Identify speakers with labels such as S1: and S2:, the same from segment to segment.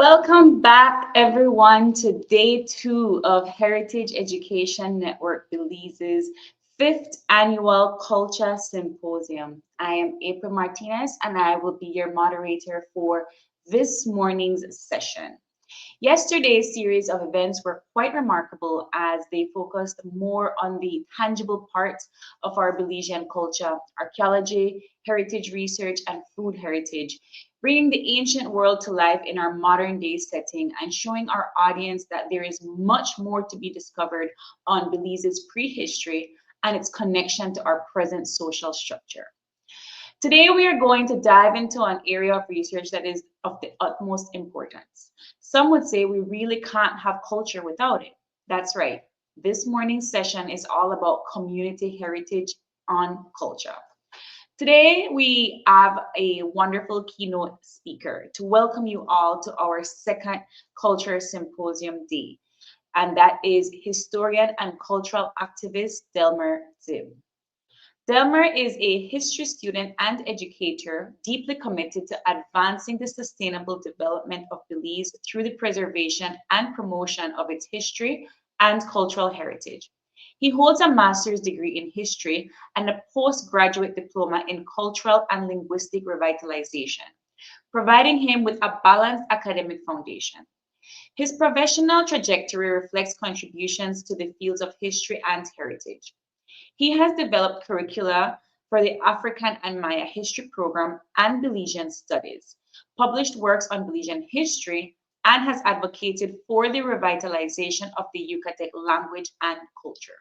S1: Welcome back, everyone, to day 2 of Heritage Education Network Belize's 5th Annual Culture Symposium. I am April Martinez, and I will be your moderator for this morning's session. Yesterday's series of events were quite remarkable as they focused more on the tangible parts of our Belizean culture, archaeology, heritage research, and food heritage, bringing the ancient world to life in our modern day setting and showing our audience that there is much more to be discovered on Belize's prehistory and its connection to our present social structure. Today, we are going to dive into an area of research that is of the utmost importance. Some would say we really can't have culture without it. That's right. This morning's session is all about community heritage on culture. Today, we have a wonderful keynote speaker to welcome you all to our 2nd Culture Symposium Day, and that is historian and cultural activist Delmer Tzib. Delmer is a history student and educator deeply committed to advancing the sustainable development of Belize through the preservation and promotion of its history and cultural heritage. He holds a master's degree in history and a postgraduate diploma in cultural and linguistic revitalization, providing him with a balanced academic foundation. His professional trajectory reflects contributions to the fields of history and heritage. He has developed curricula for the African and Maya History Program and Belizean Studies, published works on Belizean history, and has advocated for the revitalization of the Yucatec language and culture.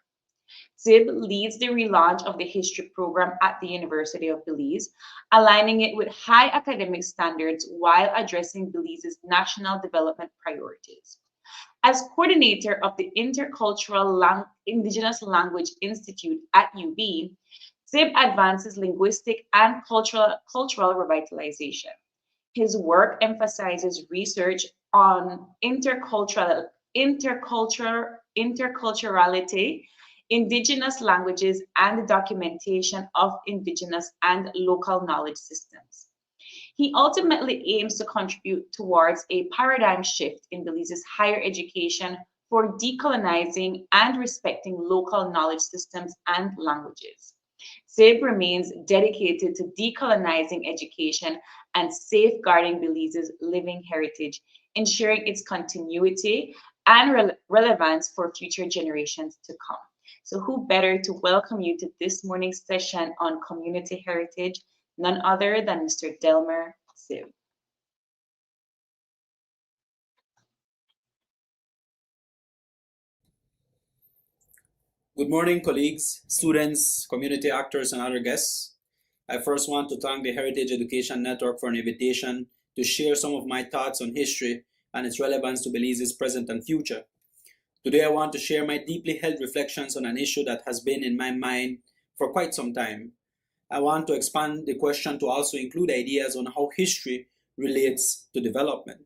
S1: Tzib leads the relaunch of the history program at the University of Belize, aligning it with high academic standards while addressing Belize's national development priorities. As coordinator of the Intercultural Indigenous Language Institute at UB, Tzib advances linguistic and cultural revitalization. His work emphasizes research on interculturality, indigenous languages, and the documentation of indigenous and local knowledge systems. He ultimately aims to contribute towards a paradigm shift in Belize's higher education for decolonizing and respecting local knowledge systems and languages. Tzib remains dedicated to decolonizing education and safeguarding Belize's living heritage, ensuring its continuity and relevance for future generations to come. So who better to welcome you to this morning's session on community heritage, none other than Mr. Delmer Tzib.
S2: Good morning, colleagues, students, community actors, and other guests. I first want to thank the Heritage Education Network for an invitation to share some of my thoughts on history and its relevance to Belize's present and future. Today, I want to share my deeply held reflections on an issue that has been in my mind for quite some time. I want to expand the question to also include ideas on how history relates to development.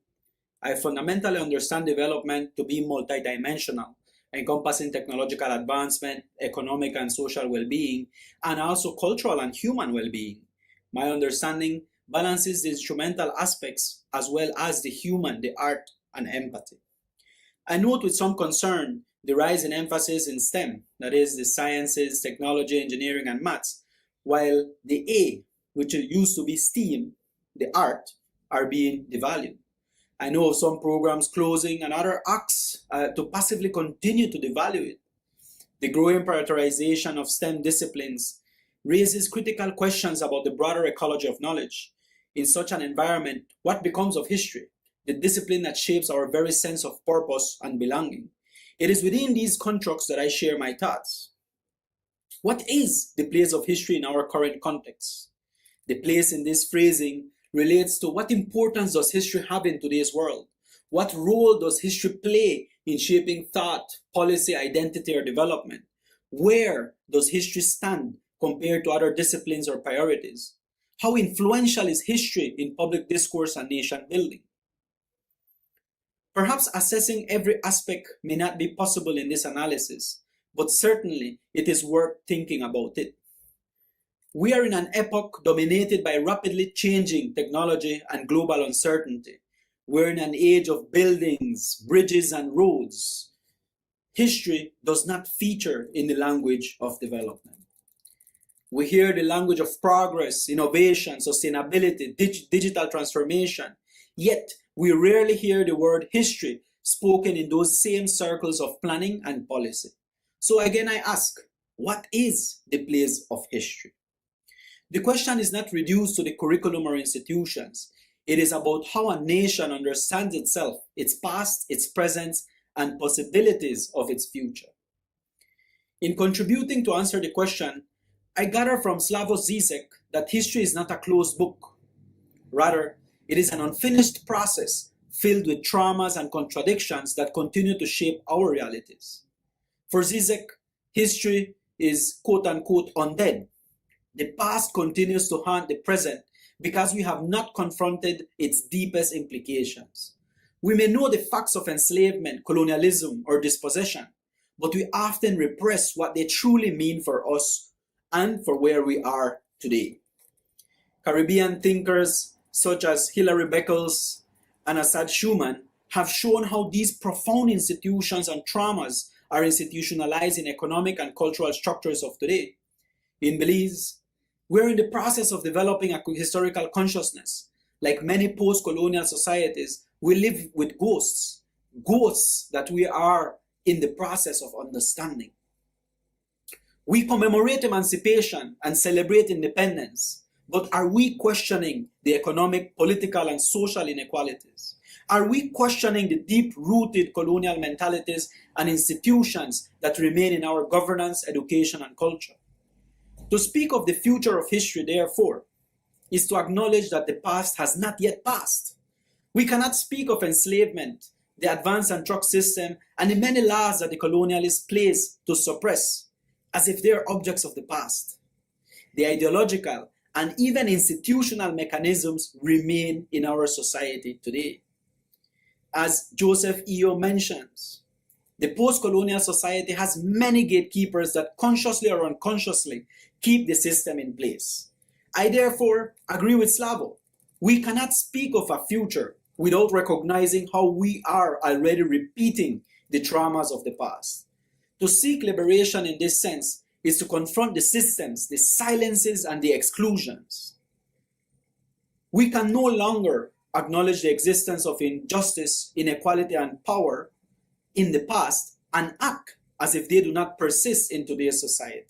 S2: I fundamentally understand development to be multidimensional, encompassing technological advancement, economic and social well-being, and also cultural and human well-being. My understanding balances the instrumental aspects as well as the human, the art, and empathy. I note with some concern the rise in emphasis in STEM, that is the sciences, technology, engineering, and maths, while the A, which used to be STEAM, the art, are being devalued. I know of some programs closing and other acts to passively continue to devalue it. The growing prioritization of STEM disciplines raises critical questions about the broader ecology of knowledge. In such an environment, what becomes of history, the discipline that shapes our very sense of purpose and belonging? It is within these constructs that I share my thoughts. What is the place of history in our current context? The place in this phrasing relates to what importance does history have in today's world? What role does history play in shaping thought, policy, identity, or development? Where does history stand compared to other disciplines or priorities? How influential is history in public discourse and nation building? Perhaps assessing every aspect may not be possible in this analysis, but certainly it is worth thinking about it. We are in an epoch dominated by rapidly changing technology and global uncertainty. We're in an age of buildings, bridges, and roads. History does not feature in the language of development. We hear the language of progress, innovation, sustainability, digital transformation, yet we rarely hear the word history spoken in those same circles of planning and policy. So again, I ask, what is the place of history? The question is not reduced to the curriculum or institutions. It is about how a nation understands itself, its past, its present, and possibilities of its future. In contributing to answer the question, I gather from Slavoj Zizek that history is not a closed book. Rather, it is an unfinished process filled with traumas and contradictions that continue to shape our realities. For Zizek, history is quote-unquote undead. The past continues to haunt the present because we have not confronted its deepest implications. We may know the facts of enslavement, colonialism, or dispossession, but we often repress what they truly mean for us and for where we are today. Caribbean thinkers such as Hilary Beckles and Asad Schumann have shown how these profound institutions and traumas are institutionalized in economic and cultural structures of today. In Belize, we're in the process of developing a historical consciousness. Like many post-colonial societies, we live with ghosts that we are in the process of understanding. We commemorate emancipation and celebrate independence, but are we questioning the economic, political, and social inequalities? Are we questioning the deep-rooted colonial mentalities and institutions that remain in our governance, education, and culture? To speak of the future of history, therefore, is to acknowledge that the past has not yet passed. We cannot speak of enslavement, the advance and truck system, and the many laws that the colonialists place to suppress, as if they are objects of the past. The ideological and even institutional mechanisms remain in our society today. As Joseph E.O. mentions, the post-colonial society has many gatekeepers that consciously or unconsciously keep the system in place. I therefore agree with Slavo. We cannot speak of a future without recognizing how we are already repeating the traumas of the past. To seek liberation in this sense is to confront the systems, the silences, and the exclusions. We can no longer acknowledge the existence of injustice, inequality, and power in the past and act as if they do not persist in today's society.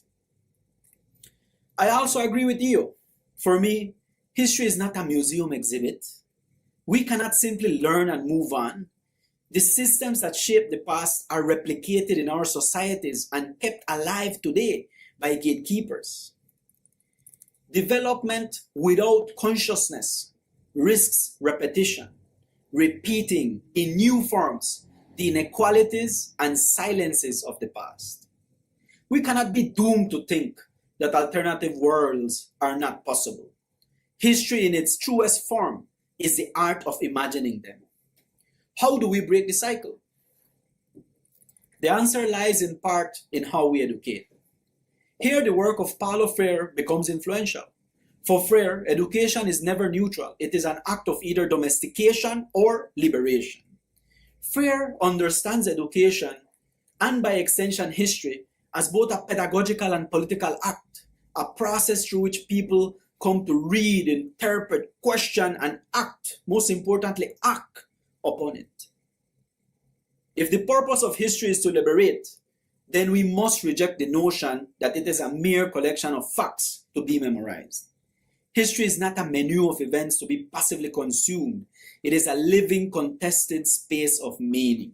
S2: I also agree with you. For me, history is not a museum exhibit. We cannot simply learn and move on. The systems that shaped the past are replicated in our societies and kept alive today by gatekeepers. Development without consciousness risks repetition, repeating in new forms the inequalities and silences of the past. We cannot be doomed to think that alternative worlds are not possible. History in its truest form is the art of imagining them. How do we break the cycle? The answer lies in part in how we educate. Here the work of Paulo Freire becomes influential. For Freire, education is never neutral. It is an act of either domestication or liberation. Freire understands education, and by extension history, as both a pedagogical and political act, a process through which people come to read, interpret, question, and act, most importantly, act upon it. If the purpose of history is to liberate, then we must reject the notion that it is a mere collection of facts to be memorized. History is not a menu of events to be passively consumed. It is a living, contested space of meaning.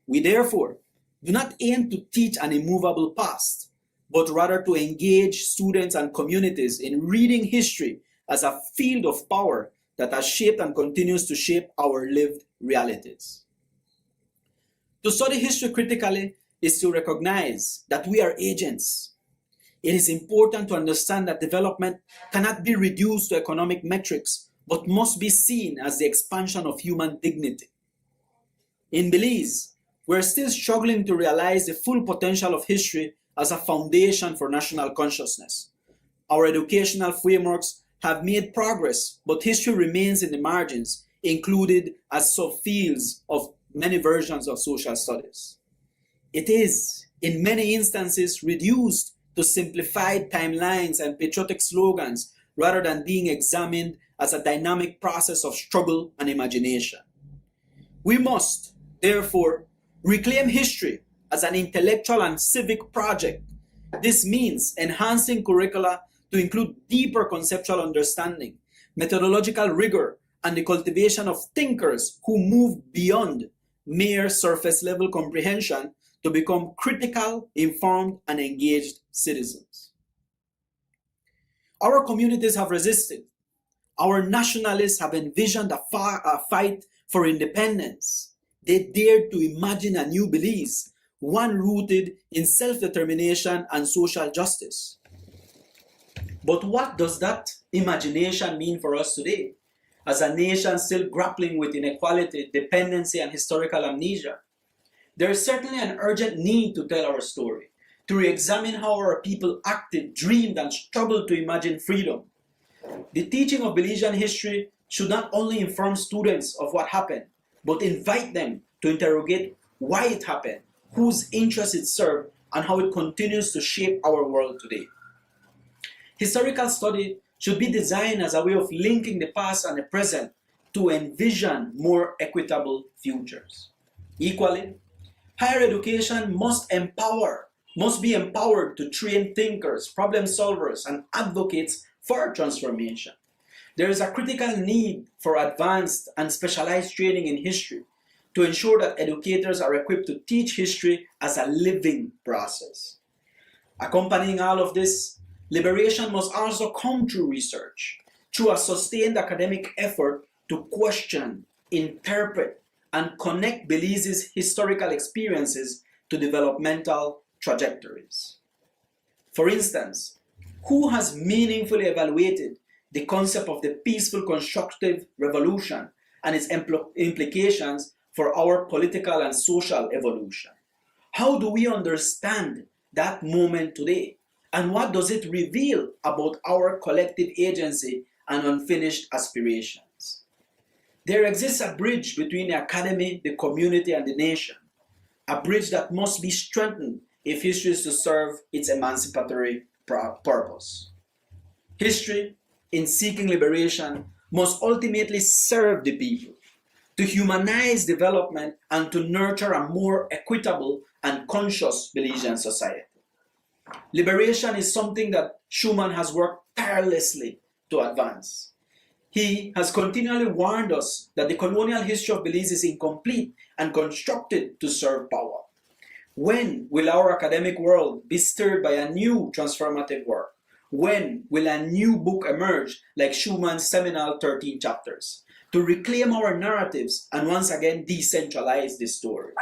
S2: We therefore do not aim to teach an immovable past, but rather to engage students and communities in reading history as a field of power that has shaped and continues to shape our lived realities. To study history critically is to recognize that we are agents. It is important to understand that development cannot be reduced to economic metrics, but must be seen as the expansion of human dignity. In Belize, we're still struggling to realize the full potential of history as a foundation for national consciousness. Our educational frameworks have made progress, but history remains in the margins, included as subfields of many versions of social studies. It is, in many instances, reduced to simplified timelines and patriotic slogans rather than being examined as a dynamic process of struggle and imagination. We must, therefore, reclaim history as an intellectual and civic project. This means enhancing curricula to include deeper conceptual understanding, methodological rigor, and the cultivation of thinkers who move beyond mere surface-level comprehension to become critical, informed, and engaged citizens. Our communities have resisted. Our nationalists have envisioned a fight for independence. They dared to imagine a new Belize, one rooted in self-determination and social justice. But what does that imagination mean for us today, as a nation still grappling with inequality, dependency, and historical amnesia? There is certainly an urgent need to tell our story, to re-examine how our people acted, dreamed, and struggled to imagine freedom. The teaching of Belizean history should not only inform students of what happened, but invite them to interrogate why it happened, whose interests it serves, and how it continues to shape our world today. Historical study should be designed as a way of linking the past and the present to envision more equitable futures. Equally, higher education must be empowered to train thinkers, problem solvers, and advocates for transformation. There is a critical need for advanced and specialized training in history to ensure that educators are equipped to teach history as a living process. Accompanying all of this, liberation must also come through research, through a sustained academic effort to question, interpret, and connect Belize's historical experiences to developmental trajectories. For instance, who has meaningfully evaluated the concept of the peaceful constructive revolution and its implications for our political and social evolution? How do we understand that moment today? And what does it reveal about our collective agency and unfinished aspirations? There exists a bridge between the academy, the community, and the nation, a bridge that must be strengthened if history is to serve its emancipatory purpose. History, in seeking liberation, must ultimately serve the people, to humanize development and to nurture a more equitable and conscious Belizean society. Liberation is something that Schumann has worked tirelessly to advance. He has continually warned us that the colonial history of Belize is incomplete and constructed to serve power. When will our academic world be stirred by a new transformative work? When will a new book emerge like Schumann's seminal 13 chapters to reclaim our narratives and once again decentralize the story?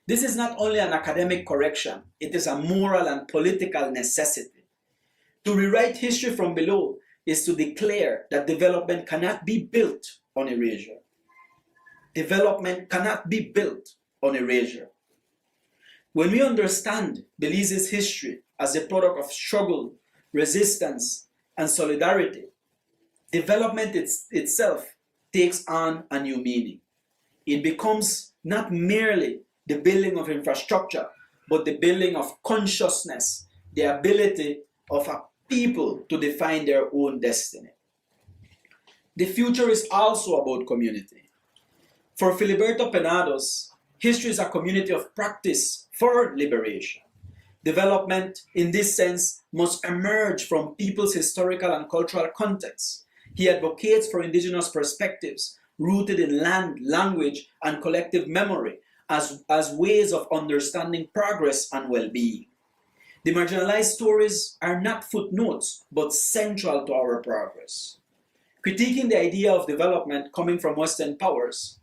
S2: This is not only an academic correction, it is a moral and political necessity. To rewrite history from below is to declare that development cannot be built on erasure. Development cannot be built on erasure. When we understand Belize's history as a product of struggle, resistance, and solidarity, development itself takes on a new meaning. It becomes not merely the building of infrastructure, but the building of consciousness, the ability of a people to define their own destiny. The future is also about community. For Filiberto Penados, history is a community of practice for liberation. Development, in this sense, must emerge from people's historical and cultural contexts. He advocates for indigenous perspectives rooted in land, language, and collective memory as ways of understanding progress and well-being. The marginalized stories are not footnotes, but central to our progress. Critiquing the idea of development coming from Western powers,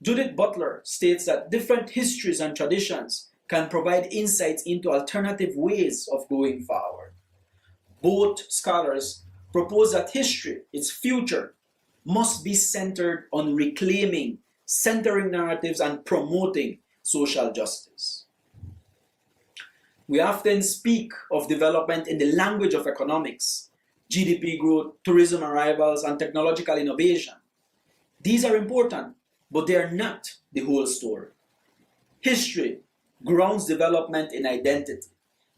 S2: Judith Butler states that different histories and traditions can provide insights into alternative ways of going forward. Both scholars propose that history, its future, must be centered on reclaiming, centering narratives, and promoting social justice. We often speak of development in the language of economics, GDP growth, tourism arrivals, and technological innovation. These are important, but they are not the whole story. History grounds development in identity.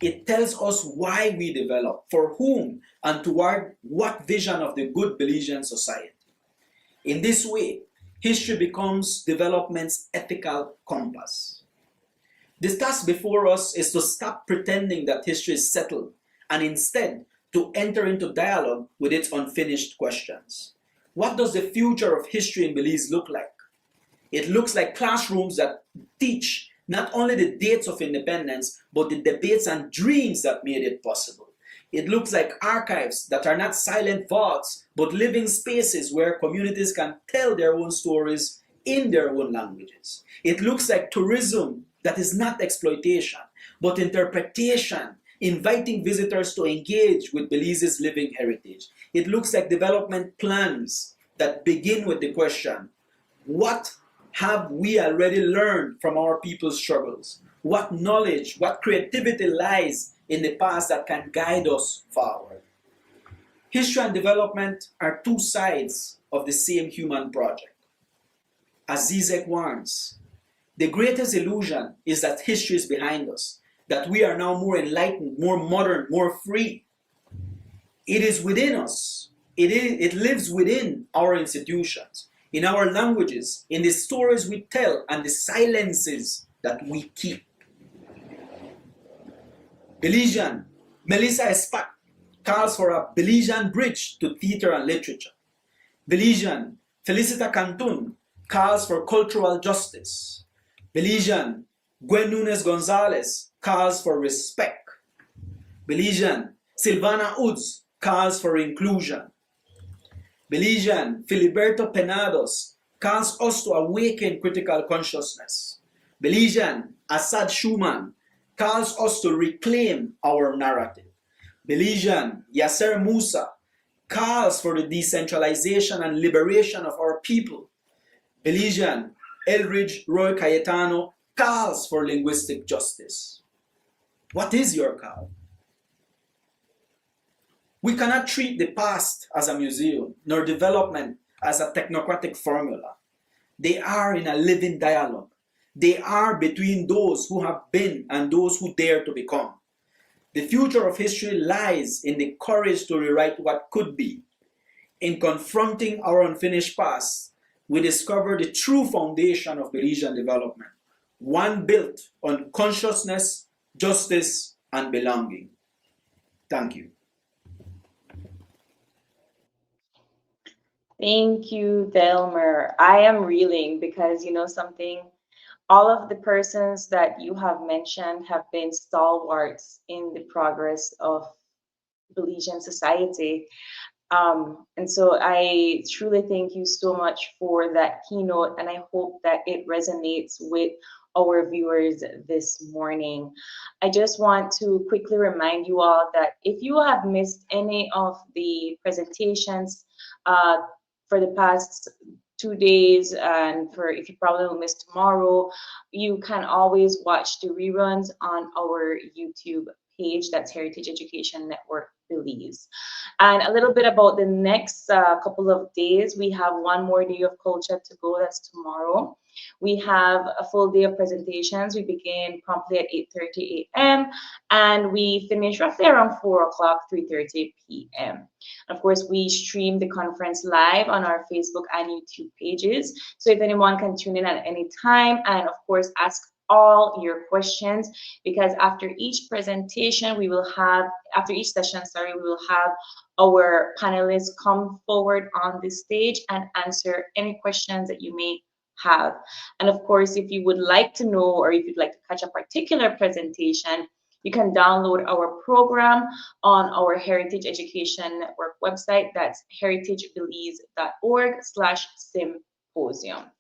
S2: It tells us why we develop, for whom, and toward what vision of the good Belizean society. In this way, history becomes development's ethical compass. The task before us is to stop pretending that history is settled and instead to enter into dialogue with its unfinished questions. What does the future of history in Belize look like? It looks like classrooms that teach not only the dates of independence, but the debates and dreams that made it possible. It looks like archives that are not silent vaults, but living spaces where communities can tell their own stories in their own languages. It looks like tourism that is not exploitation, but interpretation, inviting visitors to engage with Belize's living heritage. It looks like development plans that begin with the question, what have we already learned from our people's struggles? What knowledge, what creativity lies in the past that can guide us forward? History and development are two sides of the same human project. As Zizek warns, The greatest illusion is that history is behind us, that we are now more enlightened, more modern, more free. It is within us. It lives within our institutions, in our languages, in the stories we tell, and the silences that we keep. Belizean, Melissa Espak calls for a Belizean bridge to theater and literature. Belizean, Felicita Cantun calls for cultural justice. Belizean, Gwen Nunes Gonzalez calls for respect. Belizean, Silvana Uds calls for inclusion. Belizean, Filiberto Penados calls us to awaken critical consciousness. Belizean, Assad Schumann calls us to reclaim our narrative. Belizean, Yasser Musa calls for the decentralization and liberation of our people. Belizean, Elridge Roy Cayetano calls for linguistic justice. What is your call? We cannot treat the past as a museum, nor development as a technocratic formula. They are in a living dialogue. They are between those who have been and those who dare to become. The future of history lies in the courage to rewrite what could be. In confronting our unfinished past, we discover the true foundation of Belizean development, one built on consciousness, justice, and belonging. Thank you.
S1: Thank you, Delmer. I am reeling because you know something, all of the persons that you have mentioned have been stalwarts in the progress of Belizean society. And so I truly thank you so much for that keynote, and I hope that it resonates with our viewers this morning. I just want to quickly remind you all that if you have missed any of the presentations uh, for the past 2 days, and for if you probably will miss tomorrow, you can always watch the reruns on our YouTube page. That's Heritage Education Network Belize. And a little bit about the next couple of days. We have one more day of culture to go. That's tomorrow. We have a full day of presentations. We begin promptly at 8:30 a.m. and we finish roughly around 4 o'clock, 3:30 p.m. Of course, we stream the conference live on our Facebook and YouTube pages. So if anyone can tune in at any time, and of course, ask all your questions, because after each presentation, after each session, we will have our panelists come forward on the stage and answer any questions that you may have. And of course, if you would like to know, or if you'd like to catch a particular presentation, you can download our program on our Heritage Education Network website. That's heritagebelize.org/symposium.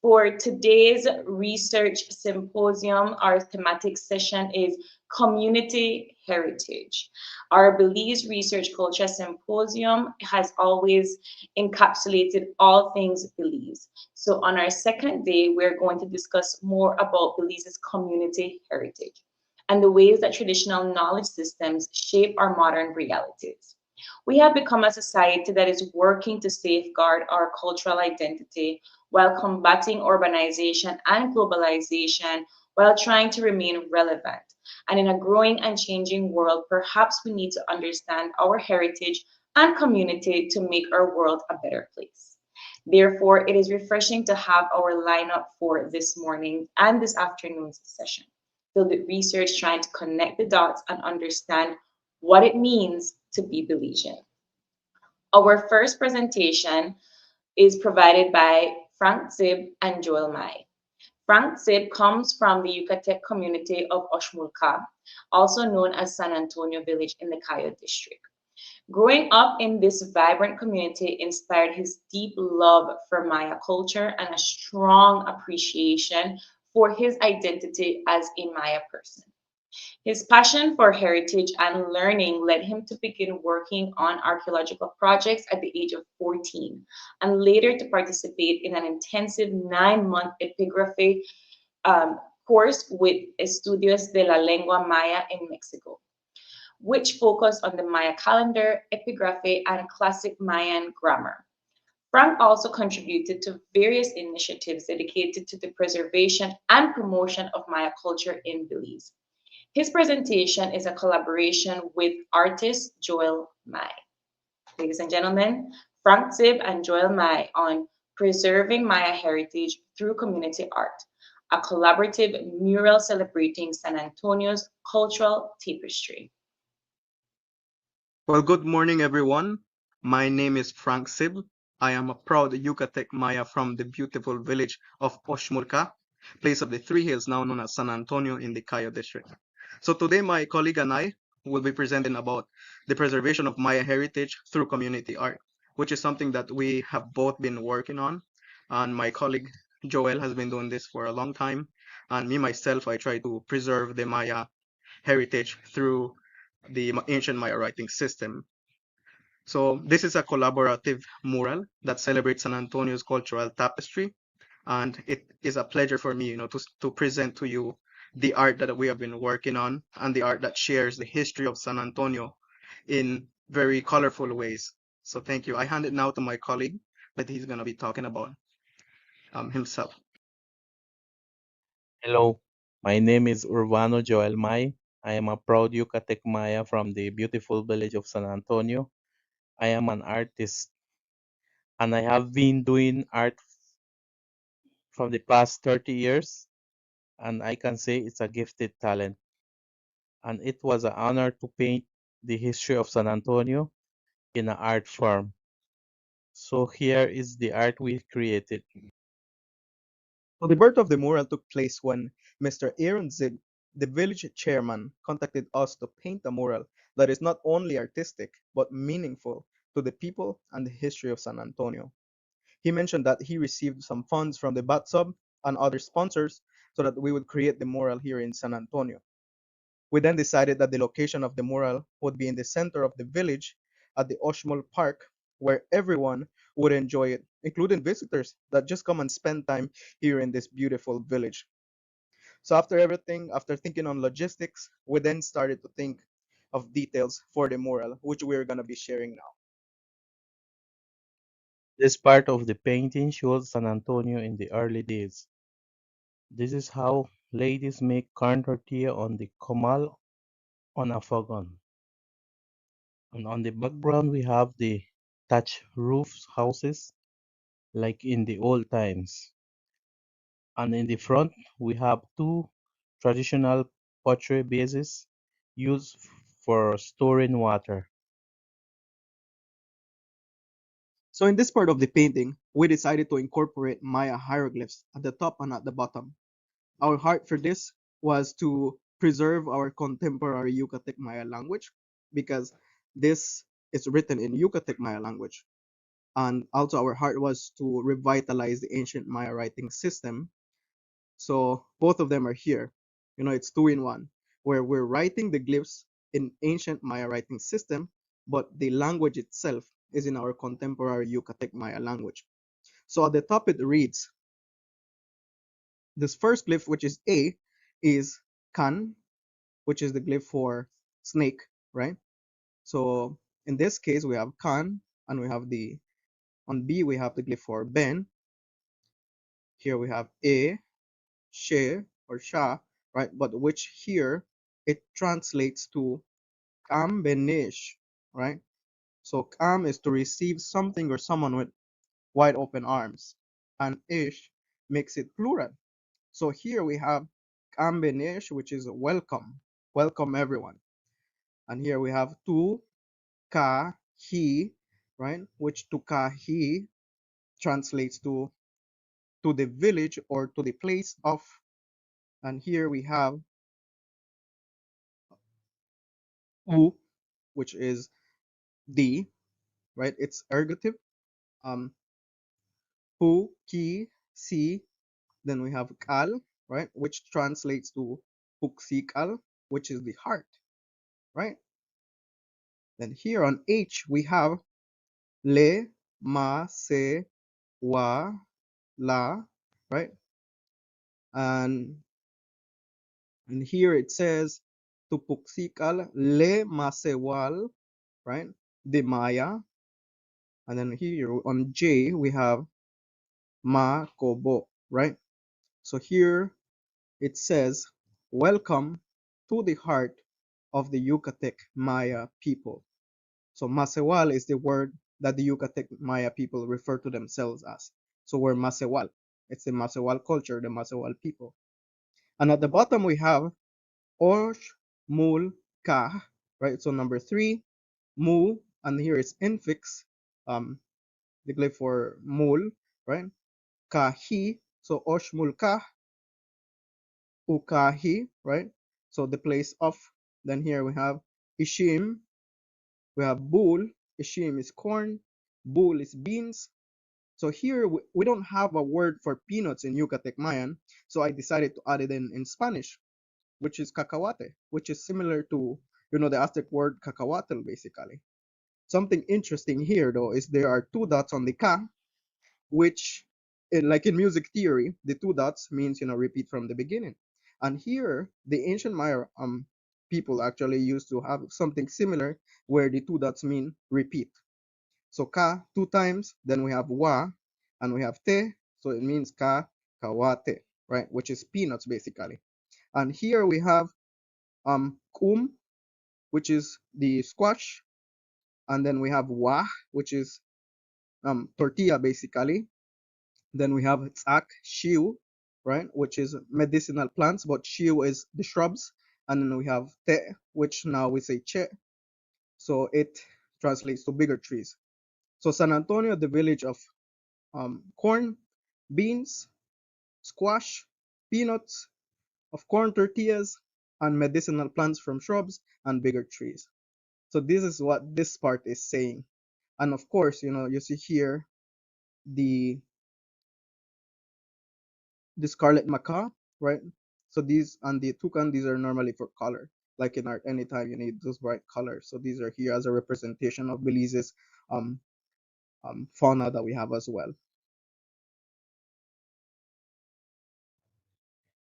S1: For today's research symposium, our thematic session is community heritage. Our Belize Research Culture Symposium has always encapsulated all things Belize. So on our second day, we're going to discuss more about Belize's community heritage and the ways that traditional knowledge systems shape our modern realities. We have become a society that is working to safeguard our cultural identity while combating urbanization and globalization, while trying to remain relevant. And in a growing and changing world, perhaps we need to understand our heritage and community to make our world a better place. Therefore, it is refreshing to have our lineup for this morning and this afternoon's session. So the research trying to connect the dots and understand what it means to be Belizean. Our first presentation is provided by Frank Tzib and Joel Mai. Frank Tzib comes from the Yucatec community of Oshmulka, also known as San Antonio Village in the Cayo district. Growing up in this vibrant community inspired his deep love for Maya culture and a strong appreciation for his identity as a Maya person. His passion for heritage and learning led him to begin working on archaeological projects at the age of 14, and later to participate in an intensive 9-month epigraphy course with Estudios de la Lengua Maya in Mexico, which focused on the Maya calendar, epigraphy, and classic Mayan grammar. Frank also contributed to various initiatives dedicated to the preservation and promotion of Maya culture in Belize. His presentation is a collaboration with artist Joel Mai. Ladies and gentlemen, Frank Tzib and Joel Mai on Preserving Maya Heritage Through Community Art, a collaborative mural celebrating San Antonio's cultural tapestry.
S3: Well, good morning, everyone. My name is Frank Sib. I am a proud Yucatec Maya from the beautiful village of Oshmurka, place of the Three Hills, now known as San Antonio in the Cayo district. So today, my colleague and I will be presenting about the preservation of Maya heritage through community art, which is something that we have both been working on. And my colleague Joel has been doing this for a long time. And me, myself, I try to preserve the Maya heritage through the ancient Maya writing system. So this is a collaborative mural that celebrates San Antonio's cultural tapestry, and it is a pleasure for me, to present to you the art that we have been working on and the art that shares the history of San Antonio in very colorful ways. So thank you. I hand it now to my colleague, but he's going to be talking about himself.
S4: Hello, my name is Urbano Joel May. I am a proud Yucatec Maya from the beautiful village of San Antonio. I am an artist and I have been doing art from the past 30 years, and I can say it's a gifted talent. And it was an honor to paint the history of San Antonio in an art form. So here is the art we created.
S3: So the birth of the mural took place when Mr. Aaron Tzib, the village chairman, contacted us to paint a mural that is not only artistic but meaningful to the people and the history of San Antonio. He mentioned that he received some funds from the Batsub and other sponsors so that we would create the mural here in San Antonio. We then decided that the location of the mural would be in the center of the village at the Oshmol Park, where everyone would enjoy it, including visitors that just come and spend time here in this beautiful village. So after thinking on logistics, we then started to think of details for the mural, which we're going to be sharing now.
S4: This part of the painting shows San Antonio in the early days. This is how ladies make corn tortilla on the comal on a fogon. And on the background, we have the thatch roof houses, like in the old times. And in the front, we have two traditional pottery bases used for storing water.
S3: So in this part of the painting, we decided to incorporate Maya hieroglyphs at the top and at the bottom. Our heart for this was to preserve our contemporary Yucatec Maya language because this is written in Yucatec Maya language. And also our heart was to revitalize the ancient Maya writing system. So both of them are here. It's two in one, where we're writing the glyphs in ancient Maya writing system, but the language itself is in our contemporary Yucatec Maya language. So at the top it reads, this first glyph, which is A, is Kan, which is the glyph for snake, right? So in this case, we have Kan, and we have on B, we have the glyph for Ben. Here we have A, She, or Sha, right? But which here, it translates to Kam Benish, right? So Kam is to receive something or someone with wide open arms, and Ish makes it plural. So here we have Kam Benish, which is welcome everyone. And here we have Tu Ka Hi, right? Which Tu Ka Hi translates to the village or to the place of. And here we have U, which is the, right? It's ergative. Pu Ki Si. Then we have Kal, right? Which translates to Puksikal, which is the heart, right? Then here on H we have Le Ma Se Wa La, right? And here it says Tupuksikal Le Masewal, right? The Maya. And then here on J, we have Ma Kobo, right? So here it says, welcome to the heart of the Yucatec Maya people. So Masewal is the word that the Yucatec Maya people refer to themselves as. So we're Masewal. It's the Masewal culture, the Masewal people. And at the bottom we have Osh Mul Ka, right? So number 3, Mu, and here it's infix, the glyph for Mul, right? Kahi, so Osh Mul Ka, Ukahi, right? So the place of. Then here we have Ishim, we have Bul, Ishim is corn, Bul is beans. So here we don't have a word for peanuts in Yucatec Mayan, so I decided to add it in Spanish, which is cacahuate, which is similar to, the Aztec word cacahuatl, basically. Something interesting here, though, is there are 2 dots on the ka, which, like in music theory, the 2 dots means, repeat from the beginning. And here, the ancient Maya people actually used to have something similar, where the 2 dots mean repeat. So ka 2 times, then we have wa, and we have te, so it means ka, kawate, right? Which is peanuts, basically. And here we have which is the squash, and then we have wa, which is tortilla, basically. Then we have tzak, shiu, right, which is medicinal plants, but shiu is the shrubs. And then we have te, which now we say che, so it translates to bigger trees. So San Antonio, the village of corn, beans, squash, peanuts, of corn tortillas, and medicinal plants from shrubs and bigger trees. So this is what this part is saying. And of course, you see here the scarlet macaw, right? So these and the toucan, these are normally for color. Like in art, anytime you need those bright colors. So these are here as a representation of Belize's um, fauna that we have as well.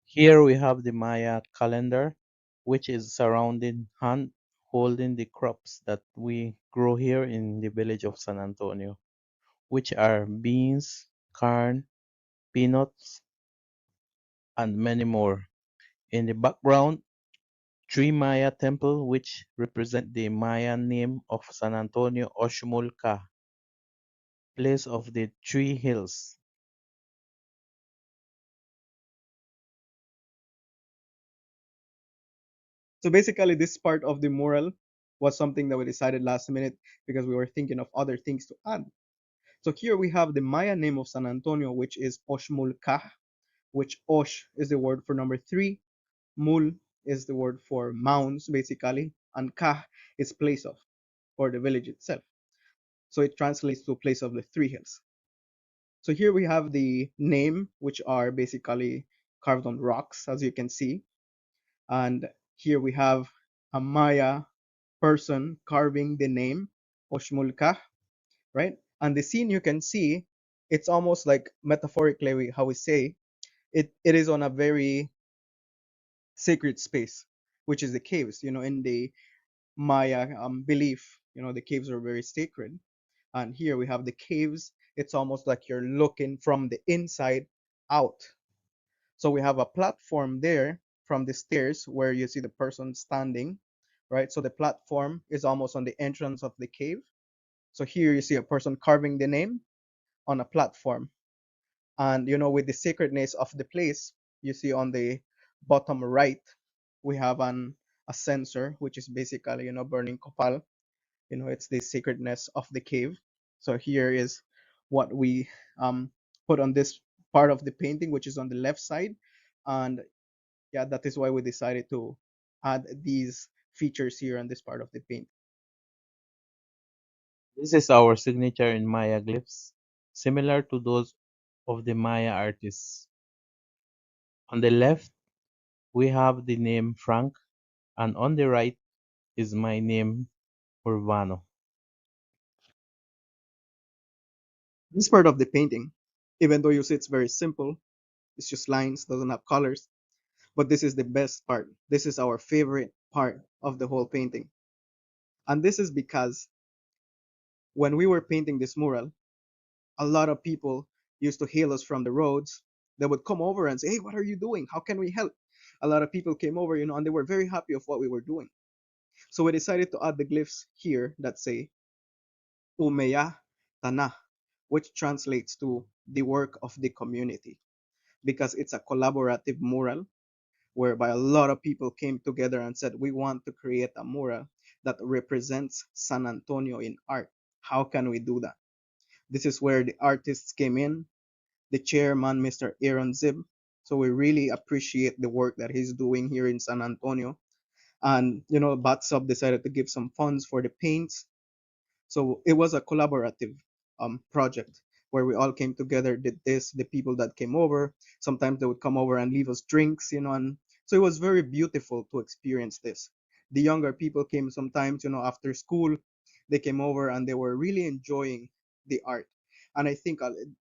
S4: Here we have the Maya calendar, which is surrounding hand holding the crops that we grow here in the village of San Antonio, which are beans, corn, peanuts, and many more. In the background, 3 Maya temple which represent the Mayan name of San Antonio Oshmulca, place of the 3 hills.
S3: So basically, this part of the mural was something that we decided last minute because we were thinking of other things to add. So here we have the Maya name of San Antonio, which is Oshmulcah, which Osh is the word for number 3, Mul is the word for mounds, basically, and Kah is place of, or the village itself. So it translates to place of the 3 hills. So here we have the name, which are basically carved on rocks, as you can see. And here we have a Maya person carving the name Oshmulkah, right? And the scene you can see, it's almost like metaphorically how we say it is on a very sacred space, which is the caves. In the Maya belief, the caves are very sacred. And here we have the caves. It's almost like you're looking from the inside out. So we have a platform there from the stairs where you see the person standing, right? So the platform is almost on the entrance of the cave. So here you see a person carving the name on a platform. And with the sacredness of the place, you see on the bottom right, we have a censer, which is basically, burning copal. It's the sacredness of the cave. So here is what we put on this part of the painting, which is on the left side. And yeah, that is why we decided to add these features here on this part of the paint.
S4: This is our signature in Maya glyphs, similar to those of the Maya artists. On the left, we have the name Frank, and on the right is my name, Urbano.
S3: This part of the painting, even though you see it's very simple, it's just lines, doesn't have colors, but this is the best part. This is our favorite part of the whole painting. And this is because When we were painting this mural, a lot of people used to hail us from the roads. They would come over and say, "Hey, what are you doing? How can we help?" A lot of people came over, and they were very happy of what we were doing. So we decided to add the glyphs here that say Umeya Tana, which translates to the work of the community, because it's a collaborative mural whereby a lot of people came together and said, we want to create a mural that represents San Antonio in art. How can we do that? This is where the artists came in, the chairman, Mr. Aaron Tzib. So we really appreciate the work that he's doing here in San Antonio. And, Batsub decided to give some funds for the paints. So it was a collaborative project where we all came together, did this. The people that came over, sometimes they would come over and leave us drinks, and so it was very beautiful to experience this. The younger people came sometimes, after school, they came over and they were really enjoying the art. And I think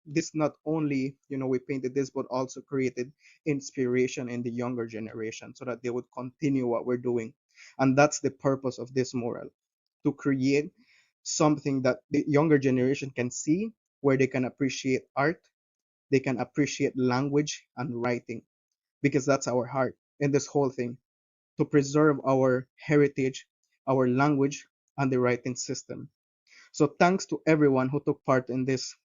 S3: this not only, we painted this, but also created inspiration in the younger generation so that they would continue what we're doing. And that's the purpose of this mural, to create something that the younger generation can see, where they can appreciate art, they can appreciate language and writing, because that's our heart in this whole thing, to preserve our heritage, our language, and the writing system. So thanks to everyone who took part in this.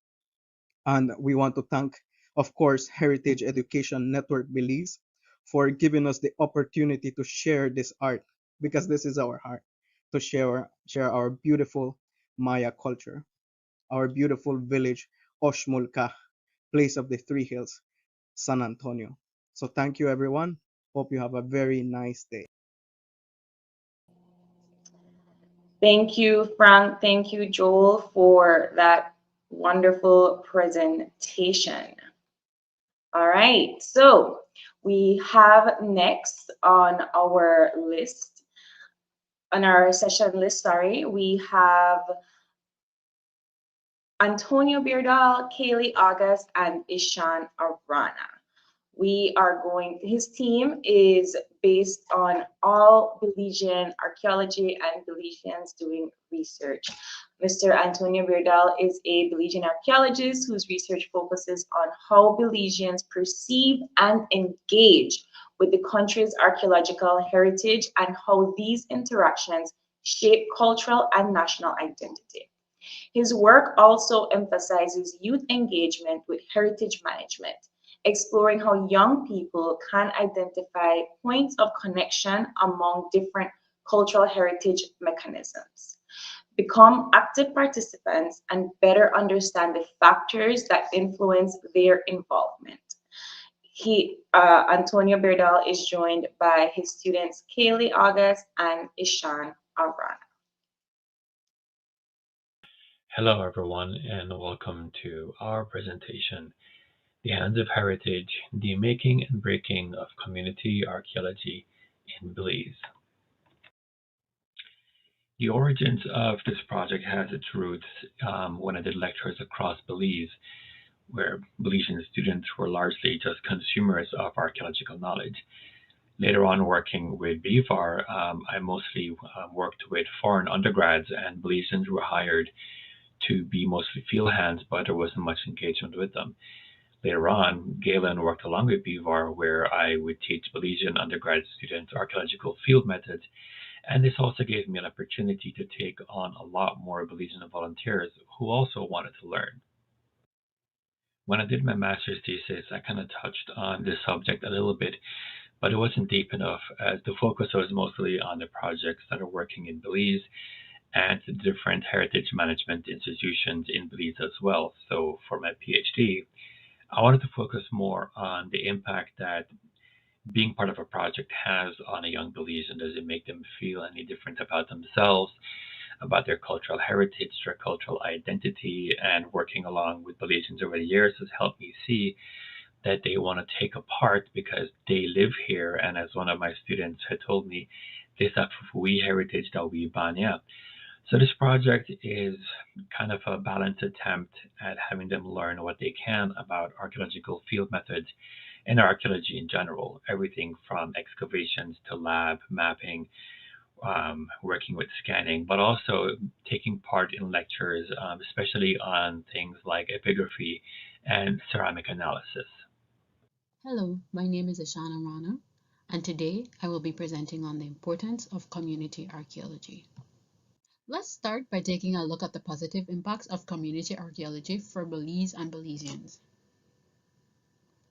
S3: And we want to thank, of course, Heritage Education Network Belize for giving us the opportunity to share this art, because this is our heart, to share our beautiful Maya culture, our beautiful village, Oshmulka, place of the three hills, San Antonio. So thank you, everyone. Hope you have a very nice day.
S1: Thank you, Frank. Thank you, Joel, for that wonderful presentation. All right, so we have next on our list, on our session list, sorry, we have Antonio Beardall, Kaylie August, and Ishawn Arana. His team is based on all Belizean archaeology and Belizeans doing research. Mr. Antonio Beardall is a Belizean archaeologist whose research focuses on how Belizeans perceive and engage with the country's archaeological heritage and how these interactions shape cultural and national identity. His work also emphasizes youth engagement with heritage management, exploring how young people can identify points of connection among different cultural heritage mechanisms, become active participants, and better understand the factors that influence their involvement. Antonio Beardall is joined by his students Kaylie August and Ishawn Arana.
S5: Hello everyone and welcome to our presentation, The Hands of Heritage, the Making and Breaking of Community Archaeology in Belize. The origins of this project has its roots when I did lectures across Belize, where Belizean students were largely just consumers of archaeological knowledge. Later on, working with BVAR, I mostly worked with foreign undergrads, and Belizeans were hired to be mostly field hands, but there wasn't much engagement with them. Later on, Galen worked along with BVAR, where I would teach Belizean undergrad students archaeological field methods, and this also gave me an opportunity to take on a lot more Belizean volunteers who also wanted to learn. When I did my master's thesis, I kind of touched on this subject a little bit, but it wasn't deep enough, as the focus was mostly on the projects that are working in Belize and the different heritage management institutions in Belize as well. So for my PhD, I wanted to focus more on the impact that being part of a project has on a young Belizean. Does it make them feel any different about themselves, about their cultural heritage, their cultural identity? And working along with Belizeans over the years has helped me see that they want to take a part because they live here. And as one of my students had told me, this we heritage that we banya. So this project is kind of a balanced attempt at having them learn what they can about archaeological field methods and archaeology in general, everything from excavations to lab mapping, working with scanning, but also taking part in lectures, especially on things like epigraphy and ceramic analysis.
S6: Hello, my name is Ishawn Arana, and today I will be presenting on the importance of community archaeology. Let's start by taking a look at the positive impacts of community archaeology for Belize and Belizeans.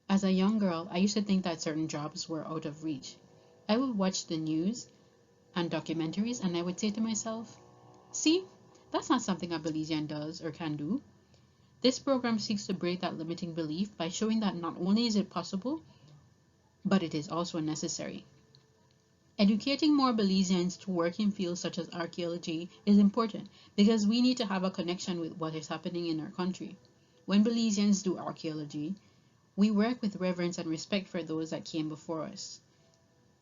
S6: As a young girl, I used to think that certain jobs were out of reach. I would watch the news and documentaries and I would say to myself, see, that's not something a Belizean does or can do. This program seeks to break that limiting belief by showing that not only is it possible, but it is also necessary. Educating more Belizeans to work in fields such as archaeology is important because we need to have a connection with what is happening in our country. When Belizeans do archaeology, we work with reverence and respect for those that came before us.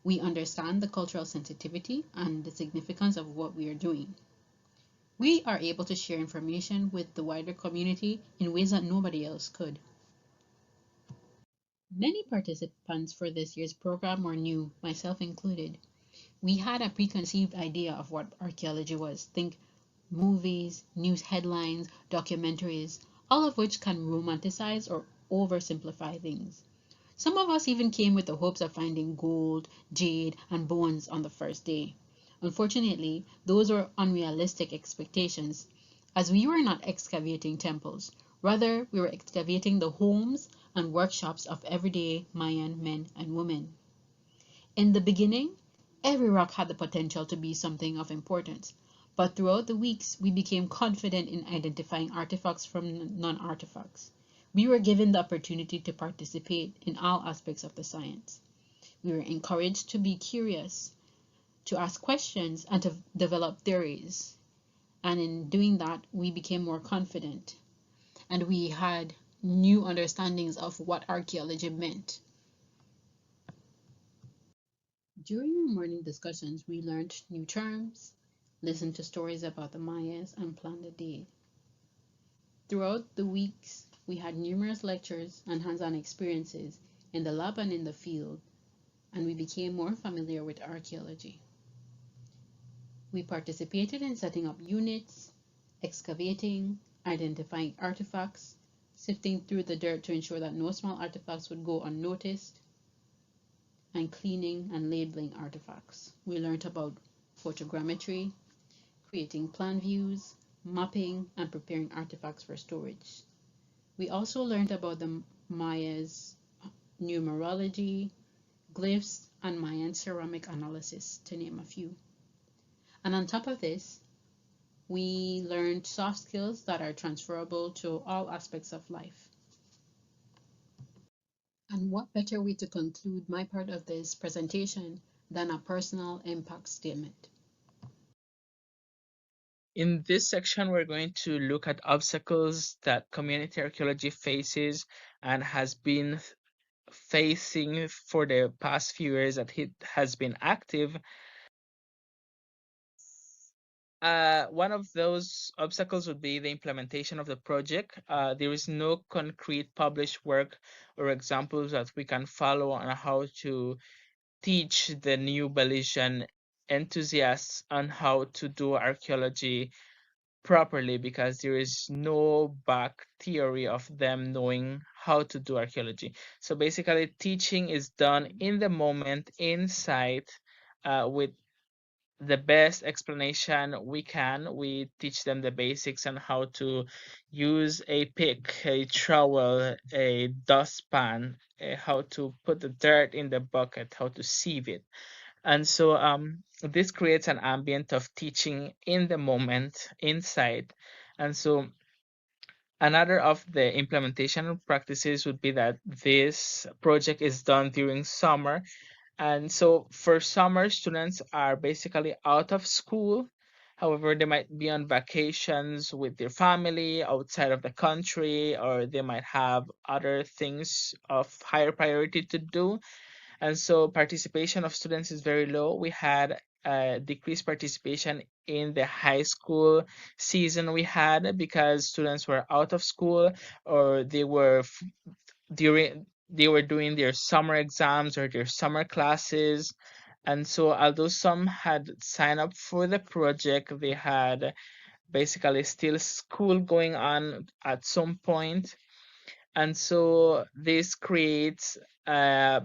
S6: We understand the cultural sensitivity and the significance of what we are doing. We are able to share information with the wider community in ways that nobody else could. Many participants for this year's program were new, myself included. We had a preconceived idea of what archaeology was. Think movies, news headlines, documentaries, all of which can romanticize or oversimplify things. Some of us even came with the hopes of finding gold, jade, and bones on the first day. Unfortunately, those were unrealistic expectations, as we were not excavating temples. Rather, we were excavating the homes and workshops of everyday Mayan men and women. In the beginning, every rock had the potential to be something of importance, but throughout the weeks, we became confident in identifying artifacts from non-artifacts. We were given the opportunity to participate in all aspects of the science. We were encouraged to be curious, to ask questions, and to develop theories. And in doing that, we became more confident, and we had new understandings of what archaeology meant. During our morning discussions, we learned new terms, listened to stories about the Mayas, and planned a day. Throughout the weeks, we had numerous lectures and hands-on experiences in the lab and in the field, and we became more familiar with archaeology. We participated in setting up units, excavating, identifying artifacts, sifting through the dirt to ensure that no small artifacts would go unnoticed, and cleaning and labeling artifacts. We learned about photogrammetry, creating plan views, mapping, and preparing artifacts for storage. We also learned about the Mayas' numerology, glyphs, and Mayan ceramic analysis, to name a few. And on top of this, we learned soft skills that are transferable to all aspects of life. And what better way to conclude my part of this presentation than a personal impact statement?
S7: In this section, we're going to look at obstacles that community archaeology faces and has been facing for the past few years that it has been active. One of those obstacles would be the implementation of the project. There is no concrete published work or examples that we can follow on how to teach the new Belizean enthusiasts on how to do archaeology properly, because there is no back theory of them knowing how to do archaeology. So basically, teaching is done in the moment, in sight, with the best explanation we can. We teach them the basics on how to use a pick, a trowel, a dustpan, how to put the dirt in the bucket, how to sieve it. And so this creates an ambient of teaching in the moment, inside. And so another of the implementation practices would be that this project is done during summer. And so for summer, students are basically out of school. However, they might be on vacations with their family outside of the country, or they might have other things of higher priority to do. And so participation of students is very low. We had decreased participation in the high school season we had because students were out of school, or they were doing their summer exams or their summer classes. And so, although some had signed up for the project, they had basically still school going on at some point. And so, this creates a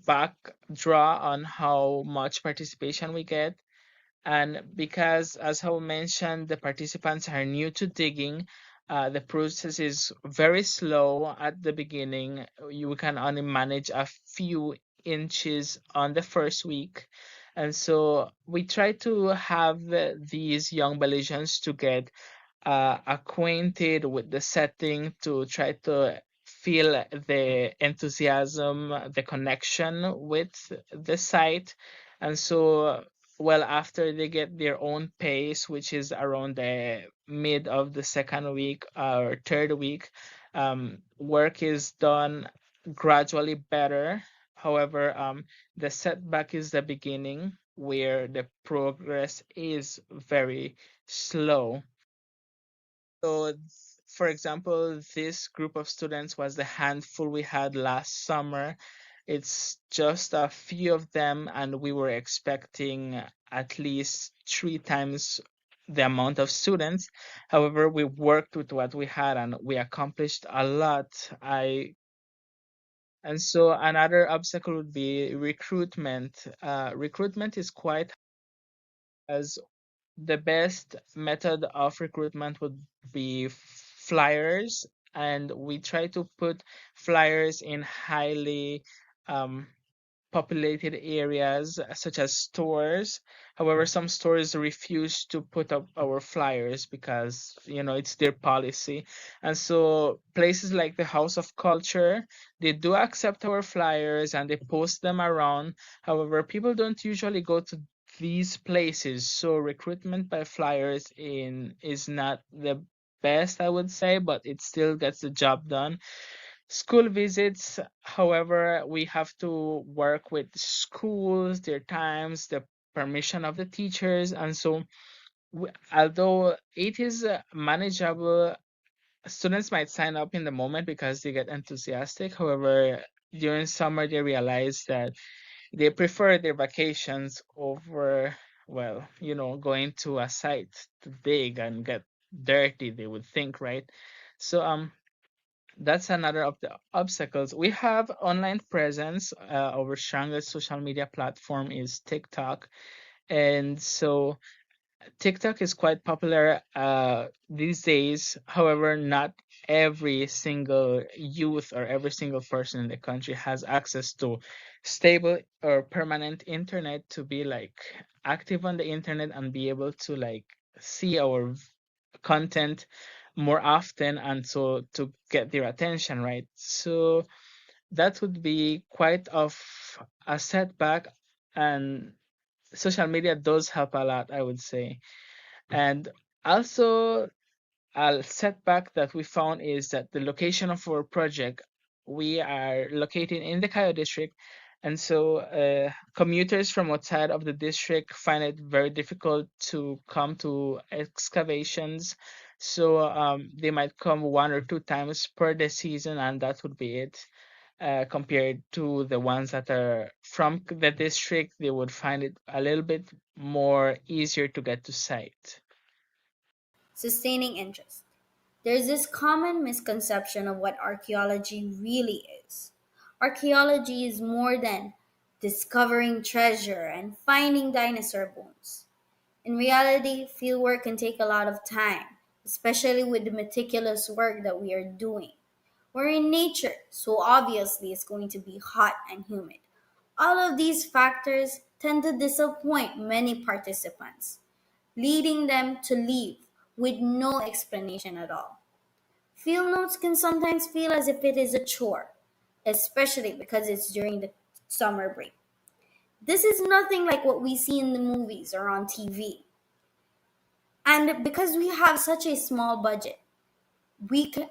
S7: backdraw on how much participation we get. And because, as I mentioned, the participants are new to digging, the process is very slow at the beginning. You can only manage a few inches on the first week. And so we try to have these young Belizeans to get acquainted with the setting, to try to feel the enthusiasm, the connection with the site. And so, well, after they get their own pace, which is around the mid of the second week or third week, work is done gradually better. However, the setback is the beginning where the progress is very slow. So, for example, this group of students was the handful we had last summer. It's just a few of them, and we were expecting at least 3 times the amount of students. However, we worked with what we had and we accomplished a lot. And so another obstacle would be recruitment. Recruitment is quite, as the best method of recruitment would be flyers, and we try to put flyers in highly um, populated areas such as stores. However, some stores refuse to put up our flyers because, it's their policy. And so places like the House of Culture, they do accept our flyers and they post them around. However, people don't usually go to these places, so recruitment by flyers in is not the best, I would say, but it still gets the job done. School visits, however, we have to work with schools, their times, the permission of the teachers, and so although it is manageable, students might sign up in the moment because they get enthusiastic. However, during summer, they realize that they prefer their vacations over, well, going to a site to dig and get dirty, they would think, right? So, that's another of the obstacles. We have online presence. Our strongest social media platform is TikTok. And so TikTok is quite popular these days. However, not every single youth or every single person in the country has access to stable or permanent internet to be like active on the internet and be able to like see our content more often, and so to get their attention, right? So that would be quite of a setback, and social media does help a lot, I would say. And also, a setback that we found is that the location of our project, we are located in the Kaylie district, and so commuters from outside of the district find it very difficult to come to excavations. So they might come 1 or 2 times per the season, and that would be it. Compared to the ones that are from the district, they would find it a little bit more easier to get to site.
S8: Sustaining interest. There's this common misconception of what archaeology really is. Archaeology is more than discovering treasure and finding dinosaur bones. In reality, fieldwork can take a lot of time, especially with the meticulous work that we are doing. We're in nature, so obviously it's going to be hot and humid. All of these factors tend to disappoint many participants, leading them to leave with no explanation at all. Field notes can sometimes feel as if it is a chore, especially because it's during the summer break. This is nothing like what we see in the movies or on TV. And because we have such a small budget,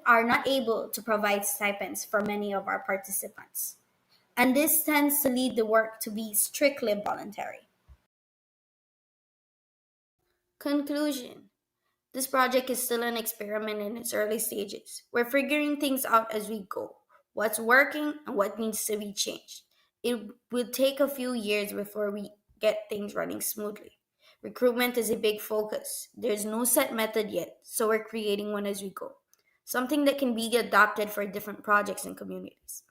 S8: are not able to provide stipends for many of our participants. And this tends to lead the work to be strictly voluntary. Conclusion. This project is still an experiment in its early stages. We're figuring things out as we go, what's working and what needs to be changed. It will take a few years before we get things running smoothly. Recruitment is a big focus. There's no set method yet, so we're creating one as we go. Something that can be adopted for different projects and communities.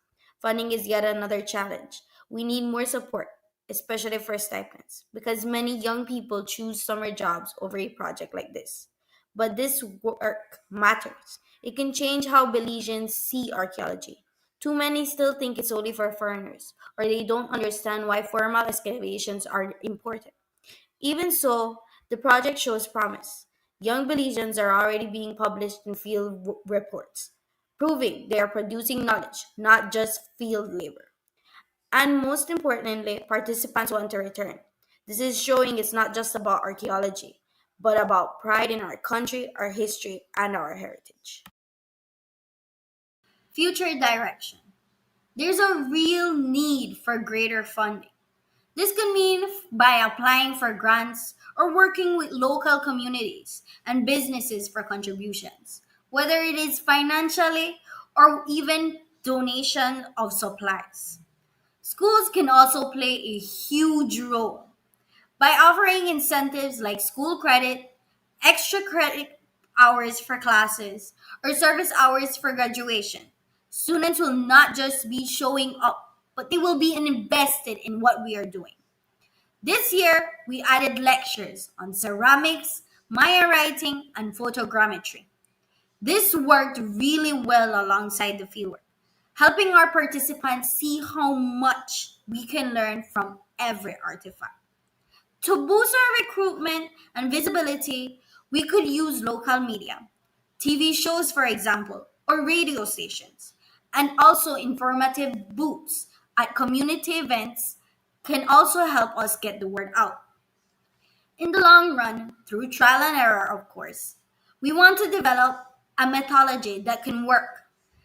S8: Funding is yet another challenge. We need more support, especially for stipends, because many young people choose summer jobs over a project like this. But this work matters. It can change how Belizeans see archaeology. Too many still think it's only for foreigners, or they don't understand why formal excavations are important. Even so, the project shows promise. Young Belizeans are already being published in field reports, proving they are producing knowledge, not just field labor. And most importantly, participants want to return. This is showing it's not just about archaeology, but about pride in our country, our history, and our heritage. Future direction. There's a real need for greater funding. This could mean by applying for grants or working with local communities and businesses for contributions, whether it is financially or even donation of supplies. Schools can also play a huge role by offering incentives like school credit, extra credit hours for classes, or service hours for graduation. Students will not just be showing up, but they will be invested in what we are doing. This year, we added lectures on ceramics, Maya writing, and photogrammetry. This worked really well alongside the fieldwork, helping our participants see how much we can learn from every artifact. To boost our recruitment and visibility, we could use local media, TV shows, for example, or radio stations, and also informative booths at community events can also help us get the word out. In the long run, through trial and error, of course, we want to develop a methodology that can work,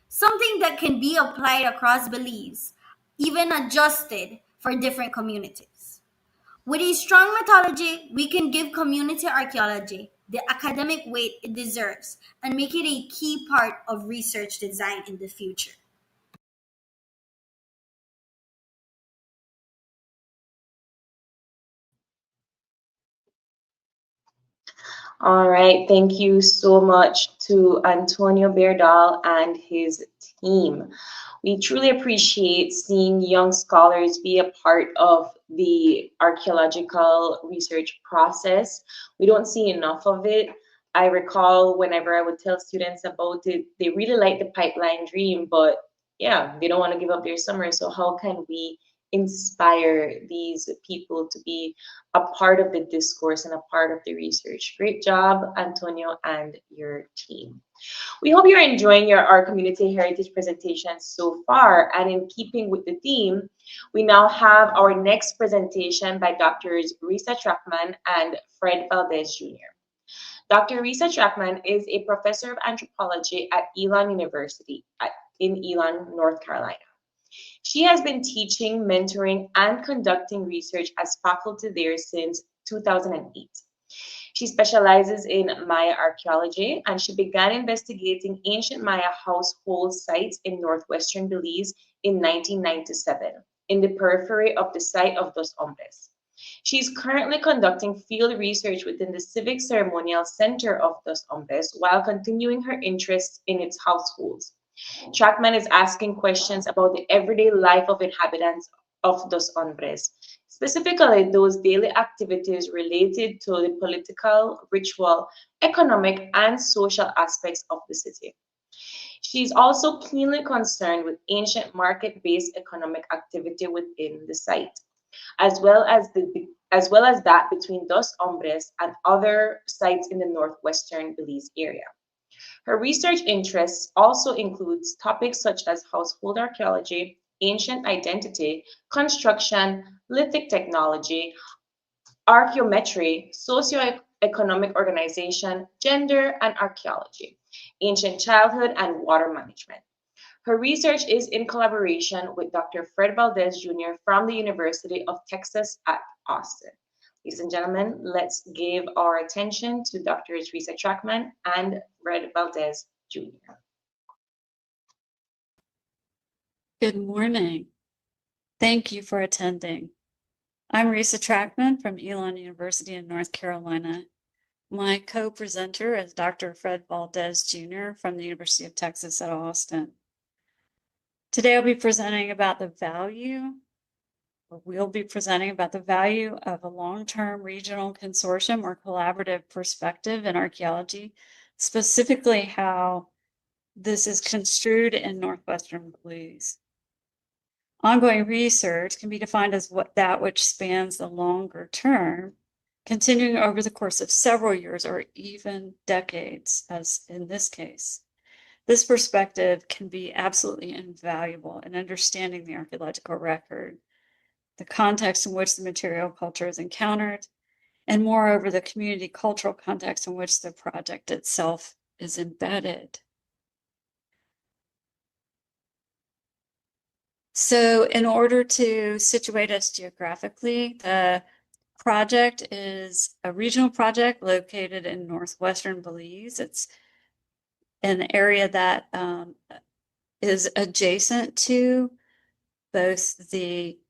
S8: something that can be applied across Belize, even adjusted for different communities. With a strong methodology, we can give community archaeology the academic weight it deserves and make it a key part of research design in the future.
S1: All right, thank you so much to Antonio Beardall and his team. We truly appreciate seeing young scholars be a part of the archaeological research process. We don't see enough of it. I recall whenever I would tell students about it, they really like the pipeline dream, but yeah, they don't want to give up their summer. So how can we inspire these people to be a part of the discourse and a part of the research? Great job, Antonio and your team. We hope you're enjoying our community heritage presentation so far. And in keeping with the theme, we now have our next presentation by Drs. Rissa Trachman and Fred Valdez Jr. Dr. Rissa Trachman is a professor of anthropology at Elon University in Elon, North Carolina. She has been teaching, mentoring, and conducting research as faculty there since 2008. She specializes in Maya archaeology, and she began investigating ancient Maya household sites in northwestern Belize in 1997 in the periphery of the site of Dos Hombres. She is currently conducting field research within the Civic Ceremonial Center of Dos Hombres while continuing her interest in its households. Trachman is asking questions about the everyday life of inhabitants of Dos Hombres, specifically those daily activities related to the political, ritual, economic, and social aspects of the city. She is also keenly concerned with ancient market-based economic activity within the site, as well as that between Dos Hombres and other sites in the northwestern Belize area. Her research interests also includes topics such as household archaeology, ancient identity, construction, lithic technology, archaeometry, socioeconomic organization, gender, and archaeology, ancient childhood, and water management. Her research is in collaboration with Dr. Fred Valdez Jr. from the University of Texas at Austin. Ladies and gentlemen, let's give our attention to Drs. Rissa Trachman and Fred Valdez Jr.
S9: Good morning. Thank you for attending. I'm Rissa Trachman from Elon University in North Carolina. My co-presenter is Dr. Fred Valdez Jr. from the University of Texas at Austin. Today I'll be presenting about the value, or we'll be presenting about the value of a long-term regional consortium or collaborative perspective in archaeology, specifically how this is construed in Northwestern Belize. Ongoing research can be defined as that which spans the longer term, continuing over the course of several years or even decades, as in this case. This perspective can be absolutely invaluable in understanding the archaeological record, the context in which the material culture is encountered, and moreover, the community cultural context in which the project itself is embedded. So in order to situate us geographically, the project is a regional project located in Northwestern Belize. It's an area that is adjacent to both the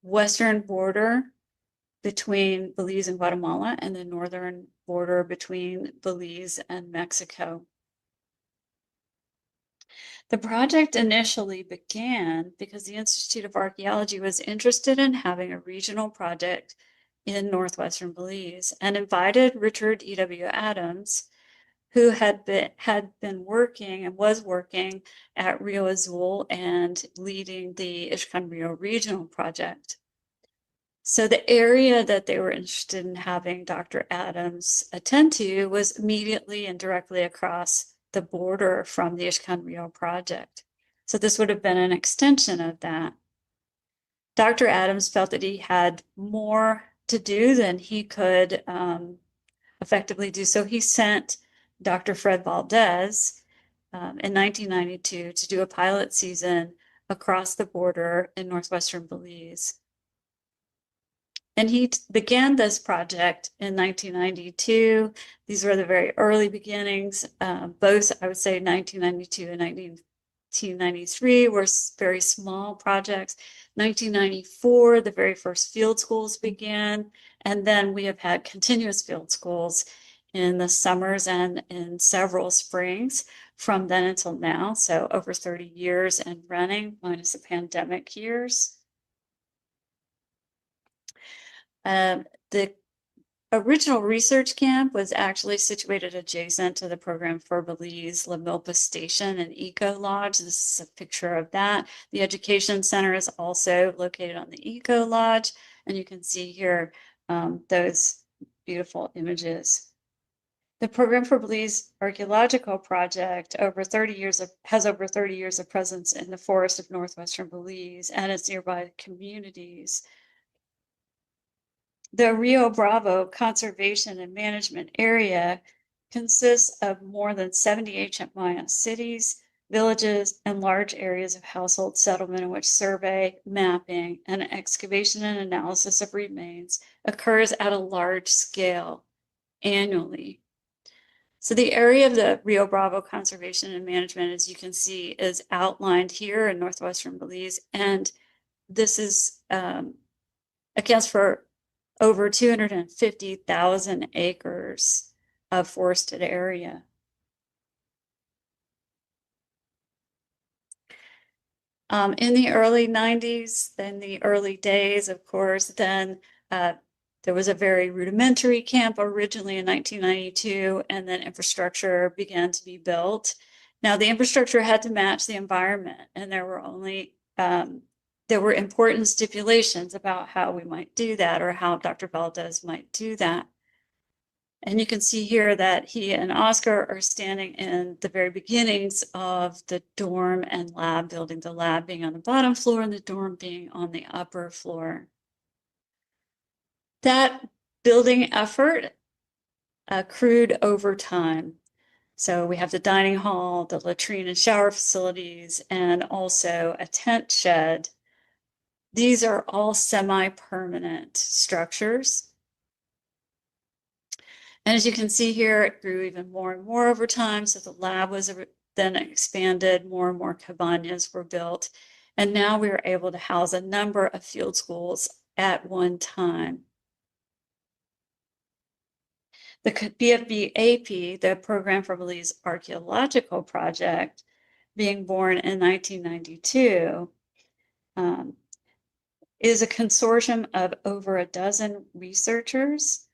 S9: western border between Belize and Guatemala and the northern border between Belize and Mexico. The project initially began because the Institute of Archaeology was interested in having a regional project in Northwestern Belize and invited Richard E.W. Adams, who had been working and was working at Rio Azul and leading the Ishkan Rio Regional Project. So the area that they were interested in having Dr. Adams attend to was immediately and directly across the border from the Ishkan Rio project. So this would have been an extension of that. Dr. Adams felt that he had more to do than he could effectively do. So he sent Dr. Fred Valdez in 1992 to do a pilot season across the border in Northwestern Belize. And he began this project in 1992. These were the very early beginnings. Both, I would say, 1992 and 1993 were very small projects. 1994, the very first field schools began. And then we have had continuous field schools in the summers and in several springs from then until now. So over 30 years and running, minus the pandemic years. The original research camp was actually situated adjacent to the program for Belize, La Milpa Station and Eco Lodge. This is a picture of that. The Education Center is also located on the Eco Lodge, and you can see here those beautiful images. The program for Belize Archaeological Project has over 30 years of presence in the forest of Northwestern Belize and its nearby communities. The Rio Bravo Conservation and Management Area consists of more than 70 ancient Maya cities, villages, and large areas of household settlement in which survey, mapping, and excavation and analysis of remains occurs at a large scale annually. So the area of the Rio Bravo Conservation and Management, as you can see, is outlined here in Northwestern Belize, and this is accounts for over 250,000 acres of forested area. In the early 90s, in the early days, of course, then there was a very rudimentary camp originally in 1992, and then infrastructure began to be built. Now, the infrastructure had to match the environment, and there were only there were important stipulations about how we might do that or how Dr. Valdez might do that. And you can see here that he and Oscar are standing in the very beginnings of the dorm and lab building, the lab being on the bottom floor and the dorm being on the upper floor. That building effort accrued over time. So we have the dining hall, the latrine and shower facilities, and also a tent shed. These are all semi-permanent structures. And as you can see here, it grew even more and more over time. So the lab was then expanded, more and more cabanas were built. And now we are able to house a number of field schools at one time. The PFB-AP, the Program for Belize Archaeological Project, being born in 1992, is a consortium of over a dozen researchers,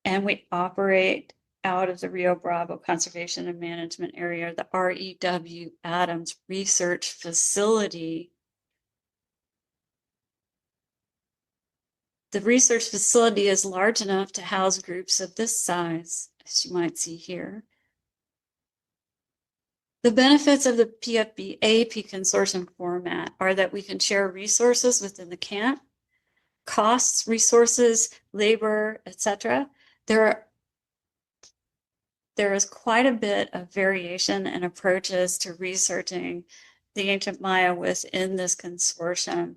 S9: and we operate out of the Rio Bravo Conservation and Management Area, the REW Adams Research Facility. The research facility is large enough to house groups of this size, as you might see here. The benefits of the PFB-AP consortium format are that we can share resources within the camp, costs, resources, labor, etc. There is quite a bit of variation in approaches to researching the ancient Maya within this consortium.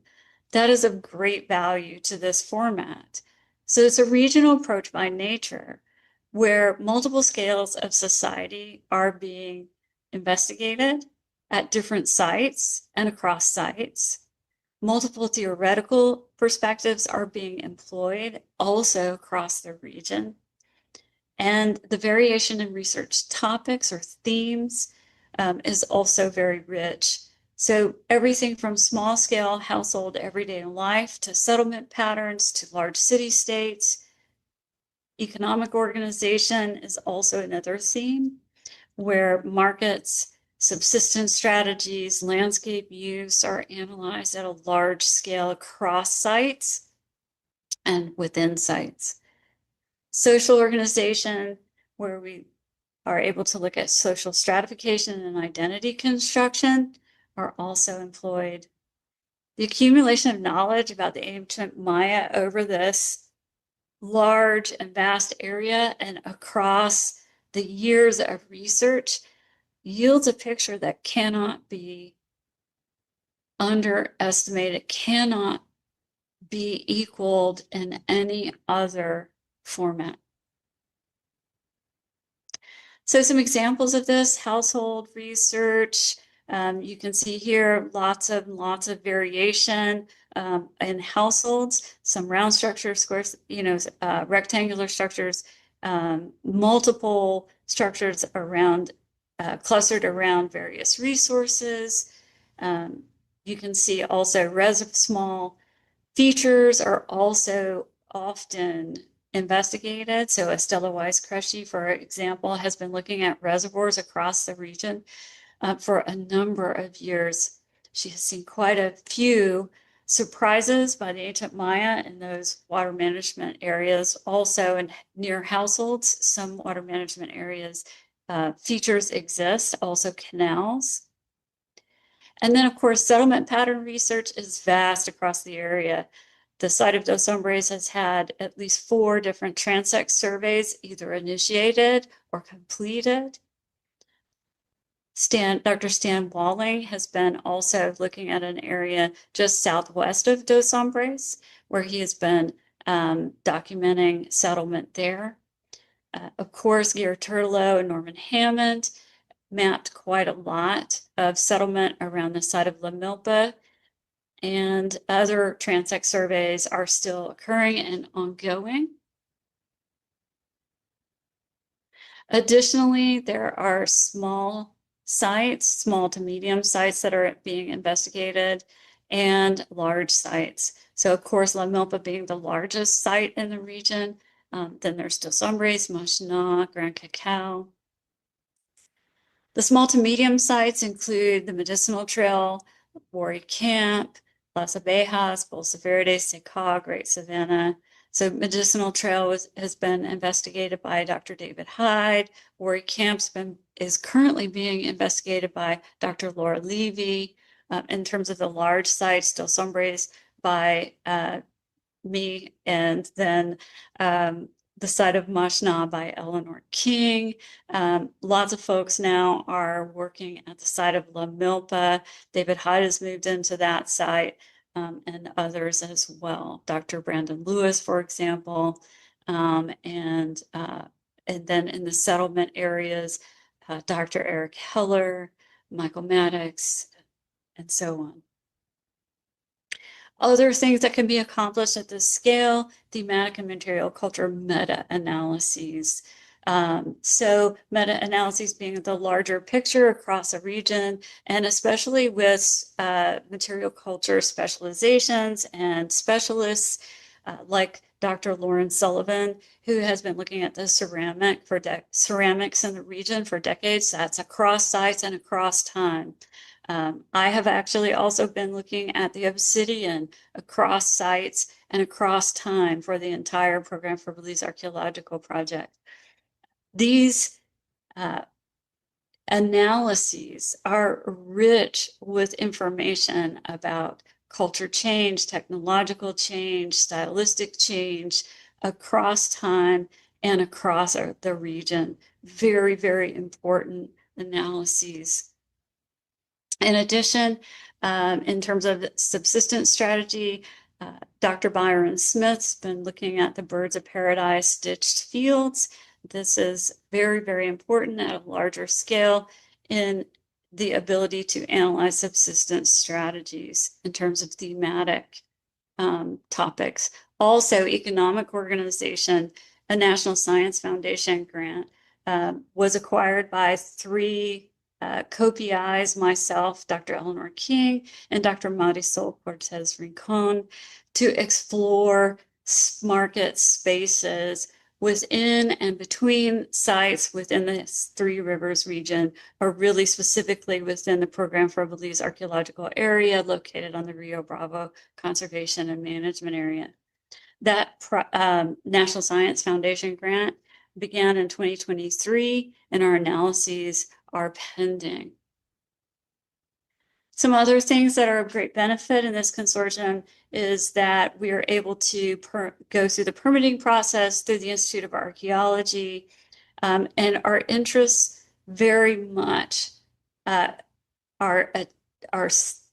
S9: That is of great value to this format. So it's a regional approach by nature, where multiple scales of society are being investigated at different sites and across sites. Multiple theoretical perspectives are being employed also across the region. And the variation in research topics or themes is also very rich. So everything from small scale household everyday life to settlement patterns to large city states. Economic organization is also another theme, where markets, subsistence strategies, landscape use are analyzed at a large scale across sites and within sites. Social organization, where we are able to look at social stratification and identity construction, are also employed. The accumulation of knowledge about the ancient Maya over this large and vast area and across the years of research yields a picture that cannot be underestimated, cannot be equaled in any other format. So some examples of this: household research. You can see here lots of variation in households. Some round structures, squares, rectangular structures, multiple structures around clustered around various resources. You can see also small features are also often investigated. So Estela Weiss-Kresge, for example, has been looking at reservoirs across the region for a number of years. She has seen quite a few surprises by the ancient Maya in those water management areas. Also in near households, some water management areas features exist, also canals. And then, of course, settlement pattern research is vast across the area. The site of Dos Hombres has had at least 4 different transect surveys, either initiated or completed. Dr. Stan Walling has been also looking at an area just southwest of Dos Hombres, where he has been documenting settlement there. Of course, Gary Turtellow and Norman Hammond mapped quite a lot of settlement around the site of La Milpa, and other transect surveys are still occurring and ongoing. Additionally, there are small sites, small to medium sites that are being investigated, and large sites. So of course, La Milpa being the largest site in the region, then there's Dos Hombres, Moshna, Gran Cacao. The small to medium sites include the Medicinal Trail, Wari Camp, Las Abejas, Bolsa Verde, Seca, Great Savannah. So Medicinal Trail has been investigated by Dr. David Hyde. Wari Camp is currently being investigated by Dr. Laura Levy. In terms of the large sites, Dos Hombres by me, and then the site of Moshna by Eleanor King. Lots of folks now are working at the site of La Milpa. David Hyde has moved into that site, and others as well. Dr. Brandon Lewis, for example, and then in the settlement areas, Dr. Eric Heller, Michael Maddox, and so on. Other things that can be accomplished at this scale, thematic and material culture meta-analyses. So meta-analyses being the larger picture across a region, and especially with material culture specializations and specialists like Dr. Lauren Sullivan, who has been looking at the ceramics in the region for decades. That's across sites and across time. I have actually also been looking at the obsidian across sites and across time for the entire program for Belize Archaeological Project. These analyses are rich with information about culture change, technological change, stylistic change across time and across the region. Very, very important analyses. In addition, in terms of subsistence strategy, Dr. Byron Smith's been looking at the birds of paradise stitched fields. This is very, very important at a larger scale in the ability to analyze subsistence strategies in terms of thematic topics. Also, economic organization, a National Science Foundation grant was acquired by 3 co-PIs, myself, Dr. Eleanor King, and Dr. Marisol Cortez Rincon, to explore market spaces within and between sites within the Three Rivers region, or really specifically within the Program for Belize Archaeological Area located on the Rio Bravo Conservation and Management Area. That National Science Foundation grant began in 2023, and our analyses are pending. Some other things that are of great benefit in this consortium is that we are able to go through the permitting process through the Institute of Archaeology, and our interests very much are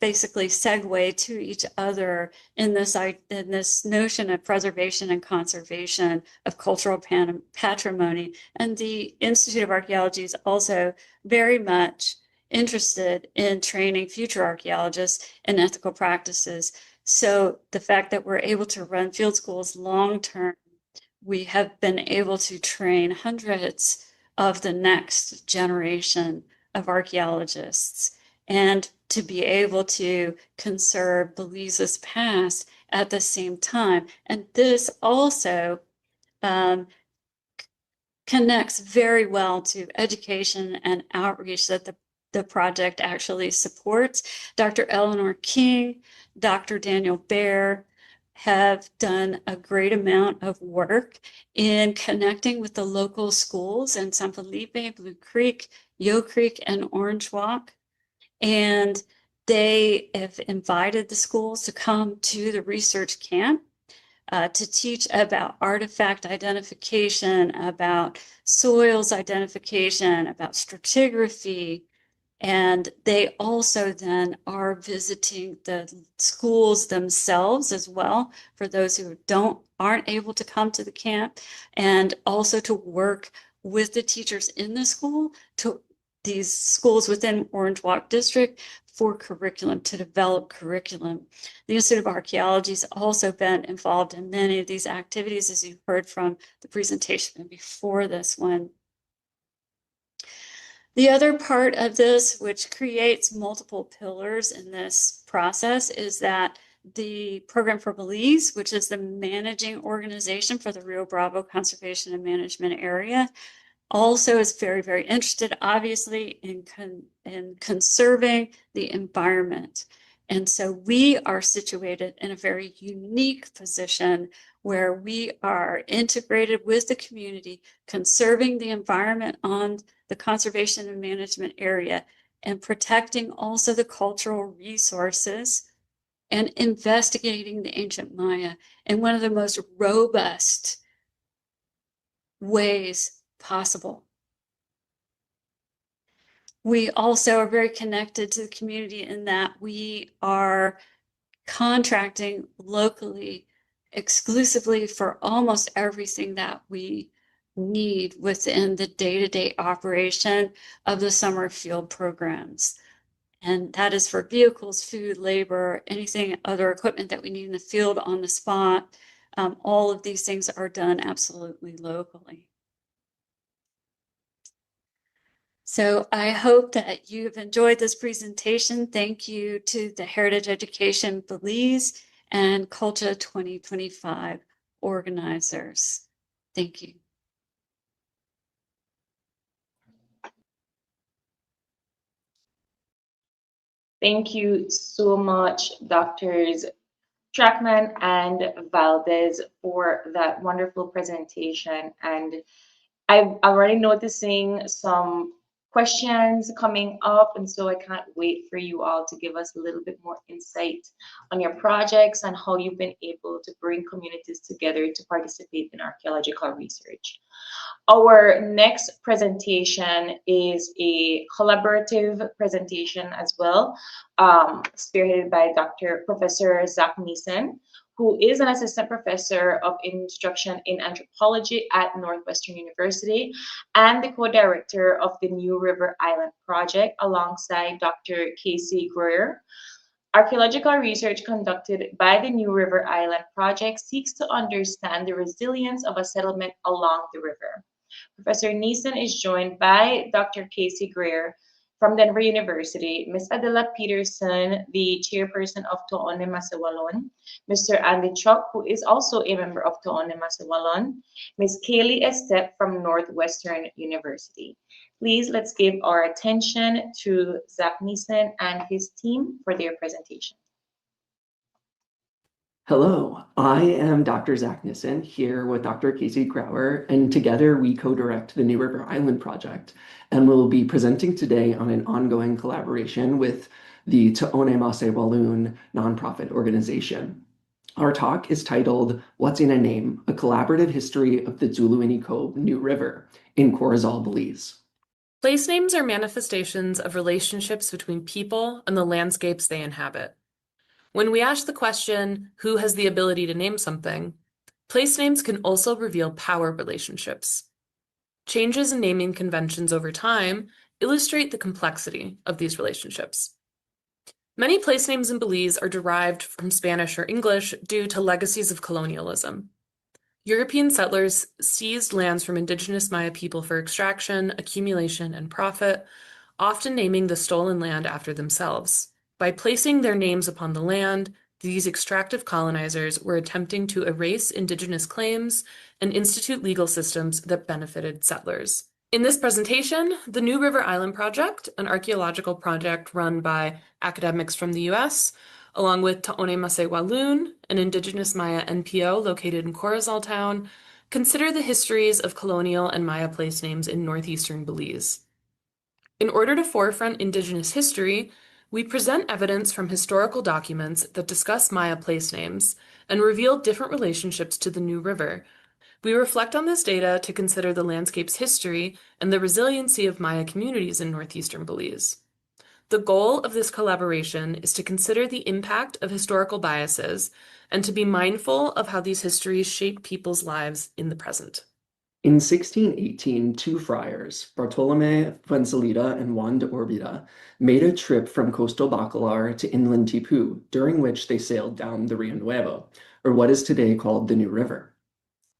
S9: basically segue to each other in this notion of preservation and conservation of cultural patrimony. And the Institute of Archaeology is also very much interested in training future archaeologists in ethical practices. So the fact that we're able to run field schools long-term, we have been able to train hundreds of the next generation of archaeologists, and to be able to conserve Belize's past at the same time. And this also connects very well to education and outreach that the project actually supports. Dr. Eleanor King, Dr. Daniel Baer have done a great amount of work in connecting with the local schools in San Felipe, Blue Creek, Yo Creek, and Orange Walk. And they have invited the schools to come to the research camp to teach about artifact identification, about soils identification, about stratigraphy. And they also then are visiting the schools themselves as well, for those who aren't able to come to the camp, and also to work with the teachers in the school, to these schools within Orange Walk District, for curriculum, to develop curriculum. The Institute of Archaeology has also been involved in many of these activities, as you heard from the presentation before this one. The other part of this, which creates multiple pillars in this process, is that the Program for Belize, which is the managing organization for the Rio Bravo Conservation and Management Area, also is very, very interested, obviously, in conserving the environment. And so we are situated in a very unique position where we are integrated with the community, conserving the environment on the conservation and management area, and protecting also the cultural resources, and investigating the ancient Maya in one of the most robust ways possible. We also are very connected to the community in that we are contracting locally exclusively for almost everything that we need within the day-to-day operation of the summer field programs. And that is for vehicles, food, labor, anything, other equipment that we need in the field on the spot. All of these things are done absolutely locally. So I hope that you've enjoyed this presentation. Thank you to the Heritage Education Belize and Kulcha 2025 organizers. Thank you.
S1: Thank you so much, Drs. Trachman and Valdez, for that wonderful presentation. And I'm already noticing some questions coming up, and so I can't wait for you all to give us a little bit more insight on your projects and how you've been able to bring communities together to participate in archaeological research. Our next presentation is a collaborative presentation as well, spearheaded by Professor Zach Nissen, who is an assistant professor of instruction in anthropology at Northwestern University and the co-director of the New River Island Project alongside Dr. Kaycie Grauer. Archaeological research conducted by the New River Island Project seeks to understand the resilience of a settlement along the river. Professor Nissen is joined by Dr. Kaycie Grauer from Denver University, Ms. Adela Pederson, the chairperson of To'one Masewalon, Mr. Andy Chuc, who is also a member of To'one Masewalon, Ms. Kaylie Estep from Northwestern University. Please, let's give our attention to Zach Nissen and his team for their presentation.
S10: Hello, I am Dr. Zach Nissen here with Dr. Kaycie Grauer, and together we co-direct the New River Island Project, and we'll be presenting today on an ongoing collaboration with the To'one Masewalon nonprofit organization. Our talk is titled, What's in a Name? A Collaborative History of the Dzuluinicob New River in Corozal, Belize.
S11: Place names are manifestations of relationships between people and the landscapes they inhabit. When we ask the question, who has the ability to name something, place names can also reveal power relationships. Changes in naming conventions over time illustrate the complexity of these relationships. Many place names in Belize are derived from Spanish or English due to legacies of colonialism. European settlers seized lands from indigenous Maya people for extraction, accumulation, and profit, often naming the stolen land after themselves. By placing their names upon the land, these extractive colonizers were attempting to erase indigenous claims and institute legal systems that benefited settlers. In this presentation, the New River Island Project, an archaeological project run by academics from the US, along with To'one Masewalon, an indigenous Maya NPO located in Corozal town, consider the histories of colonial and Maya place names in northeastern Belize. In order to forefront indigenous history, we present evidence from historical documents that discuss Maya place names and reveal different relationships to the New River. We reflect on this data to consider the landscape's history and the resiliency of Maya communities in northeastern Belize. The goal of this collaboration is to consider the impact of historical biases and to be mindful of how these histories shape people's lives in the present.
S10: In 1618, two friars, Bartolome Fuenzalida and Juan de Orbita, made a trip from coastal Bacalar to inland Tipu, during which they sailed down the Rio Nuevo, or what is today called the New River.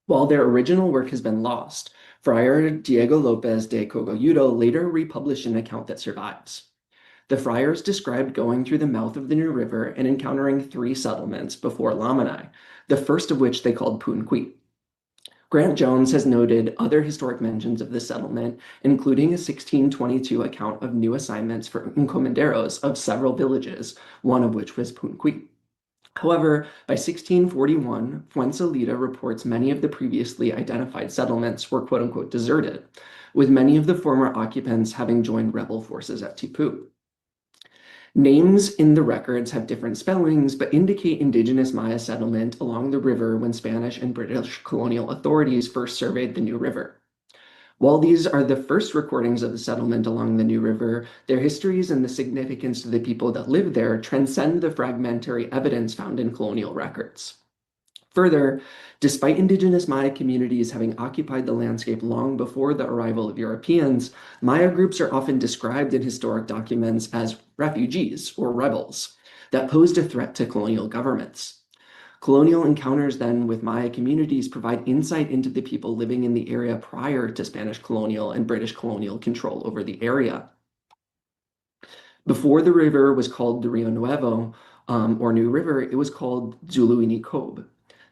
S10: While their original work has been lost, Friar Diego Lopez de Cogolludo later republished an account that survives. The friars described going through the mouth of the New River and encountering 3 settlements before Lamanai, the first of which they called Punqui. Grant Jones has noted other historic mentions of this settlement, including a 1622 account of new assignments for encomenderos of several villages, one of which was Punqui. However, by 1641, Fuenzalida reports many of the previously identified settlements were quote-unquote deserted, with many of the former occupants having joined rebel forces at Tipu. Names in the records have different spellings, but indicate indigenous Maya settlement along the river when Spanish and British colonial authorities first surveyed the New River. While these are the first recordings of the settlement along the New River, their histories and the significance to the people that lived there transcend the fragmentary evidence found in colonial records. Further, despite indigenous Maya communities having occupied the landscape long before the arrival of Europeans, Maya groups are often described in historic documents as refugees or rebels that posed a threat to colonial governments. Colonial encounters then with Maya communities provide insight into the people living in the area prior to Spanish colonial and British colonial control over the area. Before the river was called the Rio Nuevo, or New River, it was called Dzuluinicob.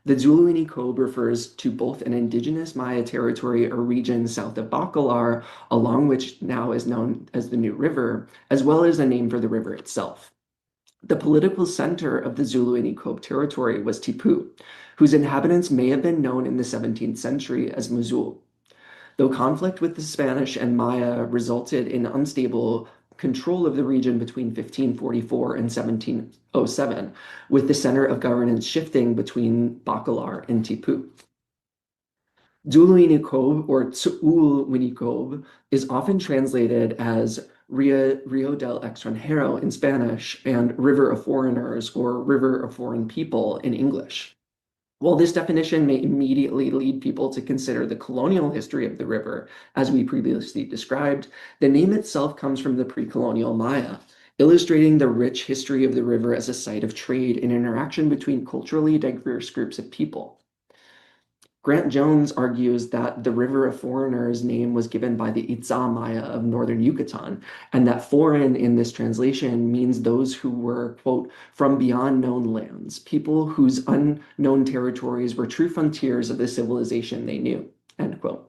S10: The Dzuluinicob refers to both an indigenous Maya territory or region south of Bacalar, along which now is known as the New River, as well as a name for the river itself. The political center of the Dzuluinicob territory was Tipu, whose inhabitants may have been known in the 17th century as Muzul. Though conflict with the Spanish and Maya resulted in unstable control of the region between 1544 and 1707, with the center of governance shifting between Bacalar and Tipu. Dzuluinicob or Dzuluinicob is often translated as Rio del Extranjero in Spanish and River of Foreigners or River of Foreign People in English. While this definition may immediately lead people to consider the colonial history of the river, as we previously described, the name itself comes from the pre-colonial Maya, illustrating the rich history of the river as a site of trade and interaction between culturally diverse groups of people. Grant Jones argues that the River of Foreigners name was given by the Itza Maya of northern Yucatan, and that foreign in this translation means those who were, quote, from beyond known lands, people whose unknown territories were true frontiers of the civilization they knew, end quote.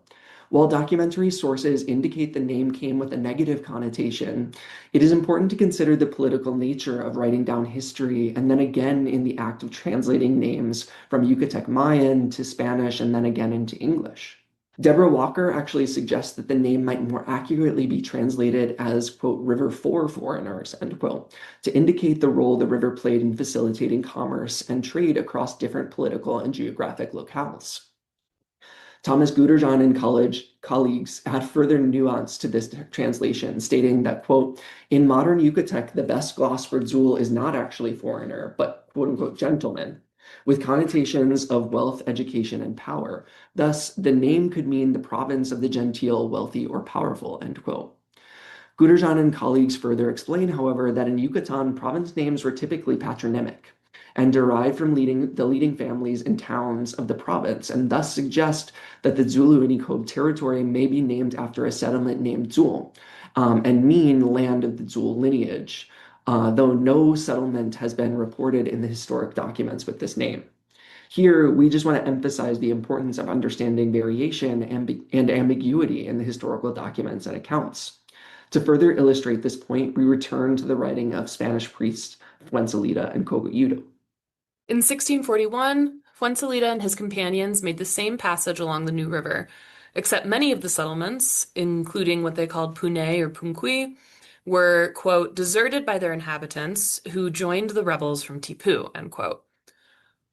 S10: While documentary sources indicate the name came with a negative connotation, it is important to consider the political nature of writing down history and then again in the act of translating names from Yucatec Mayan to Spanish and then again into English. Deborah Walker actually suggests that the name might more accurately be translated as, quote, river for foreigners, end quote, to indicate the role the river played in facilitating commerce and trade across different political and geographic locales. Thomas Guderjan and colleagues add further nuance to this translation, stating that, quote, in modern Yucatec, the best gloss for Dzul is not actually foreigner, but, quote unquote, gentleman, with connotations of wealth, education, and power. Thus, the name could mean the province of the genteel, wealthy, or powerful, end quote. Guderjan and colleagues further explain, however, that in Yucatan, province names were typically patronymic and derived from the leading families and towns of the province, and thus suggest that the Dzuluinicob territory may be named after a settlement named Dzul, and mean land of the Dzul lineage, though no settlement has been reported in the historic documents with this name. Here, we just want to emphasize the importance of understanding variation and ambiguity in the historical documents and accounts. To further illustrate this point, we return to the writing of Spanish priests Fuenzalida and Cogolludo.
S11: In 1641, Fuenzalida and his companions made the same passage along the New River, except many of the settlements, including what they called Punay or Punqui, were, quote, deserted by their inhabitants who joined the rebels from Tipu, end quote.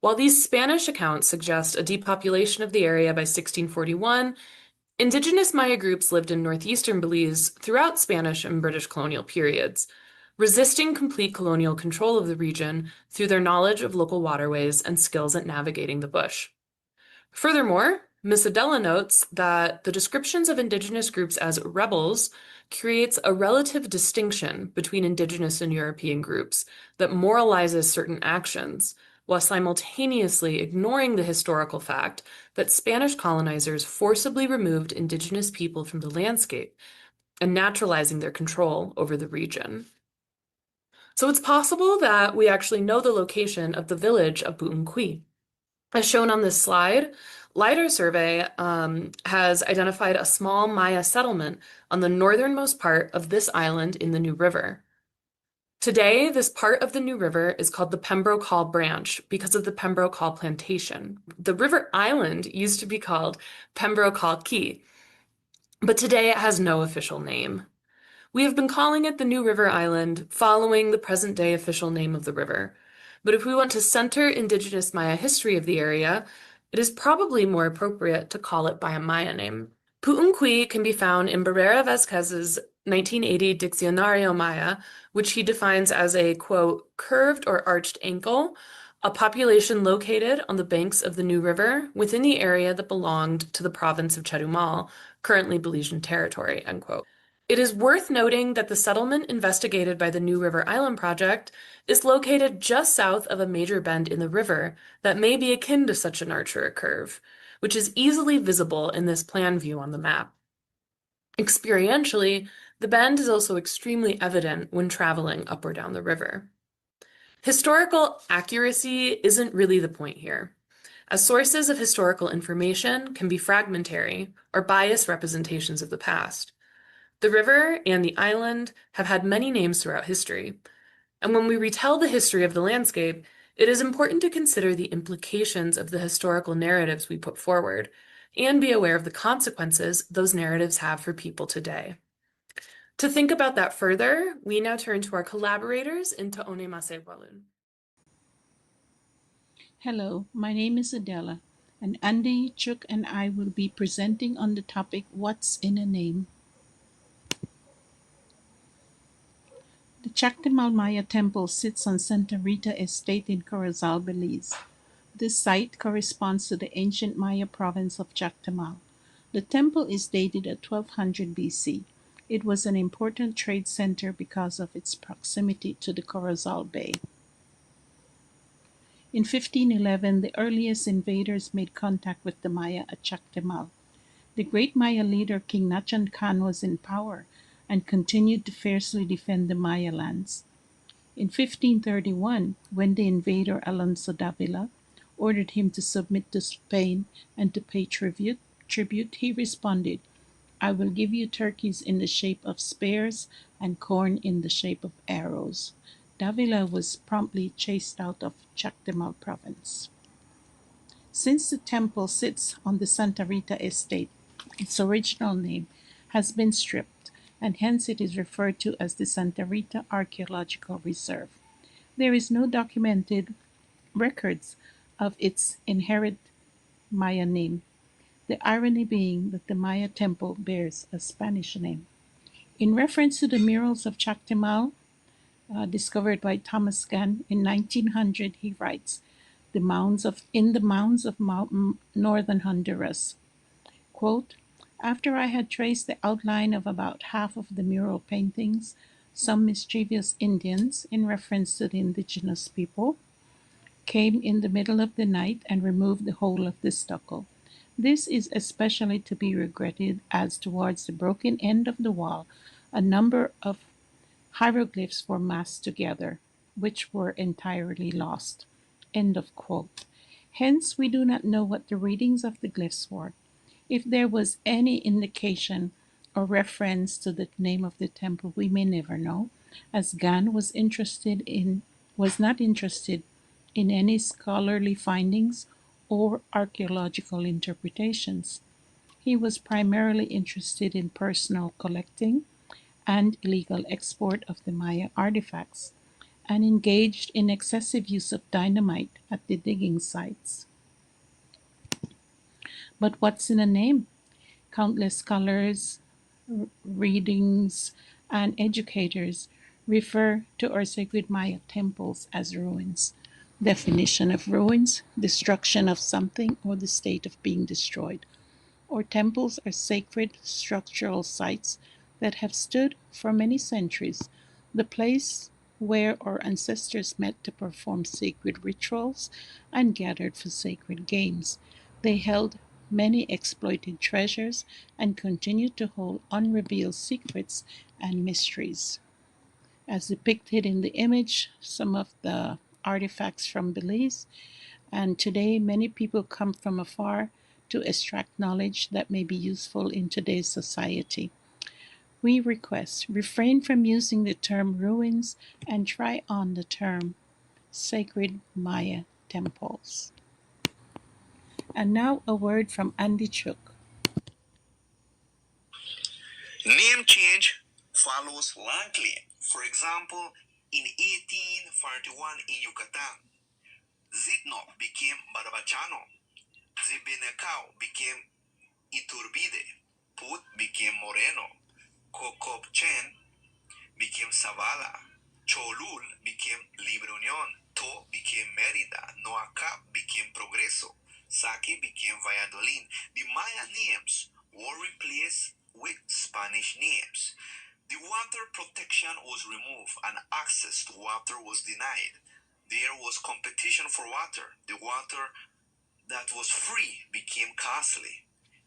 S11: While these Spanish accounts suggest a depopulation of the area by 1641, indigenous Maya groups lived in northeastern Belize throughout Spanish and British colonial periods, resisting complete colonial control of the region through their knowledge of local waterways and skills at navigating the bush. Furthermore, Miss Adela notes that the descriptions of indigenous groups as rebels creates a relative distinction between indigenous and European groups that moralizes certain actions, while simultaneously ignoring the historical fact that Spanish colonizers forcibly removed indigenous people from the landscape and naturalizing their control over the region. So it's possible that we actually know the location of the village of Puunqui. As shown on this slide, LiDAR survey has identified a small Maya settlement on the northernmost part of this island in the New River. Today, this part of the New River is called the Pembroke Hall Branch because of the Pembroke Hall Plantation. The river island used to be called Pembroke Hall Key, but today it has no official name. We have been calling it the New River Island, following the present-day official name of the river. But if we want to center indigenous Maya history of the area, it is probably more appropriate to call it by a Maya name. Puunqui can be found in Barrera Vazquez's 1980 Diccionario Maya, which he defines as a, quote, curved or arched ankle, a population located on the banks of the New River within the area that belonged to the province of Chetumal, currently Belizean territory, end quote. It is worth noting that the settlement investigated by the New River Island Project is located just south of a major bend in the river that may be akin to such an arch or a curve, which is easily visible in this plan view on the map. Experientially, the bend is also extremely evident when traveling up or down the river. Historical accuracy isn't really the point here, as sources of historical information can be fragmentary or biased representations of the past. The river and the island have had many names throughout history, and when we retell the history of the landscape, it is important to consider the implications of the historical narratives we put forward, and be aware of the consequences those narratives have for people today. To think about that further, we now turn to our collaborators in Ta'one Mase Walun.
S12: Hello, my name is Adela, and Andy, Chuc, and I will be presenting on the topic, What's in a Name? The Chactamal Maya Temple sits on Santa Rita Estate in Corozal, Belize. This site corresponds to the ancient Maya province of Chactamal. The temple is dated at 1200 BC. It was an important trade center because of its proximity to the Corozal Bay. In 1511, the earliest invaders made contact with the Maya at Chactamal. The great Maya leader King Nachan Khan was in power and continued to fiercely defend the Maya lands. In 1531, when the invader Alonso Davila ordered him to submit to Spain and to pay tribute, he responded, "I will give you turkeys in the shape of spears and corn in the shape of arrows." Davila was promptly chased out of Chactamal province. Since the temple sits on the Santa Rita estate, its original name has been stripped, and hence it is referred to as the Santa Rita Archaeological Reserve. There is no documented records of its inherent Maya name, the irony being that the Maya temple bears a Spanish name. In reference to the murals of Chactamal, discovered by Thomas Gann in 1900, he writes, in the mounds of northern Honduras, quote, "After I had traced the outline of about half of the mural paintings, some mischievous Indians, in reference to the indigenous people, came in the middle of the night and removed the whole of the stucco. This is especially to be regretted, as towards the broken end of the wall a number of hieroglyphs were massed together, which were entirely lost." End of quote. Hence, we do not know what the readings of the glyphs were. If there was any indication or reference to the name of the temple, we may never know, as Gann was not interested in any scholarly findings or archaeological interpretations. He was primarily interested in personal collecting and illegal export of the Maya artifacts, and engaged in excessive use of dynamite at the digging sites. But what's in a name? Countless scholars, readings, and educators refer to our sacred Maya temples as ruins. Definition of ruins: destruction of something or the state of being destroyed. Our temples are sacred structural sites that have stood for many centuries, the place where our ancestors met to perform sacred rituals and gathered for sacred games. They held many exploited treasures and continue to hold unrevealed secrets and mysteries. As depicted in the image, some of the artifacts from Belize, and today many people come from afar to extract knowledge that may be useful in today's society. We request refrain from using the term ruins and try on the term sacred Maya temples. And now a word from Andy Chuc.
S13: Name change follows long claim. For example, in 1841 in Yucatan, Zitno became Barbachano, Dzuluinicob became Iturbide, Put became Moreno, Cocobchen became Zavala, Cholul became Libre Unión, To became Mérida, Noacap became Progreso, Saki became Valladolid. The Maya names were replaced with Spanish names. removed and access to water was denied. There was competition for water. The water that was free became costly.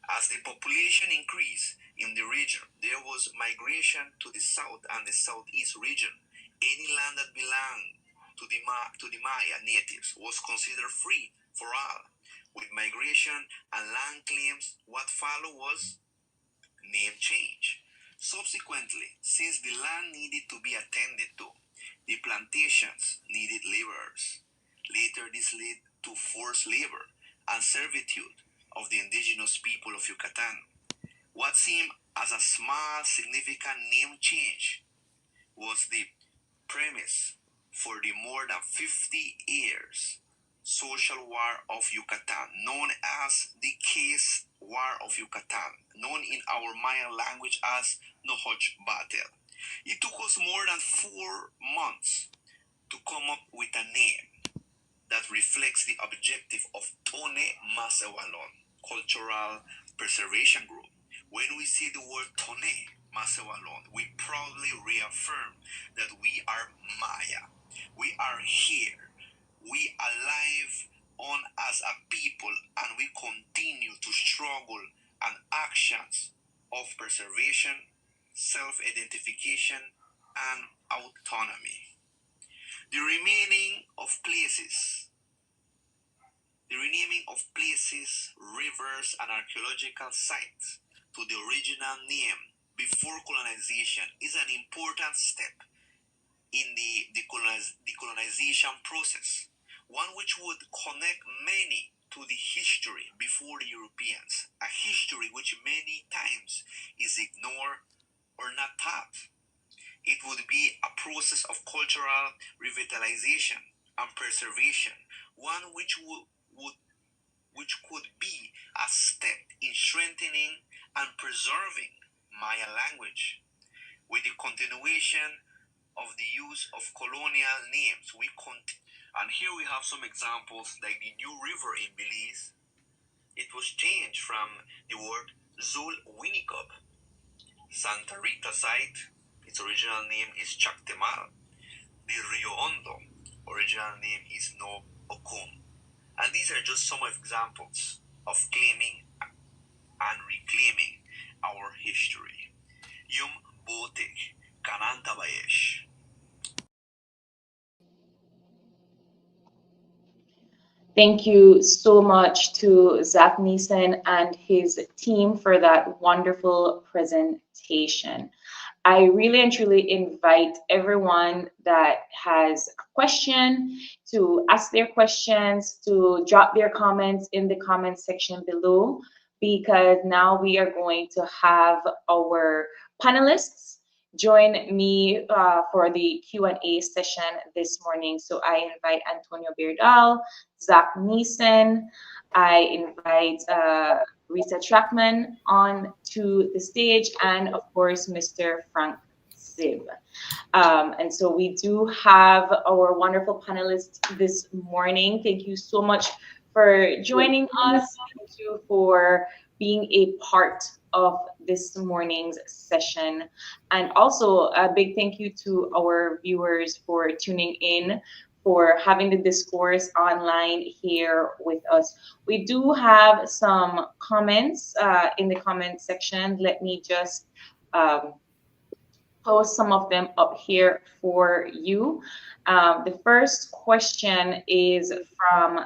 S13: As the population increased in the region, there was migration to the south and the southeast region. Any land that belonged to the Maya natives was considered free for all. With migration and land claims, what followed was name change. Subsequently, since the land needed to be attended to, the plantations needed laborers. Later, this led to forced labor and servitude of the indigenous people of Yucatan. What seemed as a small, significant name change was the premise for the more than 50 years social war of Yucatan, known as the Case War of Yucatan, known in our Mayan language as Nohoch Battle. It took us more than 4 months to come up with a name that reflects the objective of Tone Masewalon Cultural Preservation Group. When we see the word Tone Masewalon, we proudly reaffirm that we are Maya. We are here. We are alive on as a people, and we continue to struggle and actions of preservation, self-identification, and autonomy. The renaming of places, rivers, and archaeological sites to the original name before colonization is an important step in the decolonization process, one which would connect many to the history before the Europeans, a history which many times is ignored or not taught. It would be a process of cultural revitalization and preservation, one which could be a step in strengthening and preserving Maya language. With the continuation of the use of colonial names, and here we have some examples like the New River in Belize. It was changed from the word Dzuluinicob. Santa Rita site, its original name is Chuc. The Rio Hondo, original name is No Okum. And these are just some examples of claiming and reclaiming our history. Yum Botik, Kananta Bayesh.
S1: Thank you so much to Zach Nissen and his team for that wonderful presentation. I really and truly invite everyone that has a question to ask their questions, to drop their comments in the comment section below, because now we are going to have our panelists join me for the Q&A session this morning. So I invite Antonio Beardall, Zach Nissen, I invite Rissa Trachman on to the stage, and of course, Mr. Frank Tzib. And so we do have our wonderful panelists this morning. Thank you so much for joining us. Thank you for being a part of this morning's session. And also a big thank you to our viewers for tuning in, for having the discourse online here with us. We do have some comments in the comment section. Let me just post some of them up here for you. The first question is from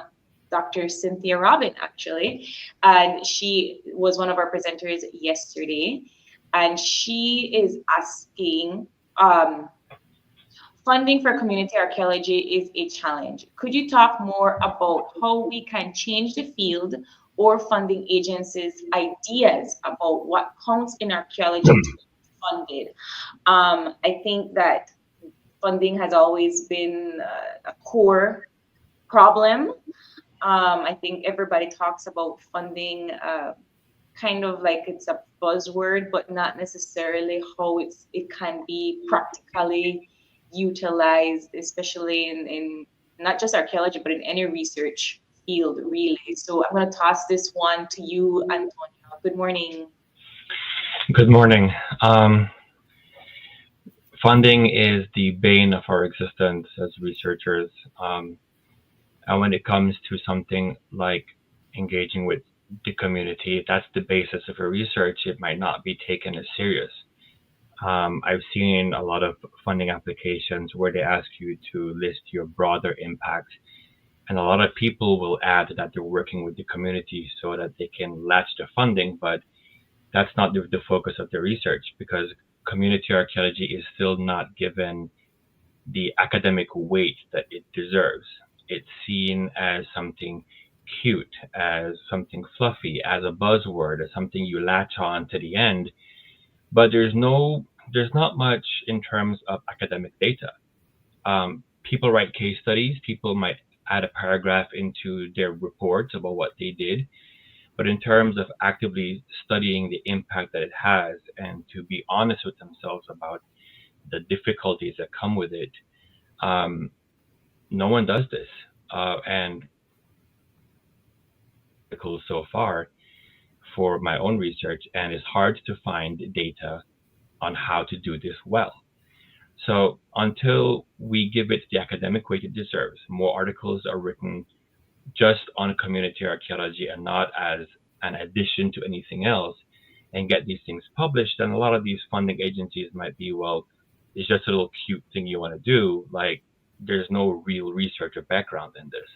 S1: Dr. Cynthia Robin, actually, and she was one of our presenters yesterday, and she is asking, funding for community archaeology is a challenge. Could you talk more about how we can change the field or funding agencies' ideas about what counts in archaeology to be funded? I think that funding has always been a core problem. I think everybody talks about funding kind of like it's a buzzword, but not necessarily how it can be practically utilized, especially in not just archaeology, but in any research field, really. So I'm going to toss this one to you, Antonio. Good morning.
S5: Good morning. funding is the bane of our existence as researchers. And when it comes to something like engaging with the community, if that's the basis of your research, it might not be taken as serious. I've seen a lot of funding applications where they ask you to list your broader impact, and a lot of people will add that they're working with the community so that they can latch the funding, but that's not the focus of the research, because community archaeology is still not given the academic weight that it deserves. It's seen as something cute, as something fluffy, as a buzzword, as something you latch on to the end, but there's not much in terms of academic data. People write case studies, people might add a paragraph into their reports about what they did, but in terms of actively studying the impact that it has and to be honest with themselves about the difficulties that come with it, no one does this. And so far for my own research, and it's hard to find data on how to do this well. So until we give it the academic weight it deserves, more articles are written just on community archaeology and not as an addition to anything else, and get these things published, then a lot of these funding agencies might be, well, it's just a little cute thing you want to do. Like, there's no real research or background in this.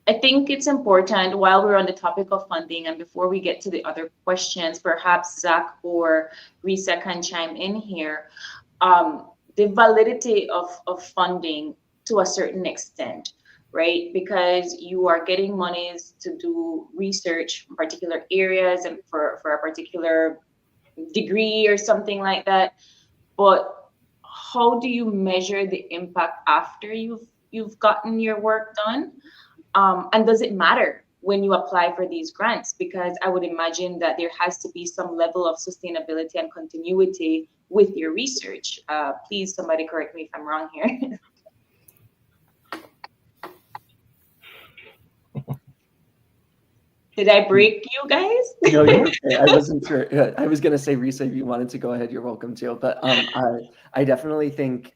S1: I think it's important, while we're on the topic of funding and before we get to the other questions, perhaps Zach or Rissa can chime in here. The validity of funding to a certain extent, right? Because you are getting monies to do research in particular areas and for a particular degree or something like that. But how do you measure the impact after you've gotten your work done? And does it matter when you apply for these grants? Because I would imagine that there has to be some level of sustainability and continuity with your research. Please, somebody correct me if I'm wrong here. Did I break you guys?
S10: No, you're okay. I wasn't sure. I was going to say, Rissa, if you wanted to go ahead, you're welcome to. But I definitely think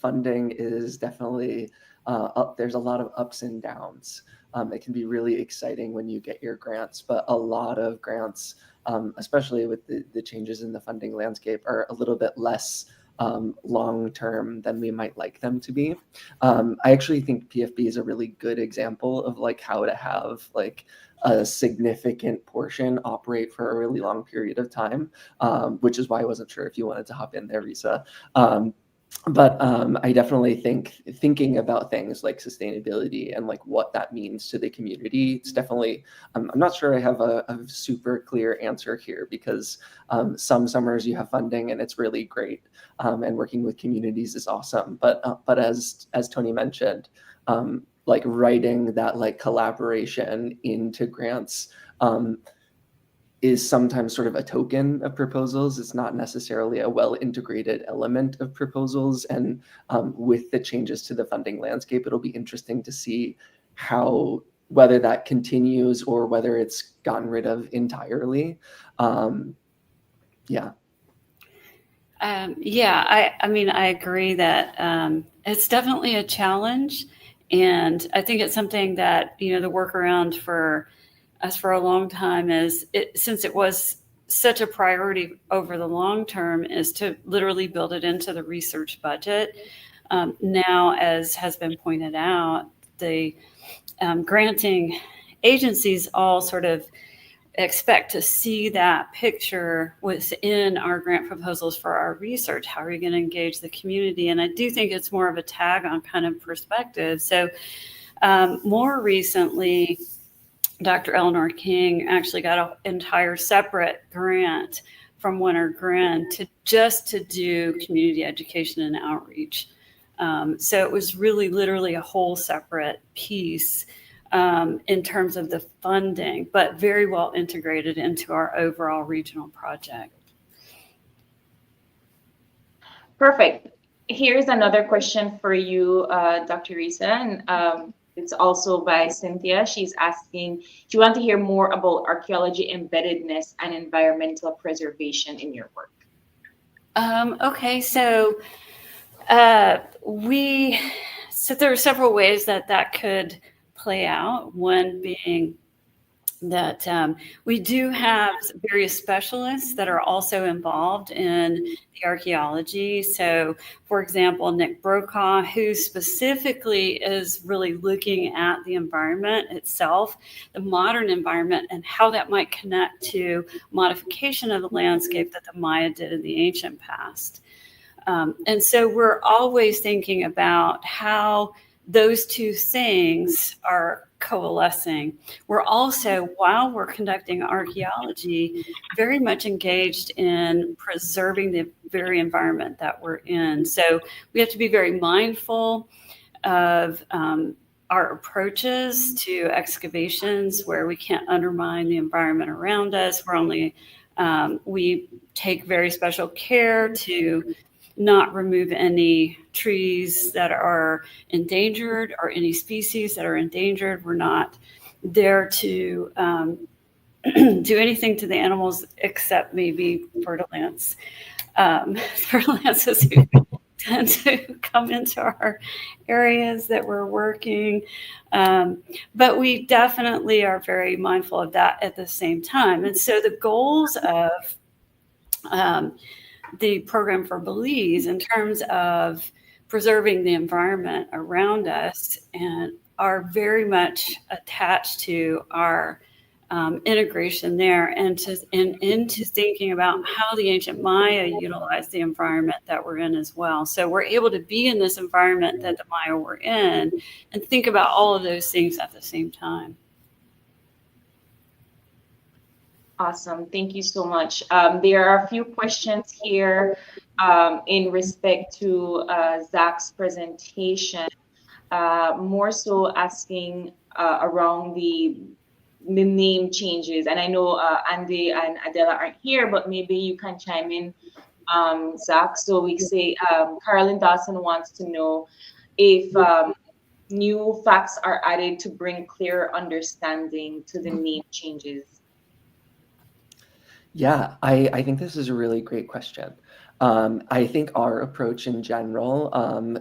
S10: funding is definitely up. There's a lot of ups and downs. It can be really exciting when you get your grants, but a lot of grants, especially with the changes in the funding landscape, are a little bit less long-term than we might like them to be. I actually think PFB is a really good example of like how to have like a significant portion operate for a really long period of time, which is why I wasn't sure if you wanted to hop in there, Rissa. But I definitely think thinking about things like sustainability and like what that means to the community, it's definitely, I'm not sure I have a super clear answer here, because some summers you have funding and it's really great, and working with communities is awesome. But as Tony mentioned, like writing that like collaboration into grants is sometimes sort of a token of proposals. It's not necessarily a well-integrated element of proposals. And with the changes to the funding landscape, it'll be interesting to see whether that continues or whether it's gotten rid of entirely. Yeah.
S9: I mean, I agree that it's definitely a challenge. And I think it's something that, the workaround for us for a long time since it was such a priority over the long term, is to literally build it into the research budget. Now, as has been pointed out, the granting agencies all sort of expect to see that picture within our grant proposals for our research. How are we going to engage the community? And I do think it's more of a tag on kind of perspective. So more recently, Dr. Eleanor King actually got an entire separate grant from Winter Grin to do community education and outreach. So it was really literally a whole separate piece in terms of the funding, but very well integrated into our overall regional project.
S1: Perfect. Here's another question for you, Dr. Rissa, and it's also by Cynthia. She's asking, do you want to hear more about archaeology embeddedness and environmental preservation in your work?
S9: Okay, so there are several ways that could play out. One being that we do have various specialists that are also involved in the archaeology. So, for example, Nick Brokaw, who specifically is really looking at the environment itself, the modern environment, and how that might connect to modification of the landscape that the Maya did in the ancient past. And so we're always thinking about how those two things are coalescing. We're also, while we're conducting archaeology, very much engaged in preserving the very environment that we're in. So we have to be very mindful of our approaches to excavations where we can't undermine the environment around us. We take very special care to not remove any trees that are endangered or any species that are endangered. We're not there to do anything to the animals except maybe fertilants. Fertilants who tend to come into our areas that we're working. But we definitely are very mindful of that at the same time. And so the goals of the program for Belize in terms of preserving the environment around us and are very much attached to our integration there and into thinking about how the ancient Maya utilized the environment that we're in as well. So we're able to be in this environment that the Maya were in and think about all of those things at the same time.
S1: Awesome. Thank you so much. There are a few questions here in respect to Zach's presentation, more so asking around the name changes. And I know Andy and Adela aren't here, but maybe you can chime in, Zach. So we say Carolyn Dawson wants to know if new facts are added to bring clear understanding to the name changes.
S10: Yeah, I think this is a really great question. I think our approach in general,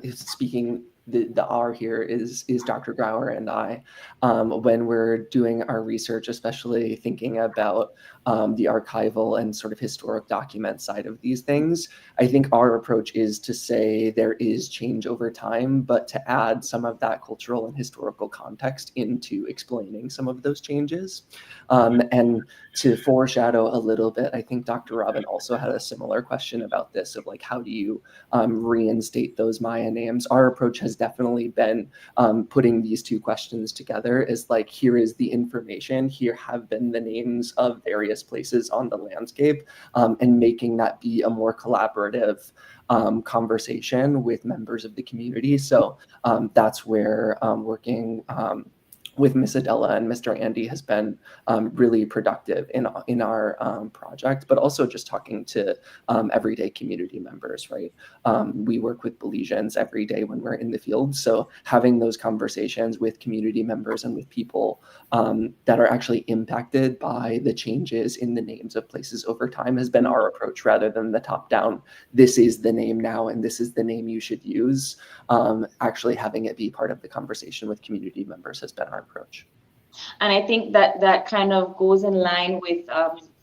S10: is speaking the R here is Dr. Grauer and I, when we're doing our research, especially thinking about the archival and sort of historic document side of these things. I think our approach is to say there is change over time, but to add some of that cultural and historical context into explaining some of those changes. And to foreshadow a little bit, I think Dr. Robin also had a similar question about this of like, how do you reinstate those Maya names? Our approach has definitely been putting these two questions together is like, here is the information, here have been the names of various places on the landscape, and making that be a more collaborative conversation with members of the community. So that's where working with Miss Adela and Mr. Andy has been really productive in our project, but also just talking to everyday community members, right? We work with Belizeans every day when we're in the field. So having those conversations with community members and with people that are actually impacted by the changes in the names of places over time has been our approach rather than the top down, this is the name now and this is the name you should use. Actually having it be part of the conversation with community members has been our approach.
S1: And I think that kind of goes in line with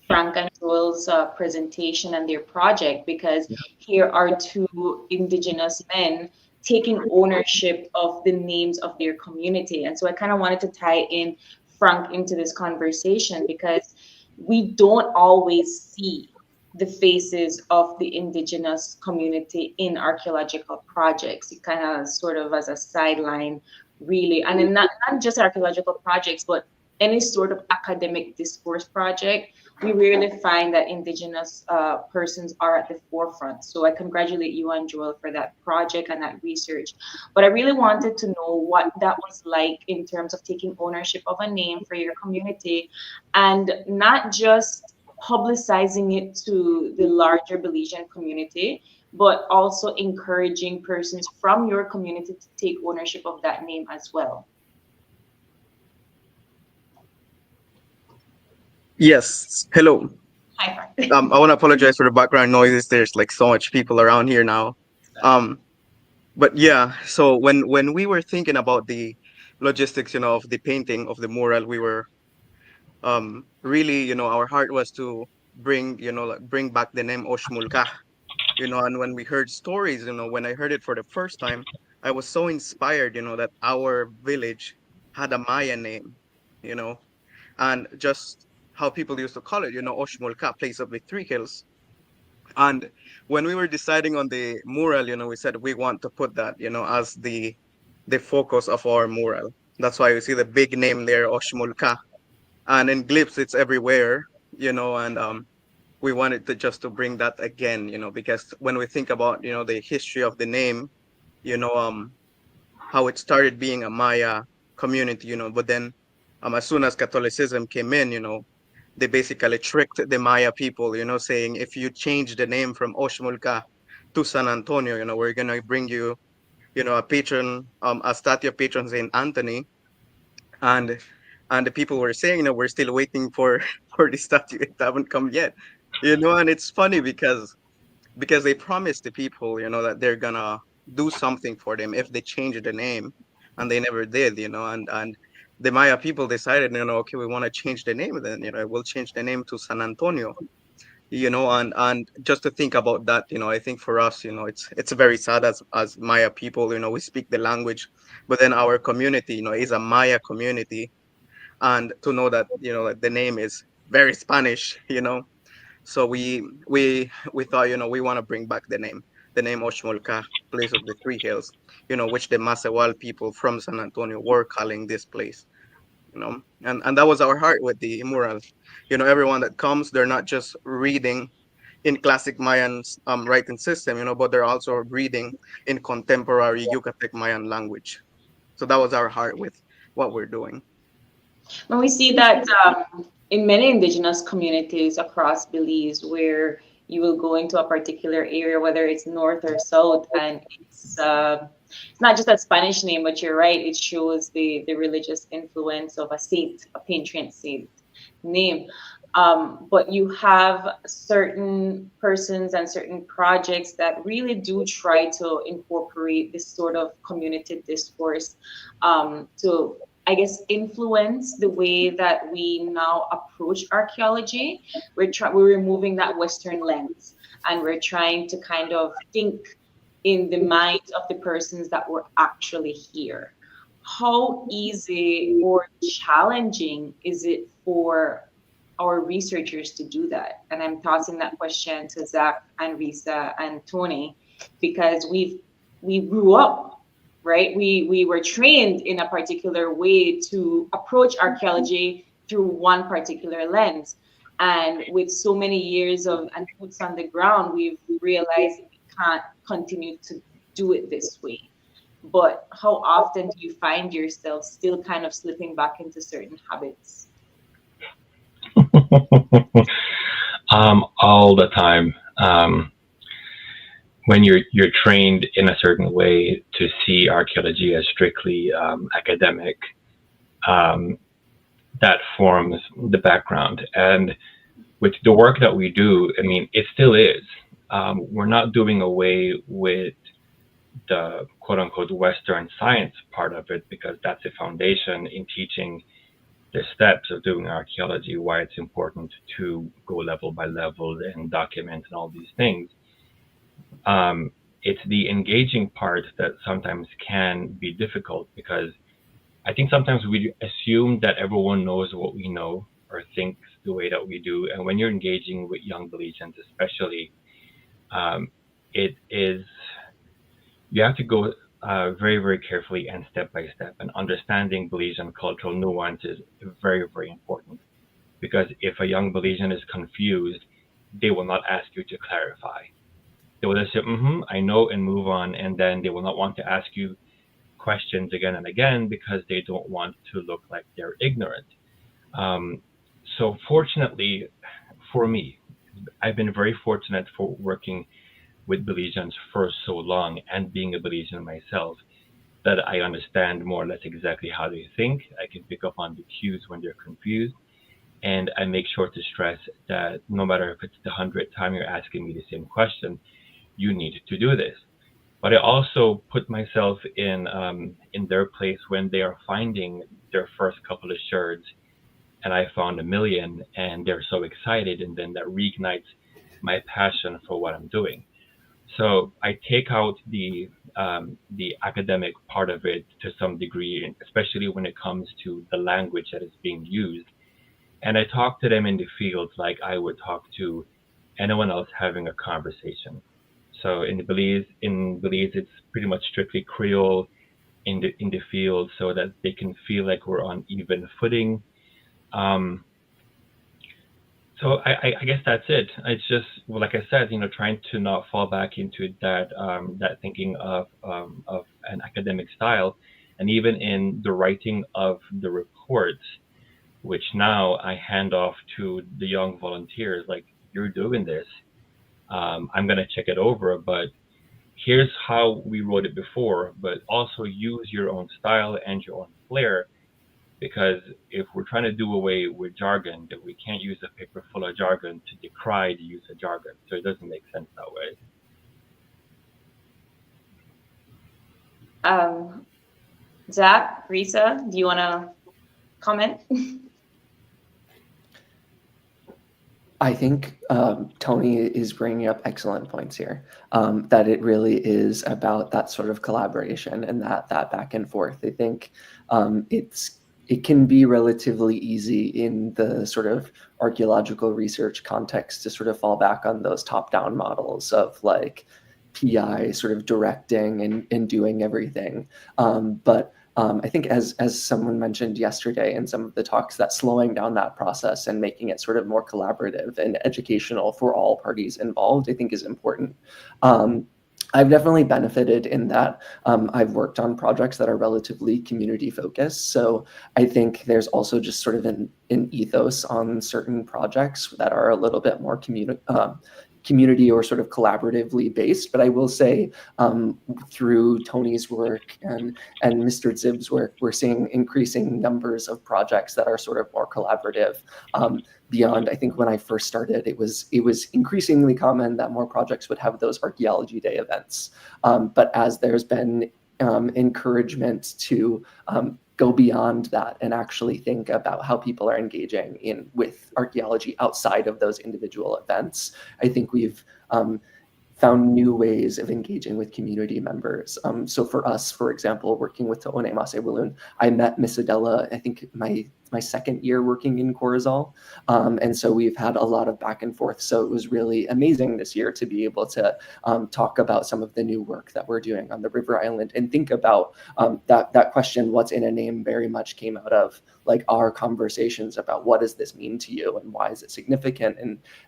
S1: Frank and Joel's presentation and their project, because here are two Indigenous men taking ownership of the names of their community. And so I kind of wanted to tie in Frank into this conversation, because we don't always see the faces of the Indigenous community in archaeological projects. It kind of sort of as a sideline, really, and in not just archaeological projects, but any sort of academic discourse project, we rarely find that Indigenous persons are at the forefront. So I congratulate you and Joel for that project and that research. But I really wanted to know what that was like in terms of taking ownership of a name for your community, and not just publicizing it to the larger Belizean community, but also encouraging persons from your community to take ownership of that name as well.
S14: Yes, hello.
S1: Hi, Frank.
S3: I want to apologize for the background noises. There's like so much people around here now. But yeah, so when we were thinking about the logistics, of the painting of the mural, we were really, our heart was to bring, like bring back the name Oshmulka, and when we heard stories, when I heard it for the first time, I was so inspired, that our village had a Maya name, you know, and just how people used to call it, Oshmulka, place of the three hills. And when we were deciding on the mural, we said we want to put that, as the focus of our mural. That's why you see the big name there, Oshmulka. And in Glyphs, it's everywhere, and we wanted to just to bring that again, because when we think about, the history of the name, how it started being a Maya community, but then as soon as Catholicism came in, they basically tricked the Maya people, saying if you change the name from Oshmulka to San Antonio, we're gonna bring you, a patron, a statue of patron Saint Anthony, and the people were saying, we're still waiting for for the statue. It haven't come yet, and it's funny because they promised the people, that they're gonna do something for them if they change the name, and they never did, and the Maya people decided, okay, we want to change the name, then we'll change the name to San Antonio, and just to think about that, I think for us, it's very sad as Maya people, we speak the language, but then our community, is a Maya community, and to know that, the name is very Spanish, so we thought, we want to bring back the name Oshmolka, place of the three hills, which the Masawal people from San Antonio were calling this place, and that was our heart with the mural. Everyone that comes, they're not just reading in classic Mayan writing system, but they're also reading in contemporary Yucatec Mayan language. So that was our heart with what we're doing.
S1: When we see that in many indigenous communities across Belize, where you will go into a particular area, whether it's north or south, and it's not just a Spanish name, but you're right, it shows the religious influence of a saint, a patron saint name. But you have certain persons and certain projects that really do try to incorporate this sort of community discourse to, I guess, influence the way that we now approach archaeology. We're removing that Western lens, and we're trying to kind of think in the minds of the persons that were actually here. How easy or challenging is it for our researchers to do that? And I'm tossing that question to Zach and Rissa and Tony, because we grew up, right? We were trained in a particular way to approach archaeology through one particular lens. And with so many years of and boots on the ground, we've realized we can't continue to do it this way. But how often do you find yourself still kind of slipping back into certain habits?
S5: All the time. When you're trained in a certain way to see archaeology as strictly academic, that forms the background. And with the work that we do, I mean, it still is. We're not doing away with the quote unquote Western science part of it, because that's a foundation in teaching the steps of doing archaeology, why it's important to go level by level and document and all these things. It's the engaging part that sometimes can be difficult, because I think sometimes we assume that everyone knows what we know or thinks the way that we do. And when you're engaging with young Belizeans, especially, it is, you have to go very, very carefully and step by step, and understanding Belizean cultural nuance is very, very important. Because if a young Belizean is confused, they will not ask you to clarify. They will just say, I know, and move on. And then they will not want to ask you questions again and again, because they don't want to look like they're ignorant. So fortunately for me, I've been very fortunate for working with Belizeans for so long, and being a Belizean myself, that I understand more or less exactly how they think. I can pick up on the cues when they're confused. And I make sure to stress that no matter if it's the 100th time you're asking me the same question, you need to do this. But I also put myself in their place when they are finding their first couple of sherds, and I found 1,000,000, and they're so excited, and then that reignites my passion for what I'm doing. So I take out the academic part of it to some degree, especially when it comes to the language that is being used. And I talk to them in the field like I would talk to anyone else having a conversation. So in Belize, it's pretty much strictly Creole in the field, so that they can feel like we're on even footing. So I guess that's it. It's just, well, like I said, trying to not fall back into that thinking of an academic style, and even in the writing of the reports, which now I hand off to the young volunteers. Like, you're doing this. I'm gonna check it over, but here's how we wrote it before. But also use your own style and your own flair. Because if we're trying to do away with jargon, that we can't use a paper full of jargon to decry the use of jargon. So it doesn't make sense that way.
S1: Zach, Rissa, do you want to comment?
S10: I think Tony is bringing up excellent points here, that it really is about that sort of collaboration and that back and forth. I think it can be relatively easy in the sort of archaeological research context to sort of fall back on those top-down models of like PI sort of directing and doing everything. But I think as someone mentioned yesterday in some of the talks, that slowing down that process and making it sort of more collaborative and educational for all parties involved, I think is important. I've definitely benefited in that I've worked on projects that are relatively community focused. So I think there's also just sort of an ethos on certain projects that are a little bit more community or sort of collaboratively based. But I will say through Tony's work and Mr. Tzib's work, we're seeing increasing numbers of projects that are sort of more collaborative. Beyond, I think when I first started, it was increasingly common that more projects would have those Archaeology Day events. But as there's been encouragement to go beyond that and actually think about how people are engaging with archaeology outside of those individual events, I think we've found new ways of engaging with community members. So for us, for example, working with To'one Masewulun, I met Miss Adela, I think my second year working in Corozal. And so we've had a lot of back and forth. So it was really amazing this year to be able to talk about some of the new work that we're doing on the River Island and think about that question, what's in a name, very much came out of like our conversations about what does this mean to you and why is it significant,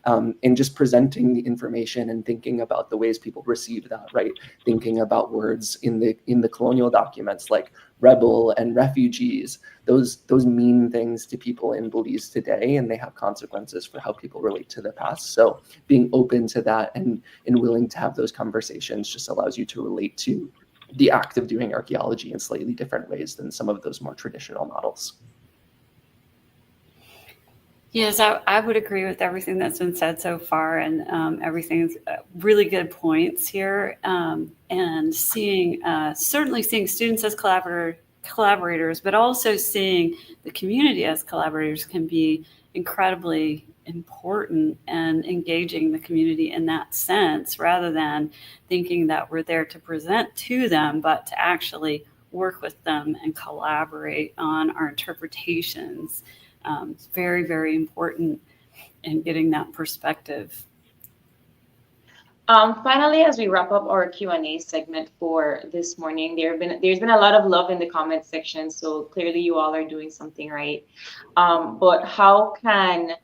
S10: and just presenting the information and thinking about the ways people receive that, right? Thinking about words in the colonial documents like rebel and refugees, those mean things to people in Belize today, and they have consequences for how people relate to the past. So being open to that and willing to have those conversations just allows you to relate to the act of doing archaeology in slightly different ways than some of those more traditional models.
S9: Yes, I would agree with everything that's been said so far, and everything's really good points here. And certainly seeing students as collaborators, but also seeing the community as collaborators can be incredibly important, and engaging the community in that sense, rather than thinking that we're there to present to them, but to actually work with them and collaborate on our interpretations. It's very, very important in getting that perspective.
S1: Finally, as we wrap up our Q&A segment for this morning, there's been a lot of love in the comment section, so clearly you all are doing something right. But how can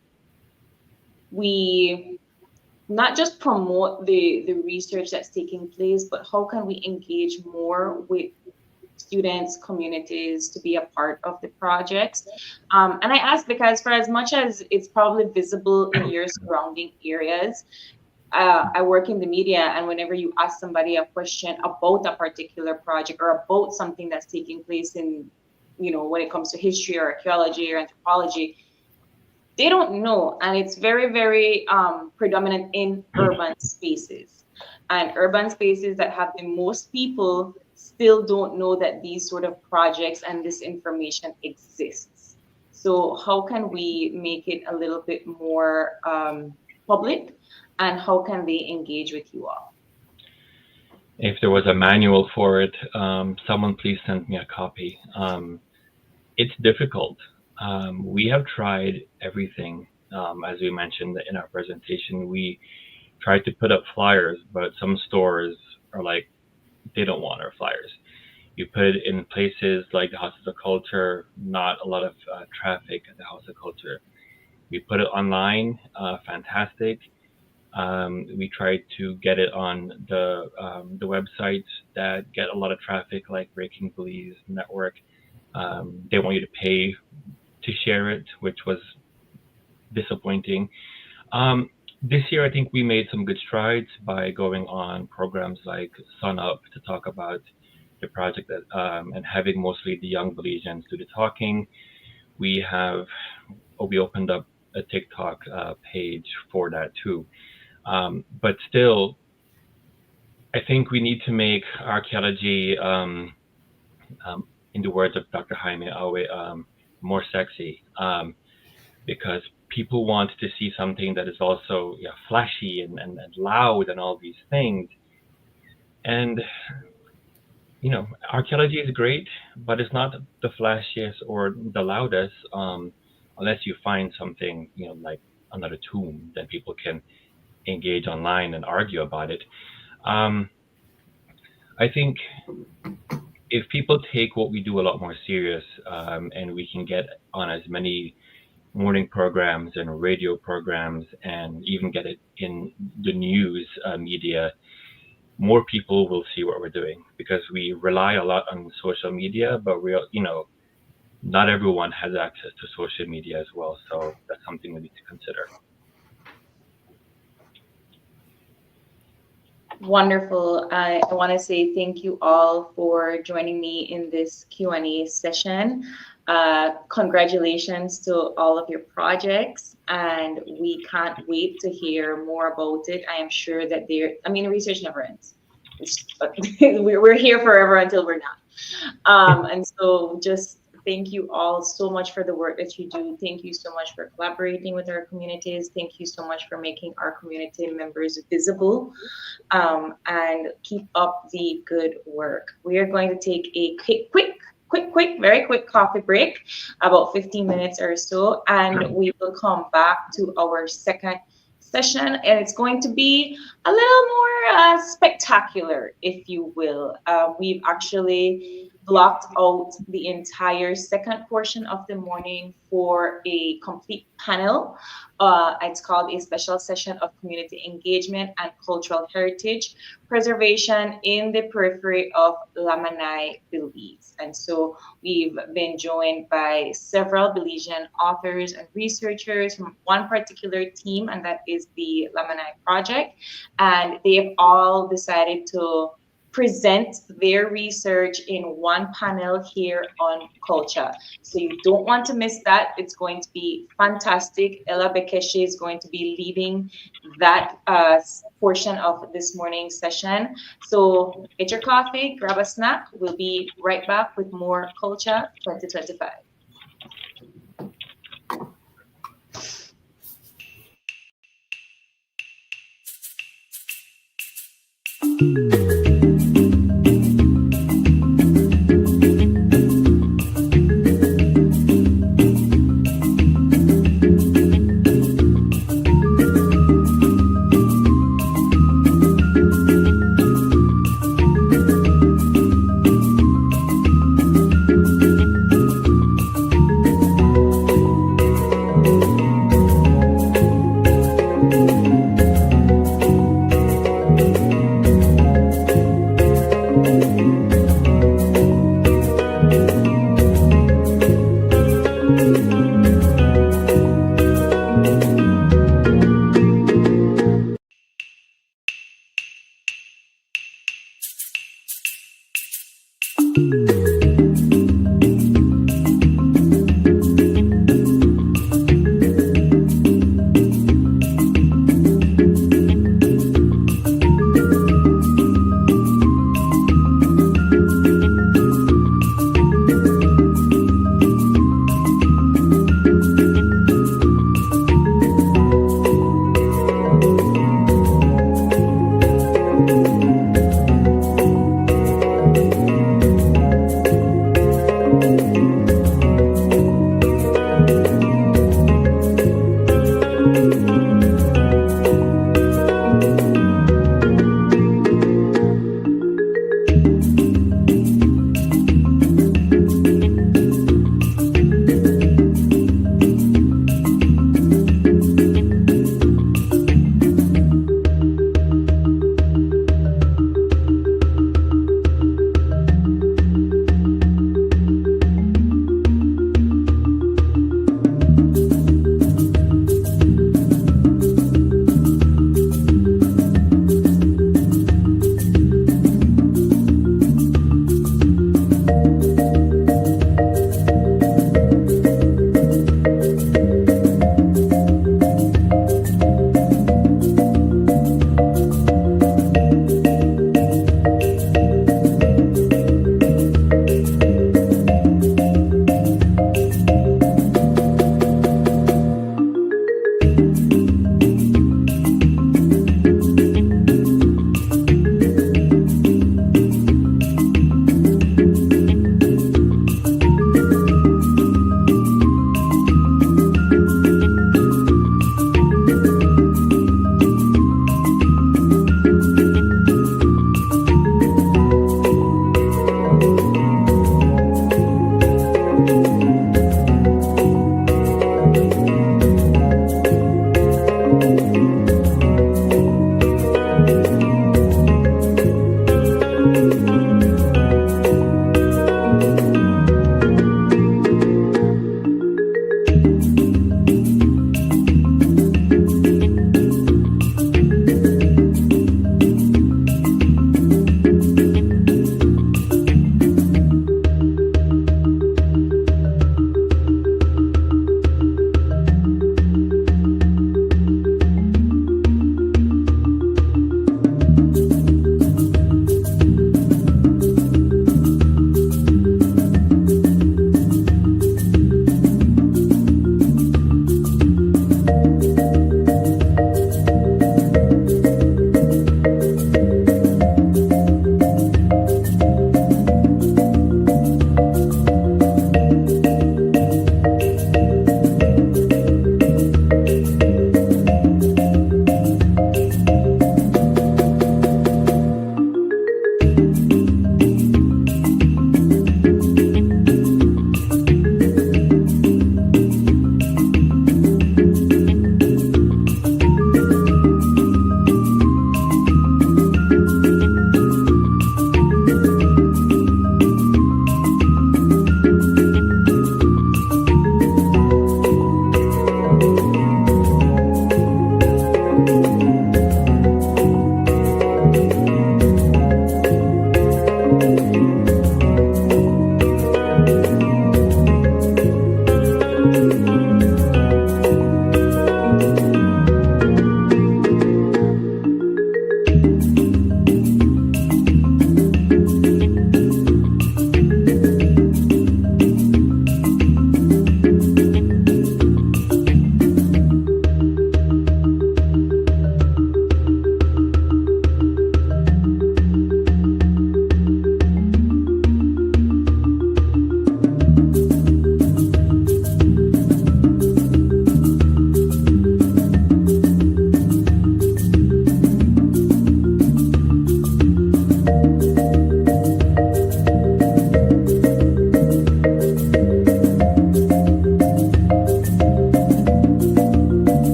S1: we not just promote the research that's taking place, but how can we engage more with students, communities to be a part of the projects? And I ask because for as much as it's probably visible in your surrounding areas, I work in the media, and whenever you ask somebody a question about a particular project or about something that's taking place in, when it comes to history or archaeology or anthropology, they don't know, and it's very, very predominant in urban spaces. And urban spaces that have the most people still don't know that these sort of projects and this information exists. So how can we make it a little bit more public, and how can they engage with you all?
S5: If there was a manual for it, someone please send me a copy. It's difficult. We have tried everything. As we mentioned in our presentation, we tried to put up flyers, but some stores are like, they don't want our flyers. You put it in places like the Houses of Culture, not a lot of traffic at the House of Culture. We put it online, fantastic. We tried to get it on the websites that get a lot of traffic, like Breaking Belize Network. They want you to pay to share it, which was disappointing. This year, I think we made some good strides by going on programs like Sun Up to talk about the project that, and having mostly the young Belizeans do the talking. We opened up a TikTok page for that too. But still, I think we need to make archaeology, in the words of Dr. Jaime Awe, more sexy, because people want to see something that is also flashy and loud and all these things. And archaeology is great, but it's not the flashiest or the loudest, unless you find something, like another tomb, then people can engage online and argue about it. I think if people take what we do a lot more serious, and we can get on as many morning programs and radio programs and even get it in the news media, more people will see what we're doing, because we rely a lot on social media, but not everyone has access to social media as well. So that's something we need to consider.
S1: Wonderful. I want to say thank you all for joining me in this Q&A session. Congratulations to all of your projects, and we can't wait to hear more about it. I am sure that research never ends. We're here forever until we're not. And so just thank you all so much for the work that you do. Thank you so much for collaborating with our communities. Thank you so much for making our community members visible, and keep up the good work. We are going to take a very quick coffee break, about 15 minutes or so, and we will come back to our second session, and it's going to be a little more spectacular, if you will. We've actually blocked out the entire second portion of the morning for a complete panel. It's called a special session of community engagement and cultural heritage preservation in the periphery of Lamanai, Belize. And so we've been joined by several Belizean authors and researchers from one particular team, and that is the Lamanai Project. And they've all decided to present their research in one panel here on Kulcha. So you don't want to miss that. It's going to be fantastic. Ella Bekeshi is going to be leading that portion of this morning's session. So get your coffee, grab a snack. We'll be right back with more Kulcha 2025.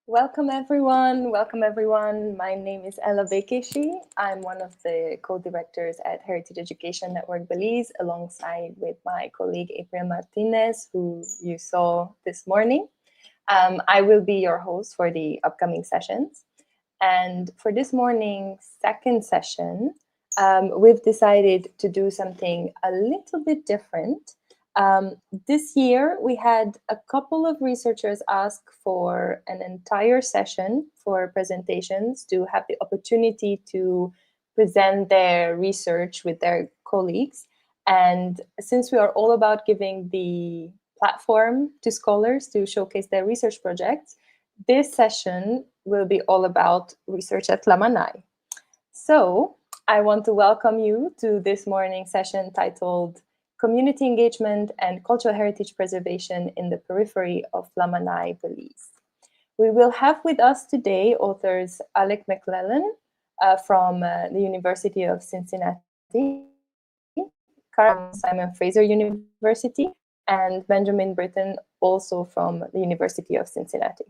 S14: Welcome everyone. Welcome everyone. My name is Ella Bekeshi. I'm one of the co-directors at Heritage Education Network Belize, alongside with my colleague April Martinez, who you saw this morning. I will be your host for the upcoming sessions. And for this morning's second session, we've decided to do something a little bit different. This year, we had a couple of researchers ask for an entire session for presentations to have the opportunity to present their research with their colleagues. And since we are all about giving the platform to scholars to showcase their research projects, this session will be all about research at Lamanai. So I want to welcome you to this morning's session titled Community Engagement and Cultural Heritage Preservation in the Periphery of Lamanai, Belize. We will have with us today authors Alec McClellan from the University of Cincinnati, Karen Simon Fraser University, and Benjamin Britton, also from the University of Cincinnati.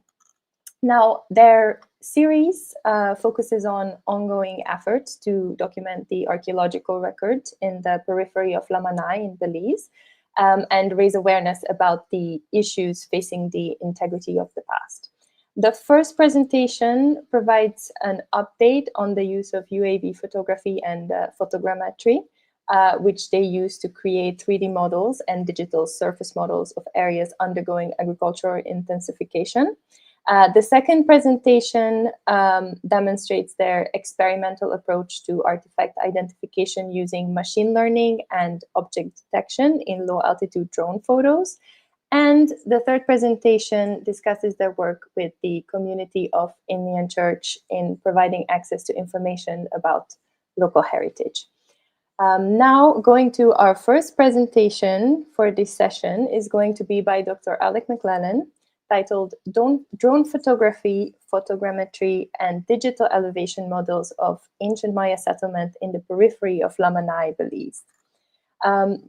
S14: Now, their series focuses on ongoing efforts to document the archaeological record in the periphery of Lamanai in Belize and raise awareness about the issues facing the integrity of the past. The first presentation provides an update on the use of UAV photography and photogrammetry, which they use to create 3D models and digital surface models of areas undergoing agricultural intensification. The second presentation demonstrates their experimental approach to artifact identification using machine learning and object detection in low-altitude drone photos. And the third presentation discusses their work with the community of Indian Church in providing access to information about local heritage. Now, going to our first presentation for this session is going to be by Dr. Alec McClellan, titled Drone Photography, Photogrammetry, and Digital Elevation Models of Ancient Maya Settlement in the Periphery of Lamanai, Belize.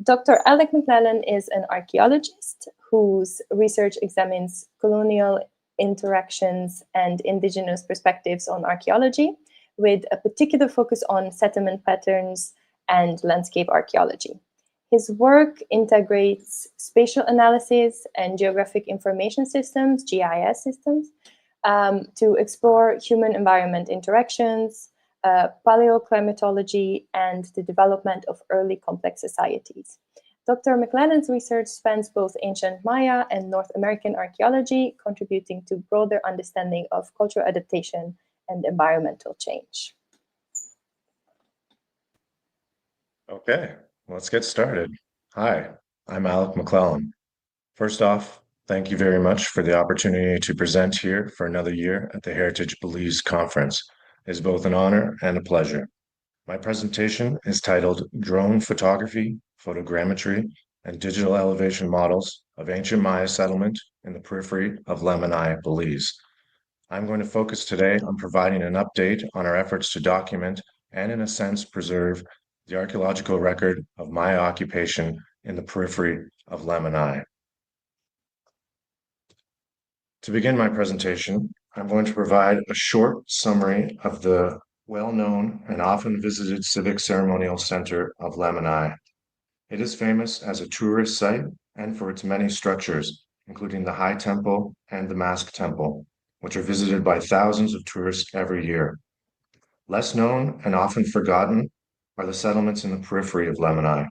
S14: Dr. Alec McClellan is an archaeologist whose research examines colonial interactions and indigenous perspectives on archaeology, with a particular focus on settlement patterns and landscape archaeology. His work integrates spatial analysis and geographic information systems, GIS systems, to explore human-environment interactions, paleoclimatology, and the development of early complex societies. Dr. McClellan's research spans both ancient Maya and North American archaeology, contributing to broader understanding of cultural adaptation and environmental change.
S15: Okay, let's get started. Hi, I'm Alec McClellan. First off, thank you very much for the opportunity to present here for another year at the Heritage Belize Conference. It is both an honor and a pleasure. My presentation is titled Drone Photography, Photogrammetry, and Digital Elevation Models of Ancient Maya Settlement in the Periphery of Lamanai, Belize. I'm going to focus today on providing an update on our efforts to document and, in a sense, preserve the archaeological record of Maya occupation in the periphery of Lamanai. To begin my presentation, I'm going to provide a short summary of the well-known and often visited Civic Ceremonial Center of Lamanai. It is famous as a tourist site and for its many structures, including the High Temple and the Mask Temple, which are visited by thousands of tourists every year. Less known and often forgotten are the settlements in the periphery of Lamanai.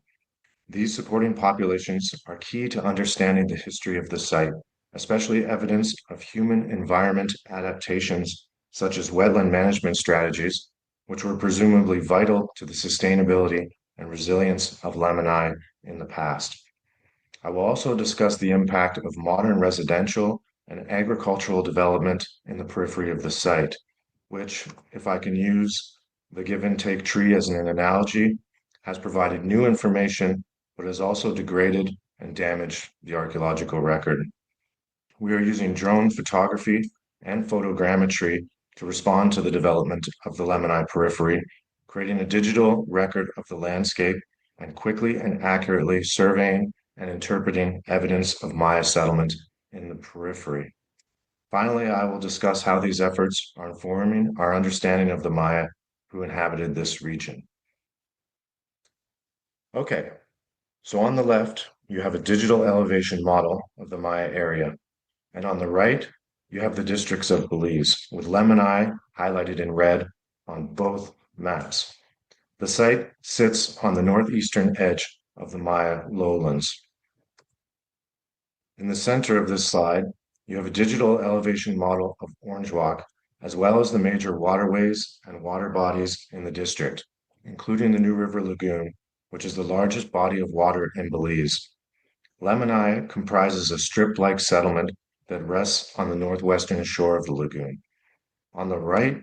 S15: These supporting populations are key to understanding the history of the site, especially evidence of human environment adaptations, such as wetland management strategies, which were presumably vital to the sustainability and resilience of Lamanai in the past. I will also discuss the impact of modern residential and agricultural development in the periphery of the site, which, if I can use the give and take tree as an analogy, has provided new information, but has also degraded and damaged the archaeological record. We are using drone photography and photogrammetry to respond to the development of the Lamanai periphery, creating a digital record of the landscape and quickly and accurately surveying and interpreting evidence of Maya settlement in Periphery. Finally, I will discuss how these efforts are informing our understanding of the Maya who inhabited this region. Okay, so on the left, you have a digital elevation model of the Maya area, and on the right, you have the districts of Belize, with Lemon highlighted in red on both maps. The site sits on the northeastern edge of the Maya lowlands. In the center of this slide, you have a digital elevation model of Orange Walk, as well as the major waterways and water bodies in the district, including the New River Lagoon, which is the largest body of water in Belize. Lemon comprises a strip-like settlement that rests on the northwestern shore of the lagoon. On the right,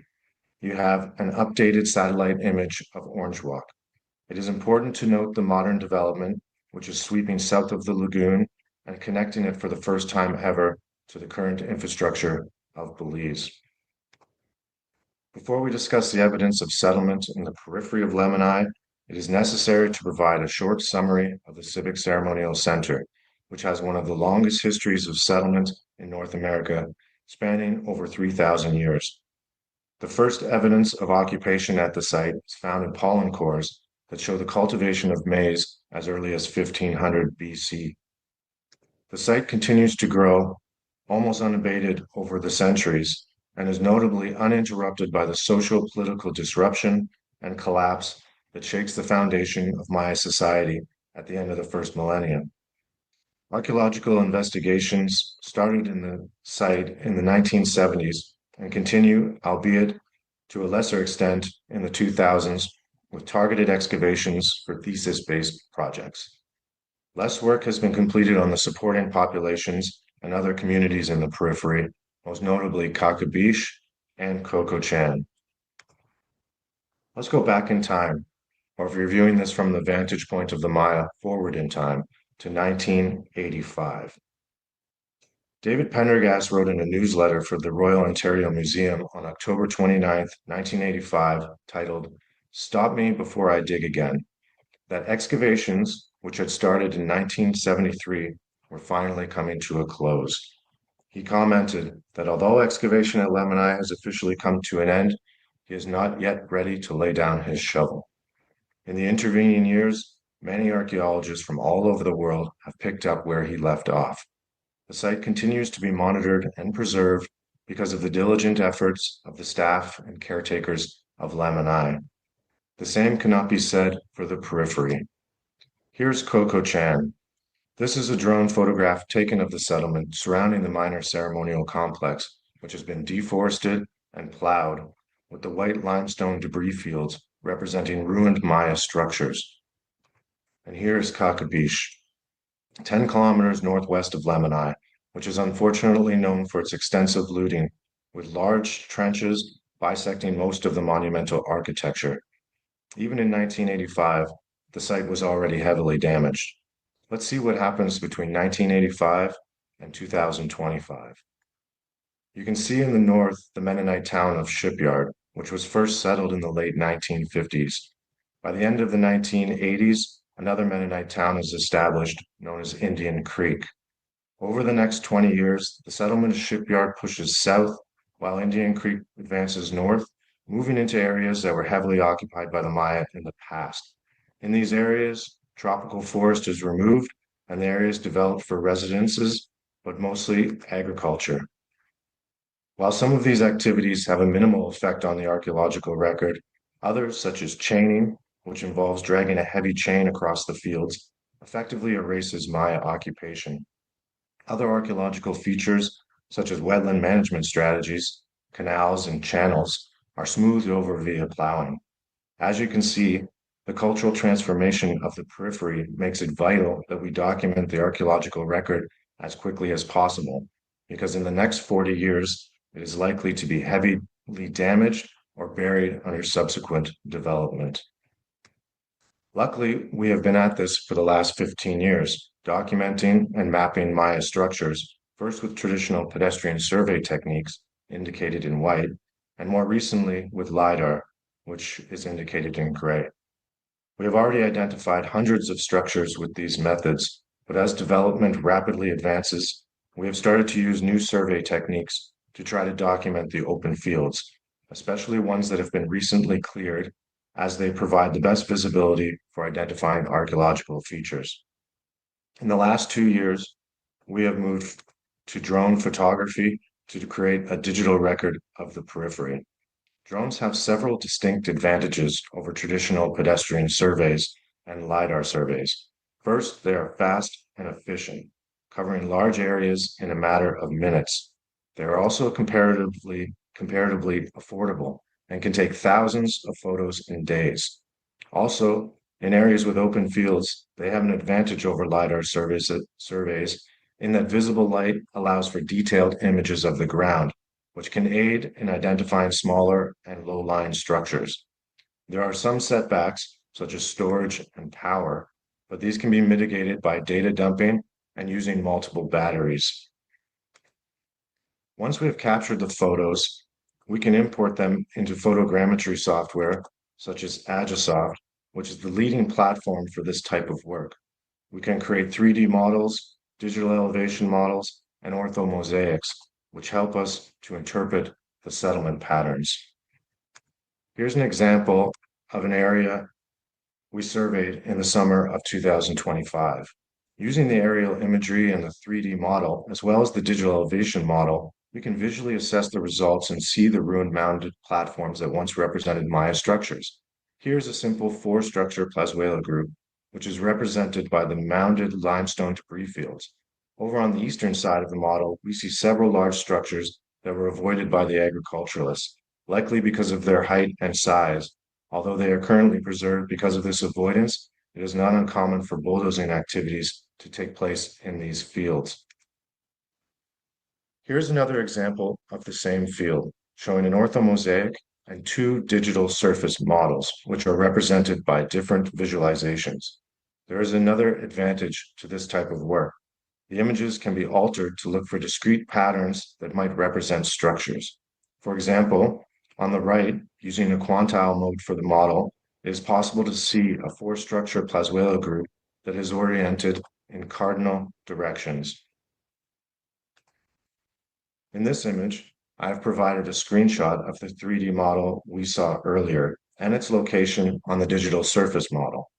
S15: you have an updated satellite image of Orange Walk. It is important to note the modern development, which is sweeping south of the lagoon and connecting it for the first time ever to the current infrastructure of Belize. Before we discuss the evidence of settlement in the periphery of Lemon, it is necessary to provide a short summary of the Civic Ceremonial Center, which has one of the longest histories of settlement in North America, spanning over 3,000 years. The first evidence of occupation at the site is found in pollen cores that show the cultivation of maize as early as 1500 BC. The site continues to grow, almost unabated over the centuries, and is notably uninterrupted by the social-political disruption and collapse that shakes the foundation of Maya society at the end of the first millennium. Archaeological investigations started in the site in the 1970s and continue, albeit to a lesser extent, in the 2000s with targeted excavations for thesis-based projects. Less work has been completed on the supporting populations and other communities in the periphery, most notably Kakabish and Kokochan. Let's go back in time, or if you're viewing this from the vantage point of the Maya, forward in time to 1985. David Pendergast wrote in a newsletter for the Royal Ontario Museum on October 29, 1985, titled, "Stop Me Before I Dig Again," that excavations, which had started in 1973, were finally coming to a close. He commented that although excavation at Lemon has officially come to an end, he is not yet ready to lay down his shovel. In the intervening years, many archaeologists from all over the world have picked up where he left off. The site continues to be monitored and preserved because of the diligent efforts of the staff and caretakers of Lemon. The same cannot be said for the periphery. Here's Kokochan. This is a drone photograph taken of the settlement surrounding the minor ceremonial complex, which has been deforested and plowed, with the white limestone debris fields representing ruined Maya structures. And here is Kakabish, 10 kilometers northwest of Lemon, which is unfortunately known for its extensive looting, with large trenches bisecting most of the monumental architecture. Even in 1985, the site was already heavily damaged. Let's see what happens between 1985 and 2025. You can see in the north the Mennonite town of Shipyard, which was first settled in the late 1950s. By the end of the 1980s, another Mennonite town is established, known as Indian Creek. Over the next 20 years, the settlement of Shipyard pushes south, while Indian Creek advances north, moving into areas that were heavily occupied by the Maya in the past. In these areas, tropical forest is removed and the areas developed for residences, but mostly agriculture. While some of these activities have a minimal effect on the archaeological record, others, such as chaining, which involves dragging a heavy chain across the fields, effectively erases Maya occupation. Other archaeological features, such as wetland management strategies, canals, and channels, are smoothed over via plowing. As you can see, the cultural transformation of the periphery makes it vital that we document the archaeological record as quickly as possible, because in the next 40 years, it is likely to be heavily damaged or buried under subsequent development. Luckily, we have been at this for the last 15 years, documenting and mapping Maya structures, first with traditional pedestrian survey techniques, indicated in white, and more recently with LiDAR, which is indicated in gray. We have already identified hundreds of structures with these methods, but as development rapidly advances, we have started to use new survey techniques to try to document the open fields, especially ones that have been recently cleared, as they provide the best visibility for identifying archaeological features. In the last 2 years, we have moved to drone photography to create a digital record of the periphery. Drones have several distinct advantages over traditional pedestrian surveys and LiDAR surveys. First, they are fast and efficient, covering large areas in a matter of minutes. They are also comparatively affordable and can take thousands of photos in days. Also, in areas with open fields, they have an advantage over LiDAR surveys in that visible light allows for detailed images of the ground, which can aid in identifying smaller and low-lying structures. There are some setbacks, such as storage and power, but these can be mitigated by data dumping and using multiple batteries. Once we have captured the photos, we can import them into photogrammetry software, such as Agisoft, which is the leading platform for this type of work. We can create 3D models, digital elevation models, and orthomosaics, which help us to interpret the settlement patterns. Here's an example of an area we surveyed in the summer of 2025. Using the aerial imagery and the 3D model, as well as the digital elevation model, we can visually assess the results and see the ruin-mounded platforms that once represented Maya structures. Here's a simple four-structure Plazuela group, which is represented by the mounded limestone debris fields. Over on the eastern side of the model, we see several large structures that were avoided by the agriculturalists, likely because of their height and size. Although they are currently preserved because of this avoidance, it is not uncommon for bulldozing activities to take place in these fields. Here's another example of the same field, showing an orthomosaic and two digital surface models, which are represented by different visualizations. There is another advantage to this type of work. The images can be altered to look for discrete patterns that might represent structures. For example, on the right, using a quantile mode for the model, it is possible to see a four-structure Plazuela group that is oriented in cardinal directions. In this image, I have provided a screenshot of the 3D model we saw earlier and its location on the digital surface model.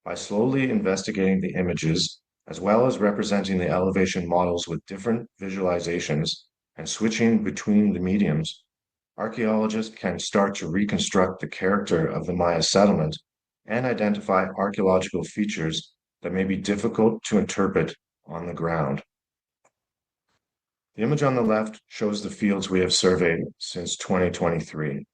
S15: By slowly investigating the images, as well as representing the elevation models with different visualizations and switching between the mediums, archaeologists can start to reconstruct the character of the Maya settlement and identify archaeological features that may be difficult to interpret on the ground. The image on the left shows the fields we have surveyed since 2023.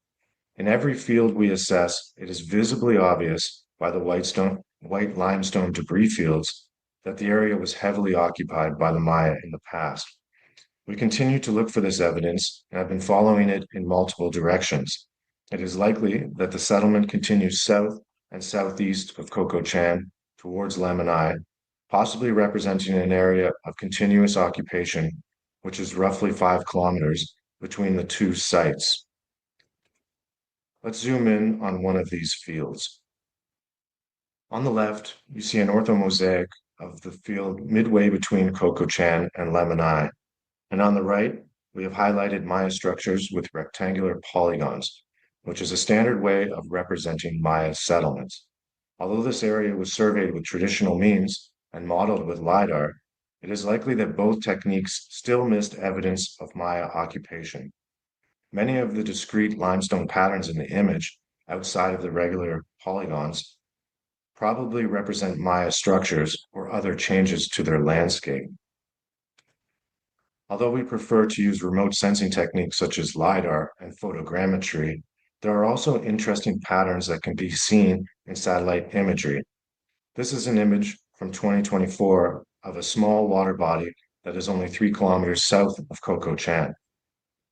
S15: In every field we assess, it is visibly obvious by the white limestone debris fields that the area was heavily occupied by the Maya in the past. We continue to look for this evidence and have been following it in multiple directions. It is likely that the settlement continues south and southeast of Cocochan towards Lemani, possibly representing an area of continuous occupation, which is roughly 5 kilometers between the two sites. Let's zoom in on one of these fields. On the left, you see an orthomosaic of the field midway between Cocochan and Lemani. And on the right, we have highlighted Maya structures with rectangular polygons, which is a standard way of representing Maya settlements. Although this area was surveyed with traditional means and modeled with LiDAR, it is likely that both techniques still missed evidence of Maya occupation. Many of the discrete limestone patterns in the image, outside of the regular polygons, probably represent Maya structures or other changes to their landscape. Although we prefer to use remote sensing techniques such as LiDAR and photogrammetry, there are also interesting patterns that can be seen in satellite imagery. This is an image from 2024 of a small water body that is only 3 kilometers south of Cocochan.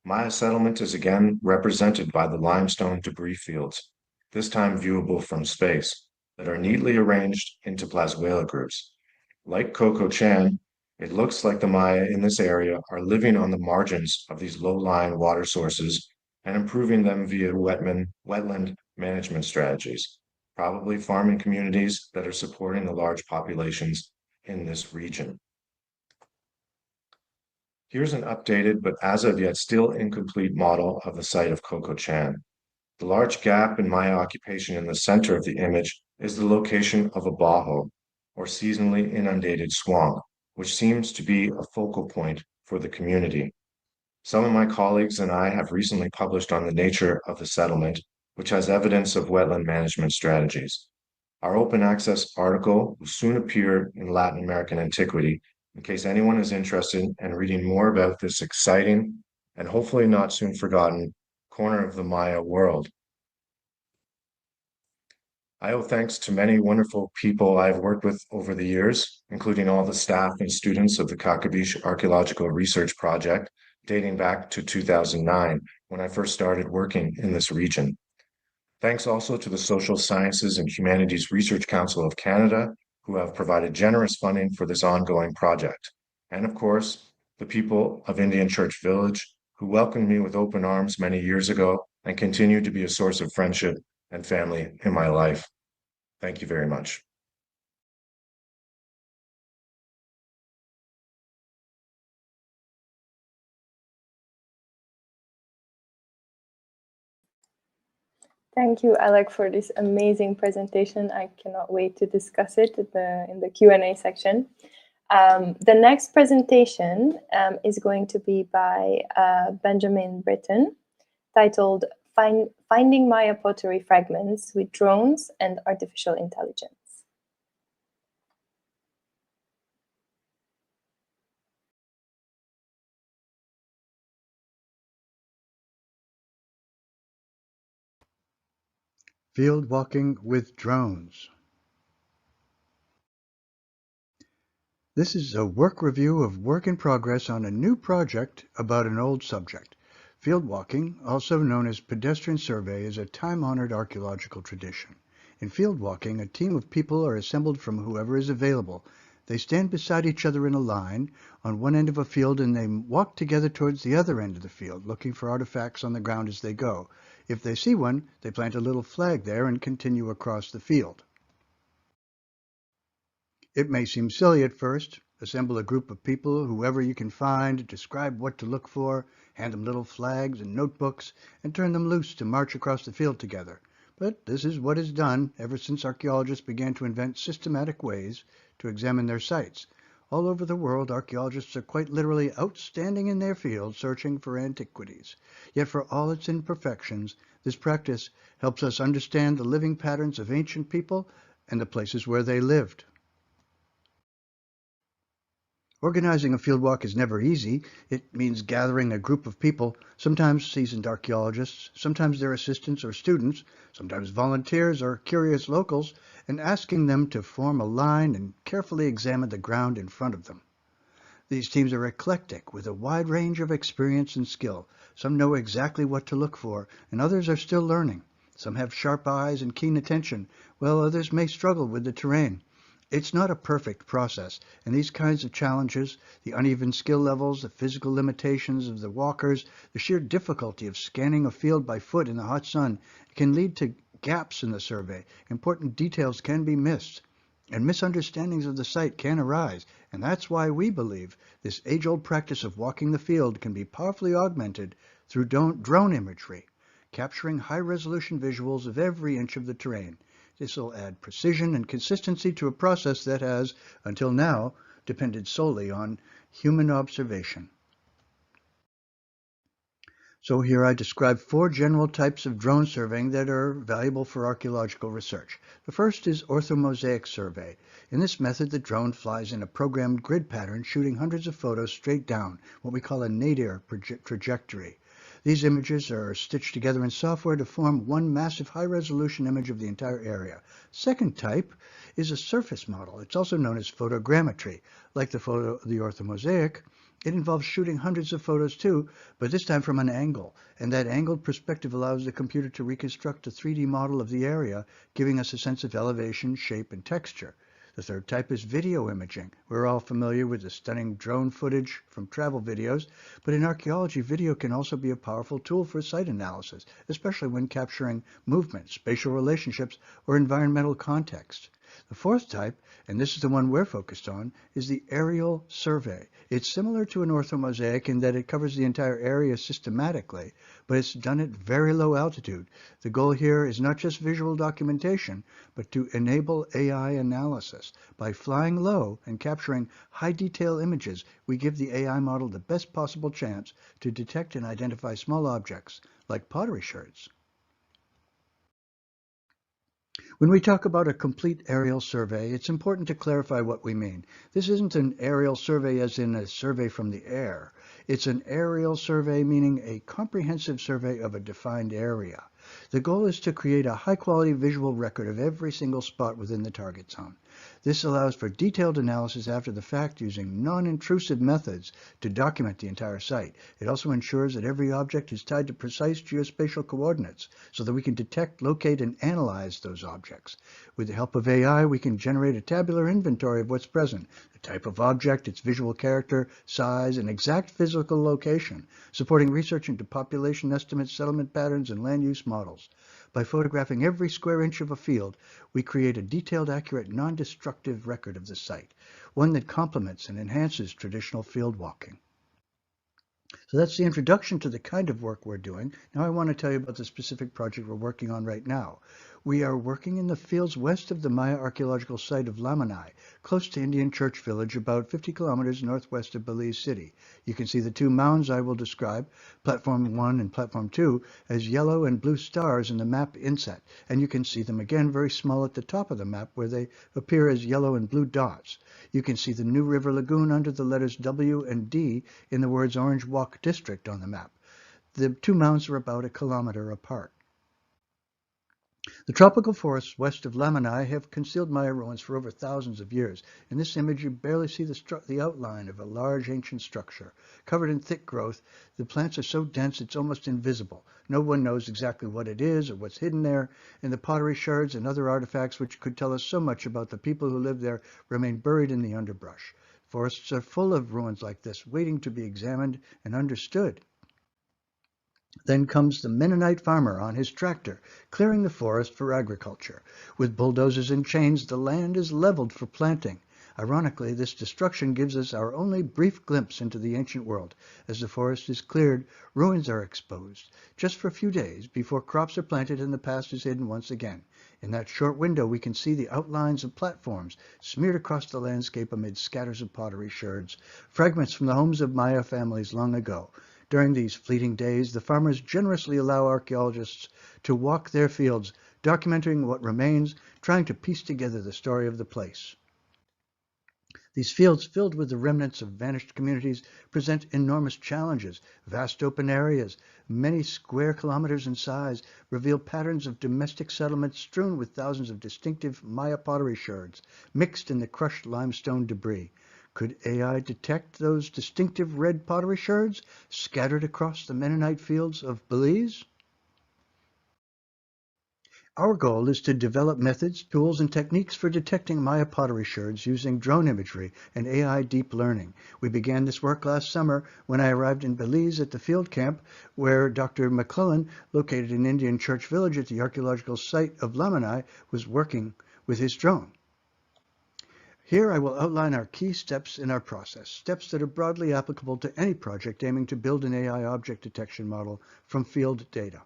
S15: Maya settlement is again represented by the limestone debris fields, this time viewable from space, that are neatly arranged into Plazuela groups. Like Cocochan, it looks like the Maya in this area are living on the margins of these low-lying water sources and improving them via wetland management strategies, probably farming communities that are supporting the large populations in this region. Here's an updated but as of yet still incomplete model of the site of Coco Chan. The large gap in Maya occupation in the center of the image is the location of a bajo, or seasonally inundated swamp, which seems to be a focal point for the community. Some of my colleagues and I have recently published on the nature of the settlement, which has evidence of wetland management strategies. Our open access article will soon appear in Latin American Antiquity in case anyone is interested in reading more about this exciting and hopefully not soon forgotten corner of the Maya world. I owe thanks to many wonderful people I've worked with over the years, including all the staff and students of the Kakabish Archaeological Research Project, dating back to 2009, when I first started working in this region. Thanks also to the Social Sciences and Humanities Research Council of Canada, who have provided generous funding for this ongoing project. And of course, the people of Indian Church Village, who welcomed me with open arms many years ago and continue to be a source of friendship and family in my life. Thank you very much.
S14: Thank you, Alec, for this amazing presentation. I cannot wait to discuss it in the Q&A section. The next presentation is going to be by Benjamin Britton, titled Finding Maya Pottery Fragments with Drones and Artificial Intelligence.
S16: Field walking with drones. This is a work review of work in progress on a new project about an old subject. Field walking, also known as pedestrian survey, is a time-honored archaeological tradition. In field walking, a team of people are assembled from whoever is available. They stand beside each other in a line on one end of a field and they walk together towards the other end of the field, looking for artifacts on the ground as they go. If they see one, they plant a little flag there and continue across the field. It may seem silly at first. Assemble a group of people, whoever you can find, describe what to look for, hand them little flags and notebooks, and turn them loose to march across the field together. But this is what is done ever since archaeologists began to invent systematic ways to examine their sites. All over the world, archaeologists are quite literally outstanding in their field searching for antiquities. Yet for all its imperfections, this practice helps us understand the living patterns of ancient people and the places where they lived. Organizing a fieldwalk is never easy. It means gathering a group of people, sometimes seasoned archaeologists, sometimes their assistants or students, sometimes volunteers or curious locals, and asking them to form a line and carefully examine the ground in front of them. These teams are eclectic, with a wide range of experience and skill. Some know exactly what to look for, and others are still learning. Some have sharp eyes and keen attention, while others may struggle with the terrain. It's not a perfect process, and these kinds of challenges, the uneven skill levels, the physical limitations of the walkers, the sheer difficulty of scanning a field by foot in the hot sun, can lead to gaps in the survey. Important details can be missed, and misunderstandings of the site can arise, and that's why we believe this age-old practice of walking the field can be powerfully augmented through drone imagery, capturing high-resolution visuals of every inch of the terrain. This will add precision and consistency to a process that has, until now, depended solely on human observation. So here I describe 4 general types of drone surveying that are valuable for archaeological research. The first is orthomosaic survey. In this method, the drone flies in a programmed grid pattern, shooting hundreds of photos straight down, what we call a nadir trajectory. These images are stitched together in software to form one massive high-resolution image of the entire area. Second type is a surface model. It's also known as photogrammetry. Like the orthomosaic, it involves shooting hundreds of photos too, but this time from an angle. And that angled perspective allows the computer to reconstruct a 3D model of the area, giving us a sense of elevation, shape, and texture. The third type is video imaging. We're all familiar with the stunning drone footage from travel videos, but in archaeology, video can also be a powerful tool for site analysis, especially when capturing movement, spatial relationships, or environmental context. The fourth type, and this is the one we're focused on, is the aerial survey. It's similar to an orthomosaic in that it covers the entire area systematically, but it's done at very low altitude. The goal here is not just visual documentation, but to enable AI analysis. By flying low and capturing high detail images, we give the AI model the best possible chance to detect and identify small objects, like pottery sherds. When we talk about a complete aerial survey, it's important to clarify what we mean. This isn't an aerial survey as in a survey from the air. It's an aerial survey meaning a comprehensive survey of a defined area. The goal is to create a high-quality visual record of every single spot within the target zone. This allows for detailed analysis after the fact using non-intrusive methods to document the entire site. It also ensures that every object is tied to precise geospatial coordinates so that we can detect, locate, and analyze those objects. With the help of AI, we can generate a tabular inventory of what's present, the type of object, its visual character, size, and exact physical location, supporting research into population estimates, settlement patterns, and land use models. By photographing every square inch of a field, we create a detailed, accurate, non-destructive record of the site, one that complements and enhances traditional field walking. So that's the introduction to the kind of work we're doing. Now I want to tell you about the specific project we're working on right now. We are working in the fields west of the Maya archaeological site of Lamanai, close to Indian Church Village, about 50 kilometers northwest of Belize City. You can see the two mounds I will describe, Platform 1 and Platform 2, as yellow and blue stars in the map inset, and you can see them again very small at the top of the map where they appear as yellow and blue dots. You can see the New River Lagoon under the letters W and D in the words Orange Walk District on the map. The two mounds are about a kilometer apart. The tropical forests west of Lamanai have concealed Maya ruins for over thousands of years. In this image, you barely see the outline of a large ancient structure. Covered in thick growth, the plants are so dense it's almost invisible. No one knows exactly what it is or what's hidden there, and the pottery sherds and other artifacts which could tell us so much about the people who live there remain buried in the underbrush. Forests are full of ruins like this, waiting to be examined and understood. Then comes the Mennonite farmer on his tractor, clearing the forest for agriculture. With bulldozers and chains, the land is leveled for planting. Ironically, this destruction gives us our only brief glimpse into the ancient world. As the forest is cleared, ruins are exposed, just for a few days before crops are planted and the past is hidden once again. In that short window, we can see the outlines of platforms smeared across the landscape amid scatters of pottery sherds, fragments from the homes of Maya families long ago. During these fleeting days, the farmers generously allow archaeologists to walk their fields, documenting what remains, trying to piece together the story of the place. These fields, filled with the remnants of vanished communities, present enormous challenges. Vast open areas, many square kilometers in size, reveal patterns of domestic settlements strewn with thousands of distinctive Maya pottery sherds, mixed in the crushed limestone debris. Could AI detect those distinctive red pottery sherds scattered across the Mennonite fields of Belize? Our goal is to develop methods, tools, and techniques for detecting Maya pottery sherds using drone imagery and AI deep learning. We began this work last summer when I arrived in Belize at the field camp where Dr. McClellan, located in Indian Church Village at the archaeological site of Lamanai, was working with his drone. Here I will outline our key steps in our process, steps that are broadly applicable to any project aiming to build an AI object detection model from field data.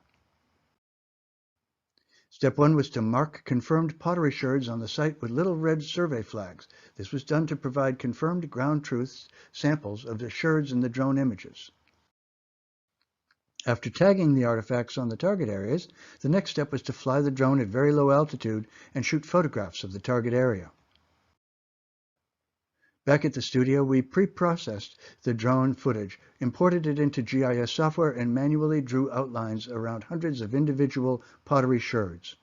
S16: Step 1 was to mark confirmed pottery sherds on the site with little red survey flags. This was done to provide confirmed ground truth samples of the sherds in the drone images. After tagging the artifacts on the target areas, the next step was to fly the drone at very low altitude and shoot photographs of the target area. Back at the studio, we pre-processed the drone footage, imported it into GIS software, and manually drew outlines around hundreds of individual pottery sherds.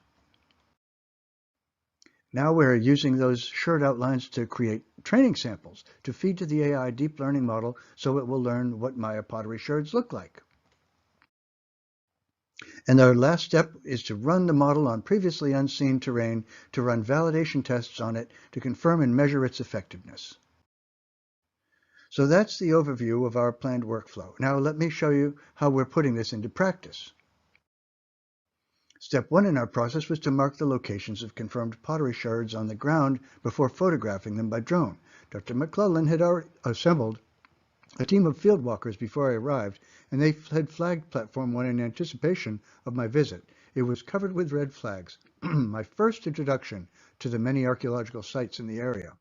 S16: Now we're using those sherd outlines to create training samples to feed to the AI deep learning model so it will learn what Maya pottery sherds look like. And our last step is to run the model on previously unseen terrain to run validation tests on it to confirm and measure its effectiveness. So that's the overview of our planned workflow. Now let me show you how we're putting this into practice. Step 1 in our process was to mark the locations of confirmed pottery shards on the ground before photographing them by drone. Dr. McClellan had already assembled a team of field walkers before I arrived, and they had flagged Platform 1 in anticipation of my visit. It was covered with red flags, my first introduction to the many archaeological sites in the area.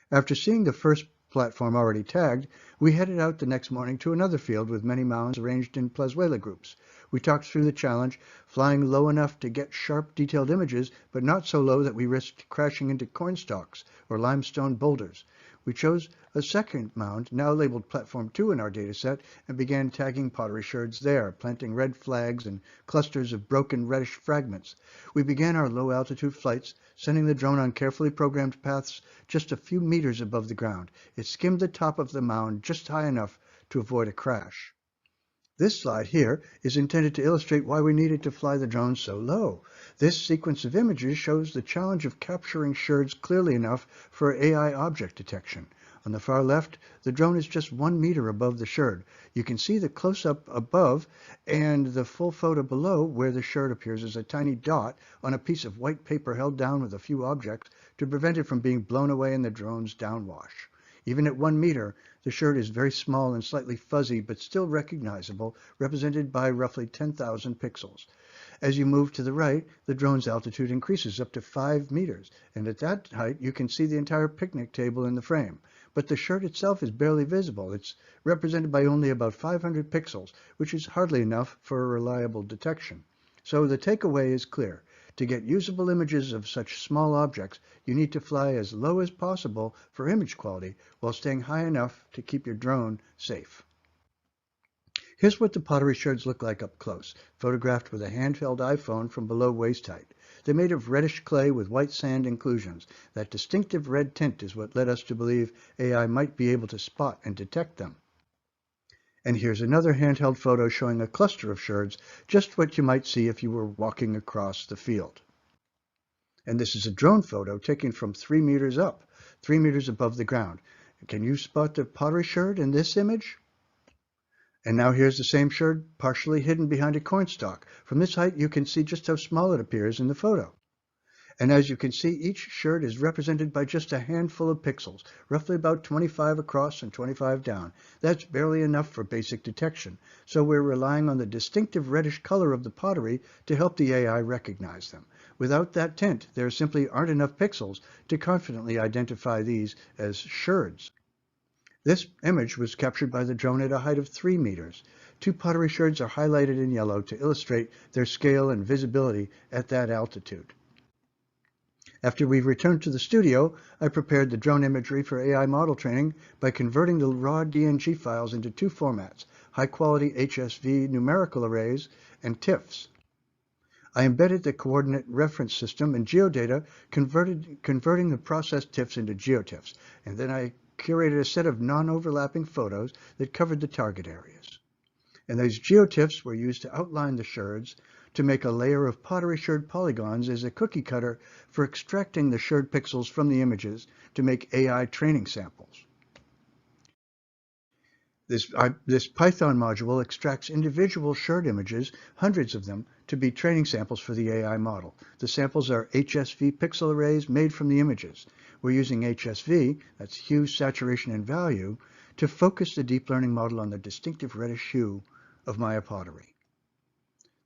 S16: After seeing the first platform already tagged, we headed out the next morning to another field with many mounds arranged in plazuela groups. We talked through the challenge, flying low enough to get sharp, detailed images, but not so low that we risked crashing into cornstalks or limestone boulders. We chose a second mound, now labeled Platform 2 in our dataset, and began tagging pottery shards there, planting red flags and clusters of broken reddish fragments. We began our low-altitude flights, sending the drone on carefully programmed paths just a few meters above the ground. It skimmed the top of the mound just high enough to avoid a crash. This slide here is intended to illustrate why we needed to fly the drone so low. This sequence of images shows the challenge of capturing shards clearly enough for AI object detection. On the far left, the drone is just 1 meter above the shard. You can see the close-up above and the full photo below where the shard appears as a tiny dot on a piece of white paper held down with a few objects to prevent it from being blown away in the drone's downwash. Even at 1 meter, the shard is very small and slightly fuzzy, but still recognizable, represented by roughly 10,000 pixels. As you move to the right, the drone's altitude increases up to 5 meters, and at that height you can see the entire picnic table in the frame. But the shard itself is barely visible. It's represented by only about 500 pixels, which is hardly enough for a reliable detection. So the takeaway is clear. To get usable images of such small objects, you need to fly as low as possible for image quality while staying high enough to keep your drone safe. Here's what the pottery shards look like up close, photographed with a handheld iPhone from below waist height. They're made of reddish clay with white sand inclusions. That distinctive red tint is what led us to believe AI might be able to spot and detect them. And here's another handheld photo showing a cluster of shards, just what you might see if you were walking across the field. And this is a drone photo taken from 3 meters up, 3 meters above the ground. Can you spot the pottery shard in this image? And now here's the same shard partially hidden behind a cornstalk. From this height, you can see just how small it appears in the photo. And as you can see, each shard is represented by just a handful of pixels, roughly about 25 across and 25 down. That's barely enough for basic detection, so we're relying on the distinctive reddish color of the pottery to help the AI recognize them. Without that tint, there simply aren't enough pixels to confidently identify these as shards. This image was captured by the drone at a height of 3 meters. 2 pottery shards are highlighted in yellow to illustrate their scale and visibility at that altitude. After we returned to the studio, I prepared the drone imagery for AI model training by converting the raw DNG files into 2 formats, high-quality HSV numerical arrays and TIFFs. I embedded the coordinate reference system in geodata, converting the processed TIFFs into geotiffs, and then I curated a set of non-overlapping photos that covered the target areas. And those geotiffs were used to outline the shards to make a layer of pottery shard polygons as a cookie cutter for extracting the shard pixels from the images to make AI training samples. This Python module extracts individual shard images, hundreds of them, to be training samples for the AI model. The samples are HSV pixel arrays made from the images. We're using HSV, that's hue, saturation, and value, to focus the deep learning model on the distinctive reddish hue of Maya pottery.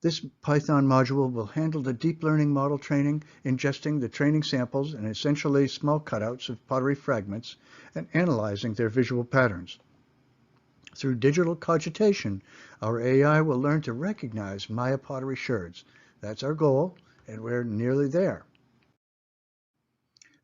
S16: This Python module will handle the deep learning model training, ingesting the training samples and essentially small cutouts of pottery fragments, and analyzing their visual patterns. Through digital cogitation, our AI will learn to recognize Maya pottery shards. That's our goal, and we're nearly there.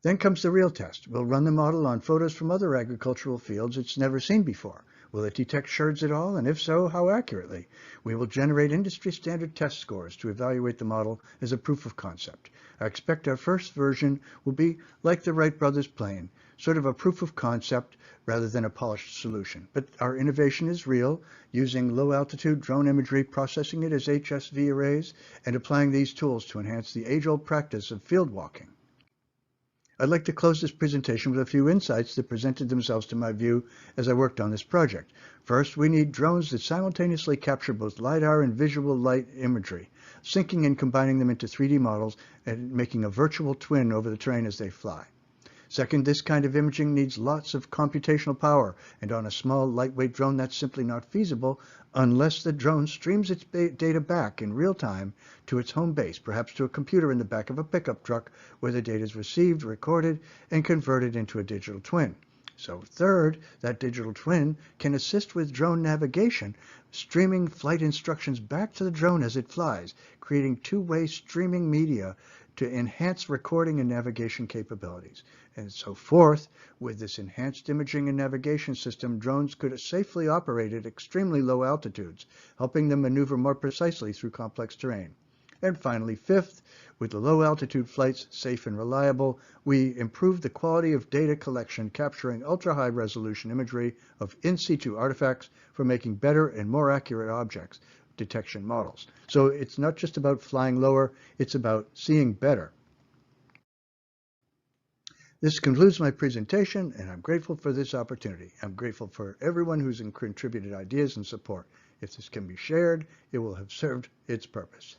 S16: Then comes the real test. We'll run the model on photos from other agricultural fields it's never seen before. Will it detect shards at all, and if so, how accurately? We will generate industry-standard test scores to evaluate the model as a proof of concept. I expect our first version will be like the Wright brothers plane, sort of a proof of concept rather than a polished solution. But our innovation is real, using low-altitude drone imagery, processing it as HSV arrays, and applying these tools to enhance the age-old practice of field walking. I'd like to close this presentation with a few insights that presented themselves to my view as I worked on this project. First, we need drones that simultaneously capture both LiDAR and visual light imagery. syncing and combining them into 3D models and making a virtual twin over the terrain as they fly. Second, this kind of imaging needs lots of computational power, and on a small, lightweight drone that's simply not feasible unless the drone streams its data back in real time to its home base, perhaps to a computer in the back of a pickup truck where the data is received, recorded, and converted into a digital twin. So third, that digital twin can assist with drone navigation, streaming flight instructions back to the drone as it flies, creating two-way streaming media to enhance recording and navigation capabilities. And so fourth, with this enhanced imaging and navigation system, drones could safely operate at extremely low altitudes, helping them maneuver more precisely through complex terrain. And finally, fifth, with the low altitude flights safe and reliable, we improved the quality of data collection, capturing ultra-high resolution imagery of in-situ artifacts for making better and more accurate objects detection models. So it's not just about flying lower, it's about seeing better. This concludes my presentation, and I'm grateful for this opportunity. I'm grateful for everyone who's contributed ideas and support. If this can be shared, it will have served its purpose.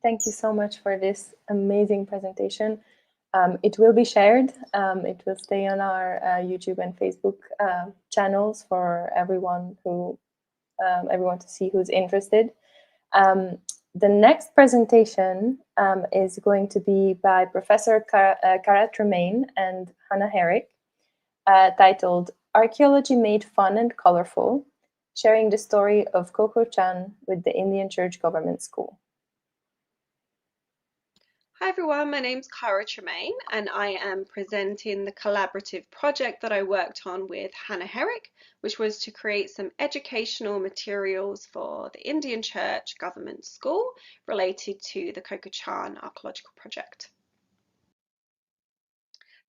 S14: Thank you so much for this amazing presentation. It will be shared. It will stay on our YouTube and Facebook channels for everyone to see who's interested. The next presentation is going to be by Professor Trachman and Hannah Herrick, titled Archaeology Made Fun and Colorful, sharing the story of Kokochan with the Indian Church Government School.
S17: Hi everyone, my name's Trachman and I am presenting the collaborative project that I worked on with Hannah Herrick, which was to create some educational materials for the Indian Church Government School related to the Kokochan Archaeological project.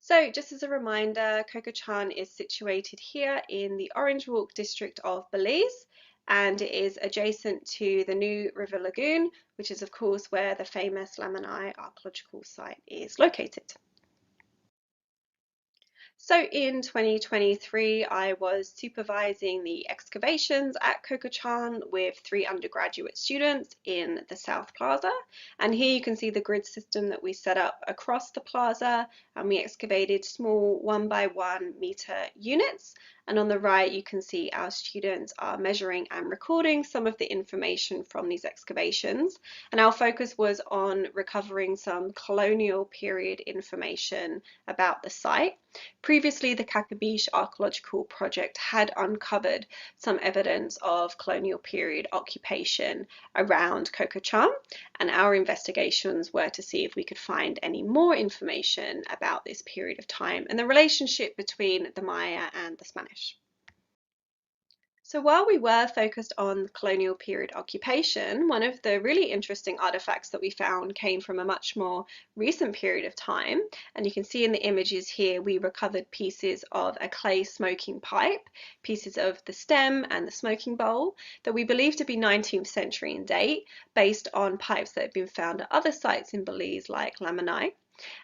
S17: So just as a reminder, Kokochan is situated here in the Orange Walk district of Belize, and it is adjacent to the New River Lagoon, which is of course where the famous Lamani archaeological site is located. So in 2023, I was supervising the excavations at Kokochan with 3 undergraduate students in the South Plaza. And here you can see the grid system that we set up across the plaza, and we excavated small 1 by 1 meter units. And on the right, you can see our students are measuring and recording some of the information from these excavations. And our focus was on recovering some colonial period information about the site. Previously, the Kakabish Archaeological project had uncovered some evidence of colonial period occupation around Kokochan, and our investigations were to see if we could find any more information about this period of time and the relationship between the Maya and the Spanish. So while we were focused on colonial period occupation, one of the really interesting artifacts that we found came from a much more recent period of time. And you can see in the images here, we recovered pieces of a clay smoking pipe, pieces of the stem and the smoking bowl that we believe to be 19th century in date, based on pipes that have been found at other sites in Belize like Lamani.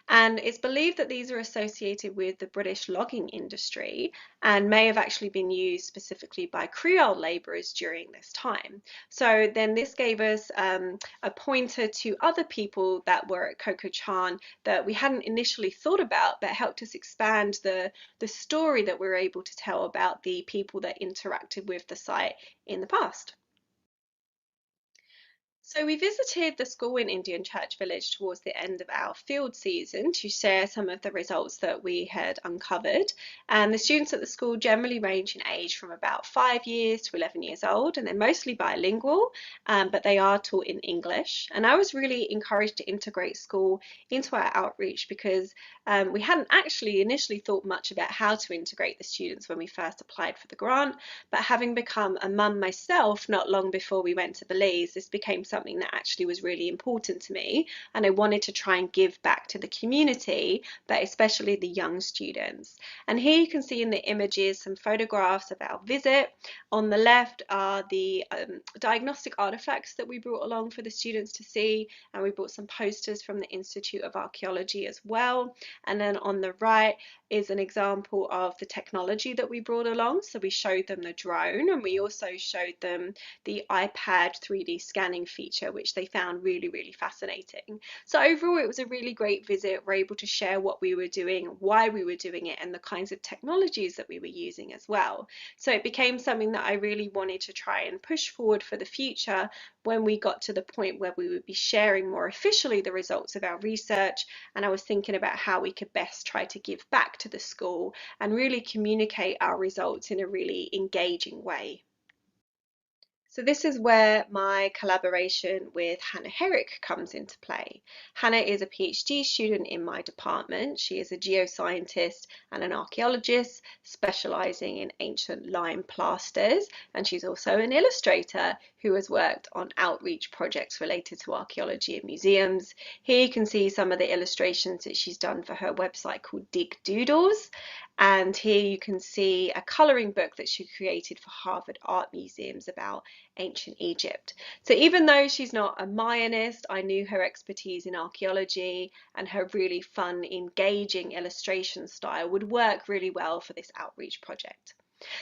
S17: And it's believed that these are associated with the British logging industry and may have actually been used specifically by Creole labourers during this time. So then this gave us a pointer to other people that were at Kokochan that we hadn't initially thought about, but helped us expand the story that we were able to tell about the people that interacted with the site in the past. So we visited the school in Indian Church Village towards the end of our field season to share some of the results that we had uncovered. And the students at the school generally range in age from about 5 years to 11 years old, and they're mostly bilingual, but they are taught in English. And I was really encouraged to integrate school into our outreach because we hadn't actually initially thought much about how to integrate the students when we first applied for the grant, but having become a mum myself not long before we went to Belize, this became something that actually was really important to me, and I wanted to try and give back to the community, but especially the young students. And here you can see in the images some photographs of our visit. On the left are the diagnostic artifacts that we brought along for the students to see, and we brought some posters from the Institute of Archaeology as well. And then on the right is an example of the technology that we brought along. So we showed them the drone, and we also showed them the iPad 3D scanning feature, which they found really, really fascinating. So overall, it was a really great visit. We're able to share what we were doing, why we were doing it, and the kinds of technologies that we were using as well. So it became something that I really wanted to try and push forward for the future when we got to the point where we would be sharing more officially the results of our research. And I was thinking about how we could best try to give back to the school and really communicate our results in a really engaging way. So this is where my collaboration with Hannah Herrick comes into play. Hannah is a PhD student in my department. She is a geoscientist and an archaeologist specialising in ancient lime plasters, and she's also an illustrator who has worked on outreach projects related to archaeology and museums. Here you can see some of the illustrations that she's done for her website called Dig Doodles. And here you can see a colouring book that she created for Harvard Art Museums about ancient Egypt. So even though she's not a Mayanist, I knew her expertise in archaeology and her really fun, engaging illustration style would work really well for this outreach project.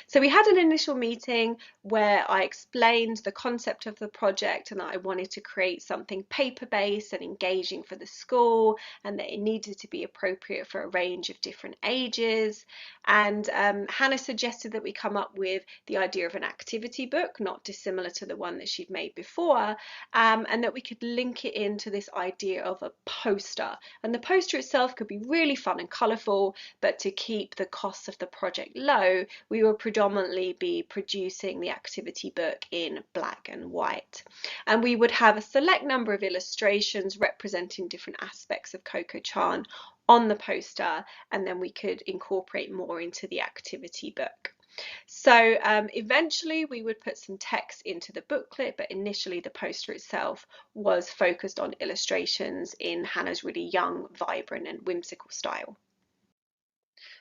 S17: So we had an initial meeting where I explained the concept of the project and that I wanted to create something paper-based and engaging for the school, and that it needed to be appropriate for a range of different ages. And Hannah suggested that we come up with the idea of an activity book, not dissimilar to the one that she'd made before, and that we could link it into this idea of a poster. And the poster itself could be really fun and colourful, but to keep the costs of the project low, we will predominantly be producing the activity book in black and white. And we would have a select number of illustrations representing different aspects of Coco Chan on the poster, and then we could incorporate more into the activity book. So eventually we would put some text into the booklet, but initially the poster itself was focused on illustrations in Hannah's really young, vibrant and whimsical style.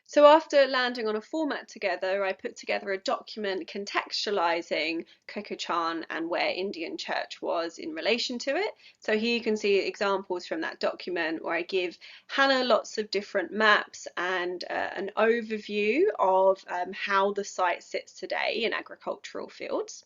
S17: So after landing on a format together, I put together a document contextualizing Coco Chan and where Indian church was in relation to it. So here you can see examples from that document where I give Hannah lots of different maps and an overview of how the site sits today in agricultural fields.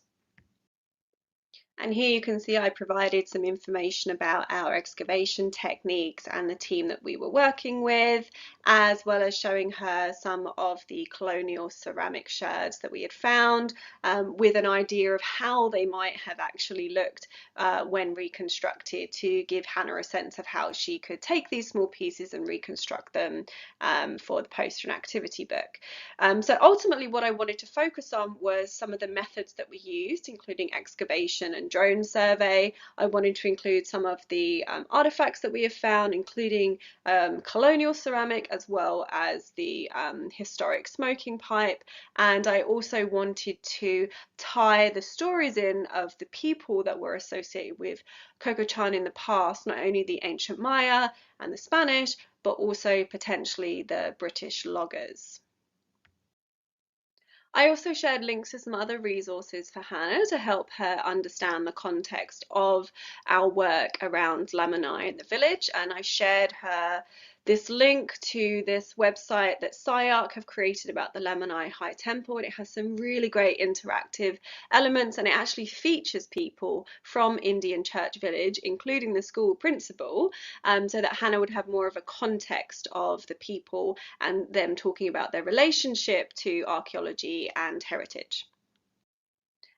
S17: And here you can see I provided some information about our excavation techniques and the team that we were working with, as well as showing her some of the colonial ceramic sherds that we had found, with an idea of how they might have actually looked when reconstructed, to give Hannah a sense of how she could take these small pieces and reconstruct them for the poster and activity book. So ultimately what I wanted to focus on was some of the methods that we used, including excavation and drone survey. I wanted to include some of the artifacts that we have found, including colonial ceramic as well as the historic smoking pipe. And I also wanted to tie the stories in of the people that were associated with Coco Chan in the past, not only the ancient Maya and the Spanish, but also potentially the British loggers. I also shared links to some other resources for Hannah to help her understand the context of our work around Lamani in the village, and I shared her this link to this website that SciArc have created about the Lamani High Temple. It has some really great interactive elements, and it actually features people from Indian Church Village, including the school principal, so that Hannah would have more of a context of the people and them talking about their relationship to archaeology and heritage.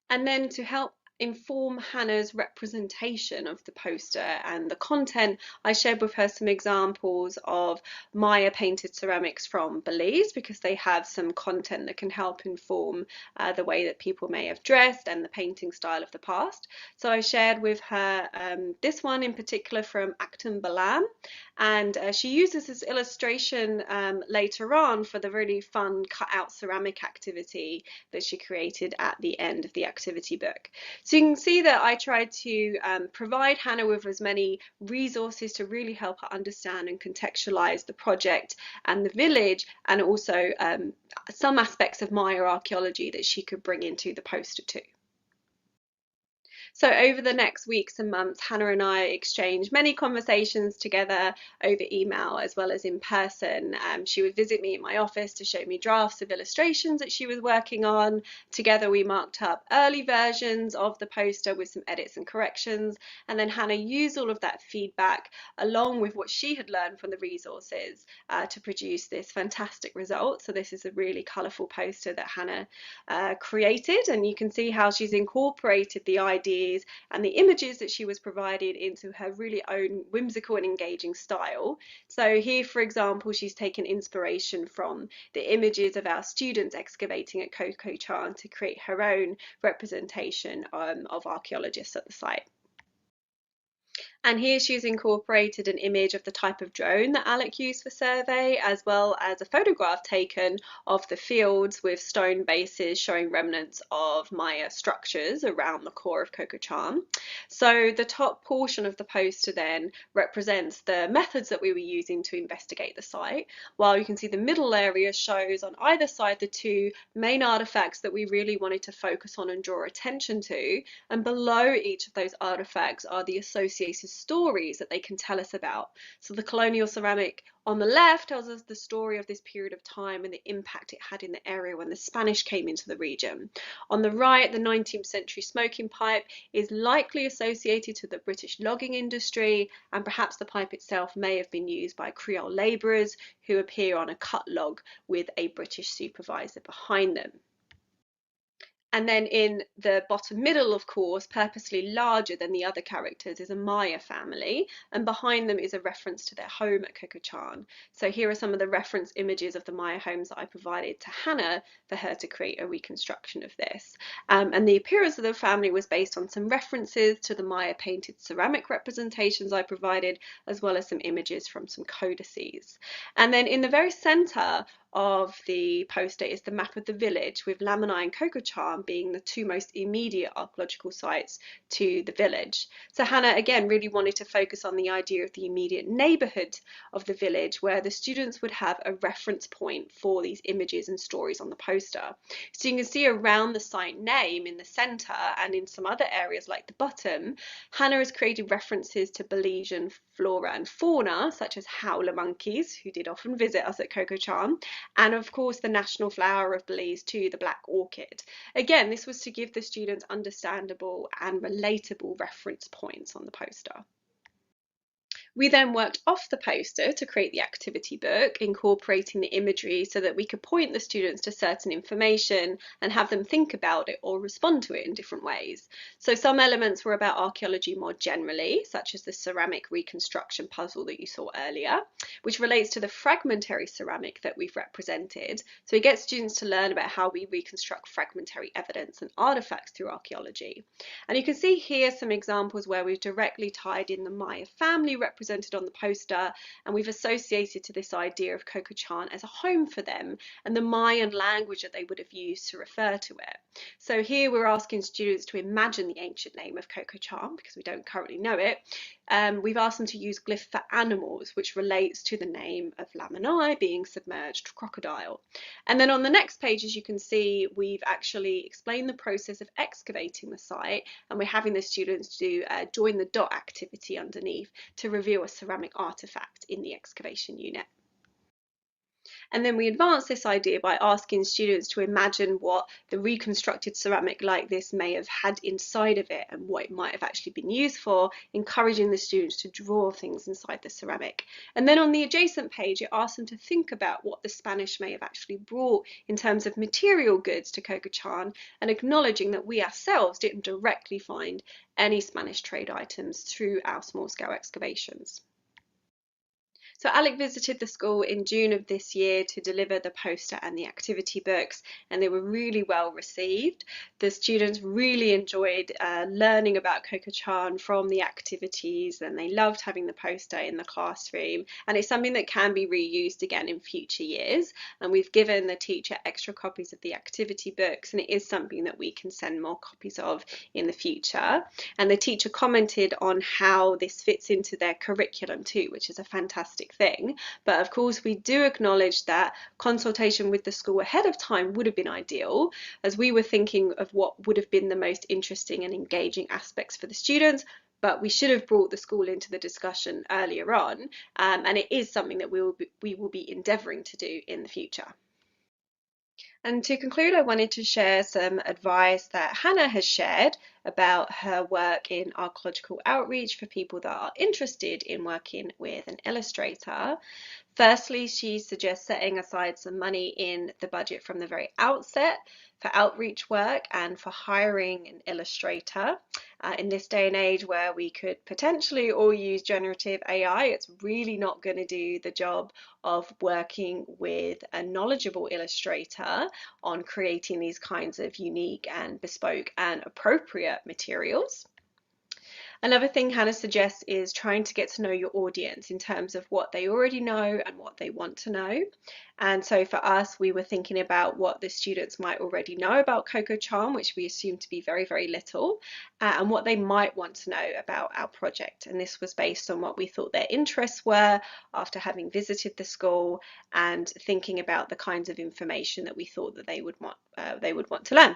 S17: And then to help inform Hannah's representation of the poster and the content, I shared with her some examples of Maya painted ceramics from Belize, because they have some content that can help inform the way that people may have dressed and the painting style of the past. So I shared with her this one in particular from Acton Balam, and she uses this illustration later on for the really fun cut out ceramic activity that she created at the end of the activity book. So you can see that I tried to provide Hannah with as many resources to really help her understand and contextualize the project and the village, and also some aspects of Maya archaeology that she could bring into the poster too. So over the next weeks and months, Hannah and I exchanged many conversations together over email as well as in person. She would visit me in my office to show me drafts of illustrations that she was working on. Together we marked up early versions of the poster with some edits and corrections, and then Hannah used all of that feedback along with what she had learned from the resources to produce this fantastic result. So this is a really colourful poster that Hannah created, and you can see how she's incorporated the ideas and the images that she was provided into her really own whimsical and engaging style. So here, for example, she's taken inspiration from the images of our students excavating at Kokochan to create her own representation of archaeologists at the site. And here she's incorporated an image of the type of drone that Alec used for survey, as well as a photograph taken of the fields with stone bases showing remnants of Maya structures around the core of Kokochan. So the top portion of the poster then represents the methods that we were using to investigate the site, while you can see the middle area shows on either side the two main artifacts that we really wanted to focus on and draw attention to, and below each of those artifacts are the associated stories that they can tell us about. So the colonial ceramic on the left tells us the story of this period of time and the impact it had in the area when the Spanish came into the region. On the right, the 19th century smoking pipe is likely associated to the British logging industry, and perhaps the pipe itself may have been used by Creole labourers who appear on a cut log with a British supervisor behind them. And then in the bottom middle, of course, purposely larger than the other characters, is a Maya family, and behind them is a reference to their home at Kokochan. So here are some of the reference images of the Maya homes that I provided to Hannah for her to create a reconstruction of this. And the appearance of the family was based on some references to the Maya painted ceramic representations I provided, as well as some images from some codices. And then in the very centre of the poster is the map of the village, with Lamanai and Kokochan being the two most immediate archaeological sites to the village. So Hannah again really wanted to focus on the idea of the immediate neighbourhood of the village, where the students would have a reference point for these images and stories on the poster. So you can see around the site name in the centre and in some other areas like the bottom, Hannah has created references to Belizean flora and fauna, such as howler monkeys, who did often visit us at Kokochan, and of course the national flower of Belize too, the black orchid. Again, this was to give the students understandable and relatable reference points on the poster. We then worked off the poster to create the activity book, incorporating the imagery so that we could point the students to certain information and have them think about it or respond to it in different ways. So some elements were about archaeology more generally, such as the ceramic reconstruction puzzle that you saw earlier, which relates to the fragmentary ceramic that we've represented. So we get students to learn about how we reconstruct fragmentary evidence and artifacts through archaeology. And you can see here some examples where we've directly tied in the Maya family represented on the poster, and we've associated to this idea of Kokochan as a home for them and the Mayan language that they would have used to refer to it. So here we're asking students to imagine the ancient name of Kokochan, because we don't currently know it. We've asked them to use glyph for animals, which relates to the name of Lamanai being submerged crocodile. And then on the next page, as you can see, we've actually explained the process of excavating the site, and we're having the students do join the dot activity underneath to reveal a ceramic artifact in the excavation unit. And then we advance this idea by asking students to imagine what the reconstructed ceramic like this may have had inside of it and what it might have actually been used for, encouraging the students to draw things inside the ceramic. And then on the adjacent page, it asks them to think about what the Spanish may have actually brought in terms of material goods to Kokochan, and acknowledging that we ourselves didn't directly find any Spanish trade items through our small-scale excavations. So Alec visited the school in June of this year to deliver the poster and the activity books, and they were really well received. The students really enjoyed learning about Kokochan from the activities, and they loved having the poster in the classroom, and it's something that can be reused again in future years. And we've given the teacher extra copies of the activity books, and it is something that we can send more copies of in the future. And the teacher commented on how this fits into their curriculum too, which is a fantastic thing. But of course, we do acknowledge that consultation with the school ahead of time would have been ideal, as we were thinking of what would have been the most interesting and engaging aspects for the students. But we should have brought the school into the discussion earlier on, and it is something that we will be endeavouring to do in the future. And to conclude, I wanted to share some advice that Hannah has shared about her work in archaeological outreach for people that are interested in working with an illustrator. Firstly, she suggests setting aside some money in the budget from the very outset for outreach work and for hiring an illustrator. In this day and age where we could potentially all use generative AI, it's really not going to do the job of working with a knowledgeable illustrator on creating these kinds of unique and bespoke and appropriate materials. Another thing Hannah suggests is trying to get to know your audience in terms of what they already know and what they want to know. And so for us, we were thinking about what the students might already know about Kokochan, which we assume to be very, very little, and what they might want to know about our project. And this was based on what we thought their interests were after having visited the school and thinking about the kinds of information that we thought that they would want to learn.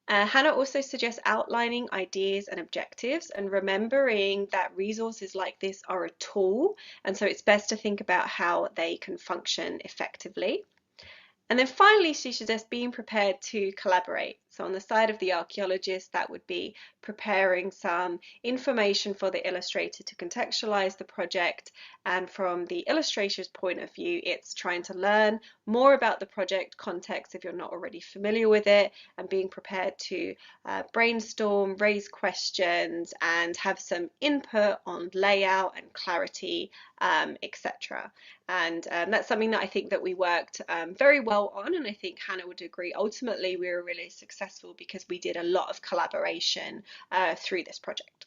S17: Hannah also suggests outlining ideas and objectives and remembering that resources like this are a tool, and so it's best to think about how they can function effectively. And then finally, she suggests being prepared to collaborate. So on the side of the archaeologist, that would be preparing some information for the illustrator to contextualize the project. And from the illustrator's point of view, it's trying to learn more about the project context if you're not already familiar with it, and being prepared to brainstorm, raise questions, and have some input on layout and clarity, etc. And that's something that I think that we worked very well on, and I think Hannah would agree. Ultimately, we were really successful because we did a lot of collaboration through this project.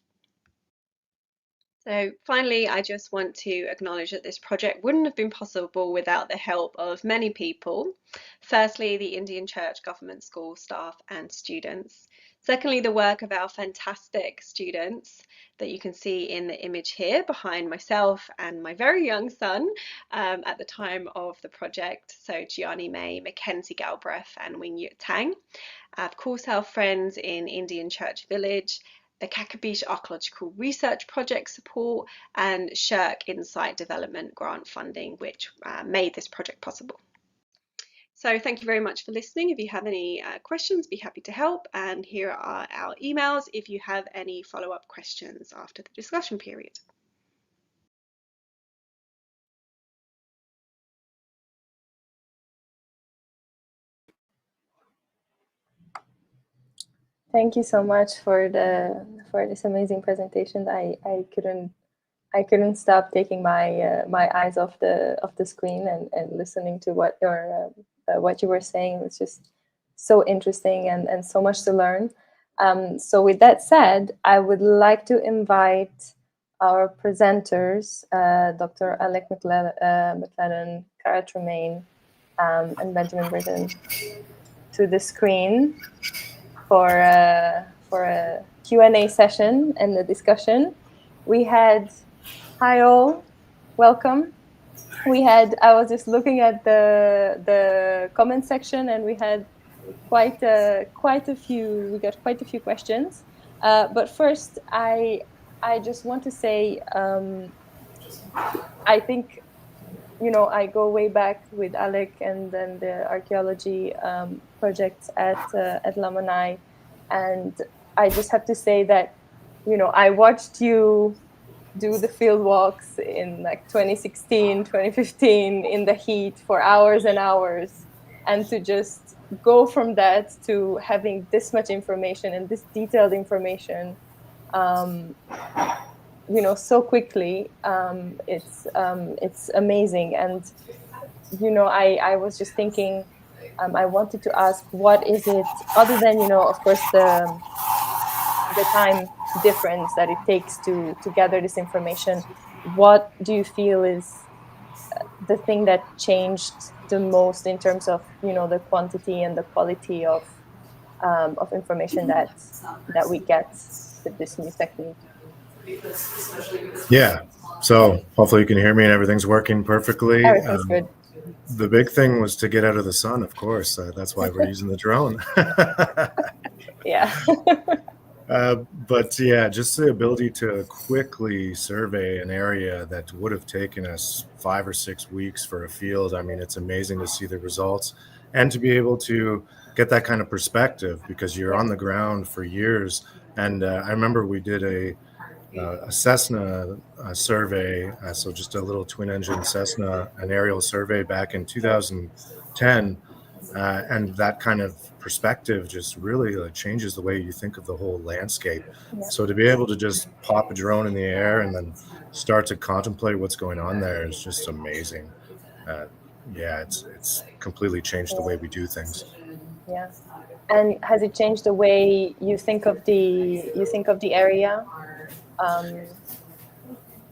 S17: So finally, I just want to acknowledge that this project wouldn't have been possible without the help of many people. Firstly, the Indian Church Government School staff and students. Secondly, the work of our fantastic students that you can see in the image here behind myself and my very young son at the time of the project. So Gianni May, Mackenzie Galbraith and Wing Yut Tang. Of course, our friends in Indian Church Village, the Kakabish Archaeological Research Project support, and Chuc Insight Development grant funding, which made this project possible. So thank you very much for listening. If you have any questions, be happy to help. And here are our emails if you have any follow-up questions after the discussion period.
S14: Thank you so much for this amazing presentation. I couldn't stop taking my my eyes off the screen and listening to what you were saying. It was just so interesting and so much to learn. So with that said, I would like to invite our presenters, Dr. Alec McLennan, Cara Tremaine, and Benjamin Britton, to the screen for a Q&A session and the discussion. We had, hi all, welcome. I was just looking at the comment section, and we had quite a few questions. But first, I just want to say, I think, I go way back with Alec and then the archaeology projects at Lamanai, and I just have to say that, I watched you do the field walks in like 2016, 2015 in the heat for hours and hours, and to just go from that to having this much information and this detailed information so quickly. It's amazing. And I was just thinking, I wanted to ask, what is it other than of course the time difference that it takes to gather this information? What do you feel is the thing that changed the most in terms of the quantity and the quality of information that we get with this new technique?
S15: Yeah. So hopefully you can hear me and everything's working perfectly.
S14: Everything's good.
S15: The big thing was to get out of the sun, of course. That's why we're using the drone.
S14: Yeah.
S15: But yeah, just the ability to quickly survey an area that would have taken us 5 or 6 weeks for a field. I mean, it's amazing to see the results and to be able to get that kind of perspective, because you're on the ground for years. And I remember we did a Cessna survey, so just a little twin-engine Cessna, an aerial survey back in 2010, and that kind of perspective just really changes the way you think of the whole landscape.
S14: Yeah.
S15: So to be able to just pop a drone in the air and then start to contemplate what's going on there is just amazing. Yeah, it's completely changed the way we do things.
S14: Yeah. And has it changed the way you think of the area?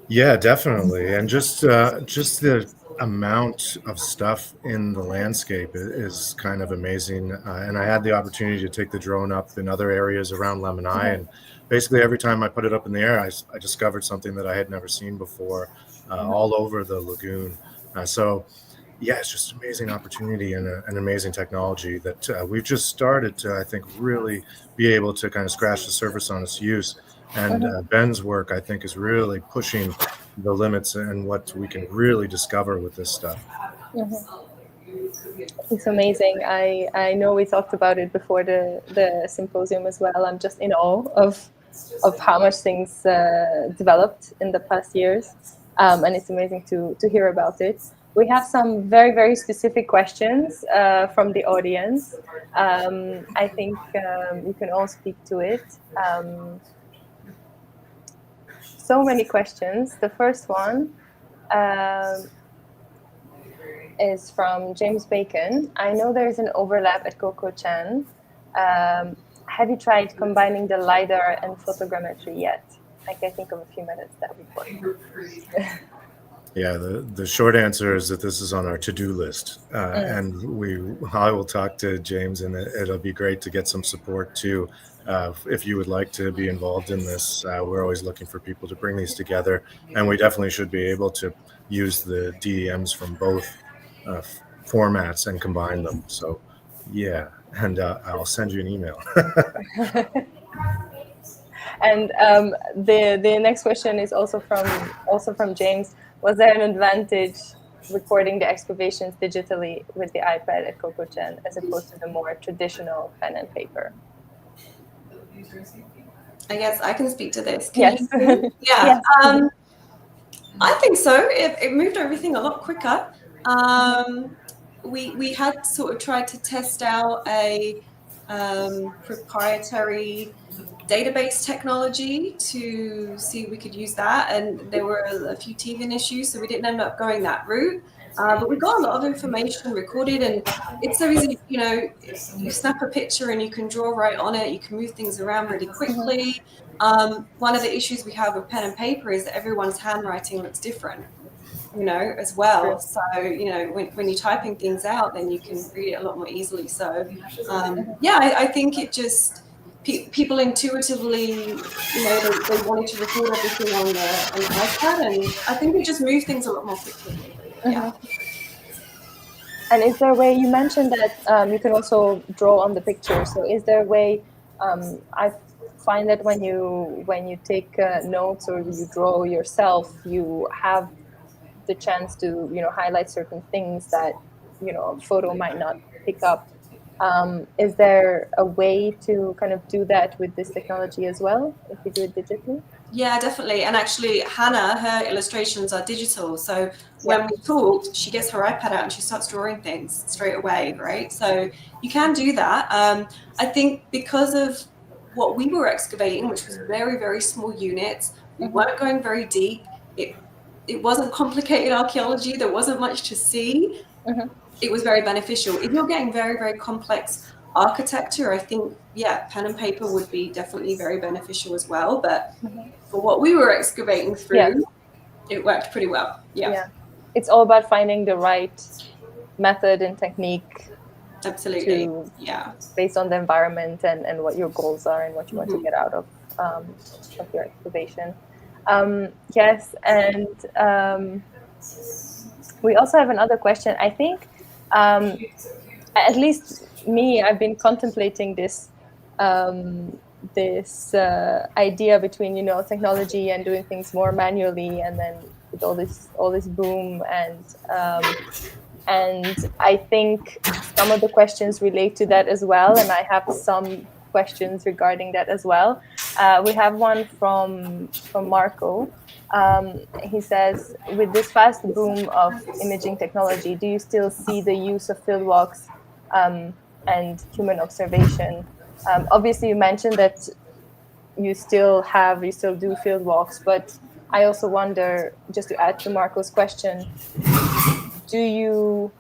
S15: Yeah, definitely. And just the amount of stuff in the landscape is kind of amazing. And I had the opportunity to take the drone up in other areas around Lemonai, and basically every time I put it up in the air, I discovered something that I had never seen before, all over the lagoon. So yeah, it's just an amazing opportunity and an amazing technology that we've just started to, I think, really be able to kind of scratch the surface on its use. And Ben's work, I think, is really pushing the limits and what we can really discover with this stuff.
S14: It's amazing. I know we talked about it before the symposium as well. I'm just in awe of how much things developed in the past years, and it's amazing to hear about it. We have some very, very specific questions from the audience. I think you can all speak to it. So many questions. The first one is from James Bacon. I know there is an overlap at Kokochan. Have you tried combining the LiDAR and photogrammetry yet? I can think of a few minutes that would work.
S15: Yeah, the short answer is that this is on our to-do list, and I will talk to James, and it'll be great to get some support too. If you would like to be involved in this, we're always looking for people to bring these together, and we definitely should be able to use the DEMs from both formats and combine them. So yeah, and I'll send you an email.
S14: And the next question is also from James. Was there an advantage recording the excavations digitally with the iPad at Kokochan as opposed to the more traditional pen and paper?
S18: I guess I can speak to this.
S14: Yes.
S18: Yeah.
S14: Yes.
S18: I think so. It moved everything a lot quicker. We had sort of tried to test out a proprietary database technology to see if we could use that, and there were a few teething issues, so we didn't end up going that route. But we got a lot of information recorded, and it's so easy, you snap a picture and you can draw right on it, you can move things around really quickly. One of the issues we have with pen and paper is that everyone's handwriting looks different, as well. So, when you're typing things out, then you can read it a lot more easily. So, I think it just, people intuitively, they wanted to record everything on the iPad, and I think it just moved things a lot more quickly. Yeah.
S14: And is there a way, you mentioned that you can also draw on the picture. So is there a way, I find that when you take notes or you draw yourself, you have the chance to, highlight certain things that, a photo might not pick up. Is there a way to kind of do that with this technology as well, if you do it digitally?
S18: Yeah, definitely. And actually, Hannah, her illustrations are digital. So when we talked, she gets her iPad out and she starts drawing things straight away, right? So you can do that. I think because of what we were excavating, which was very, very small units, We weren't going very deep. It wasn't complicated archaeology. There wasn't much to see. It was very beneficial. If you're getting very, very complex architecture, I think, yeah, pen and paper would be definitely very beneficial as well. But for what we were excavating through, it worked pretty well. Yeah.
S14: It's all about finding the right method and technique.
S18: Absolutely.
S14: Based on the environment and what your goals are and what you want to get out of your excavation. Yes, and we also have another question. I think, at least me, I've been contemplating this idea between, you know, technology and doing things more manually, and then with all this boom, and I think some of the questions relate to that as well, and I have some questions regarding that as well. We have one from Marco. He says, with this fast boom of imaging technology, do you still see the use of fieldwalks and human observation? Obviously, you mentioned that you still do fieldwalks, but I also wonder, just to add to Marco's question, do you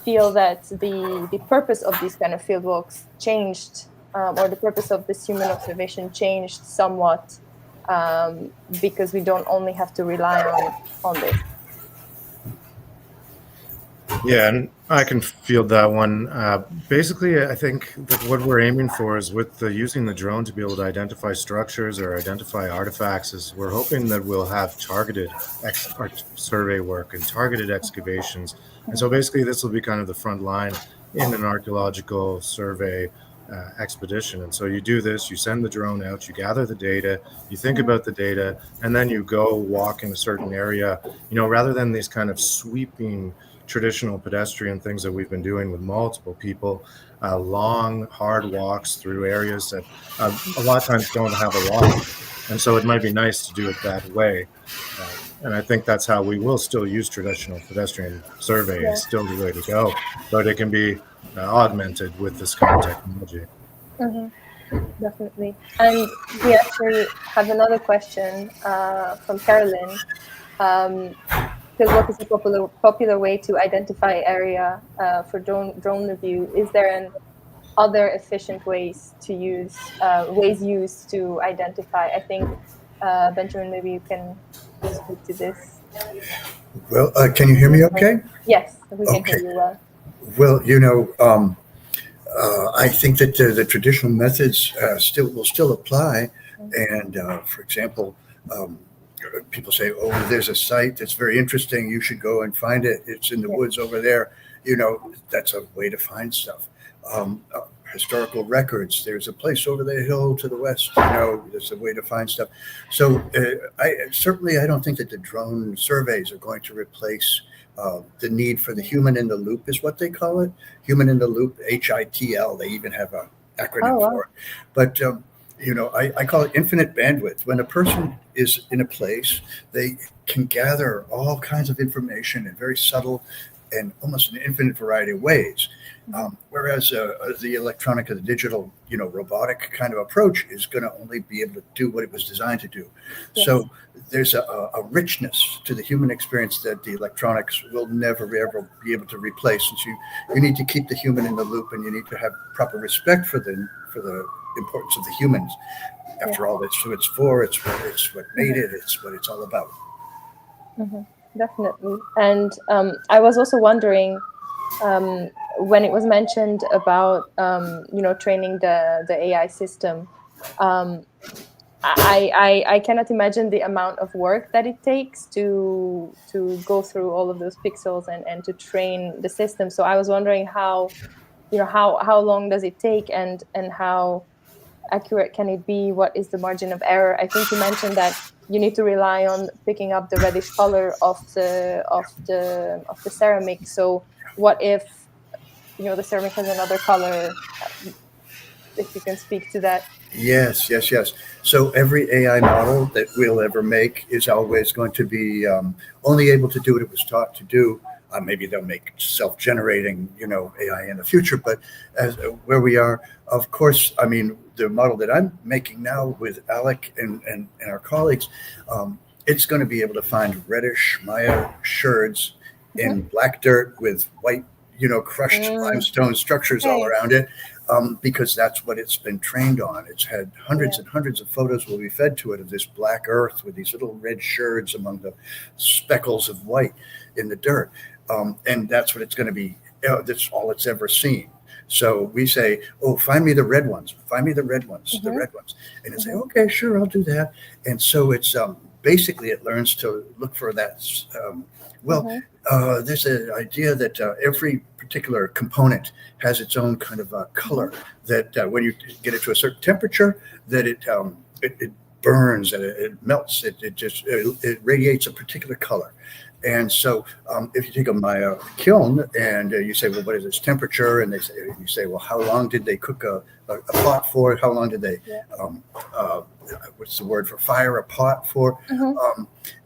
S14: feel that the purpose of these kind of fieldwalks changed, or the purpose of this human observation changed somewhat, because we don't only have to rely on this?
S15: Yeah, and I can field that one. Basically, I think that what we're aiming for is with using the drone to be able to identify structures or identify artifacts, is we're hoping that we'll have targeted survey work and targeted excavations. And so basically this will be kind of the front line in an archaeological survey expedition. And so you do this, you send the drone out, you gather the data, you think about the data, and then you go walk in a certain area, you know, rather than these kind of sweeping traditional pedestrian things that we've been doing with multiple people, long, hard walks through areas that a lot of times don't have a walk. And so it might be nice to do it that way. And I think that's how we will still use traditional pedestrian survey. It's still the way to go, but it can be augmented with this kind of technology.
S14: Definitely. And we actually have another question from Carolyn. Fieldwork is a popular way to identify area for drone review. Is there other efficient ways to use used to identify? I think Benjamin, maybe you can speak to this.
S16: Well, can you hear me okay?
S14: Yes, we can hear you well.
S16: Well, you know, I think that the traditional methods will still apply. And for example, people say, oh, there's a site that's very interesting, you should go and find it, it's in the woods over there. You know, that's a way to find stuff. Historical records, there's a place over the hill to the west, you know, there's a way to find stuff. So I don't think that the drone surveys are going to replace the need for the human in the loop, is what they call it. Human in the loop, HITL, they even have an acronym for it. But you know, I call it infinite bandwidth. When a person is in a place, they can gather all kinds of information in very subtle and almost an infinite variety of ways. Whereas the electronic or the digital, you know, robotic kind of approach is going to only be able to do what it was designed to do. Yes. So there's a richness to the human experience that the electronics will never ever be able to replace. Since you need to keep the human in the loop, and you need to have proper respect for the importance of the humans. After all, that's who it's for. It's what made it. It's what it's all about.
S14: Definitely. And I was also wondering, when it was mentioned about you know, training the AI system, I cannot imagine the amount of work that it takes to go through all of those pixels and to train the system. So I was wondering how long does it take, and how accurate can it be? What is the margin of error? I think you mentioned that you need to rely on picking up the reddish color of the ceramic. So what if, you know, the ceramic has another color? If you can speak to that.
S16: Yes. So every AI model that we'll ever make is always going to be only able to do what it was taught to do. Maybe they'll make self-generating, you know, AI in the future, but where we are, of course, I mean, the model that I'm making now with Alec and our colleagues, it's going to be able to find reddish Maya sherds in black dirt with white, crushed limestone structures all around it, because that's what it's been trained on. It's had hundreds and hundreds of photos will be fed to it of this black earth with these little red sherds among the speckles of white in the dirt. And that's what it's going to be. That's all it's ever seen. So we say, oh, find me the red ones. Find me the red ones, the red ones. And it say, okay, sure, I'll do that. And so it's basically it learns to look for that. There's an idea that every particular component has its own kind of color, that when you get it to a certain temperature, that it burns and it melts. It radiates a particular color. And so if you take a Maya kiln and you say, well, what is its temperature? And you say, well, how long did they cook a pot for? How long did they, what's the word for fire a pot for?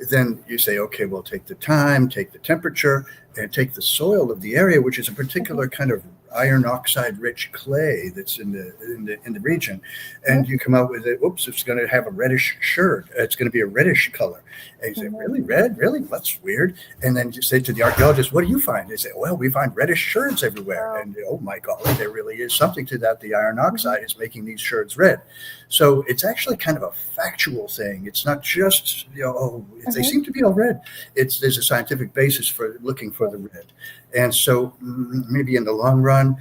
S16: Then you say, okay, well, take the time, take the temperature, and take the soil of the area, which is a particular kind of iron oxide rich clay that's in the region, and you come out with it. Oops, it's going to have a reddish sherd. It's going to be a reddish color. And you say, really, red? Really? That's weird. And then you say to the archaeologist, what do you find? They say, well, we find reddish sherds everywhere. And oh my golly, there really is something to that. The iron oxide is making these sherds red. So it's actually kind of a factual thing. It's not just, they seem to be all red. There's a scientific basis for looking for the red. And so maybe in the long run,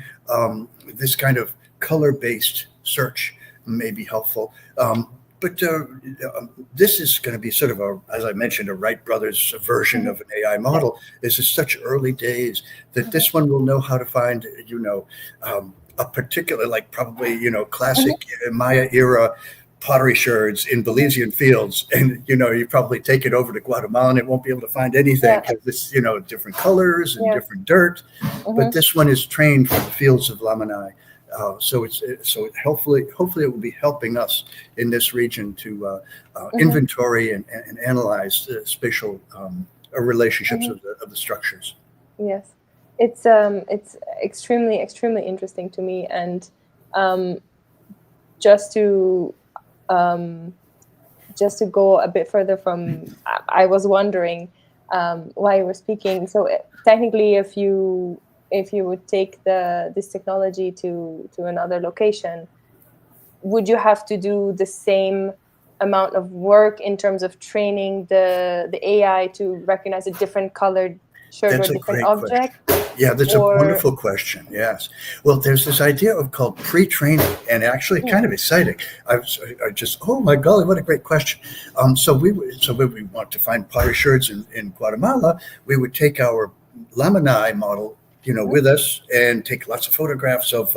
S16: this kind of color-based search may be helpful. But this is going to be sort of as I mentioned, a Wright brothers version of an AI model. This is such early days that this one will know how to find, a particular, like probably, classic Maya era pottery sherds in Belizean fields, and you probably take it over to Guatemala and it won't be able to find anything because this different colors and different dirt. But this one is trained for the fields of Lamanai, so hopefully it will be helping us in this region to inventory and analyze the spatial relationships of the structures.
S14: Yes, it's extremely interesting to me, and just to go a bit further from, I was wondering why you were speaking. So technically, if you would take this technology to another location, would you have to do the same amount of work in terms of training the AI to recognize a different colored shirt or different object?
S16: Yeah, that's a wonderful question. Yes. Well, there's this idea called pre-training, and actually kind of exciting. I just, oh my golly, what a great question. So when we want to find pottery sherds in Guatemala, we would take our Lamanai model, with us, and take lots of photographs of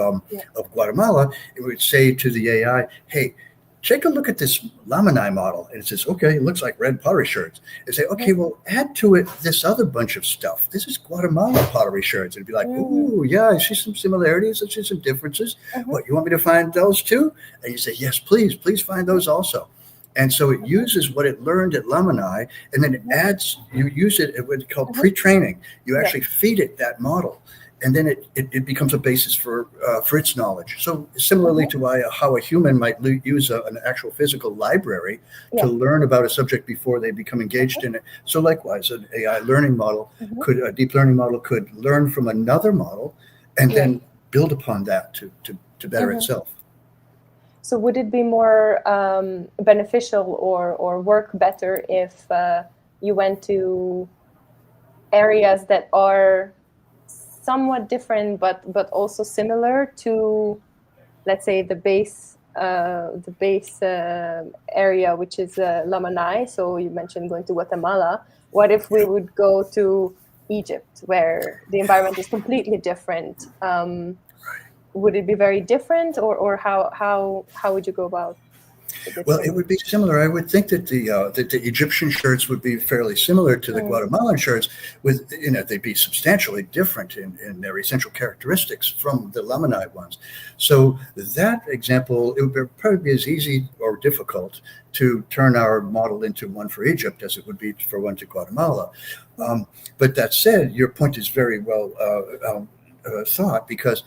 S16: Guatemala. And we'd say to the AI, hey, take a look at this Lamanai model. And it says, okay, it looks like red pottery sherds. And say, okay, well, add to it this other bunch of stuff. This is Guatemala pottery sherds. And it'd be like, ooh, yeah, I see some similarities. I see some differences. What, you want me to find those too? And you say, yes, please find those also. And so it uses what it learned at Lamanai, and then it adds, you use it at what's called pre-training. You actually feed it that model, and then it becomes a basis for its knowledge. So similarly to how a human might use an actual physical library to learn about a subject before they become engaged in it. So likewise, an AI learning model a deep learning model could learn from another model and then build upon that to better itself.
S14: So would it be more beneficial or work better if you went to areas that are somewhat different but also similar to, let's say, the base area, which is Lamanai? So you mentioned going to Guatemala. What if we would go to Egypt, where the environment is completely different? Would it be very different, or how would you go about it?
S16: Well, it would be similar. I would think that the Egyptian sherds would be fairly similar to the Guatemalan sherds, with they'd be substantially different in their essential characteristics from the Lamanai ones. So that example, it would probably be as easy or difficult to turn our model into one for Egypt as it would be for one to Guatemala. But that said, your point is very well thought, because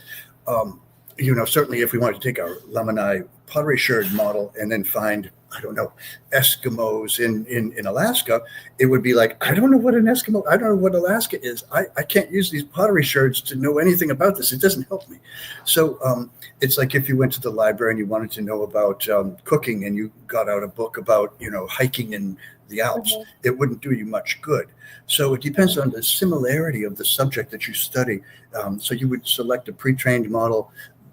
S16: certainly if we wanted to take our Lamanai pottery sherd model and then find, I don't know, Eskimos in Alaska, it would be like, I don't know what an Eskimo, I don't know what Alaska is. I can't use these pottery sherds to know anything about this. It doesn't help me. So it's like if you went to the library and you wanted to know about cooking and you got out a book about, hiking in the Alps, it wouldn't do you much good. So it depends on the similarity of the subject that you study. So you would select a pre-trained model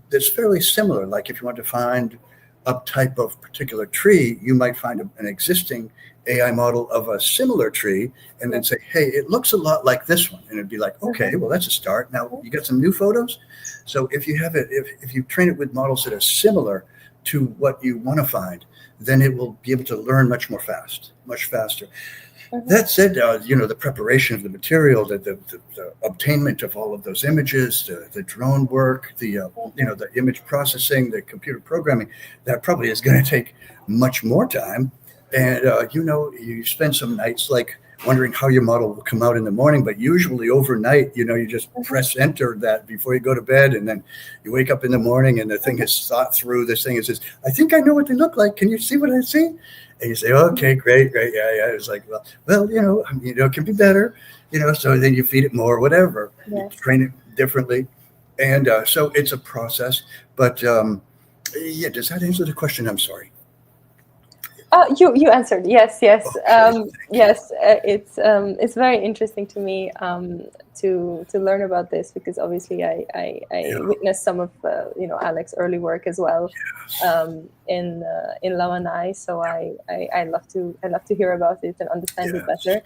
S16: that's fairly similar. Like if you want to find a type of particular tree, you might find an existing AI model of a similar tree and then say, hey, it looks a lot like this one. And it'd be like, okay, well, that's a start. Now you got some new photos. So if you have it, if you train it with models that are similar to what you want to find, then it will be able to learn much faster. That said, the preparation of the material, the obtainment of all of those images, the drone work, the image processing, the computer programming, that probably is going to take much more time. And, you spend some nights like wondering how your model will come out in the morning, but usually overnight, you just press enter that before you go to bed. And then you wake up in the morning and the thing has thought through this thing and says, I think I know what they look like. Can you see what I see? And you say, okay, great. Yeah. It's like, well, it can be better, so then you feed it more, whatever, you train it differently. And so it's a process, but does that answer the question? I'm sorry.
S14: You answered. Yes. Yes. It's very interesting to me to learn about this, because obviously I witnessed some of Alex's early work as well in Lamanai. So I love to hear about it and understand it better.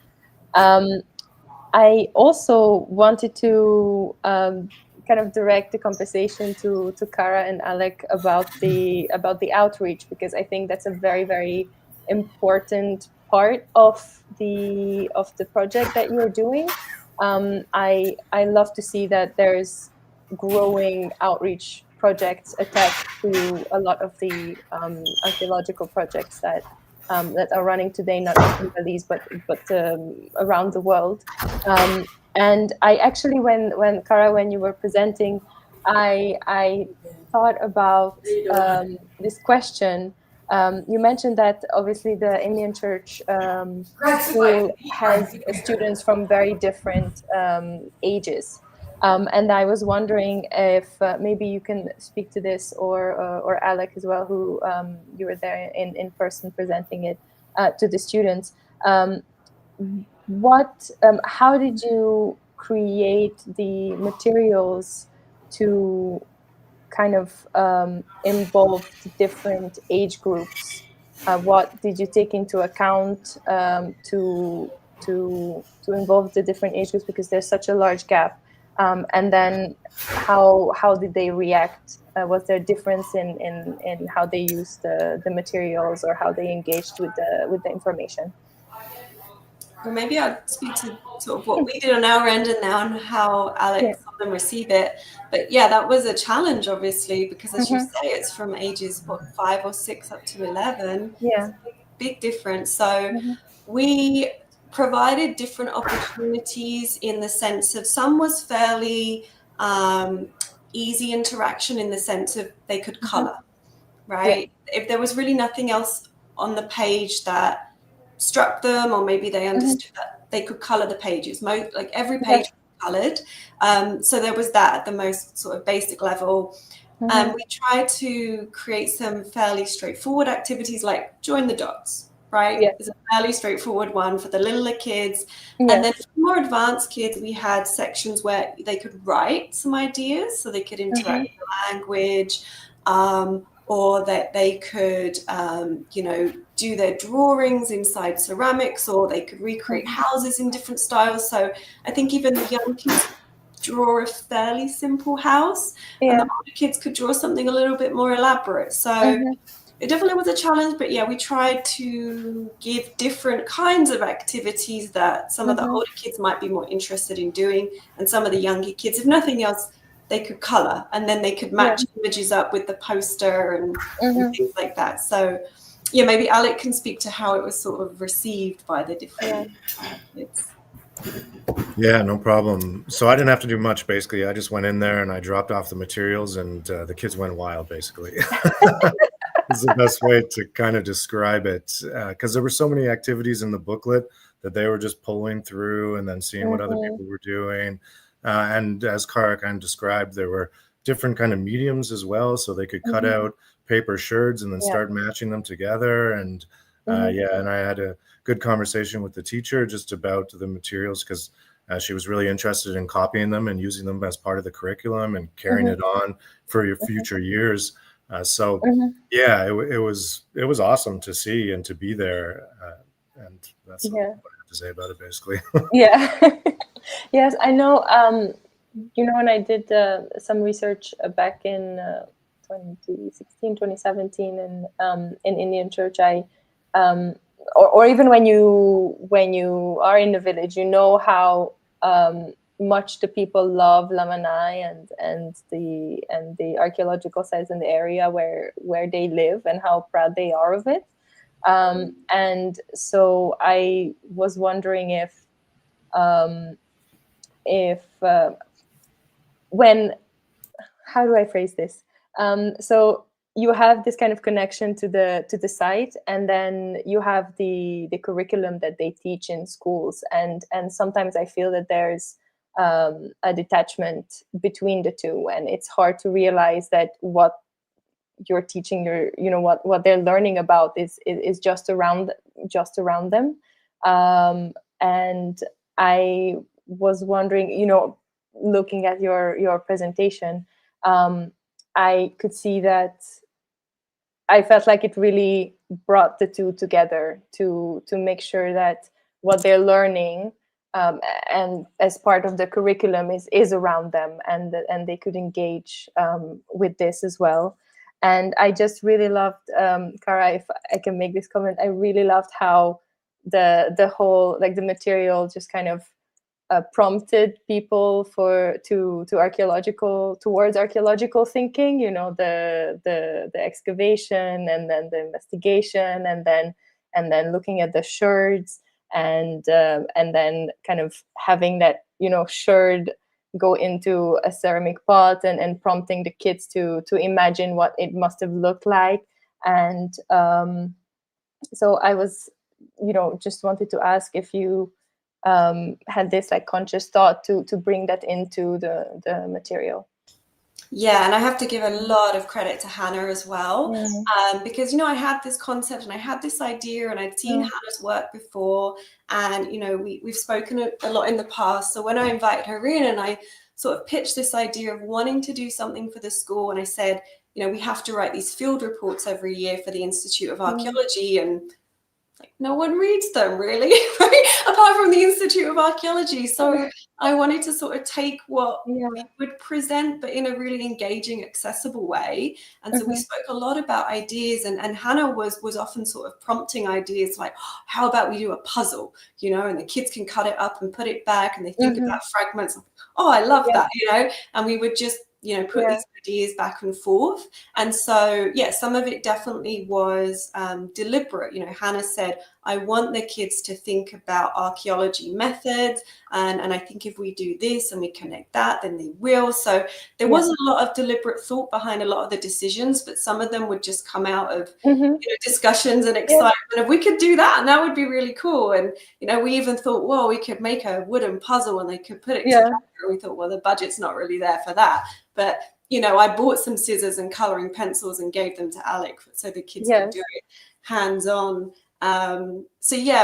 S14: I also wanted to kind of direct the conversation to Kara and Alec about the outreach, because I think that's a very, very important part of the project that you're doing. I love to see that there's growing outreach projects attached to a lot of the archaeological projects that are running today, not just in Belize but around the world. And I actually, when Kara, when you were presenting, I thought about this question. You mentioned that obviously the Indian Church school has students from very different ages. And I was wondering if maybe you can speak to this, or Alec as well, who you were there in person presenting it to the students. How did you create the materials to kind of involve the different age groups? What did you take into account to involve the different age groups, because there's such a large gap? And then how did they react? Was there a difference in how they used the materials, or how they engaged with the information?
S18: Well, maybe I'll speak to sort of what we did on our end and now and how Alex saw them receive it. But yeah, that was a challenge, obviously, because as you say, it's from ages 5 or 6 up to 11.
S14: Yeah,
S18: big difference. So we provided different opportunities in the sense of some was fairly easy interaction in the sense of they could color, right? If there was really nothing else on the page that struck them, or maybe they understood that they could color the pages. Like every page was colored. So there was that at the most sort of basic level. And we tried to create some fairly straightforward activities like join the dots, right? It's a fairly straightforward one for the littler kids. And then for more advanced kids, we had sections where they could write some ideas, so they could interact with the language, or that they could, do their drawings inside ceramics, or they could recreate houses in different styles. So I think even the young kids draw a fairly simple house, and the older kids could draw something a little bit more elaborate. So it definitely was a challenge, but yeah, we tried to give different kinds of activities that some of the older kids might be more interested in doing, and some of the younger kids, if nothing else, they could color, and then they could match images up with the poster and things like that. So yeah, maybe Alec can speak to how it was sort of received by the different kids.
S15: Yeah, no problem. So I didn't have to do much, basically. I just went in there and I dropped off the materials, and the kids went wild, basically. is the best way to kind of describe it, because there were so many activities in the booklet that they were just pulling through and then seeing what other people were doing. And as Kara kind of described, there were different kind of mediums as well, so they could cut out paper sherds and then start matching them together. And and I had a good conversation with the teacher just about the materials, because she was really interested in copying them and using them as part of the curriculum and carrying it on for your future years. Yeah, it was awesome to see and to be there, and that's what I have to say about it, basically.
S14: Yes, I know. When I did some research back in 2016, 2017 in Indian Church, or even when you are in the village, you know how much the people love Lamanai and the archaeological sites in the area where they live, and how proud they are of it. And so I was wondering how do I phrase this? So you have this kind of connection to the site, and then you have the curriculum that they teach in schools, and sometimes I feel that there's a detachment between the two, and it's hard to realize that what you're teaching, what they're learning about is just around them. And I was wondering, looking at your presentation, I could see that I felt like it really brought the two together to make sure that what they're learning and as part of the curriculum is around them, and they could engage with this as well. And I just really loved, Kara, if I can make this comment, I really loved how the whole, like, the material just kind of prompted people towards archaeological thinking, the excavation, and then the investigation, and then looking at the sherds, and then kind of having that sherd go into a ceramic pot, and prompting the kids to imagine what it must have looked like. And so I was just wanted to ask if you had this like conscious thought to bring that into the material.
S18: Yeah, and I have to give a lot of credit to Hannah as well, because I had this concept and I had this idea, and I'd seen Hannah's work before, and we've spoken a lot in the past. So when I invited her in, and I sort of pitched this idea of wanting to do something for the school, and I said, we have to write these field reports every year for the Institute of Archaeology, and no one reads them really, apart from the Institute of Archaeology. So I wanted to sort of take what we would present, but in a really engaging, accessible way. And so we spoke a lot about ideas, and Hannah was often sort of prompting ideas like, how about we do a puzzle, and the kids can cut it up and put it back, and they think about fragments. Oh, I love that, and we would just put these ideas back and forth. And so, some of it definitely was deliberate. Hannah said, I want the kids to think about archaeology methods. And I think if we do this and we connect that, then they will. So there was a lot of deliberate thought behind a lot of the decisions, but some of them would just come out of discussions and excitement of, we could do that, and that would be really cool. And, we even thought, well, we could make a wooden puzzle and they could put it together. We thought, well, the budget's not really there for that. But, I bought some scissors and coloring pencils and gave them to Alec so the kids could do it hands-on. So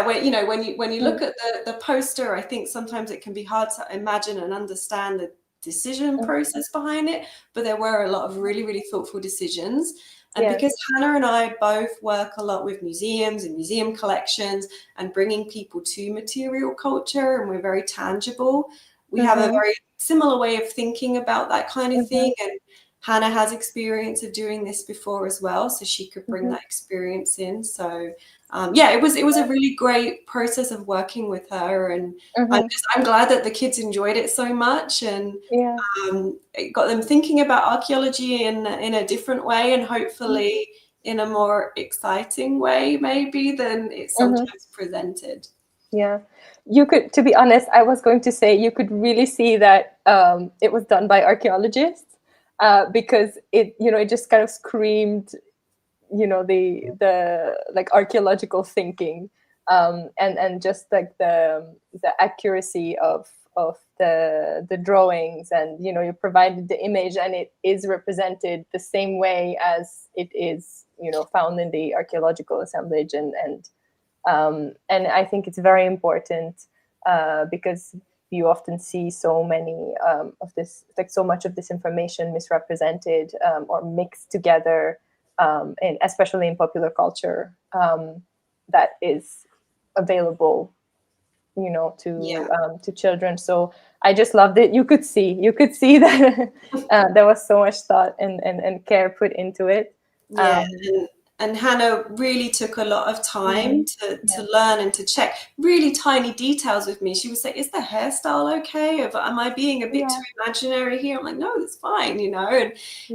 S18: when you look at the poster, I think sometimes it can be hard to imagine and understand the decision process behind it, but there were a lot of really, really thoughtful decisions. And because Hannah and I both work a lot with museums and museum collections and bringing people to material culture, and we're very tangible, we have a very similar way of thinking about that kind of thing. And Hannah has experience of doing this before as well, so she could bring that experience in. So it was a really great process of working with her, and I'm glad that the kids enjoyed it so much, and it got them thinking about archaeology in a different way, and hopefully in a more exciting way maybe than it's sometimes presented.
S14: Yeah, you could, to be honest, I was going to say you could really see that it was done by archaeologists, because it just kind of screamed the like archaeological thinking, and just like the accuracy of the drawings, and you provided the image and it is represented the same way as it is found in the archaeological assemblage, and I think it's very important because you often see so many of this, like so much of this information misrepresented or mixed together, and especially in popular culture, that is available, to children. So I just loved it. You could see that there was so much thought and care put into it.
S18: Yeah, and Hannah really took a lot of time to learn and to check really tiny details with me. She would say, "Is the hairstyle okay? Am I being a bit too imaginary here?" I'm like, "No, it's fine,"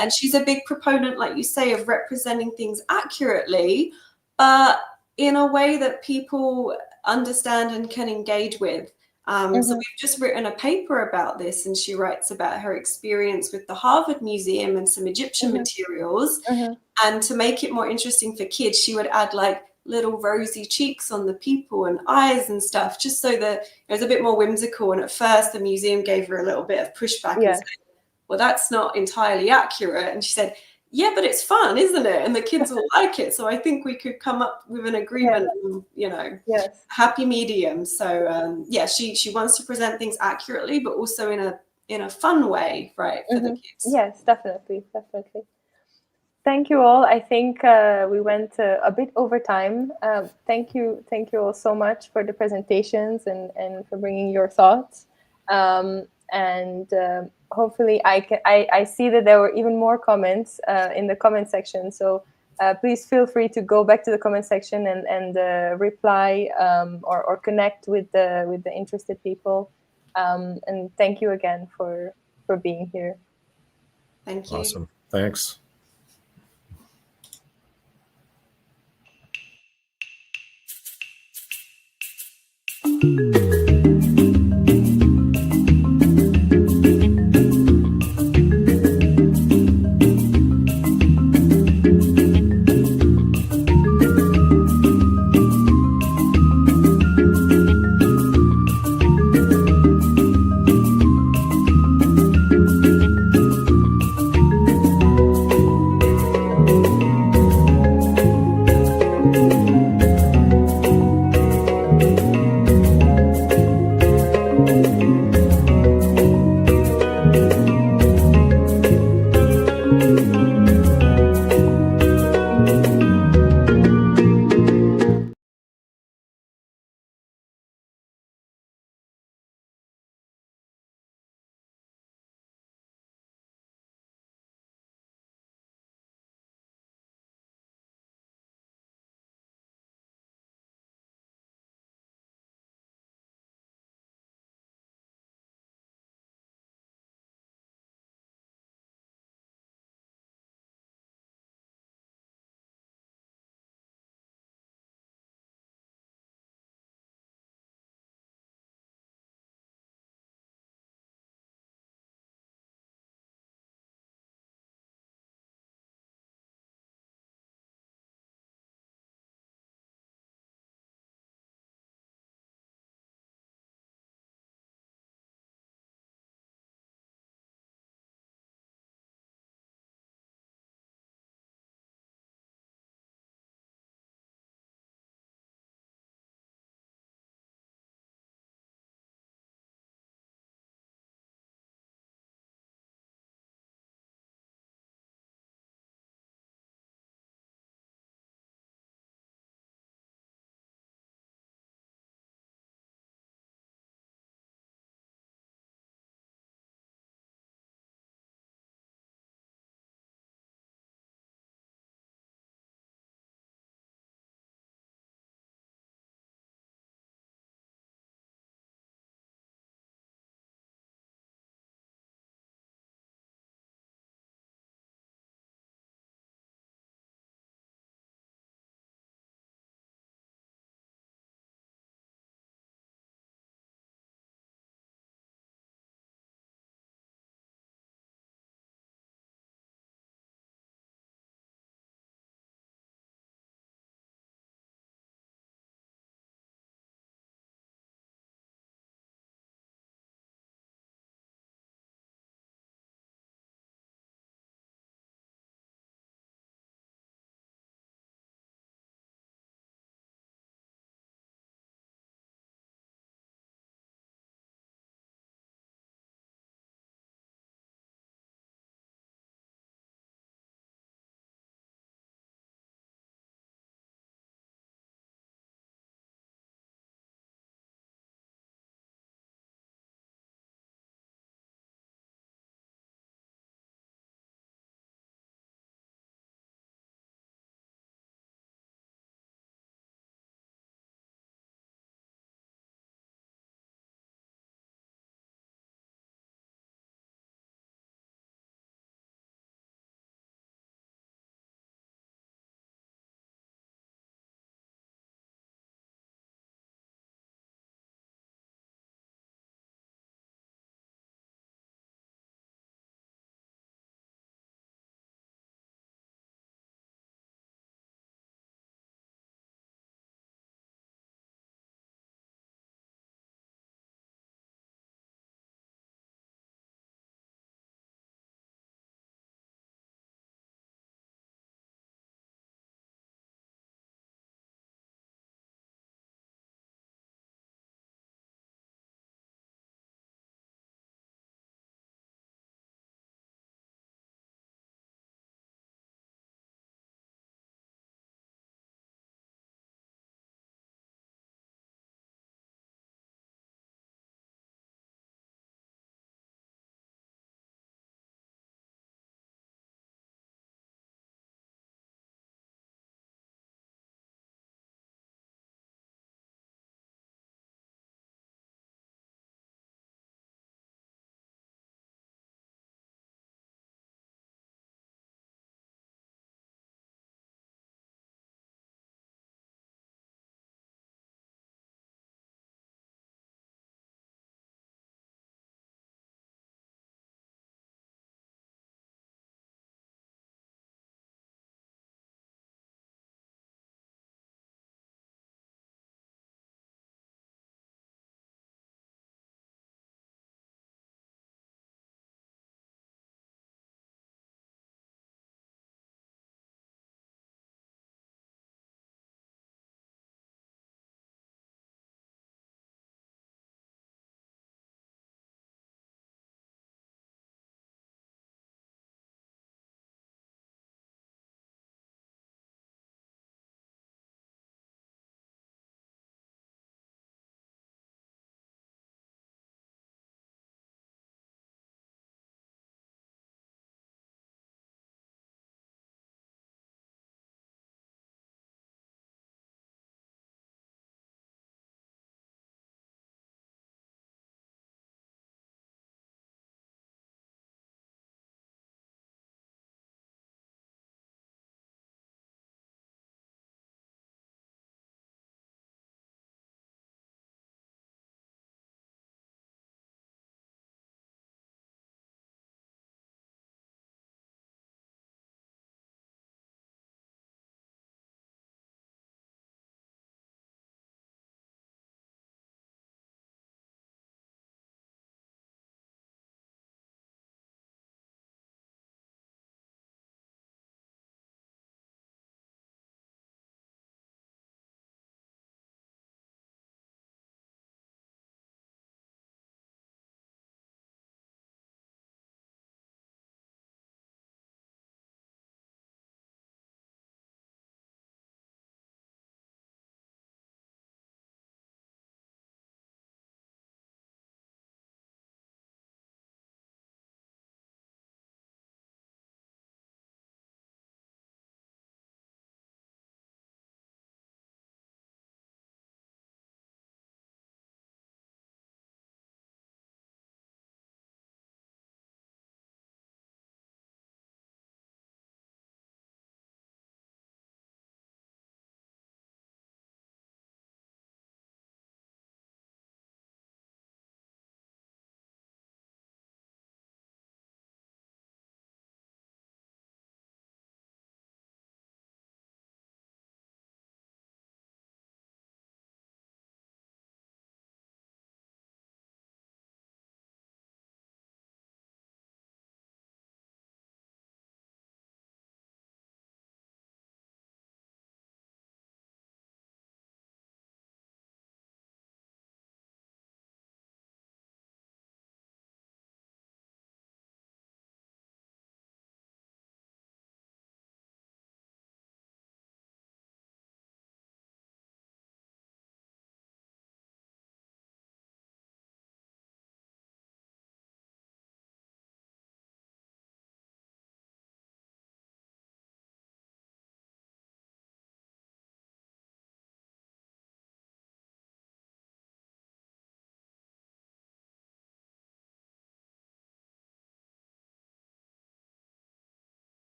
S18: And she's a big proponent, like you say, of representing things accurately, but in a way that people understand and can engage with. So we've just written a paper about this, and she writes about her experience with the Harvard Museum and some Egyptian materials. And to make it more interesting for kids, she would add like little rosy cheeks on the people and eyes and stuff, just so that it was a bit more whimsical. And at first the museum gave her a little bit of pushback and said, "Well, that's not entirely accurate." And she said, "Yeah, but it's fun, isn't it? And the kids will like it. So I think we could come up with an agreement, happy medium." So she wants to present things accurately, but also in a fun way, right, for the kids.
S14: Yes, definitely. Thank you all. I think we went a bit over time. Thank you all so much for the presentations and for bringing your thoughts. And hopefully I see that there were even more comments in the comment section. So please feel free to go back to the comment section and reply or connect with the interested people. And thank you again for being here.
S18: Thank you.
S15: Awesome. Thanks.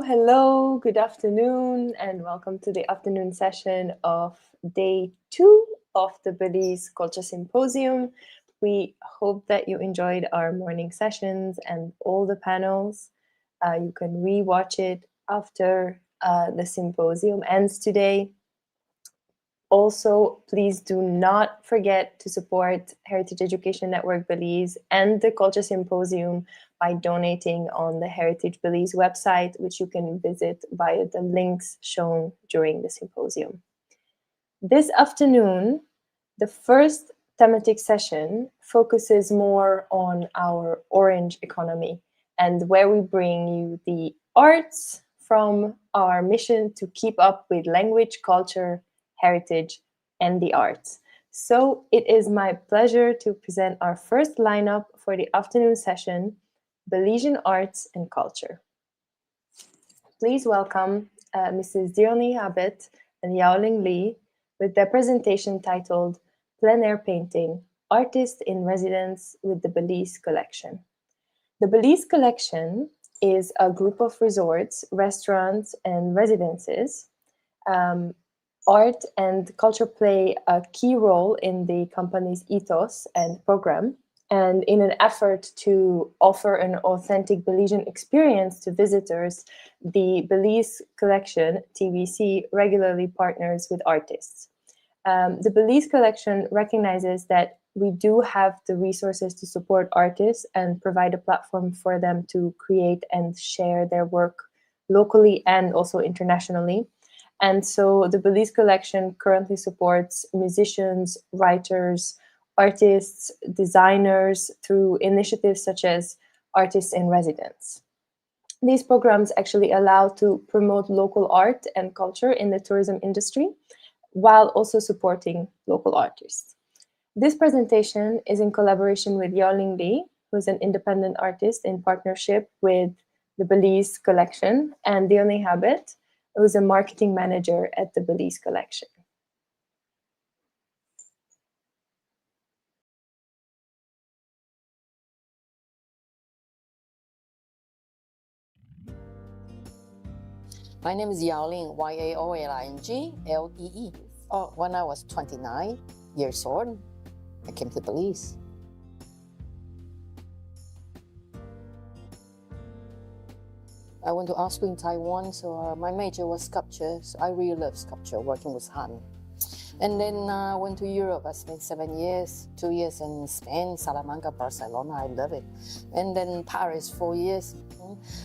S14: Hello, good afternoon, and welcome to the afternoon session of day 2 of the Belize Culture Symposium. We hope that you enjoyed our morning sessions and all the panels. You can re-watch it after the symposium ends today. Also, please do not forget to support Heritage Education Network Belize and the Culture Symposium by donating on the Heritage Belize website, which you can visit via the links shown during the symposium. This afternoon, the first thematic session focuses more on our orange economy and where we bring you the arts from our mission to keep up with language, culture, heritage, and the arts. So it is my pleasure to present our first lineup for the afternoon session, Belizean Arts and Culture. Please welcome Mrs. Diony Habet and Yaoling Lee with their presentation titled Plein Air Painting, Artist in Residence with the Belize Collection. The Belize Collection is a group of resorts, restaurants, and residences. Art and culture play a key role in the company's ethos and program. And in an effort to offer an authentic Belizean experience to visitors, the Belize Collection, TBC, regularly partners with artists. The Belize Collection recognizes that we do have the resources to support artists and provide a platform for them to create and share their work locally and also internationally. And so the Belize Collection currently supports musicians, writers, artists, designers through initiatives such as Artists in Residence. These programs actually allow to promote local art and culture in the tourism industry while also supporting local artists. This presentation is in collaboration with Yaoling Lee, who is an independent artist in partnership with the Belize Collection, and Diony Habet, who is a marketing manager at the Belize Collection.
S19: My name is Yaoling, Y-A-O-L-I-N-G-L-E-E. When I was 29 years old, I came to Belize. I went to art school in Taiwan, so my major was sculpture. So I really love sculpture, working with hand. And then I went to Europe. I spent 7 years, 2 years in Spain, Salamanca, Barcelona. I love it. And then Paris, 4 years.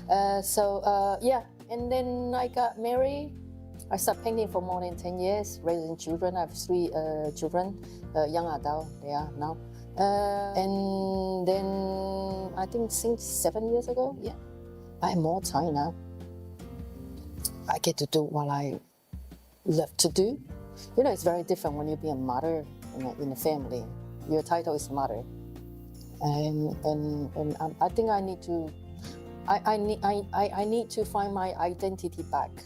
S19: Yeah. And then I got married. I started painting for more than 10 years, raising children. I have 3 children, young adult, they are now. And then I think since 7 years ago, yeah, I have more time now. I get to do what I love to do. You know, it's very different when you be a mother in a family. Your title is mother. And I think I need to I need to find my identity back.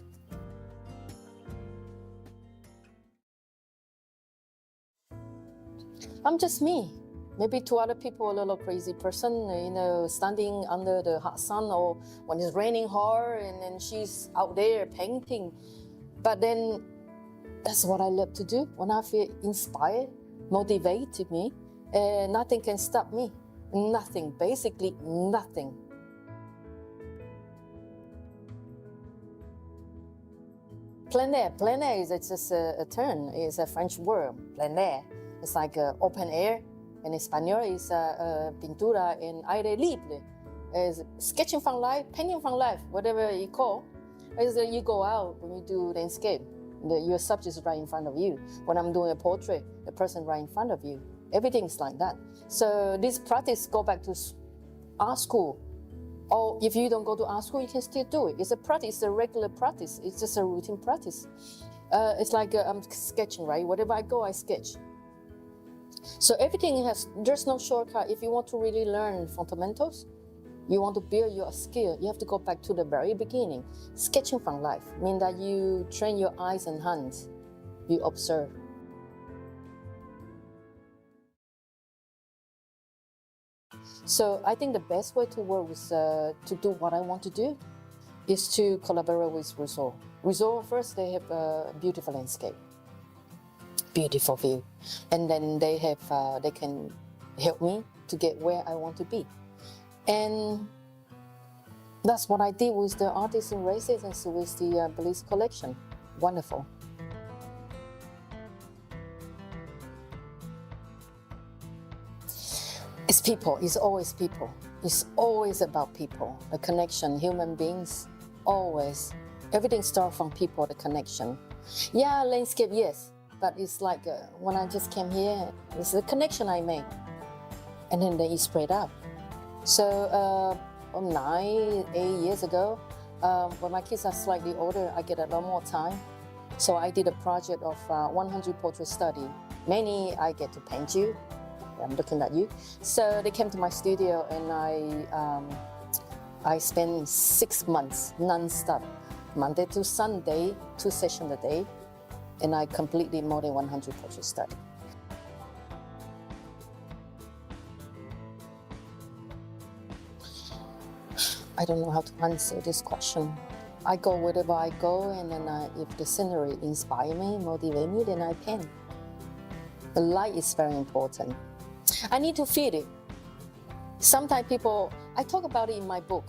S19: I'm just me. Maybe to other people, a little crazy person, you know, standing under the hot sun or when it's raining hard and then she's out there painting. But then that's what I love to do. When I feel inspired, motivated me, nothing can stop me. Nothing, basically nothing. Plein air is just a term. It's a French word, plein air. It's like open air. In Espanol, it's pintura en aire libre. It's sketching from life, painting from life, whatever you call. Is you go out when you do landscape. Your subject is right in front of you. When I'm doing a portrait, the person right in front of you. Everything's like that. So this practice go back to art school. Or if you don't go to art school, you can still do it. It's a practice, it's a regular practice. It's just a routine practice. It's like I'm sketching, right? Wherever I go, I sketch. So everything there's no shortcut. If you want to really learn fundamentals, you want to build your skill, you have to go back to the very beginning. Sketching from life means that you train your eyes and hands. You observe. So I think the best way to work is to do what I want to do. is to collaborate with Rissa. Rissa, first they have a beautiful landscape, beautiful view, and then they can help me to get where I want to be. And that's what I did with the artists in residence with the Belize collection. Wonderful. It's people, it's always people. It's always about people, the connection, human beings, always. Everything starts from people, the connection. Yeah, landscape, yes, but it's like when I just came here, it's the connection I made. And then they spread out. So 8 years ago, when my kids are slightly older, I get a lot more time. So I did a project of 100 portrait study. Many I get to paint you. I'm looking at you. So they came to my studio and I spent 6 months non-stop, Monday to Sunday, 2 sessions a day, and I completely more than 100 portrait study. I don't know how to answer this question. I go wherever I go, and then if the scenery inspire me, motivate me, then I paint. The light is very important. I need to feel it. Sometimes people, I talk about it in my book.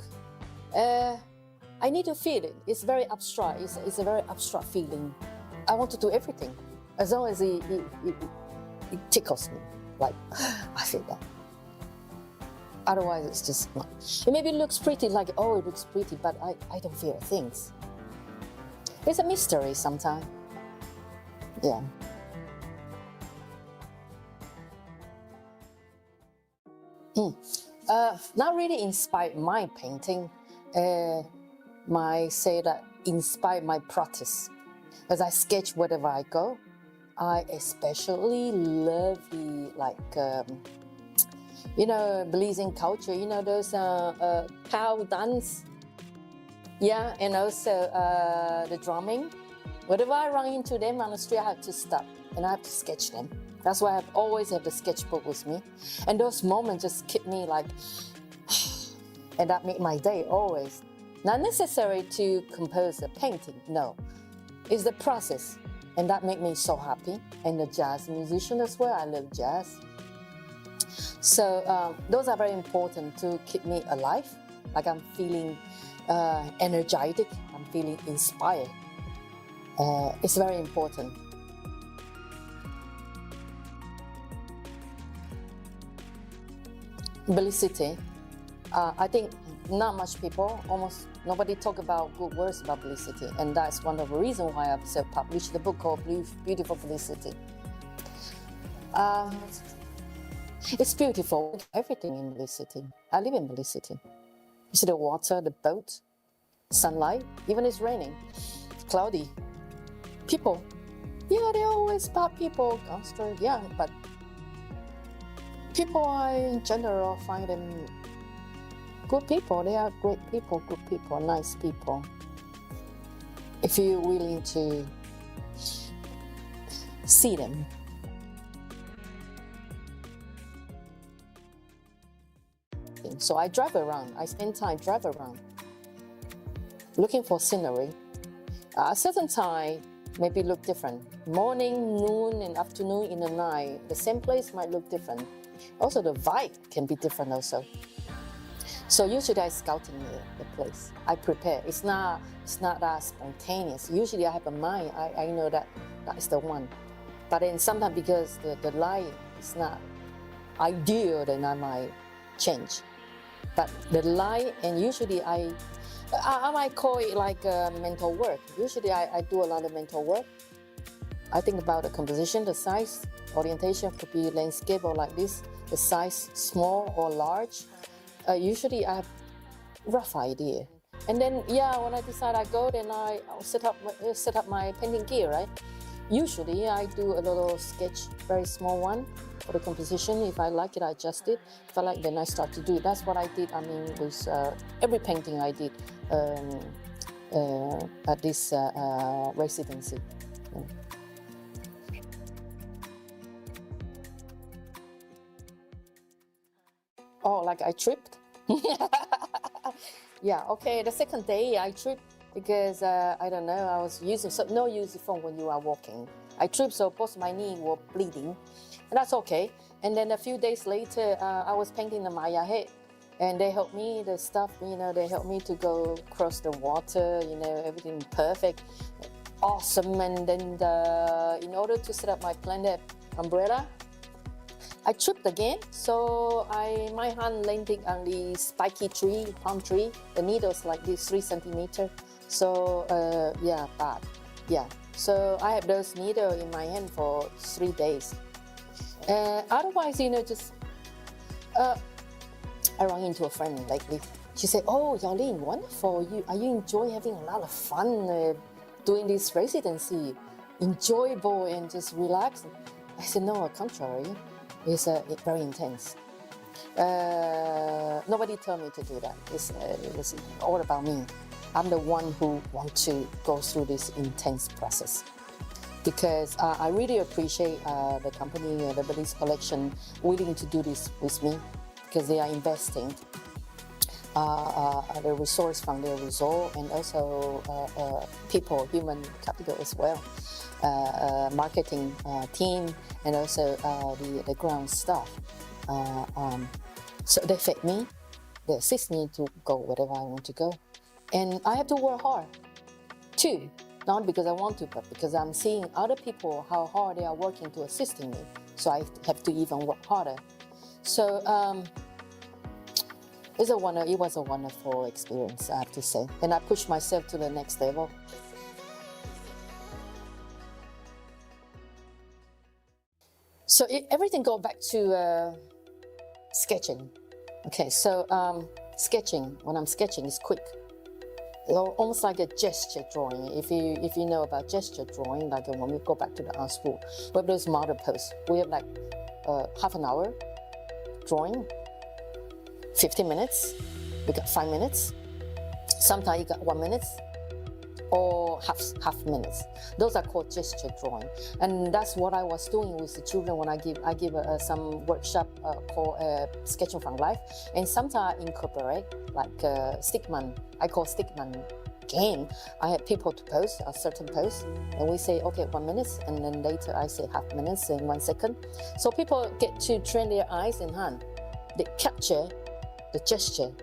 S19: I need to feel it. It's very abstract. It's a very abstract feeling. I want to do everything as long as it tickles me. Like, I feel that. Otherwise, it's just not. It maybe looks pretty, like, oh, it looks pretty, but I don't feel things. It's a mystery sometimes. Yeah. Not really inspired my painting. Say that inspired my practice. As I sketch wherever I go, I especially love the Belizean culture. You know those cow dance. Yeah, and also the drumming. Whenever I run into them on the street, I have to stop and I have to sketch them. That's why I always have the sketchbook with me. And those moments just keep me like, and that make my day always. Not necessary to compose a painting, no. It's the process. And that make me so happy. And the jazz musician as well, I love jazz. So those are very important to keep me alive. Like I'm feeling energetic, I'm feeling inspired. It's very important. Belize City, I think not much people, almost nobody talk about good words about Belize City, and that's one of the reasons why I've self-published the book called Beautiful Belize City. It's beautiful, everything in Belize City. I live in Belize City. You see the water, the boat, sunlight, even it's raining, it's cloudy. People, yeah, they're always bad people, gangster, yeah, but people I, in general, find them good people. They are great people, good people, nice people. If you're willing to see them. So I drive around. I spend time drive around, looking for scenery. At a certain time, maybe look different. Morning, noon, and afternoon, in the night, the same place might look different. Also, the vibe can be different also. So usually I scouting the place. I prepare. It's not that spontaneous. Usually I have a mind. I know that is the one. But then sometimes because the light is not ideal, then I might change. But the light, and usually I might call it like mental work. Usually I do a lot of mental work. I think about the composition, the size, orientation could be landscape or like this, the size small or large. Usually I have rough idea. And then, yeah, when I decide I go, then I'll set up my painting gear, right? Usually I do a little sketch, very small one, for the composition. If I like it, I adjust it. If I like, then I start to do it. That's what I did, with every painting I did at this residency. Yeah. Oh, like I tripped? Yeah, okay. The second day I tripped because I don't know, I was using no using phone when you are walking. I tripped, so both my knee were bleeding, and that's okay. And then a few days later, I was painting the Maya head, and they helped me. The stuff, they helped me to go across the water. Everything perfect, awesome. And then in order to set up my planet umbrella, I tripped again, so my hand landed on the spiky tree, palm tree. The needle's like this 3 centimeters. So yeah, bad. Yeah. So I have those needles in my hand for 3 days. Otherwise, just I ran into a friend lately. She said, "Oh, Yarlene, wonderful. Are you enjoy having a lot of fun doing this residency? Enjoyable and just relaxing?" I said, "No, on the contrary. It's very intense. Nobody told me to do that. It's all about me. I'm the one who wants to go through this intense process because I really appreciate the company, the Belize Collection, willing to do this with me because they are investing the resource from their result and also people, human capital as well, marketing team, and also the ground staff. So they fed me, they assist me to go wherever I want to go. And I have to work hard too, not because I want to, but because I'm seeing other people, how hard they are working to assisting me. So I have to even work harder. So it was a wonderful experience, I have to say. And I pushed myself to the next level. So everything goes back to sketching. Okay, so sketching, when I'm sketching, is quick. Almost like a gesture drawing. If you know about gesture drawing, like when we go back to the art school, we have those model posts. We have like half an hour drawing, 15 minutes, we got 5 minutes. Sometimes you got 1 minute or half minutes. Those are called gesture drawing, and that's what I was doing with the children when I give some workshop called sketching from life, and sometimes I incorporate like stickman. I call stickman game. I have people to post a certain post, and we say okay 1 minute, and then later I say half minutes and 1 second, so people get to train their eyes and hand. They capture the gesture,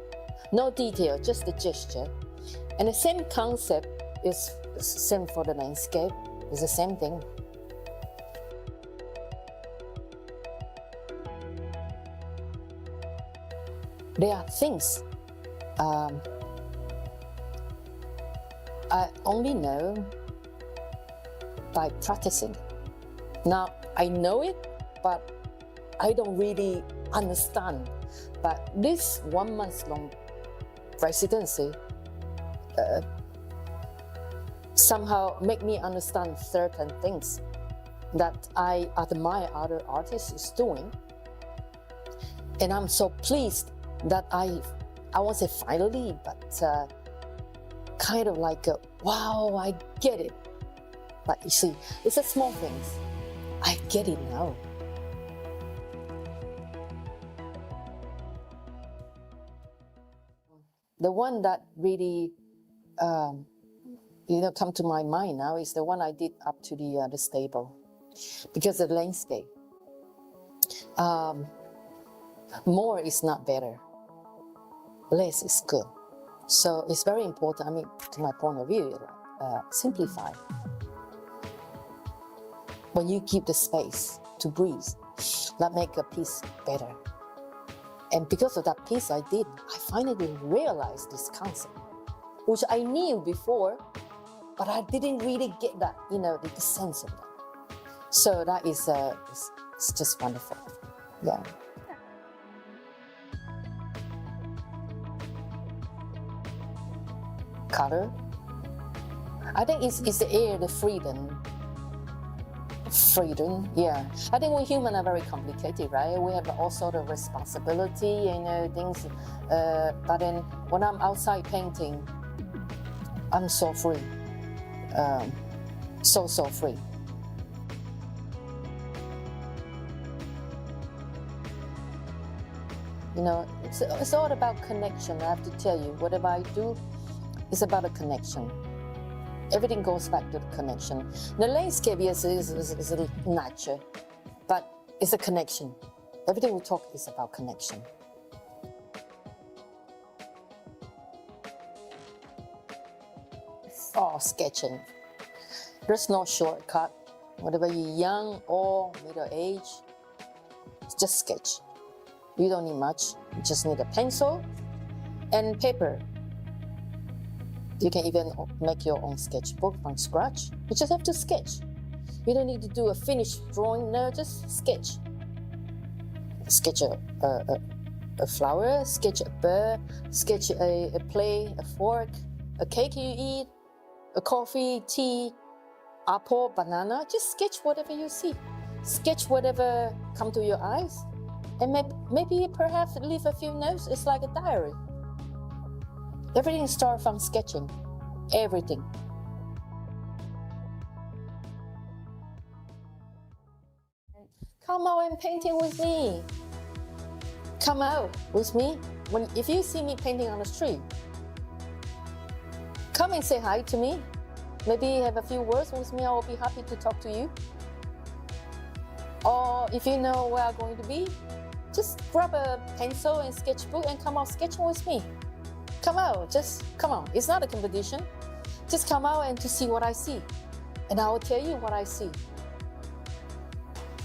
S19: no detail, just the gesture, and the same concept is same for the landscape. It's the same thing. There are things I only know by practicing. Now I know it, but I don't really understand. But this 1 month long residency somehow make me understand certain things that I admire other artists is doing, and I'm so pleased that I won't say finally, but kind of like wow, I get it. But you see, it's the small things. I get it now. The one that really come to my mind now is the one I did up to the stable, because the landscape. More is not better. Less is good. So it's very important. I mean, to my point of view, simplify. When you keep the space to breathe, that make a piece better. And because of that piece I did, I finally realized this concept, which I knew before, but I didn't really get that, the sense of that. So that is it's just wonderful. Yeah. Color. I think it's the air, the freedom. Freedom, yeah. I think we humans are very complicated, right? We have all sort of responsibility and things. But then when I'm outside painting, I'm so free. So free. You know, it's all about connection. I have to tell you, whatever I do, it's about a connection. Everything goes back to the connection. The landscape, yes, is a nature, but it's a connection. Everything we talk is about connection. Oh, sketching. There's no shortcut. Whether you're young or middle age, just sketch. You don't need much. You just need a pencil and paper. You can even make your own sketchbook from scratch. You just have to sketch. You don't need to do a finished drawing, no, just sketch. Sketch a flower, sketch a bird, sketch a plate, a fork, a cake you eat, a coffee, tea, apple, banana. Just sketch whatever you see. Sketch whatever come to your eyes. And maybe perhaps leave a few notes. It's like a diary. Everything starts from sketching. Everything. Come out and painting with me. Come out with me. If you see me painting on the street, come and say hi to me. Maybe have a few words with me. I will be happy to talk to you. Or if you know where I'm going to be, just grab a pencil and sketchbook and come out sketching with me. Come out, just come on. It's not a competition. Just come out and to see what I see. And I will tell you what I see.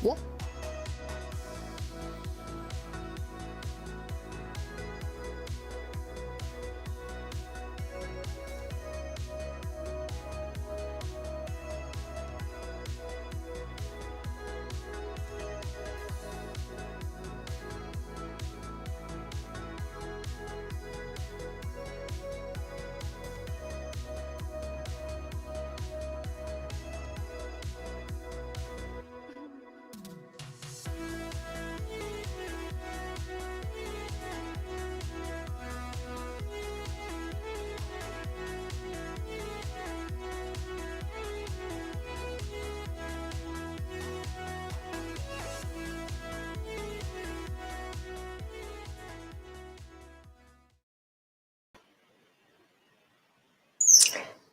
S19: Yeah.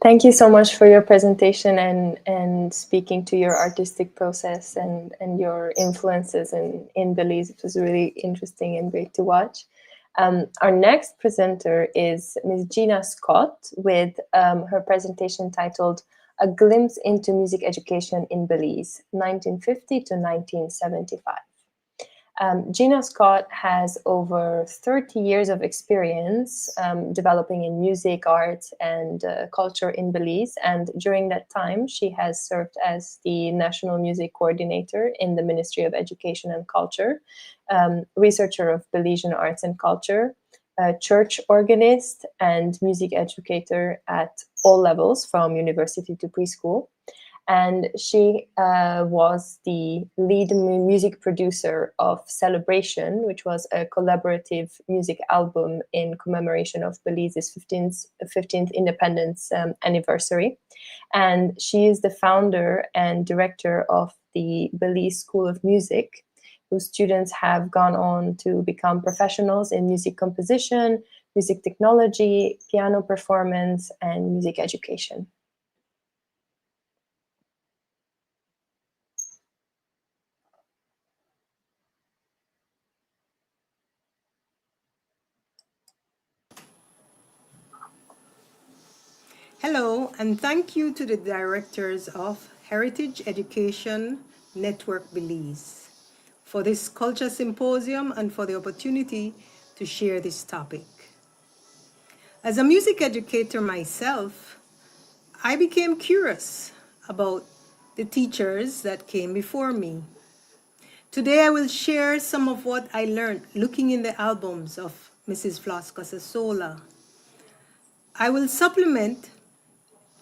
S14: Thank you so much for your presentation and speaking to your artistic process and your influences in Belize. It was really interesting and great to watch. Our next presenter is Ms. Gina Scott with her presentation titled A Glimpse into Music Education in Belize, 1950 to 1975. Gina Scott has over 30 years of experience developing in music, art, and culture in Belize. And during that time, she has served as the National Music Coordinator in the Ministry of Education and Culture, researcher of Belizean arts and culture, church organist, and music educator at all levels, from university to preschool. And she was the lead music producer of Celebration, which was a collaborative music album in commemoration of Belize's 15th independence anniversary. And she is the founder and director of the Belize School of Music, whose students have gone on to become professionals in music composition, music technology, piano performance, and music education.
S20: Hello, and thank you to the directors of Heritage Education Network Belize for this culture symposium and for the opportunity to share this topic. As a music educator myself, I became curious about the teachers that came before me. Today I will share some of what I learned looking in the albums of Mrs. Floss Casasola. I will supplement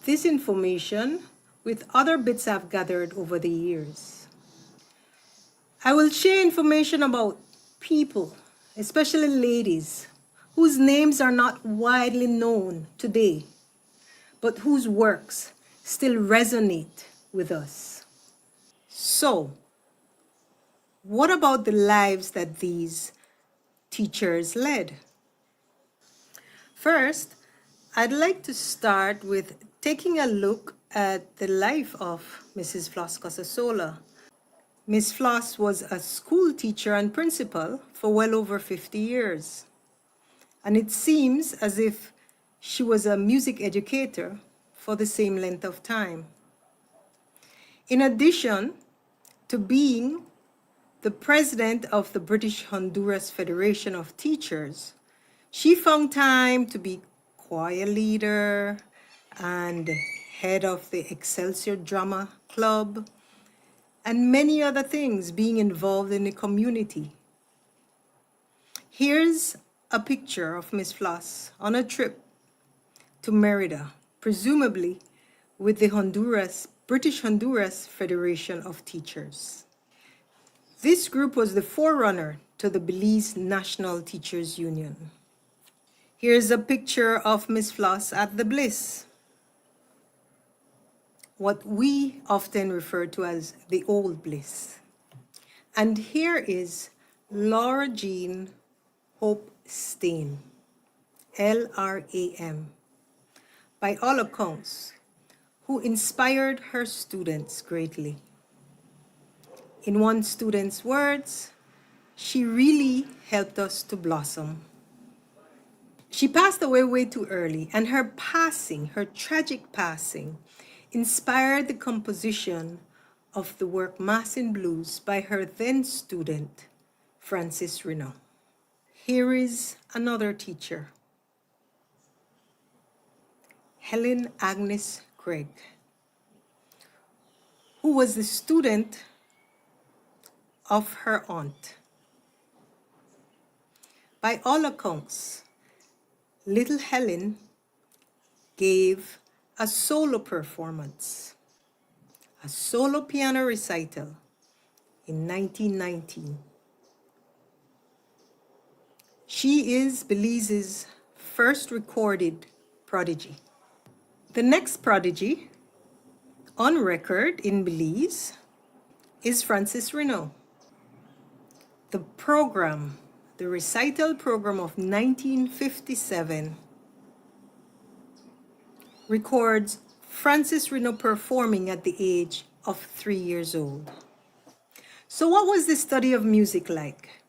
S20: this information with other bits I've gathered over the years. I will share information about people, especially ladies, whose names are not widely known today, but whose works still resonate with us. So, what about the lives that these teachers led. First, I'd like to start with taking a look at the life of Mrs. Floss Casasola. Miss Floss was a school teacher and principal for well over 50 years. And it seems as if she was a music educator for the same length of time. In addition to being the president of the British Honduras Federation of Teachers, she found time to be choir leader and head of the Excelsior Drama Club, and many other things, being involved in the community. Here's a picture of Miss Floss on a trip to Merida, presumably with the British Honduras Federation of Teachers. This group was the forerunner to the Belize National Teachers Union. Here's a picture of Miss Floss at the Bliss, what we often refer to as the Old Bliss. And here is Laura Jean Hope Stain, LRAM, by all accounts, who inspired her students greatly. In one student's words, she really helped us to blossom. She passed away way too early, and her passing, her tragic passing, inspired the composition of the work Mass in Blues by her then student, Frances Rino. Here is another teacher, Helen Agnes Craig, who was the student of her aunt. By all accounts, little Helen gave a solo performance, a solo piano recital in 1919. She is Belize's first recorded prodigy. The next prodigy on record in Belize is Frances Rino. The program, the recital program of 1957, records Frances Rino performing at the age of 3 years old. So what was the study of music like?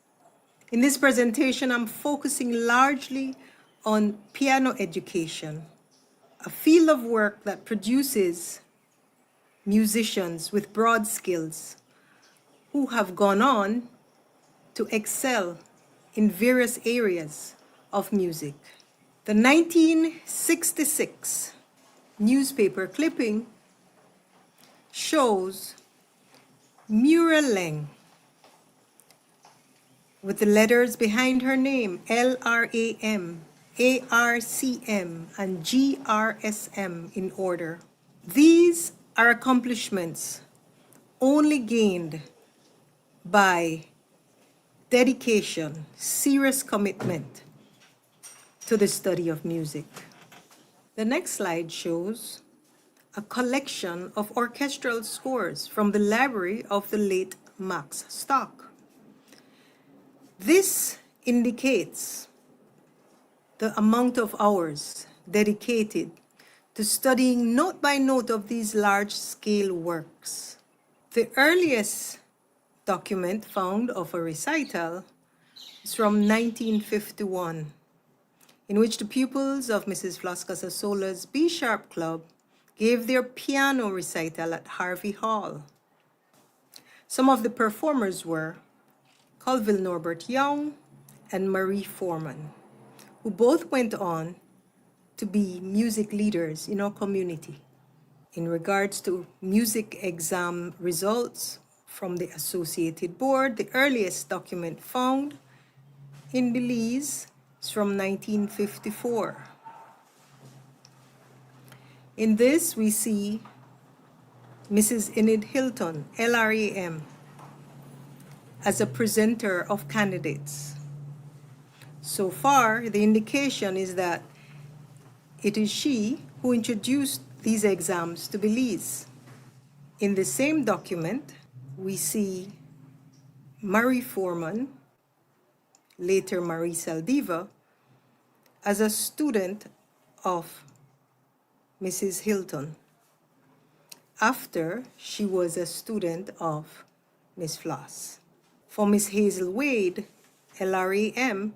S20: In this presentation, I'm focusing largely on piano education, a field of work that produces musicians with broad skills who have gone on to excel in various areas of music. The 1966 newspaper clipping shows Mural with the letters behind her name, LRAM, ARCM, and GRSM in order. These are accomplishments only gained by dedication, serious commitment to the study of music. The next slide shows a collection of orchestral scores from the library of the late Max Stock. This indicates the amount of hours dedicated to studying note by note of these large-scale works. The earliest document found of a recital is from 1951, in which the pupils of Mrs. Floss Casasola's B-sharp club gave their piano recital at Harvey Hall. Some of the performers were Colville Norbert Young and Marie Foreman, who both went on to be music leaders in our community. In regards to music exam results from the Associated Board, the earliest document found in Belize is from 1954. In this, we see Mrs. Enid Hilton, LRAM, as a presenter of candidates. So far, the indication is that it is she who introduced these exams to Belize. In the same document, we see Marie Foreman later Marie Saldiva, as a student of Mrs. Hilton, after she was a student of Miss Floss. For Miss Hazel Wade, LRAM,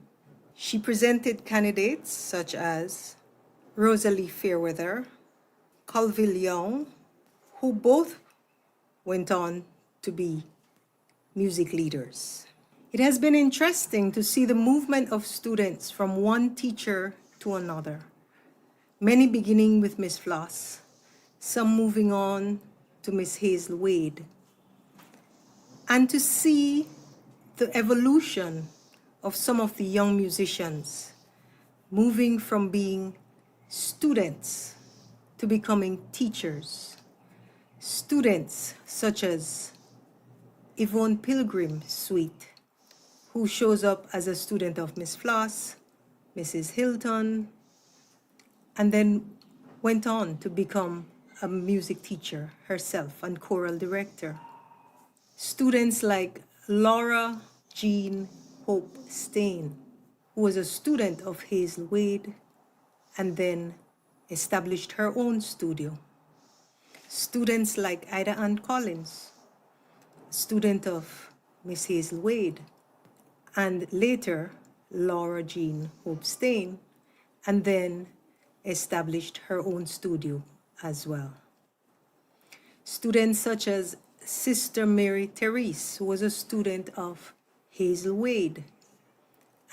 S20: she presented candidates such as Rosalie Fairweather, Colville Young, who both went on to be music leaders. It has been interesting to see the movement of students from one teacher to another, many beginning with Miss Floss, some moving on to Miss Hazel Wade, and to see the evolution of some of the young musicians moving from being students to becoming teachers. Students such as Yvonne Pilgrim Sweet, who shows up as a student of Miss Floss, Mrs. Hilton, and then went on to become a music teacher herself and choral director. Students like Laura Jean Hope Stain, who was a student of Hazel Wade and then established her own studio. Students like Ida Ann Collins, student of Miss Hazel Wade, and later Laura Jean Hope Stain, and then established her own studio as well. Students such as Sister Mary Therese, who was a student of Hazel Wade,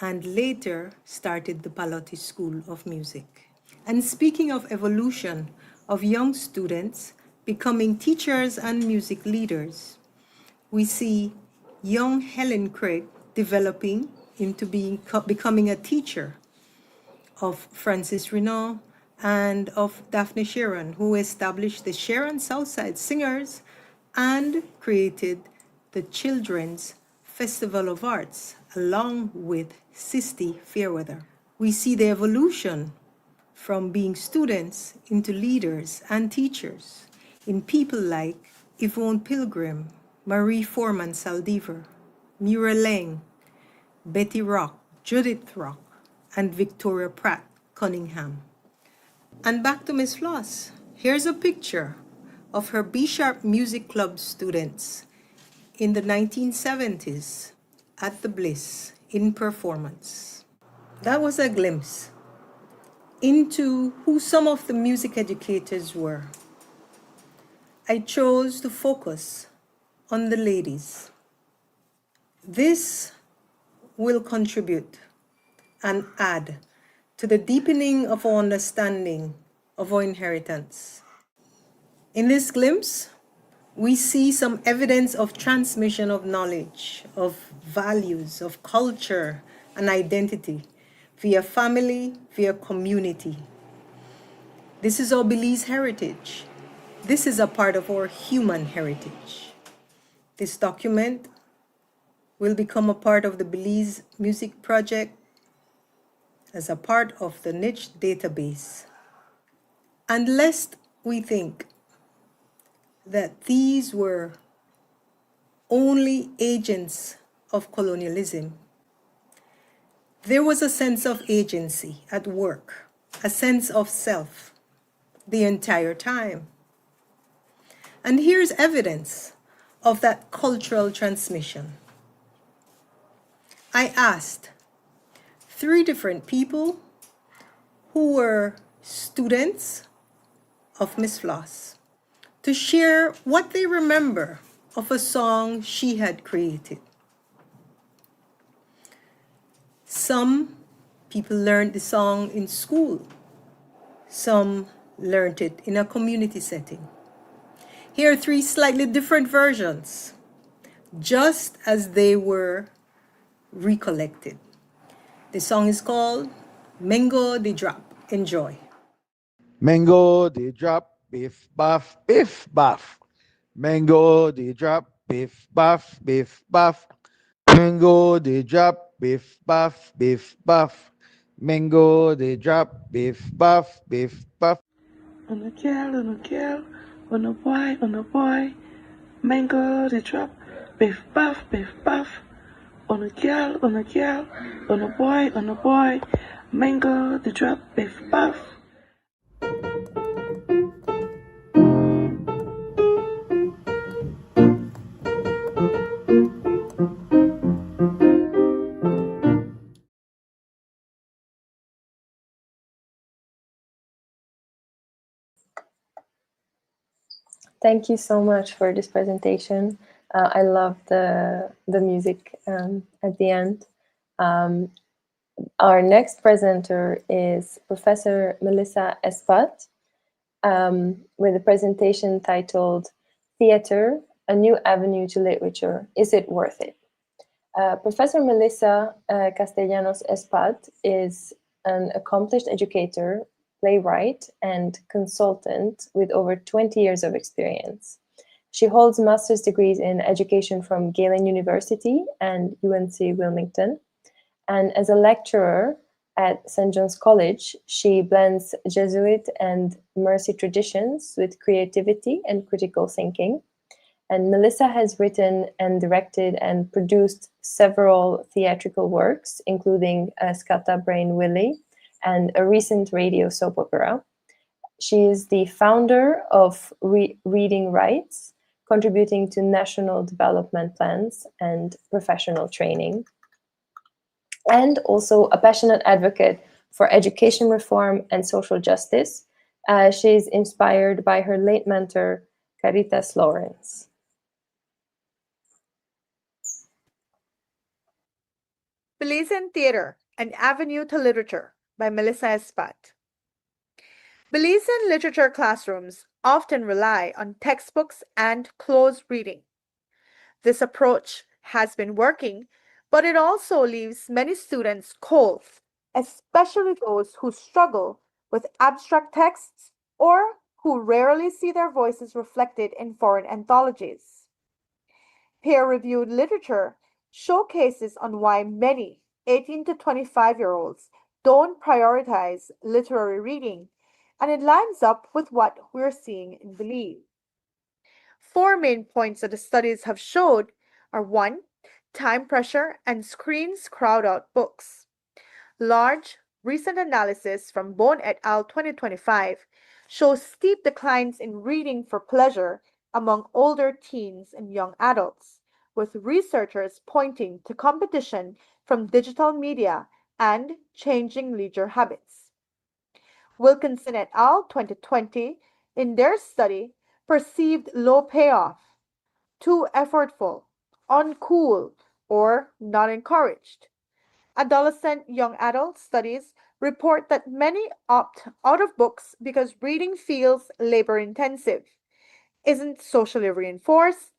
S20: and later started the Palotti School of Music. And speaking of evolution of young students becoming teachers and music leaders, we see young Helen Craig developing into becoming a teacher of Francis Renaud and of Daphne Sharon, who established the Sharon Southside Singers and created the Children's Festival of Arts, along with Sisti Fairweather. We see the evolution from being students into leaders and teachers in people like Yvonne Pilgrim, Marie Foreman Saldivar, Mura Lang, Betty Rock, Judith Rock, and Victoria Pratt Cunningham. And back to Miss Floss. Here's a picture of her B-sharp music club students in the 1970s at the Bliss in performance. That was a glimpse into who some of the music educators were. I chose to focus on the ladies. This will contribute and add to the deepening of our understanding of our inheritance. In this glimpse, we see some evidence of transmission of knowledge, of values, of culture and identity via family, via community. This is our Belize heritage. This is a part of our human heritage. This document will become a part of the Belize Music Project as a part of the niche database. And lest we think that these were only agents of colonialism, there was a sense of agency at work, a sense of self the entire time. And here's evidence of that cultural transmission. I asked 3 different people who were students of Miss Floss to share what they remember of a song she had created. Some people learned the song in school. Some learned it in a community setting. Here are 3 slightly different versions, just as they were recollected. The song is called Mango de Drop. Enjoy.
S21: Mango de drop, biff buff, biff buff. Mango de drop, biff buff, biff buff. Mango de drop, biff buff, biff buff. Mango de drop, biff buff, biff buff.
S22: On a girl, on a boy. Mango de drop, biff buff, biff buff. on a girl, on a boy, mango, the drop, biff, buff.
S14: Thank you so much for this presentation. I love the music at the end. Our next presenter is Professor Melissa Espat with a presentation titled Theater, a New Avenue to Literature, Is It Worth It? Professor Melissa Castellanos Espat is an accomplished educator, playwright, and consultant with over 20 years of experience. She holds master's degrees in education from Galen University and UNC Wilmington. And as a lecturer at St. John's College, she blends Jesuit and Mercy traditions with creativity and critical thinking. And Melissa has written and directed and produced several theatrical works, including Scatta Brain Willie and a recent radio soap opera. She is the founder of Reading Rights, contributing to national development plans and professional training, and also a passionate advocate for education reform and social justice. She is inspired by her late mentor, Caritas Lawrence.
S2: Belizean Theater, An Avenue to Literature by Melissa Espat. Belizean literature classrooms often rely on textbooks and close reading. This approach has been working, but it also leaves many students cold, especially those who struggle with abstract texts or who rarely see their voices reflected in foreign anthologies. Peer-reviewed literature showcases on why many 18 to 25-year-olds don't prioritize literary reading, and it lines up with what we're seeing in Belize. 4 main points that the studies have showed are 1. Time pressure and screens crowd out books. Large, recent analysis from Bone et al. 2025 shows steep declines in reading for pleasure among older teens and young adults, with researchers pointing to competition from digital media and changing leisure habits. Wilkinson et al. 2020, in their study, perceived low payoff, too effortful, uncool, or not encouraged. Adolescent young adult studies report that many opt out of books because reading feels labor intensive, isn't socially reinforced,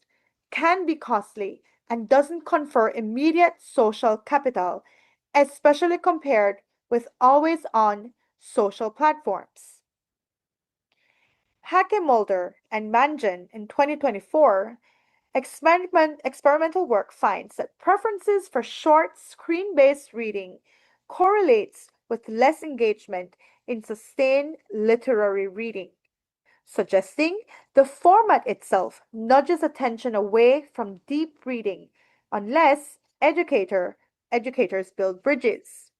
S2: can be costly, and doesn't confer immediate social capital, especially compared with always on social platforms. Hackemulder and Manjan in 2024, experimental work finds that preferences for short screen-based reading correlates with less engagement in sustained literary reading, suggesting the format itself nudges attention away from deep reading unless educators build bridges.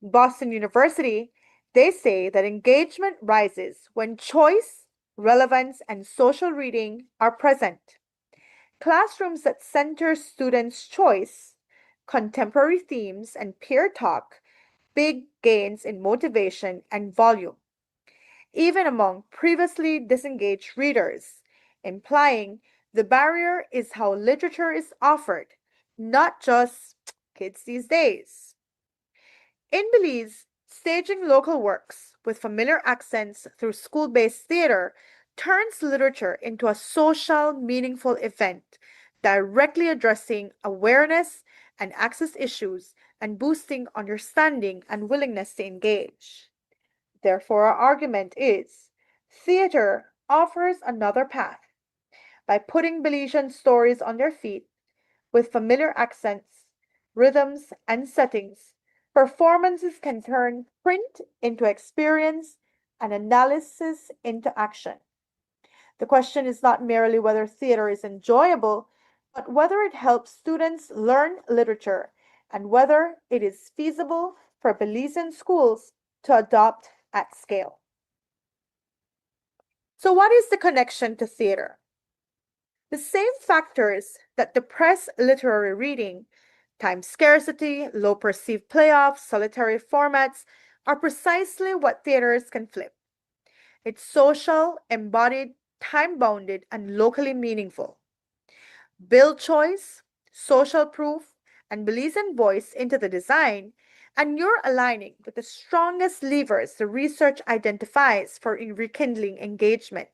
S2: Boston University, they say that engagement rises when choice, relevance, and social reading are present. Classrooms that center students' choice, contemporary themes, and peer talk, big gains in motivation and volume, even among previously disengaged readers, implying the barrier is how literature is offered, not just kids these days. In Belize, staging local works with familiar accents through school-based theater turns literature into a social, meaningful event, directly addressing awareness and access issues and boosting understanding and willingness to engage. Therefore, our argument is theater offers another path. By putting Belizean stories on their feet with familiar accents, rhythms, and settings, performances can turn print into experience and analysis into action. The question is not merely whether theater is enjoyable, but whether it helps students learn literature and whether it is feasible for Belizean schools to adopt at scale. So, what is the connection to theater? The same factors that depress literary reading, time scarcity, low perceived playoffs, solitary formats, are precisely what theaters can flip. It's social, embodied, time bounded, and locally meaningful. Build choice, social proof, and Belizean voice into the design, and you're aligning with the strongest levers the research identifies for rekindling engagement.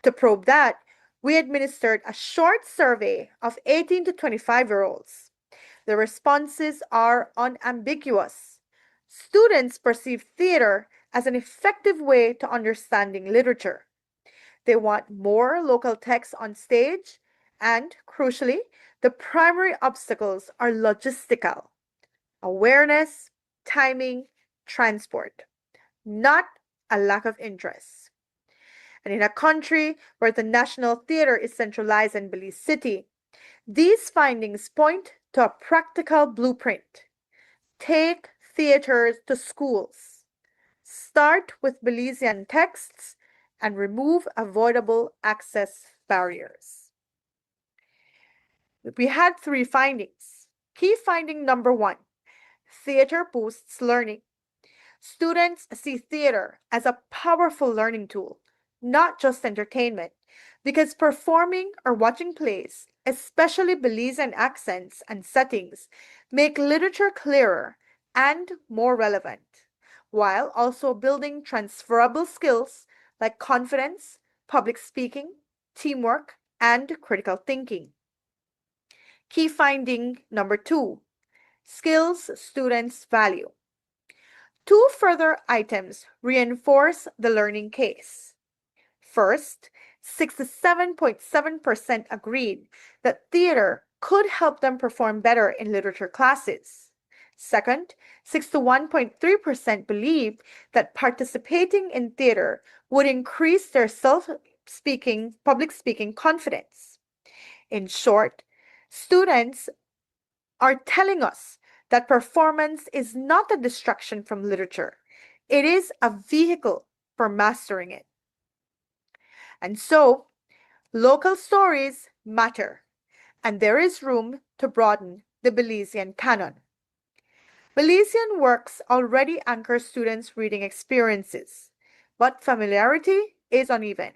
S2: To probe that, we administered a short survey of 18 to 25-year-olds. The responses are unambiguous. Students perceive theater as an effective way to understanding literature. They want more local text on stage, and crucially, the primary obstacles are logistical: awareness, timing, transport, not a lack of interest. And in a country where the National Theatre is centralized in Belize City, these findings point to a practical blueprint. Take theaters to schools. Start with Belizean texts and remove avoidable access barriers. We had 3 findings. Key finding number 1: theater boosts learning. Students see theater as a powerful learning tool, not just entertainment, because performing or watching plays, especially Belizean accents and settings, make literature clearer and more relevant, while also building transferable skills like confidence, public speaking, teamwork, and critical thinking. Key finding number 2: skills students value. 2 further items reinforce the learning case. First, 67.7% agreed that theater could help them perform better in literature classes. Second, 61.3% believed that participating in theater would increase their public speaking confidence. In short, students are telling us that performance is not a distraction from literature. It is a vehicle for mastering it. And so, local stories matter, and there is room to broaden the Belizean canon. Belizean works already anchor students' reading experiences, but familiarity is uneven.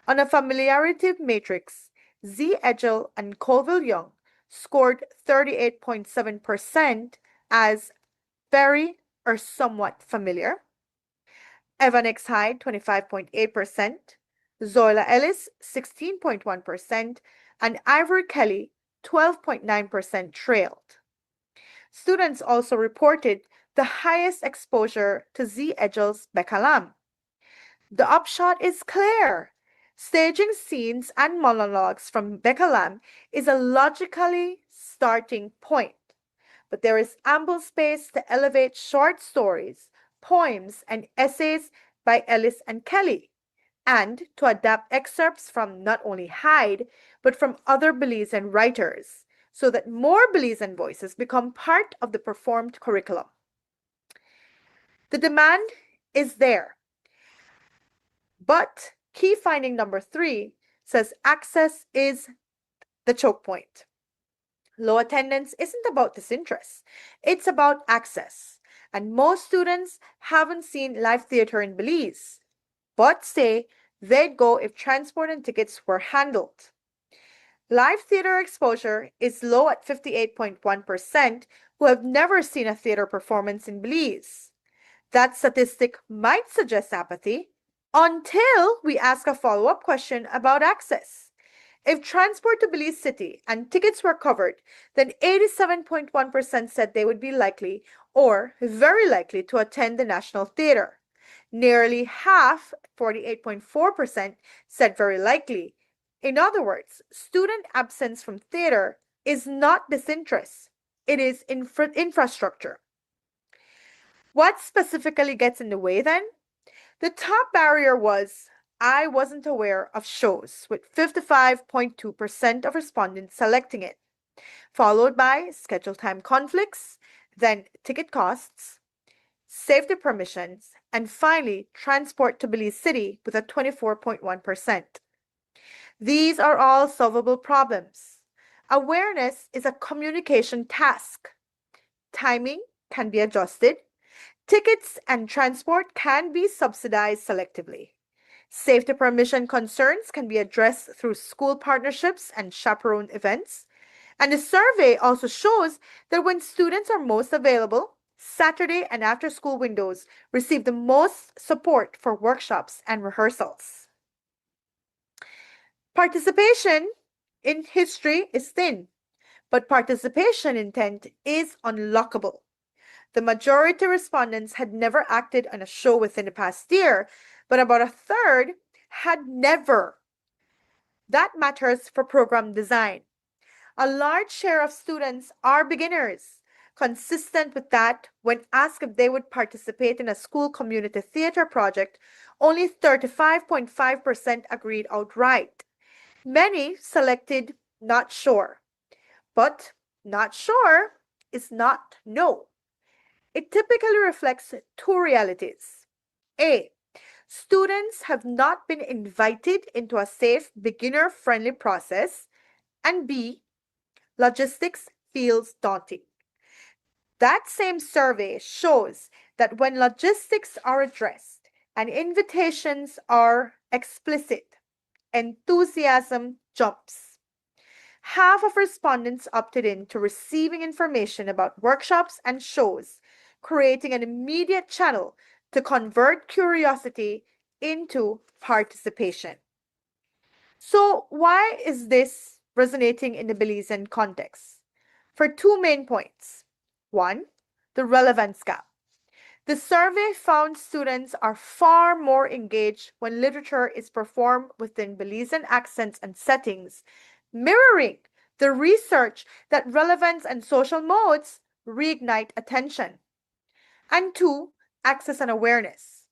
S2: On a familiarity matrix, Z. Edgell and Colville Young scored 38.7% as very or somewhat familiar. Evan X. Hyde, 25.8%, Zoila Ellis, 16.1%, and Ivory Kelly, 12.9% trailed. Students also reported the highest exposure to Z. Edgell's Bekalam. The upshot is clear. Staging scenes and monologues from Bekalam is a logically starting point, but there is ample space to elevate short stories, poems, and essays by Ellis and Kelly, and to adapt excerpts from not only Hyde, but from other Belizean writers, so that more Belizean voices become part of the performed curriculum. The demand is there, but key finding number 3 says access is the choke point. Low attendance isn't about disinterest, it's about access. And most students haven't seen live theater in Belize, but say they'd go if transport and tickets were handled. Live theater exposure is low at 58.1% who have never seen a theater performance in Belize. That statistic might suggest apathy until we ask a follow-up question about access. If transport to Belize City and tickets were covered, then 87.1% said they would be likely or very likely to attend the National Theatre. Nearly half, 48.4%, said very likely. In other words, student absence from theater is not disinterest. It is infrastructure. What specifically gets in the way then? The top barrier was I wasn't aware of shows, with 55.2% of respondents selecting it, followed by schedule time conflicts, then ticket costs, safety permissions, and finally transport to Belize City with a 24.1%. These are all solvable problems. Awareness is a communication task. Timing can be adjusted. Tickets and transport can be subsidized selectively. Safety permission concerns can be addressed through school partnerships and chaperone events. And the survey also shows that when students are most available, Saturday and after school windows receive the most support for workshops and rehearsals. Participation in history is thin, but participation intent is unlockable. The majority respondents had never acted on a show within the past year, but about a third had never. That matters for program design. A large share of students are beginners. Consistent with that, when asked if they would participate in a school community theater project, only 35.5% agreed outright. Many selected not sure, but not sure is not no. It typically reflects two realities. A, students have not been invited into a safe, beginner-friendly process, and B, logistics feels daunting. That same survey shows that when logistics are addressed and invitations are explicit, enthusiasm jumps. Half of respondents opted in to receiving information about workshops and shows, creating an immediate channel to convert curiosity into participation. So why is this resonating in the Belizean context? For two main points. One, the relevance gap. The survey found students are far more engaged when literature is performed within Belizean accents and settings, mirroring the research that relevance and social modes reignite attention. And two, access and awareness.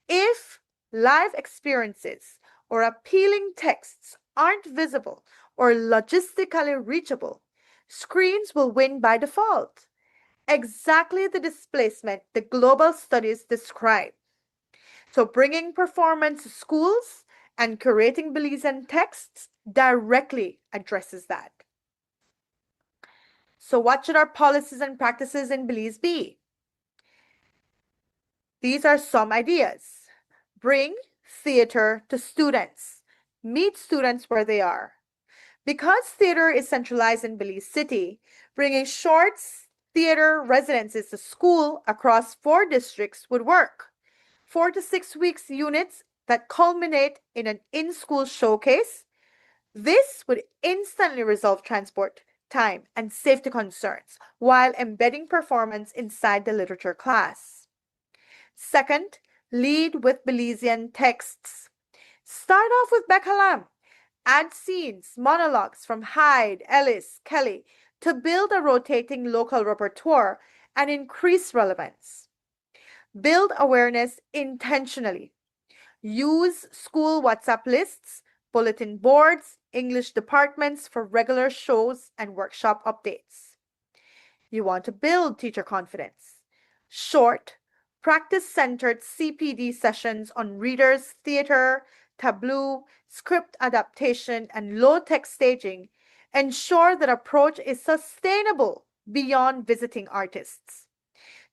S2: If live experiences or appealing texts aren't visible or logistically reachable, screens will win by default. Exactly the displacement the global studies describe. So bringing performance to schools and curating Belizean texts directly addresses that. So what should our policies and practices in Belize be? These are some ideas. Bring theater to students. Meet students where they are. Because theater is centralized in Belize City, bringing short theater residences to school across 4 districts would work. 4 to 6 weeks units that culminate in an in-school showcase. This would instantly resolve transport time and safety concerns while embedding performance inside the literature class. Second, lead with Belizean texts. Start off with Bekalam. Add scenes, monologues from Hyde, Ellis, Kaylie to build a rotating local repertoire and increase relevance. Build awareness intentionally. Use school WhatsApp lists, bulletin boards, English departments for regular shows and workshop updates. You want to build teacher confidence. Short, practice-centered CPD sessions on readers, theater, tableau, script adaptation, and low-tech staging ensure that approach is sustainable beyond visiting artists.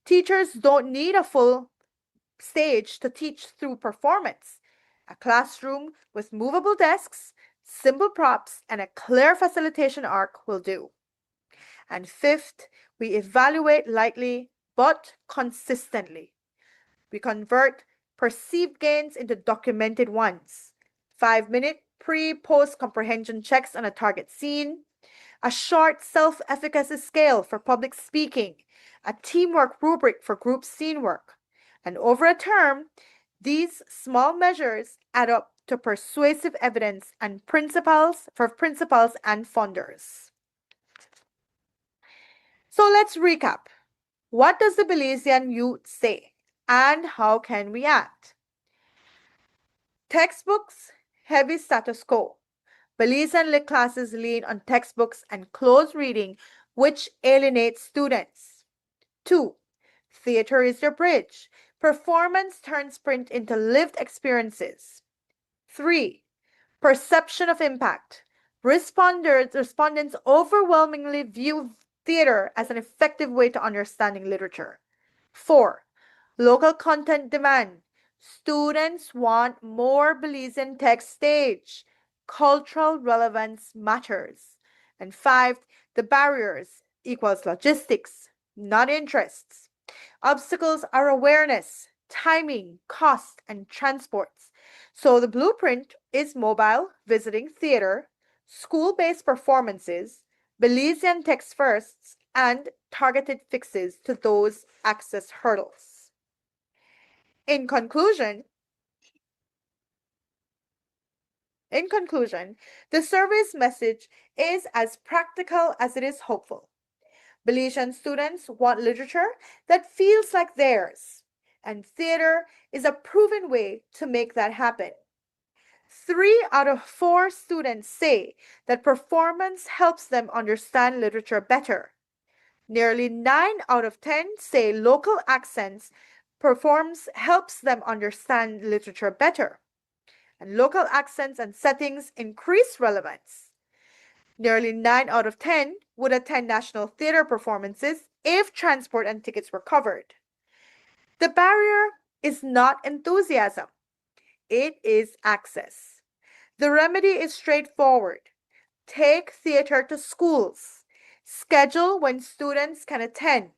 S2: Teachers don't need a full stage to teach through performance. A classroom with movable desks, simple props, and a clear facilitation arc will do. And fifth, we evaluate lightly but consistently. We convert perceived gains into documented ones. 5-minute pre-post comprehension checks on a target scene, a short self-efficacy scale for public speaking, a teamwork rubric for group scene work. And over a term, these small measures add up to persuasive evidence and principles and funders. So let's recap. What does the Belizean youth say, and how can we act? Textbooks, heavy status quo. Belizean lit classes lean on textbooks and close reading, which alienates students. 2. Theater is your bridge. Performance turns print into lived experiences. 3. Perception of impact. Respondents overwhelmingly view theater as an effective way to understanding literature. 4. Local content demand. Students want more Belizean text stage. Cultural relevance matters. And 5. The barriers equals logistics, not interests. Obstacles are awareness, timing, cost, and transports. So the blueprint is mobile, visiting theater, school-based performances, Belizean text firsts, and targeted fixes to those access hurdles. In conclusion, the survey's message is as practical as it is hopeful. Belizean students want literature that feels like theirs, and theater is a proven way to make that happen. 3 out of 4 students say that performance helps them understand literature better. Nearly 9 out of 10 say local accents performs helps them understand literature better. And local accents and settings increase relevance. Nearly 9 out of 10 would attend national theater performances if transport and tickets were covered. The barrier is not enthusiasm. It is access. The remedy is straightforward. Take theater to schools. Schedule when students can attend.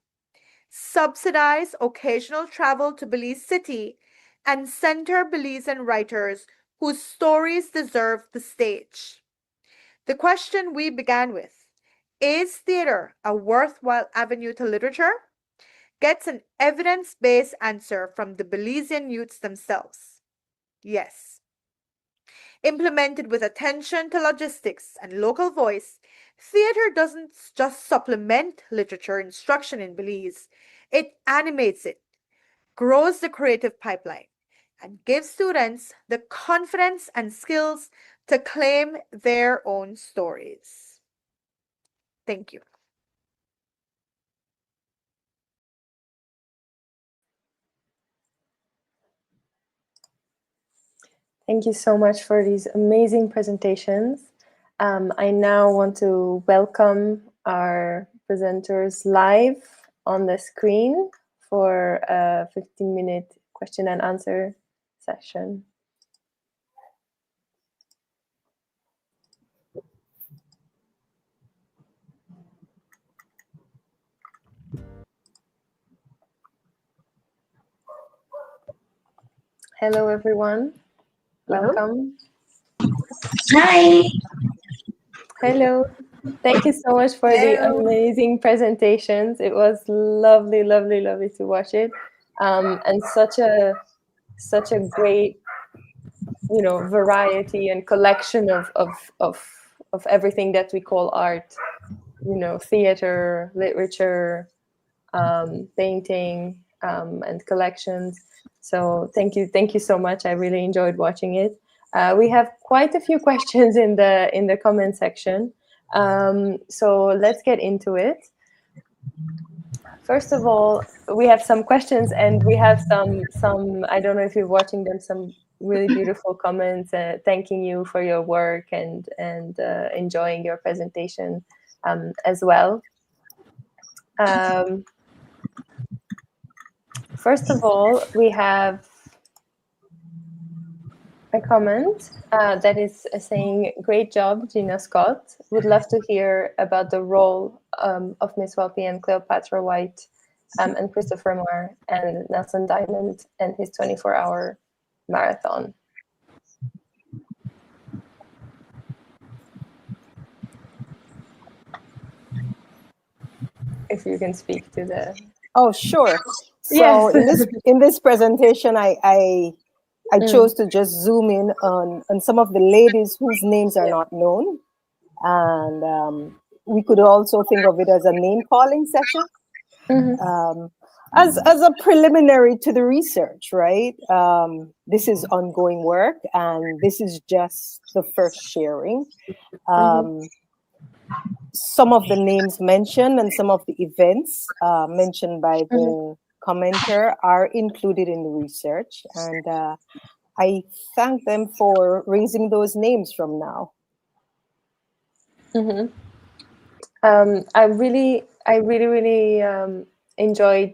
S2: Subsidize occasional travel to Belize City and center Belizean writers whose stories deserve the stage. The question we began with, is theater a worthwhile avenue to literature? Gets an evidence-based answer from the Belizean youths themselves. Yes. Implemented with attention to logistics and local voice, theater doesn't just supplement literature instruction in Belize, it animates it, grows the creative pipeline, and gives students the confidence and skills to claim their own stories. Thank you.
S14: Thank you so much for these amazing presentations. I now want to welcome our presenters live on the screen for a 15-minute question and answer session. Hello, everyone. Welcome.
S4: Hi.
S14: Hello. Thank you so much for the amazing presentations. It was lovely, lovely, lovely to watch it, and such a great, variety and collection of everything that we call art. Theater, literature, painting, and collections. So thank you so much. I really enjoyed watching it. We have quite a few questions in the comment section. So let's get into it. First of all, we have some questions, and we have some. I don't know if you're watching them. Some really beautiful comments thanking you for your work and enjoying your presentation as well. First of all, we have a comment that is saying, "Great job, Gina Scott. Would love to hear about the role of Miss Welpe and Cleopatra White and Christopher Moore and Nelson Diamond and his 24-hour marathon." If you can speak to the...
S6: Oh, sure. So
S14: Yes.
S6: in this presentation, I chose to just zoom in on some of the ladies whose names are not known. And we could also think of it as a name calling session. As a preliminary to the research, right? This is ongoing work, and this is just the first sharing. Some of the names mentioned and some of the events mentioned by the commenter are included in the research, and I thank them for raising those names from now.
S14: I really enjoyed,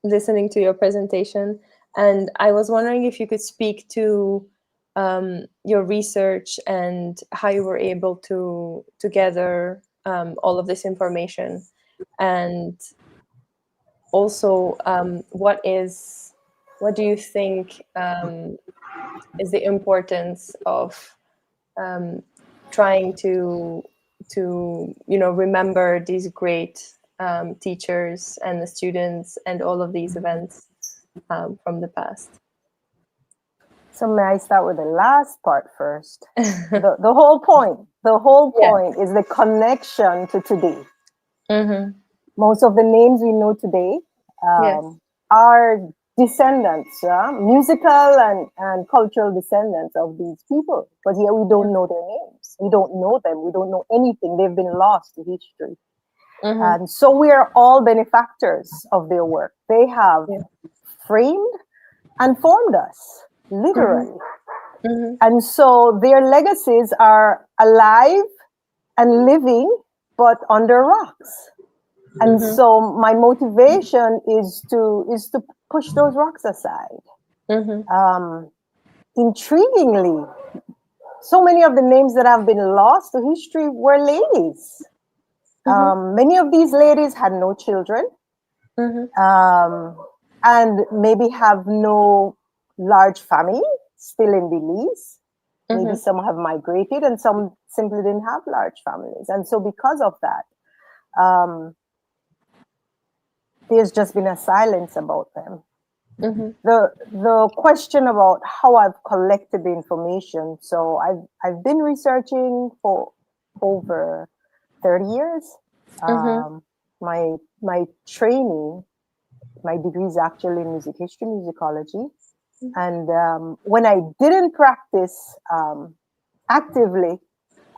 S14: listening to your presentation, and I was wondering if you could speak to your research and how you were able to gather all of this information, and also what do you think is the importance of trying to remember these great teachers and the students and all of these events from the past?
S6: So may I start with the last part first? the whole point is the connection to today. Most of the names we know today are descendants, musical and cultural descendants of these people. But yet we don't know their names. We don't know them. We don't know anything. They've been lost to history. And so we are all benefactors of their work. They have framed and formed us, literally. And so their legacies are alive and living, but under rocks. And so my motivation is to push those rocks aside. Intriguingly, so many of the names that have been lost to history were ladies. Many of these ladies had no children, and maybe have no large family still in Belize. Maybe some have migrated and some simply didn't have large families. And so because of that, there's just been a silence about them. The question about how I've collected the information. So I've been researching for over 30 years. My training, my degree is actually in music history, musicology. And when I didn't practice actively,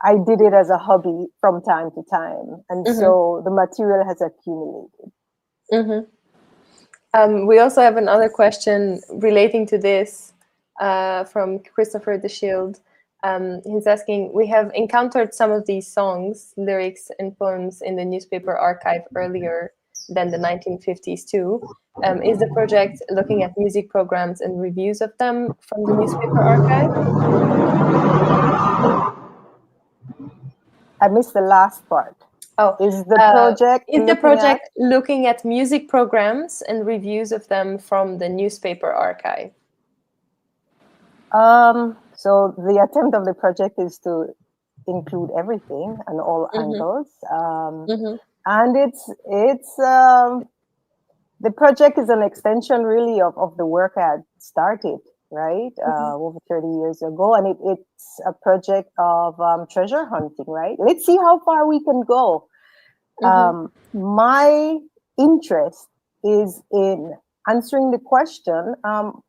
S6: I did it as a hobby from time to time. And so the material has accumulated.
S14: We also have another question relating to this from Christopher the Shield. He's asking, we have encountered some of these songs, lyrics, and poems in the newspaper archive earlier than the 1950s too. Is the project looking at music programs and reviews of them from the newspaper archive?
S6: I missed the last part.
S14: Oh,
S6: is the project
S14: looking at music programs and reviews of them from the newspaper archive?
S6: So the attempt of the project is to include everything and all angles. And it's the project is an extension really of the work I had started, right? Over 30 years ago. And it's a project of treasure hunting, right? Let's see how far we can go. My interest is in answering the question,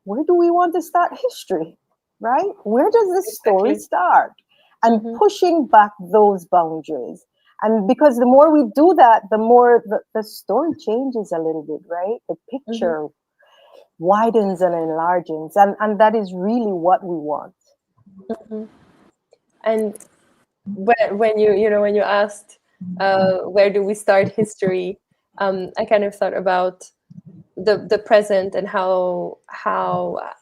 S6: where do we want to start history, right? Where does this story start? And pushing back those boundaries. And because the more we do that, the more the story changes a little bit, right? The picture widens and enlarges. And that is really what we want.
S14: And when you asked, where do we start history? I kind of thought about the present and how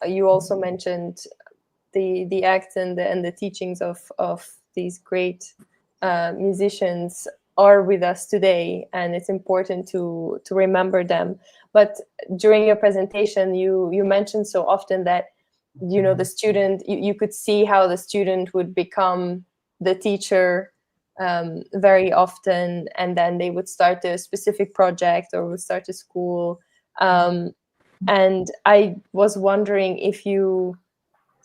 S14: you also mentioned the acts and the teachings of these great musicians are with us today, and it's important to remember them. But during your presentation, you mentioned so often that the student, you could see how the student would become the teacher very often, and then they would start a specific project or would start a school. And I was wondering if you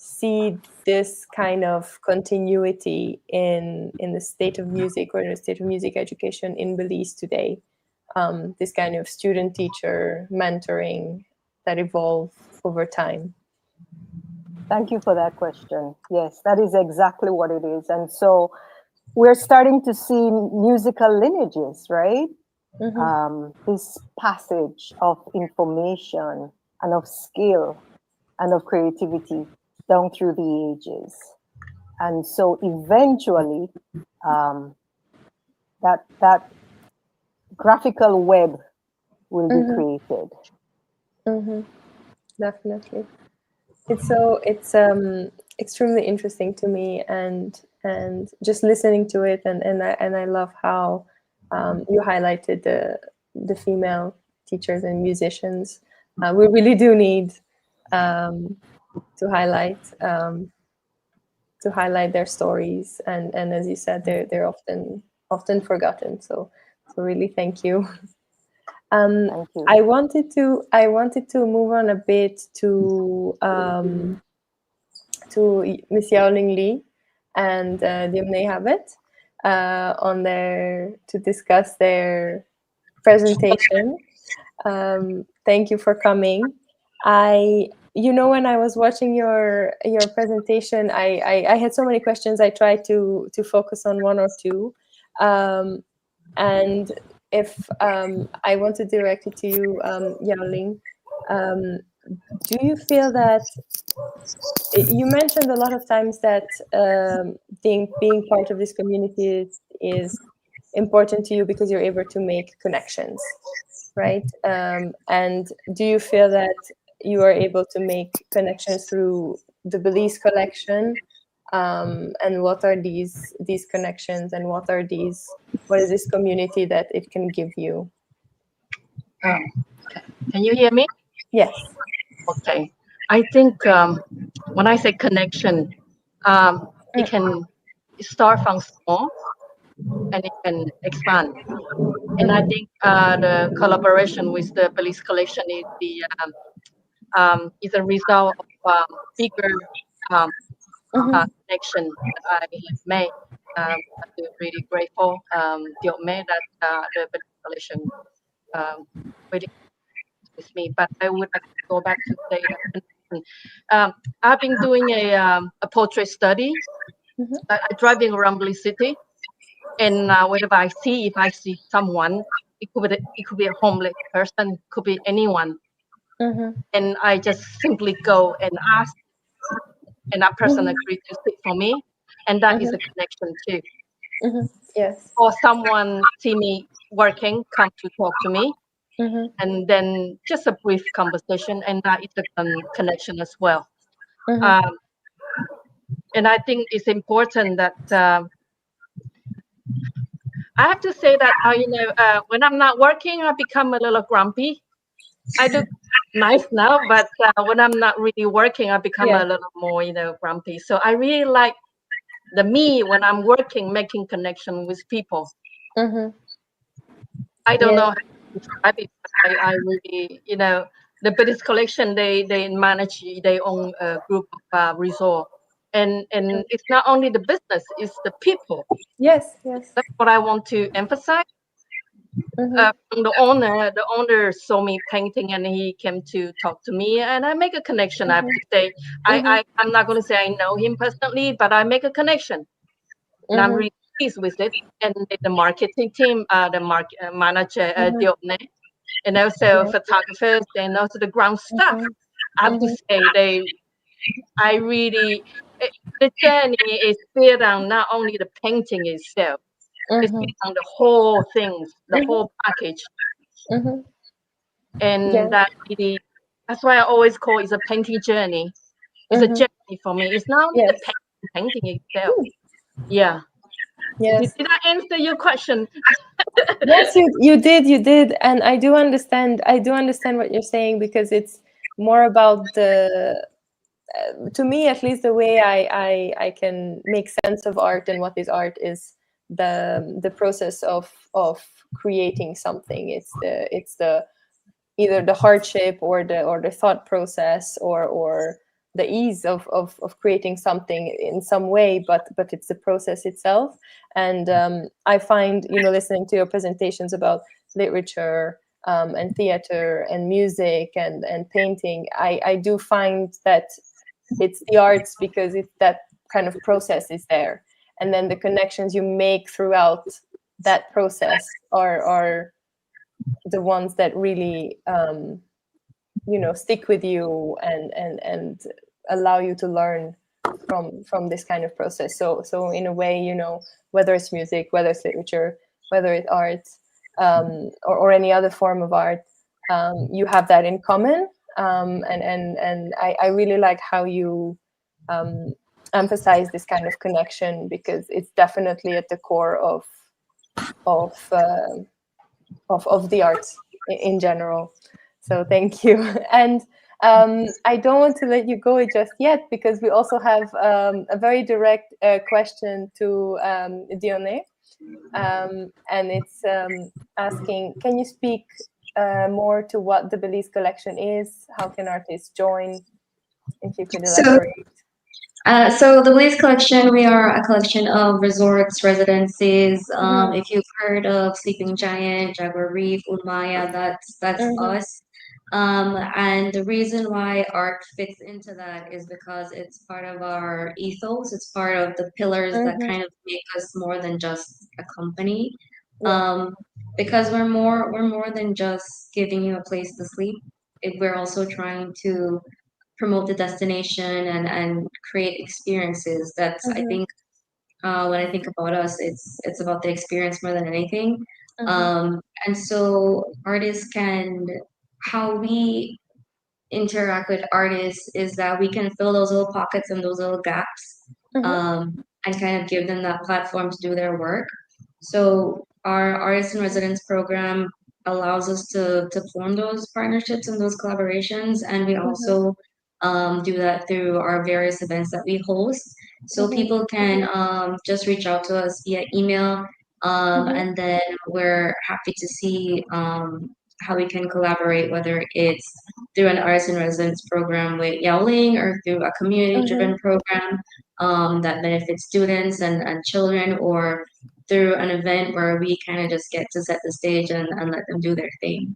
S14: see this kind of continuity in the state of music or the state of music education in Belize today. this kind of student-teacher mentoring that evolve over time?
S6: Thank you for that question. Yes, that is exactly what it is. And so we're starting to see musical lineages, right? This passage of information and of skill and of creativity down through the ages. And so eventually, that graphical web will be created.
S14: Definitely. It's extremely interesting to me, and just listening to it, and I love how you highlighted the female teachers and musicians. We really do need to highlight their stories, and as you said, they're often forgotten. So really, thank you.
S6: Thank you.
S14: I wanted to move on a bit to Miss Yaoling Lee and Diomne Habit to discuss their presentation. Thank you for coming. When I was watching your presentation, I had so many questions. I tried to focus on one or two, and if I want to direct it to you, Yaoling, do you feel that you mentioned a lot of times that being part of this community is important to you because you're able to make connections, right? And do you feel that you are able to make connections through the Belize collection? And what are these connections, and what is this community that it can give you?
S7: Okay. Can you hear me?
S14: Yes.
S7: Okay. I think when I say connection, it can start from small and it can expand. And I think the collaboration with the Belize collection is a result of bigger connection that I have made. I'm really grateful, Diomne, that the Belize collection really with me. But I would like to go back to say that I've been doing a portrait study. I'm driving around Belize City, and whenever if I see someone, it could be a homeless person, could be anyone, and I just simply go and ask, and that person agreed to sit for me, and that is a connection too.
S14: Yes.
S7: Or someone see me working, come to talk to me, and then just a brief conversation, and that is a connection as well. And I think it's important that I have to say that when I'm not working, I become a little grumpy. I look nice now, but when I'm not really working, I become a little more grumpy. So I really like the me when I'm working, making connection with people. I don't know how to describe it, but I really, the British collection, they manage their own group of resort. And it's not only the business, it's the people.
S14: Yes.
S7: That's what I want to emphasize. From the owner saw me painting and he came to talk to me, and I make a connection. I have to say, I'm not going to say I know him personally, but I make a connection. And I'm really pleased with it. And the marketing team, the manager, Diomne, and also photographers, and also the ground staff. I have to say, the journey is built on not only the painting itself, it's built on the whole things, the whole package. And that's why I always call it a painting journey. It's a journey for me. It's not only the painting itself. Yeah.
S14: Yes.
S7: Did I answer your question?
S14: Yes, you did, and I do understand what you're saying, because it's more about to me at least, the way I can make sense of art and what is art is the process of creating something. It's the either the hardship or the thought process or the ease of creating something in some way, but it's the process itself. And I find, listening to your presentations about literature and theater and music and painting, I do find that it's the arts because it's that kind of process is there. And then the connections you make throughout that process are the ones that really, stick with you and allow you to learn from this kind of process. So in a way, whether it's music, whether it's literature, whether it's art, or any other form of art, you have that in common. And I really like how you emphasize this kind of connection, because it's definitely at the core of the arts in general. So thank you. And I don't want to let you go just yet, because we also have a very direct question to Dionne. And it's asking, can you speak more to what the Belize collection is? How can artists join? If you could elaborate.
S4: So the Belize collection, we are a collection of resorts, residencies. If you've heard of Sleeping Giant, Jaguar Reef, Ulmaya, that's us. And the reason why art fits into that is because it's part of our ethos. It's part of the pillars that kind of make us more than just a company. Because we're more than just giving you a place to sleep. We're also trying to promote the destination and create experiences. That's I think when I think about us, it's about the experience more than anything. And so artists how we interact with artists is that we can fill those little pockets and those little gaps, and kind of give them that platform to do their work. So our artist in residence program allows us to form those partnerships and those collaborations, and we also do that through our various events that we host. So people can just reach out to us via email, and then we're happy to see how we can collaborate, whether it's through an artist in residence program with Yowling or through a community-driven program that benefits students and children, or through an event where we kind of just get to set the stage and let them do their thing.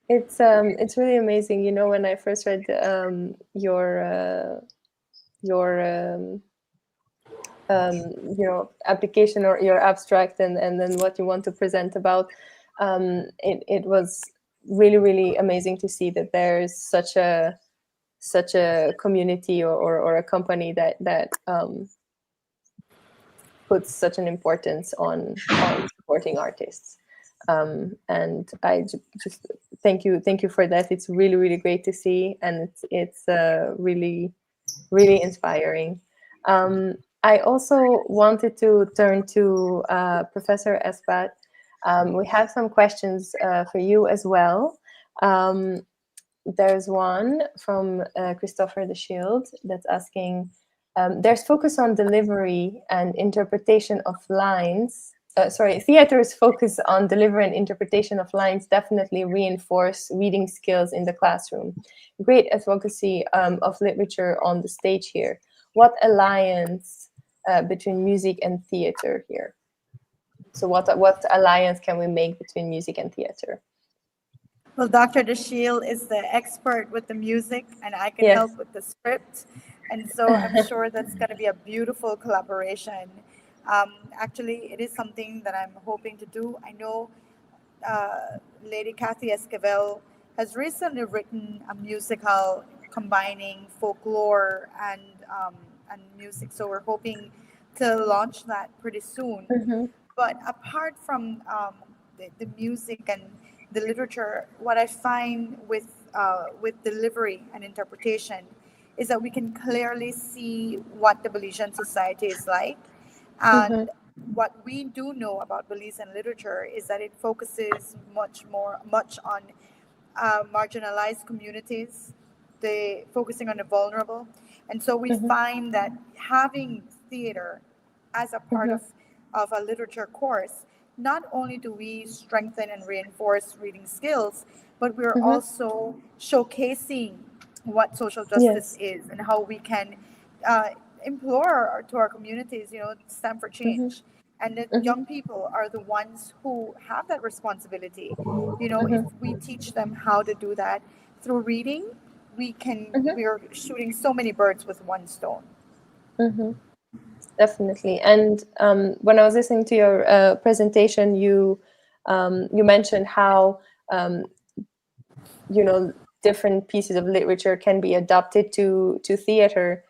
S14: It's really amazing. When I first read your application or your abstract and then what you want to present about, it was really, really amazing to see that there's such a community or a company that puts such an importance on supporting artists. And I just thank you for that. It's really, really great to see, and it's really, really inspiring. I also wanted to turn to Professor Espat. We have some questions for you as well. There's one from Christopher De Shield that's asking, there's focus on delivery and interpretation of lines. Theater's focus on delivery and interpretation of lines definitely reinforce reading skills in the classroom. Great advocacy of literature on the stage here. What alliance between music and theater here? So what alliance can we make between music and theater?
S2: Well, Dr. De Shield is the expert with the music, and I can help with the script. And so I'm sure that's going to be a beautiful collaboration. Actually, it is something that I'm hoping to do. I know Lady Kathy Esquivel has recently written a musical combining folklore and music. So we're hoping to launch that pretty soon. But apart from the music and the literature, what I find with delivery and interpretation is that we can clearly see what the Belizean society is like. And what we do know about Belizean literature is that it focuses much on marginalized communities, focusing on the vulnerable. And so we find that having theater as a part of a literature course, not only do we strengthen and reinforce reading skills, but we're also showcasing what social justice is and how we can implore to our communities, stand for change. And the young people are the ones who have that responsibility. If we teach them how to do that through reading, we're shooting so many birds with one stone.
S14: Definitely. And when I was listening to your presentation, you mentioned how different pieces of literature can be adapted to theater,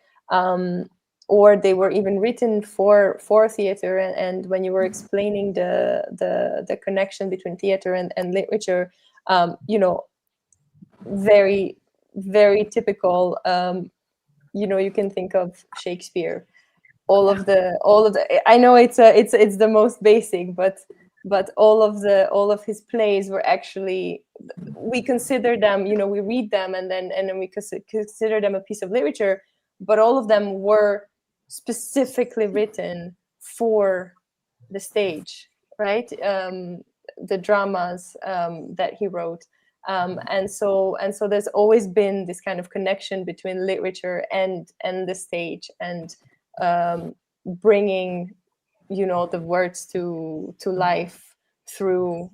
S14: or they were even written for theater. And when you were explaining the connection between theater and literature, very, very typical. You can think of Shakespeare. All of the I know it's the most basic, but all of his plays were actually, we consider them, we read them and then we consider them a piece of literature, but all of them were specifically written for the stage, right? The dramas that he wrote. And so there's always been this kind of connection between literature and the stage, and bringing the words to life through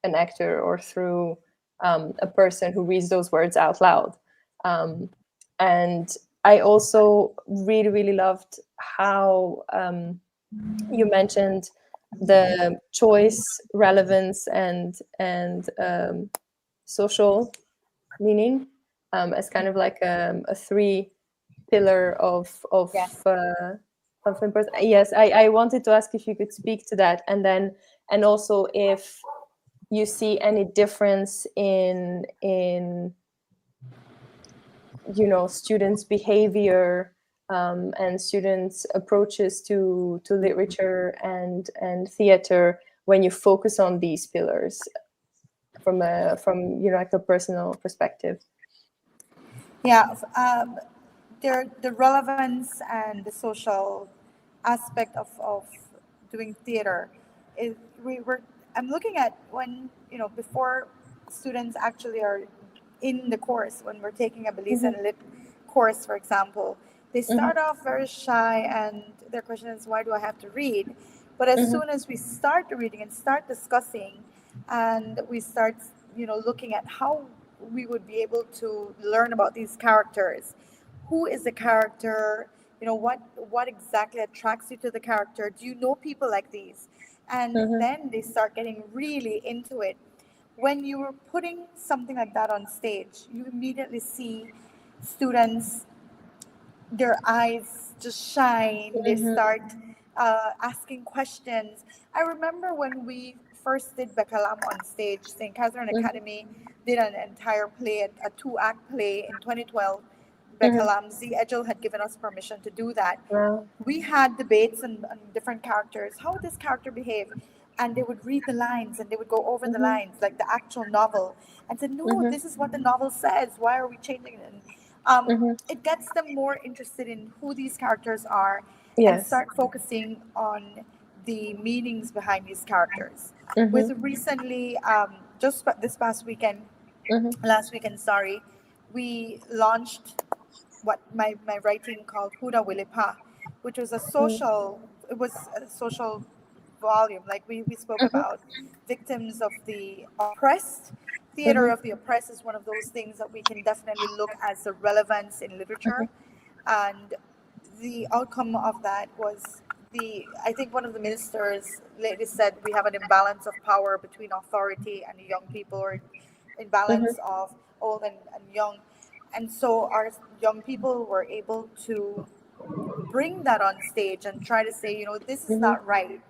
S14: an actor or through a person who reads those words out loud. And I also really, really loved how you mentioned the choice, relevance, and social meaning as kind of like a three pillar of importance. Yes, I wanted to ask if you could speak to that, and also if you see any difference in students' behavior and students' approaches to literature and theater when you focus on these pillars from like a personal perspective.
S2: Yeah, the relevance and the social aspect of doing theater is I'm looking at when before students actually are in the course, when we're taking a Belizean lit course, for example, they start off very shy, and their question is, why do I have to read? But as soon as we start the reading and start discussing, and we start looking at how we would be able to learn about these characters, who is the character, what exactly attracts you to the character, do you know people like these? And then they start getting really into it. When you were putting something like that on stage, you immediately see students, their eyes just shine. They start asking questions. I remember when we first did Bekalam on stage, St. Catherine Academy did an entire play, a 2-act play in 2012. Bekalam, Z. Edgel had given us permission to do that. We had debates on different characters. How would this character behave? And they would read the lines, and they would go over the lines, like the actual novel, and said, no, this is what the novel says. Why are we changing it? It gets them more interested in who these characters are, and start focusing on the meanings behind these characters. With recently, just this past weekend, last weekend, sorry, we launched what my writing called Huda Wilipa, which was a social volume. Like we spoke about victims of the oppressed. Theater of the oppressed is one of those things that we can definitely look as a relevance in literature. And the outcome of that was I think one of the ministers lately said we have an imbalance of power between authority and young people, or imbalance of old and young. And so our young people were able to bring that on stage and try to say, this is not right.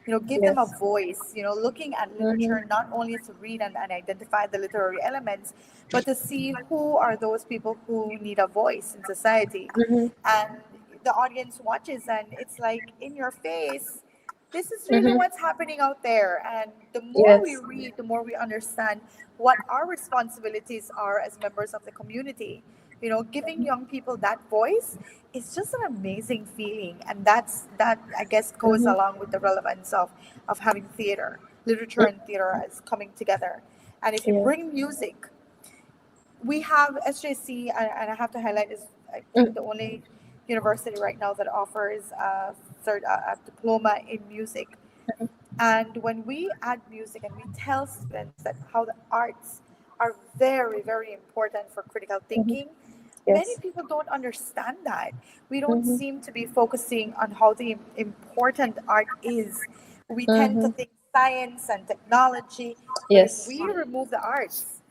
S2: Give them a voice, looking at literature, not only to read and identify the literary elements, but to see who are those people who need a voice in society. And the audience watches, and it's like in your face, this is really what's happening out there. And the more we read, the more we understand what our responsibilities are as members of the community. Giving young people that voice is just an amazing feeling. And that I guess goes along with the relevance of having theater, literature and theater as coming together. And if you bring music, we have SJC, and I have to highlight, is I think the only university right now that offers a diploma in music. And when we add music and we tell students that how the arts are very, very important for critical thinking, many people don't understand that. We don't seem to be focusing on how the important art is. We tend to think science and technology, but if we remove the arts,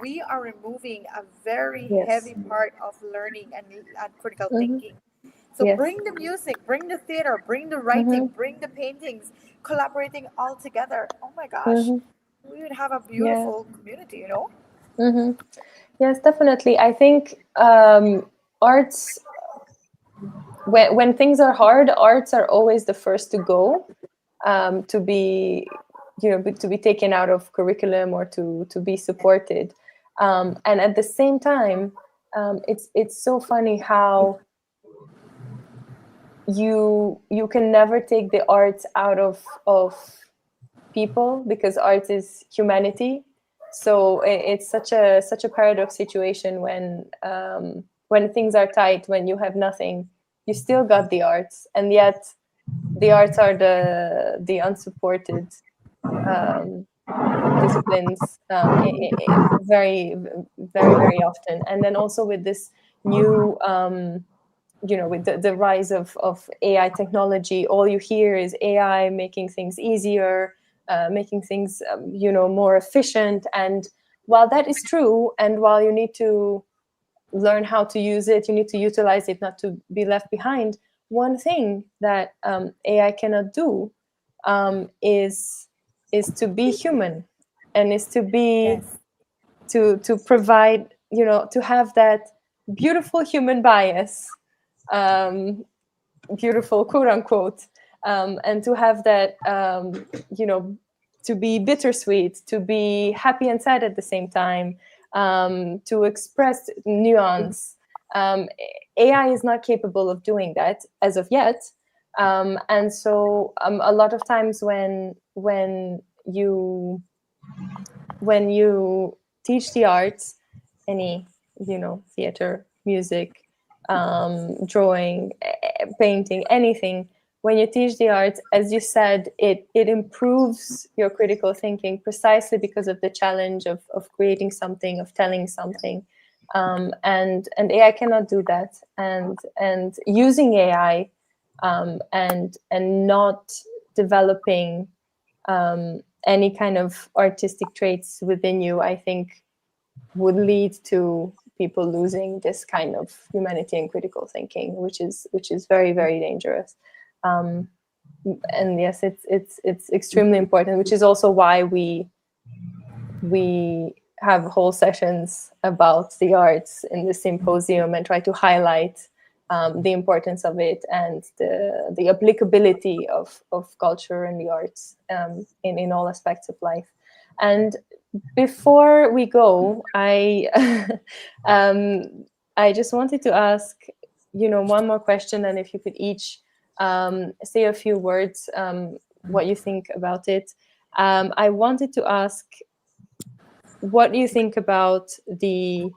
S2: we are removing a very heavy part of learning and critical thinking. So bring the music, bring the theater, bring the writing, bring the paintings, collaborating all together. Oh my gosh, we would have a beautiful community, you know?
S14: Yes, definitely. I think arts, when things are hard, arts are always the first to go, to be, to be taken out of curriculum or to be supported. And at the same time, it's so funny how you can never take the arts out of people, because art is humanity. So it's such a paradox situation when things are tight, when you have nothing, you still got the arts, and yet the arts are the unsupported disciplines very, very, very often. And then also with this new with the rise of AI technology, all you hear is AI making things easier, making things more efficient. And while that is true, and while you need to learn how to use it, you need to utilize it not to be left behind, one thing that AI cannot do is to be human, and is to be to provide, to have that beautiful human bias, beautiful quote unquote, and to have that to be bittersweet, to be happy and sad at the same time, to express nuance. AI is not capable of doing that as of yet, and so a lot of times when you teach the arts, any theater, music, drawing, painting, anything, when you teach the arts, as you said, it improves your critical thinking, precisely because of the challenge of creating something, of telling something, and AI cannot do that. And using AI and not developing any kind of artistic traits within you, I think would lead to people losing this kind of humanity and critical thinking, which is very, very dangerous. And yes, it's extremely important, which is also why we have whole sessions about the arts in the symposium and try to highlight the importance of it and the applicability of culture and the arts in all aspects of life. And before we go, I just wanted to ask, one more question, and if you could each say a few words, what you think about it. I wanted to ask, what do you think about the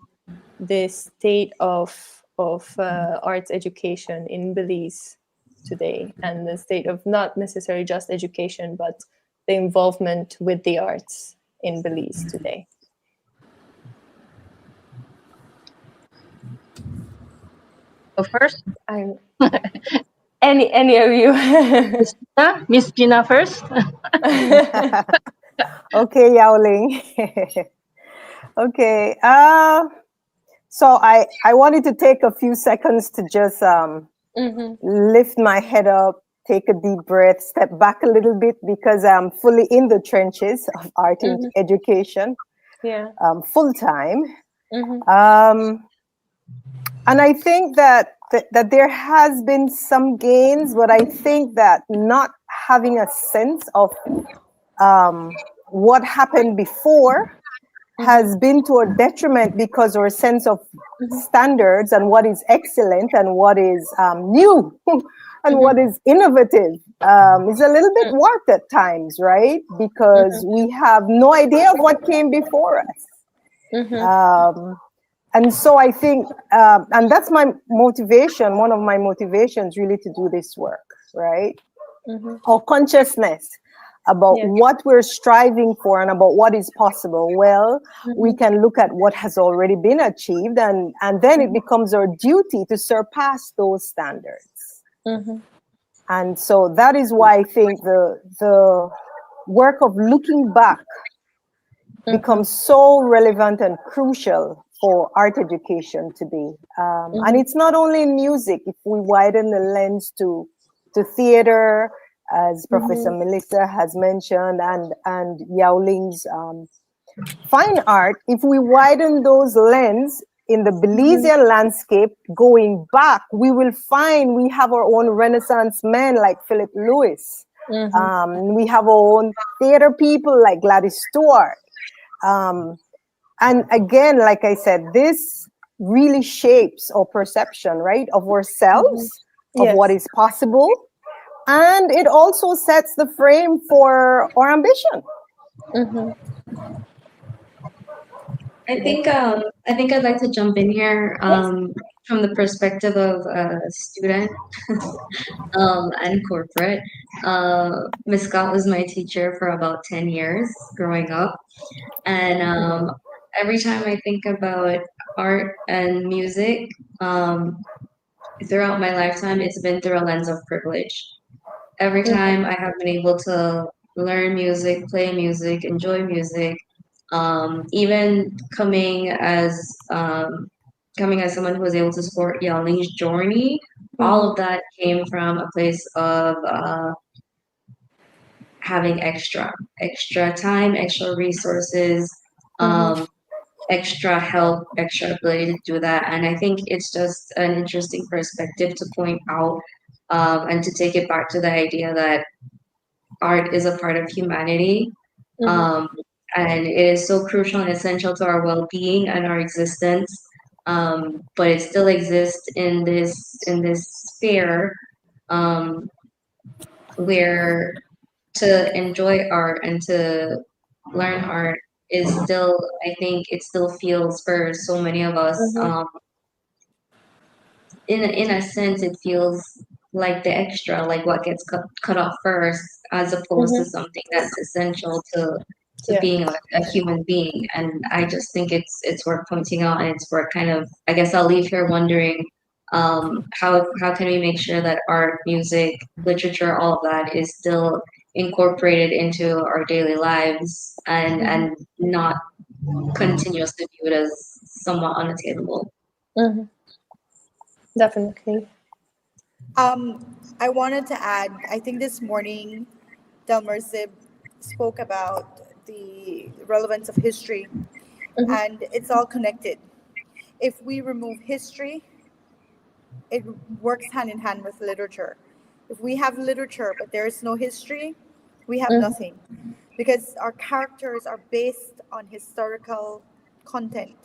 S14: state of arts education in Belize today, and the state of not necessarily just education, but the involvement with the arts in Belize today?
S7: So first,
S2: any of you.
S7: Miss Gina first.
S6: Okay, Yaoling. Okay. So I wanted to take a few seconds to just lift my head up, take a deep breath, step back a little bit, because I'm fully in the trenches of art education, full time. And I think that there has been some gains, but I think that not having a sense of what happened before has been to a detriment, because our sense of standards and what is excellent and what is new and what is innovative is a little bit warped at times, right? Because we have no idea of what came before us. And so I think, and that's my motivation, one of my motivations really, to do this work, right? Or consciousness. about what we're striving for and about what is possible, well, we can look at what has already been achieved, and then it becomes our duty to surpass those standards. And so that is why I think the work of looking back becomes so relevant and crucial for art education today. And it's not only in music. If we widen the lens to theater, as Professor Melissa has mentioned, and Yao Ling's fine art, if we widen those lens in the Belizean landscape, going back, we will find we have our own Renaissance men like Philip Lewis. We have our own theater people like Gladys Stewart. And again, like I said, this really shapes our perception, right, of ourselves, of what is possible. And it also sets the frame for our ambition.
S4: I think I'd like to jump in here from the perspective of a student and corporate. Miss Scott was my teacher for about 10 years growing up. And every time I think about art and music, throughout my lifetime, it's been through a lens of privilege. Every time I have been able to learn music, play music, enjoy music, even coming as someone who was able to support Yao Ling's journey, all of that came from a place of having extra time, extra resources, extra help, extra ability to do that. And I think it's just an interesting perspective to point out and to take it back to the idea that art is a part of humanity. And it is so crucial and essential to our well-being and our existence. But it still exists in this sphere where to enjoy art and to learn art is still, I think it still feels for so many of us, in a sense, it feels like the extra, like what gets cut off first, as opposed to something that's essential to being a human being. And I just think it's worth pointing out, and it's worth kind of, I guess I'll leave here wondering how can we make sure that art, music, literature, all of that is still incorporated into our daily lives and not continuously viewed as somewhat unattainable.
S2: Definitely. I wanted to add, I think this morning, Tzib spoke about the relevance of history, and it's all connected. If we remove history, it works hand in hand with literature. If we have literature, but there is no history, we have nothing, because our characters are based on historical content.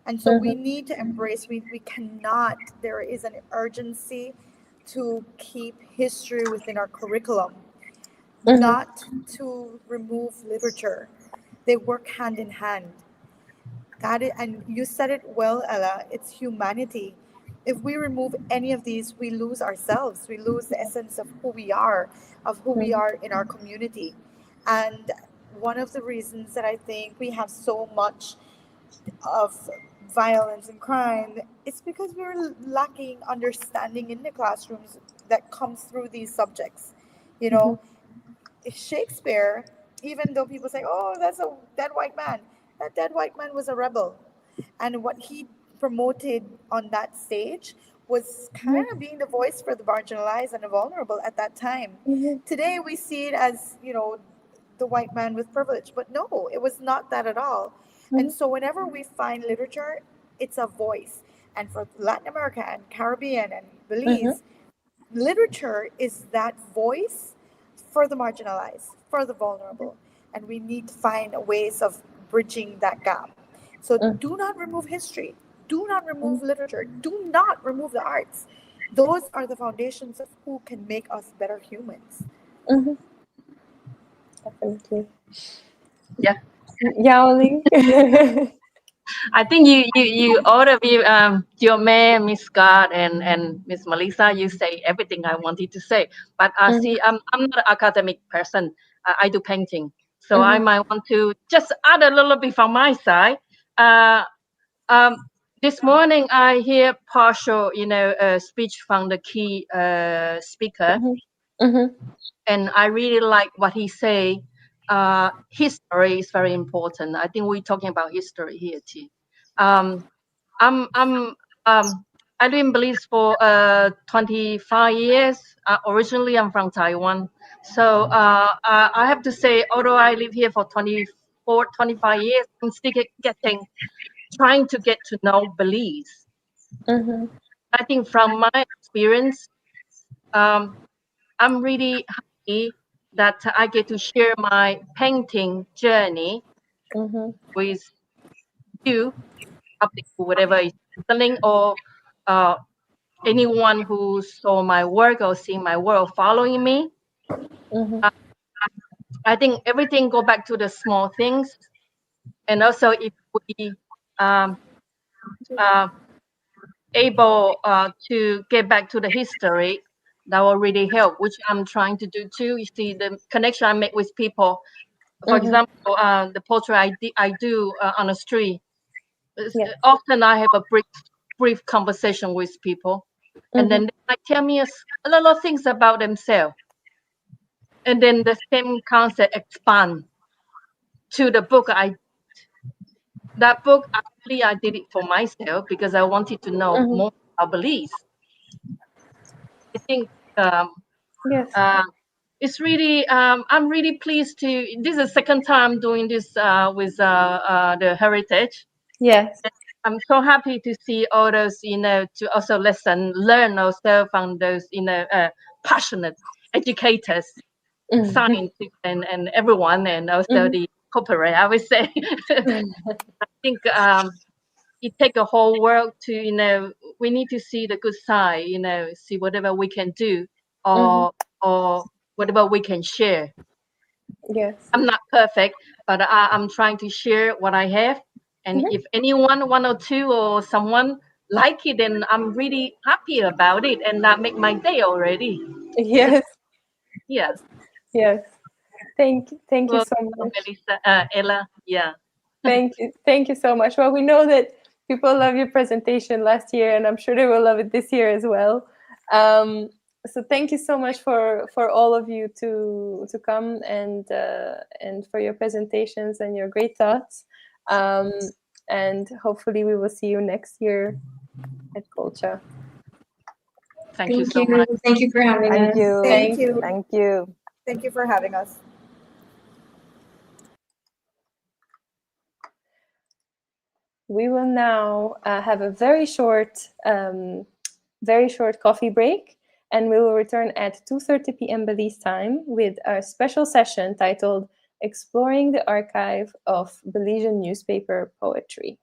S2: And so we need to embrace, we cannot, there is an urgency to keep history within our curriculum, not to remove literature. They work hand in hand. That is, and you said it well, Ella, it's humanity. If we remove any of these, we lose ourselves. We lose the essence of who we are in our community. And one of the reasons that I think we have so much of violence and crime, it's because we're lacking understanding in the classrooms that comes through these subjects. You know, Shakespeare, even though people say, oh, that's a dead white man, that dead white man was a rebel. And what he promoted on that stage was kind of being the voice for the marginalized and the vulnerable at that time. Today we see it as, you know, the white man with privilege, but no, it was not that at all. And so whenever we find literature, it's a voice. And for Latin America and Caribbean and Belize, literature is that voice for the marginalized, for the vulnerable. And we need to find ways of bridging that gap. So do not remove history. Do not remove literature. Do not remove the arts. Those are the foundations of who can make us better humans.
S14: Definitely.
S7: Yeah.
S14: Yao Ling.
S7: I think you all of you, your man, Miss Scott and Miss Melissa, you say everything I wanted to say. But see, I'm not an academic person. I do painting. So I might want to just add a little bit from my side. This morning I hear partial, speech from the key speaker, and I really like what he say. History is very important. I think we're talking about history here too. I live in Belize for 25 years. Originally, I'm from Taiwan. So I have to say, although I live here for 25 years, I'm still trying to get to know Belize. I think from my experience, I'm really happy that I get to share my painting journey with you, whatever is listening, or anyone who saw my work or seen my work following me. I think everything go back to the small things, and also if we able to get back to the history, that will really help, which I'm trying to do too. You see the connection I make with people. For example, the portrait I do on the street. Often I have a brief conversation with people, and then they might tell me a lot of things about themselves. And then the same concept expand to the book that book, actually I did it for myself because I wanted to know more about Belize. I think it's really I'm really pleased to. This is the second time doing this with the heritage.
S14: Yes.
S7: I'm so happy to see all those, to also learn also from those, passionate educators, scientists, and everyone, and also the corporate, I would say. I think it takes a whole world to, we need to see the good side, see whatever we can do or whatever we can share.
S14: Yes.
S7: I'm not perfect, but I'm trying to share what I have. And if anyone, one or two, or someone like it, then I'm really happy about it. And that make my day already.
S14: Yes.
S7: Yes.
S14: Yes. Thank you so much.
S7: Melissa, Ella, yeah.
S14: Thank you so much. Well, we know that people love your presentation last year, and I'm sure they will love it this year as well. So thank you so much for all of you to come and for your presentations and your great thoughts. And hopefully we will see you next year at Kulcha.
S7: Thank you so much.
S4: Thank you for having us.
S6: Thank you.
S8: Thank you for having us.
S14: We will now have a very short coffee break, and we will return at 2:30 p.m. Belize time with our special session titled Exploring the Archive of Belizean Newspaper Poetry.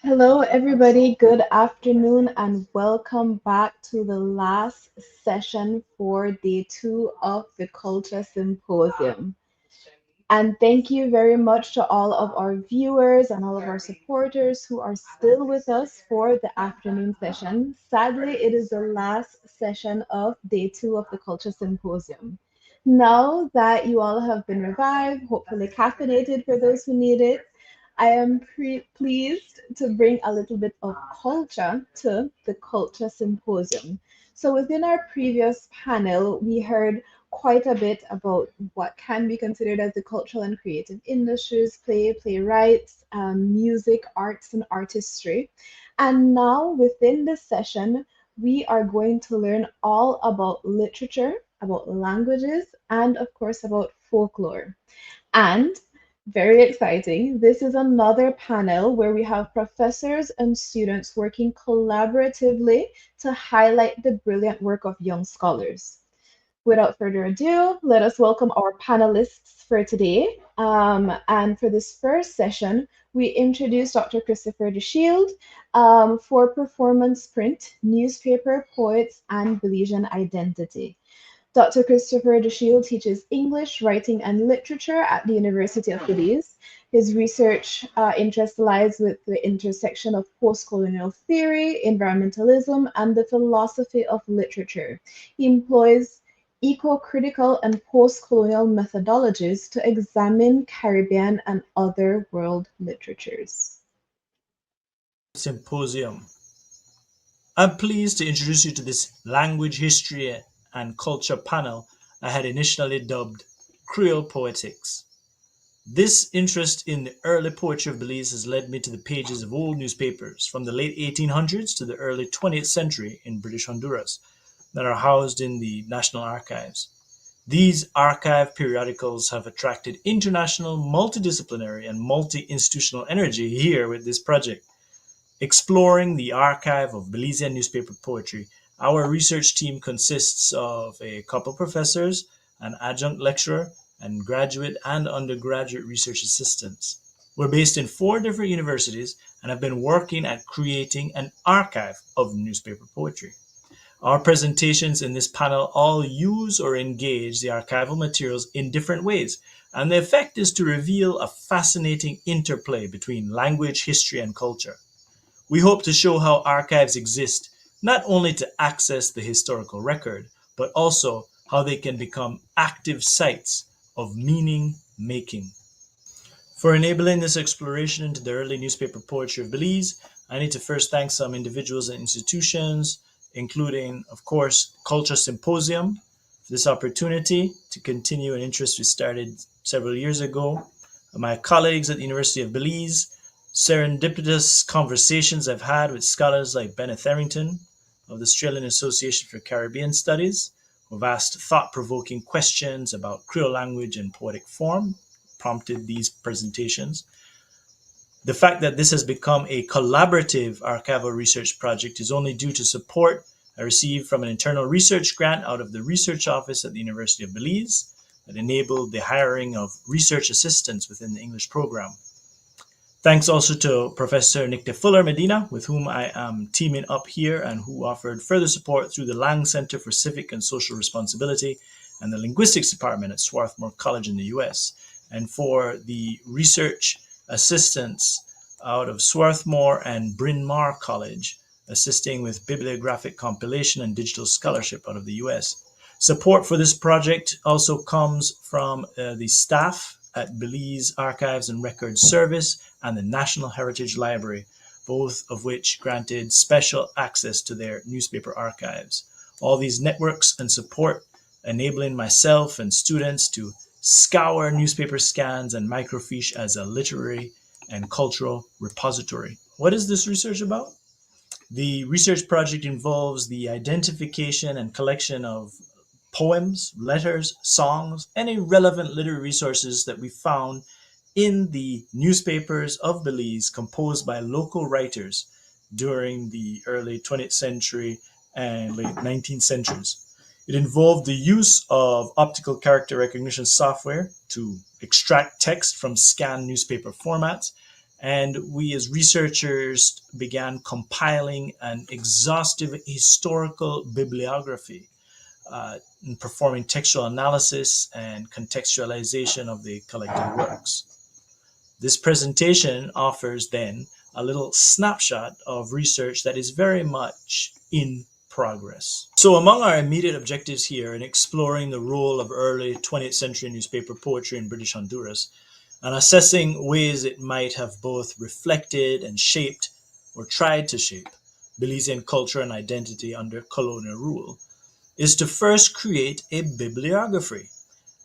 S11: Hello, everybody. Good afternoon, and welcome back to the last session for day 2 of the Culture Symposium. And thank you very much to all of our viewers and all of our supporters who are still with us for the afternoon session. Sadly, it is the last session of day 2 of the Culture Symposium. Now that you all have been revived, hopefully caffeinated for those who need it, I am pleased to bring a little bit of culture to the Culture Symposium. So within our previous panel, we heard quite a bit about what can be considered as the cultural and creative industries, playwrights, music, arts, and artistry. And now within this session, we are going to learn all about literature, about languages, and of course about folklore. And very exciting, this is another panel where we have professors and students working collaboratively to highlight the brilliant work of young scholars. Without further ado, let us welcome our panelists for today. And for this first session, we introduce Dr. Christopher DeShield for Performance Print, Newspaper, Poets, and Belizean Identity. Dr. Christopher DeShield teaches English, Writing, and Literature at the University of Belize. His research interest lies with the intersection of post-colonial theory, environmentalism, and the philosophy of literature. He employs eco-critical and post-colonial methodologies to examine Caribbean and other world literatures.
S12: Symposium. I'm pleased to introduce you to this language, history, and culture panel I had initially dubbed Creole Poetics. This interest in the early poetry of Belize has led me to the pages of old newspapers from the late 1800s to the early 20th century in British Honduras that are housed in the National Archives. These archive periodicals have attracted international, multidisciplinary, and multi-institutional energy here with this project. Exploring the archive of Belizean newspaper poetry, our research team consists of a couple professors, an adjunct lecturer, and graduate and undergraduate research assistants. We're based in 4 different universities and have been working at creating an archive of newspaper poetry. Our presentations in this panel all use or engage the archival materials in different ways, and the effect is to reveal a fascinating interplay between language, history, and culture. We hope to show how archives exist, not only to access the historical record, but also how they can become active sites of meaning making. For enabling this exploration into the early newspaper poetry of Belize, I need to first thank some individuals and institutions, including, of course, Culture Symposium, for this opportunity to continue an interest we started several years ago. My colleagues at the University of Belize, serendipitous conversations I've had with scholars like Ben Etherington of the Australian Association for Caribbean Studies, who've asked thought-provoking questions about Creole language and poetic form, prompted these presentations. The fact that this has become a collaborative archival research project is only due to support I received from an internal research grant out of the research office at the University of Belize that enabled the hiring of research assistants within the English program. Thanks also to Professor Nicta Fuller Medina, with whom I am teaming up here and who offered further support through the Lang Center for Civic and Social Responsibility and the Linguistics Department at Swarthmore College in the US, and for the research assistants out of Swarthmore and Bryn Mawr College, assisting with bibliographic compilation and digital scholarship out of the US. Support for this project also comes from the staff at Belize Archives and Records Service and the National Heritage Library, both of which granted special access to their newspaper archives. All these networks and support enabling myself and students to scour newspaper scans and microfiche as a literary and cultural repository. What is this research about? The research project involves the identification and collection of poems, letters, songs, any relevant literary resources that we found in the newspapers of Belize composed by local writers during the early 20th century and late 19th centuries. It involved the use of optical character recognition software to extract text from scanned newspaper formats, and we as researchers began compiling an exhaustive historical bibliography in performing textual analysis and contextualization of the collected works. This presentation offers then a little snapshot of research that is very much in progress. So among our immediate objectives here in exploring the role of early 20th century newspaper poetry in British Honduras and assessing ways it might have both reflected and shaped or tried to shape Belizean culture and identity under colonial rule is to first create a bibliography.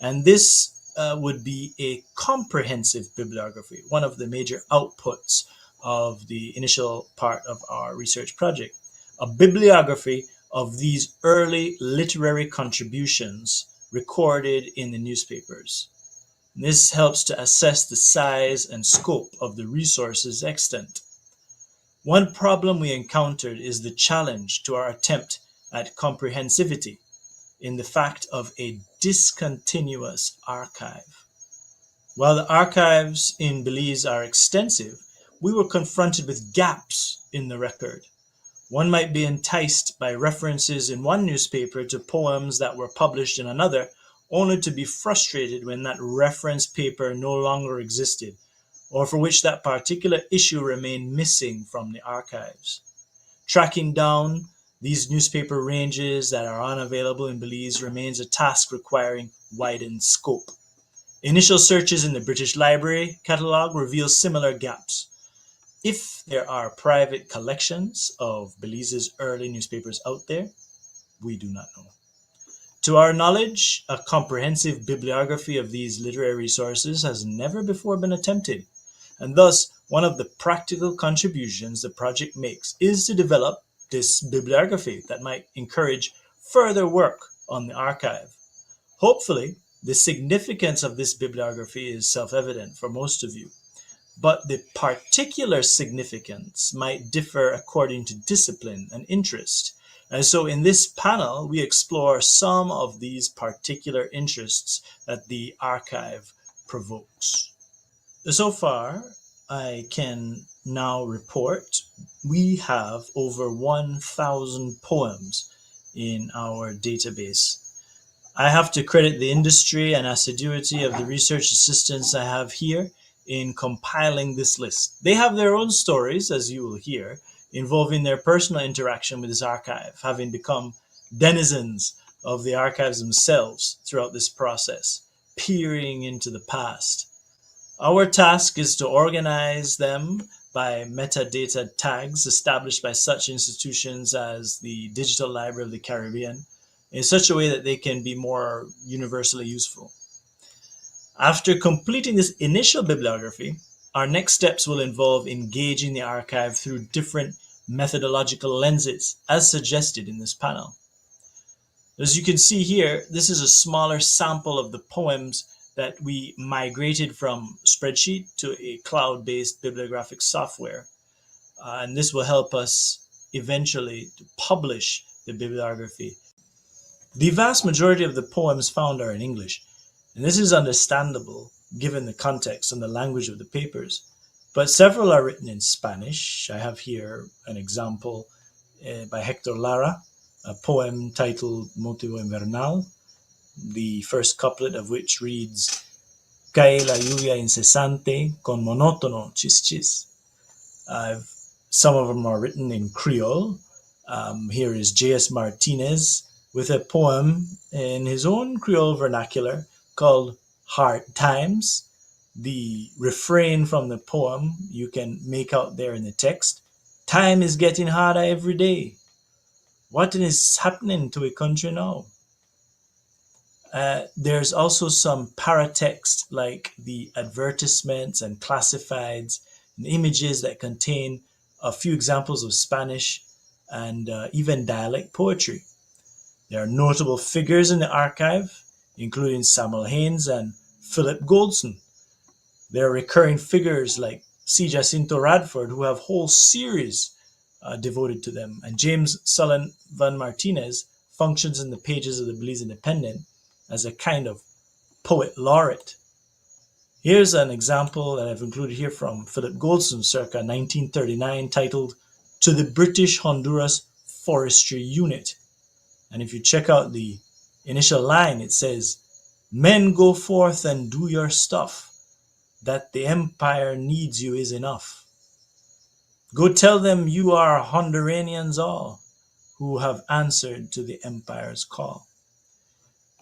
S12: And this would be a comprehensive bibliography, one of the major outputs of the initial part of our research project. A bibliography of these early literary contributions recorded in the newspapers. This helps to assess the size and scope of the resources extant. One problem we encountered is the challenge to our attempt at comprehensivity in the fact of a discontinuous archive. While the archives in Belize are extensive, we were confronted with gaps in the record. One might be enticed by references in one newspaper to poems that were published in another, only to be frustrated when that reference paper no longer existed, or for which that particular issue remained missing from the archives. Tracking down these newspaper ranges that are unavailable in Belize remains a task requiring widened scope. Initial searches in the British Library catalogue reveal similar gaps. If there are private collections of Belize's early newspapers out there, we do not know. To our knowledge, a comprehensive bibliography of these literary resources has never before been attempted, and thus one of the practical contributions the project makes is to develop this bibliography that might encourage further work on the archive. Hopefully, the significance of this bibliography is self-evident for most of you, but the particular significance might differ according to discipline and interest. And so in this panel, we explore some of these particular interests that the archive provokes. So far, I can now report we have over 1,000 poems in our database. I have to credit the industry and assiduity of the research assistants I have here in compiling this list. They have their own stories, as you will hear, involving their personal interaction with this archive, having become denizens of the archives themselves throughout this process, peering into the past. Our task is to organize them by metadata tags established by such institutions as the Digital Library of the Caribbean in such a way that they can be more universally useful. After completing this initial bibliography, our next steps will involve engaging the archive through different methodological lenses, as suggested in this panel. As you can see here, this is a smaller sample of the poems that we migrated from spreadsheet to a cloud-based bibliographic software. And this will help us eventually to publish the bibliography. The vast majority of the poems found are in English, and this is understandable given the context and the language of the papers. But several are written in Spanish. I have here an example by Hector Lara, a poem titled Motivo Invernal, the first couplet of which reads, Cae la lluvia incesante con monótono chis chis. Some of them are written in Creole. Here is J.S. Martinez with a poem in his own Creole vernacular called Hard Times. The refrain from the poem you can make out there in the text. Time is getting harder every day. What is happening to a country now? There's also some paratext like the advertisements and classifieds and images that contain a few examples of Spanish and even dialect poetry. There are notable figures in the archive, including Samuel Haynes and Philip Goldson. There are recurring figures like C. Jacinto Radford, who have whole series devoted to them. And James Sullivan Martinez functions in the pages of the Belize Independent as a kind of poet laureate. Here's an example that I've included here from Philip Goldson, circa 1939, titled To the British Honduras Forestry Unit. And if you check out the initial line, it says, "Men go forth and do your stuff. That the empire needs you is enough. Go tell them you are Honduranians all, who have answered to the empire's call."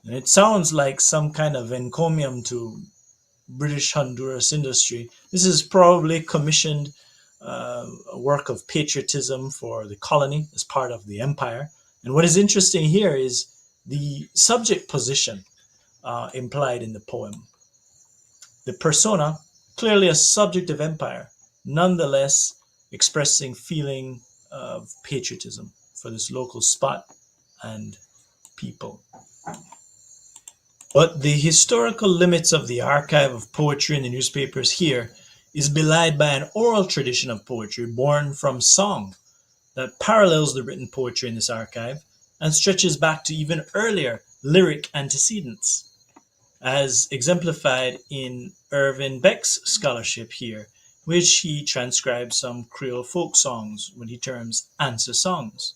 S12: And it sounds like some kind of encomium to British Honduras industry. This is probably commissioned a work of patriotism for the colony as part of the empire. And what is interesting here is the subject position implied in the poem. The persona, clearly a subject of empire, nonetheless expressing feeling of patriotism for this local spot and people. But the historical limits of the archive of poetry in the newspapers here is belied by an oral tradition of poetry born from song that parallels the written poetry in this archive and stretches back to even earlier lyric antecedents, as exemplified in Irvin Beck's scholarship here, which he transcribes some Creole folk songs when he terms answer songs.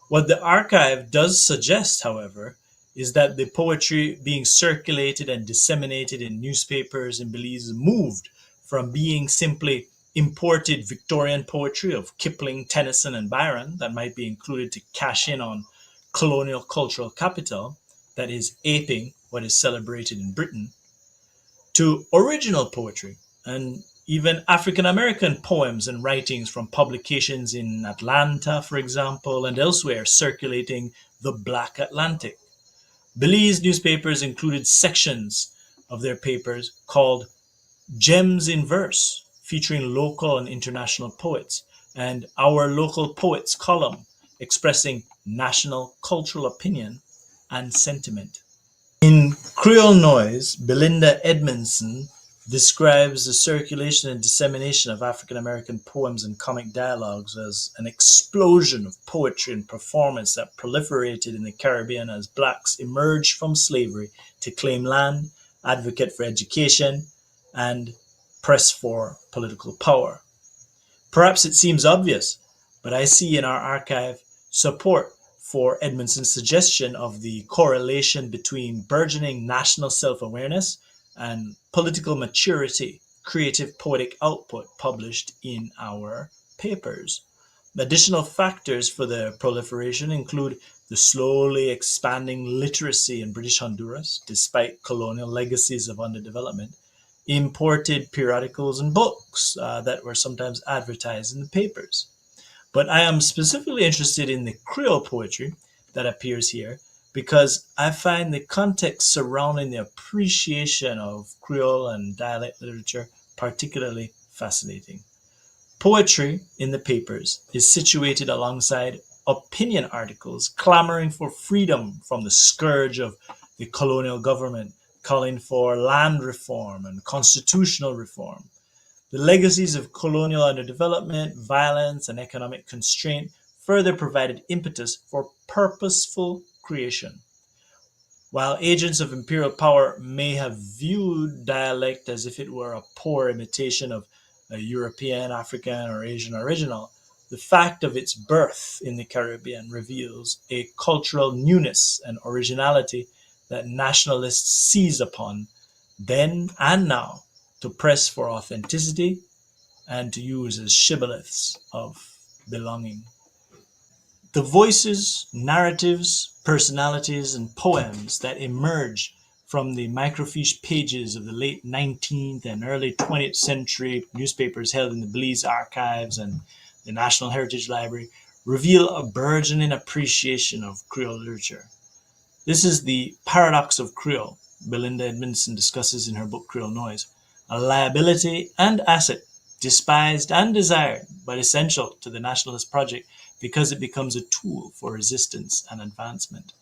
S12: What the archive does suggest, however, is that the poetry being circulated and disseminated in newspapers in Belize moved from being simply imported Victorian poetry of Kipling, Tennyson, and Byron that might be included to cash in on colonial cultural capital, that is, aping what is celebrated in Britain, to original poetry and even African-American poems and writings from publications in Atlanta, for example, and elsewhere circulating the Black Atlantic. Belize newspapers included sections of their papers called Gems in Verse, featuring local and international poets, and Our Local Poets column, expressing national cultural opinion and sentiment. In Creole Noise, Belinda Edmondson describes the circulation and dissemination of African-American poems and comic dialogues as an explosion of poetry and performance that proliferated in the Caribbean as blacks emerged from slavery to claim land, advocate for education, and press for political power. Perhaps it seems obvious, but I see in our archive support for Edmondson's suggestion of the correlation between burgeoning national self-awareness and political maturity, creative poetic output published in our papers. Additional factors for the proliferation include the slowly expanding literacy in British Honduras, despite colonial legacies of underdevelopment, imported periodicals and books that were sometimes advertised in the papers. But I am specifically interested in the Creole poetry that appears here because I find the context surrounding the appreciation of Creole and dialect literature particularly fascinating. Poetry in the papers is situated alongside opinion articles clamoring for freedom from the scourge of the colonial government, calling for land reform and constitutional reform. The legacies of colonial underdevelopment, violence, and economic constraint further provided impetus for purposeful creation. While agents of imperial power may have viewed dialect as if it were a poor imitation of a European, African, or Asian original, the fact of its birth in the Caribbean reveals a cultural newness and originality that nationalists seize upon then and now to press for authenticity and to use as shibboleths of belonging. The voices, narratives, personalities, and poems that emerge from the microfiche pages of the late 19th and early 20th century newspapers held in the Belize archives and the National Heritage Library reveal a burgeoning appreciation of Creole literature. This is the paradox of Creole, Belinda Edmondson discusses in her book Creole Noise, a liability and asset, despised and desired, but essential to the nationalist project because it becomes a tool for resistance and advancement.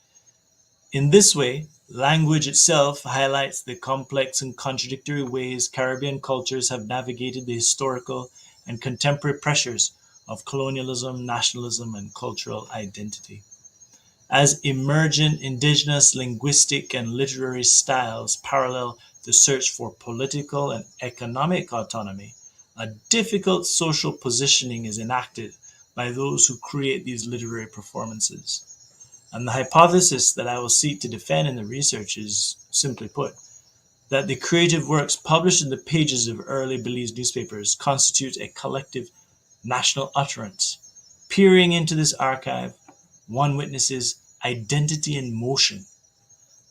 S12: In this way, language itself highlights the complex and contradictory ways Caribbean cultures have navigated the historical and contemporary pressures of colonialism, nationalism, and cultural identity. As emergent indigenous linguistic and literary styles parallel the search for political and economic autonomy, a difficult social positioning is enacted by those who create these literary performances. And the hypothesis that I will seek to defend in the research is, simply put, that the creative works published in the pages of early Belize newspapers constitute a collective national utterance. Peering into this archive, one witnesses identity in motion.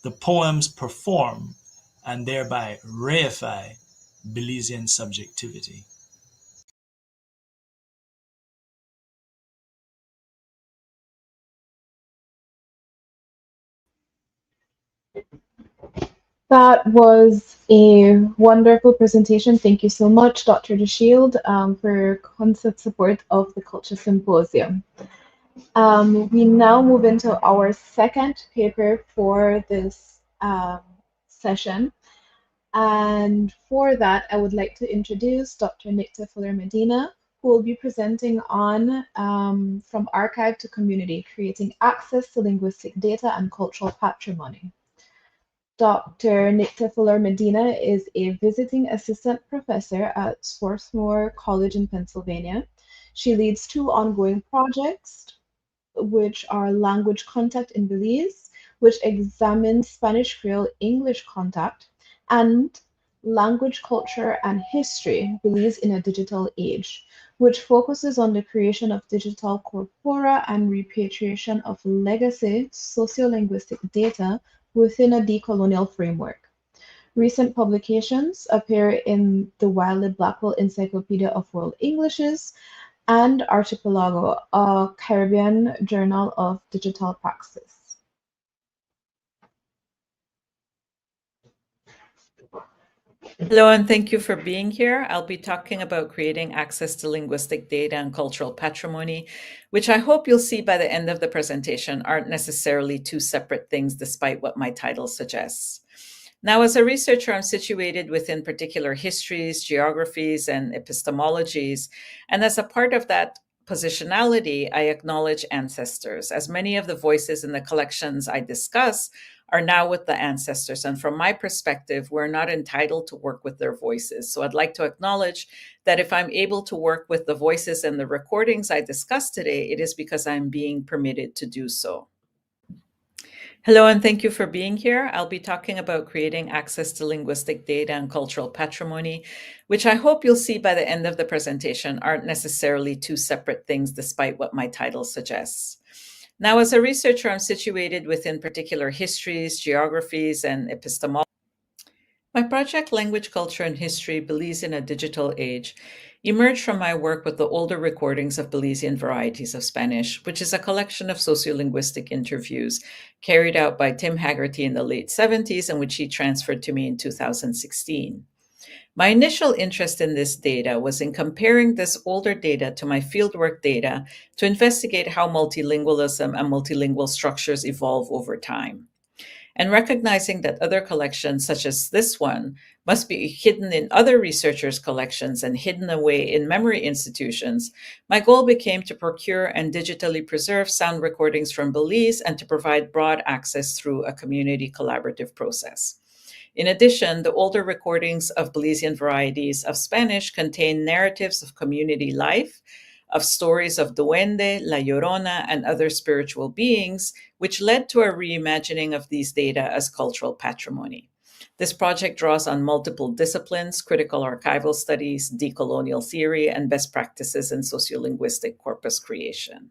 S12: The poems perform and thereby reify Belizean subjectivity.
S11: That was a wonderful presentation. Thank you so much, Dr. DeShield, for your constant support of the Culture Symposium. We now move into our second paper for this session. And for that, I would like to introduce Dr. Nicta Fuller-Medina, who will be presenting on From Archive to Community, Creating Access to Linguistic Data and Cultural Patrimony. Dr. Nicta Fuller-Medina is a visiting assistant professor at Swarthmore College in Pennsylvania. She leads two ongoing projects, which are Language Contact in Belize, which examines Spanish Creole English contact, and Language, Culture, and History, Belize in a Digital Age, which focuses on the creation of digital corpora and repatriation of legacy sociolinguistic data within a decolonial framework. Recent publications appear in the Wiley Blackwell Encyclopedia of World Englishes and Archipelago, a Caribbean Journal of Digital Praxis.
S3: Hello, and thank you for being here. I'll be talking about creating access to linguistic data and cultural patrimony, which I hope you'll see by the end of the presentation aren't necessarily two separate things, despite what my title suggests. Now, as a researcher, I'm situated within particular histories, geographies, and epistemologies, and as a part of that positionality, I acknowledge ancestors, as many of the voices in the collections I discuss are now with the ancestors. And from my perspective, we're not entitled to work with their voices. So I'd like to acknowledge that if I'm able to work with the voices and the recordings I discussed today, it is because I'm being permitted to do so. Hello, and thank you for being here. I'll be talking about creating access to linguistic data and cultural patrimony, which I hope you'll see by the end of the presentation aren't necessarily two separate things, despite what my title suggests. Now, as a researcher, I'm situated within particular histories, geographies, and epistemology. My project, Language, Culture, and History, Belize in a Digital Age, emerged from my work with the older recordings of Belizean varieties of Spanish, which is a collection of sociolinguistic interviews carried out by Tim Haggerty in the late 70s and which he transferred to me in 2016. My initial interest in this data was in comparing this older data to my fieldwork data to investigate how multilingualism and multilingual structures evolve over time. And recognizing that other collections, such as this one, must be hidden in other researchers' collections and hidden away in memory institutions, my goal became to procure and digitally preserve sound recordings from Belize and to provide broad access through a community collaborative process. In addition, the older recordings of Belizean varieties of Spanish contain narratives of community life, of stories of Duende, La Llorona, and other spiritual beings, which led to a reimagining of these data as cultural patrimony. This project draws on multiple disciplines, critical archival studies, decolonial theory, and best practices in sociolinguistic corpus creation.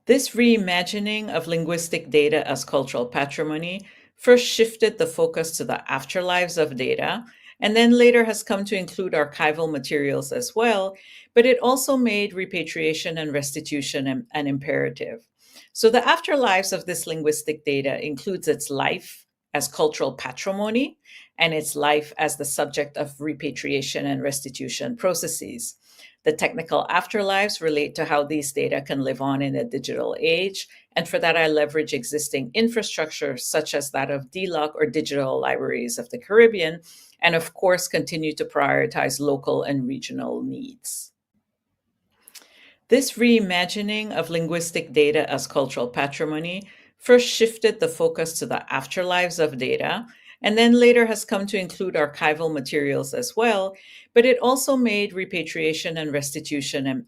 S3: This reimagining of linguistic data as cultural patrimony first shifted the focus to the afterlives of data, and then later has come to include archival materials as well, but it also made repatriation and restitution an imperative. So the afterlives of this linguistic data includes its life as cultural patrimony and its life as the subject of repatriation and restitution processes. The technical afterlives relate to how these data can live on in a digital age, and for that I leverage existing infrastructure such as that of DLOC or Digital Libraries of the Caribbean, and of course continue to prioritize local and regional needs. This reimagining of linguistic data as cultural patrimony first shifted the focus to the afterlives of data, and then later has come to include archival materials as well, but it also made repatriation and restitution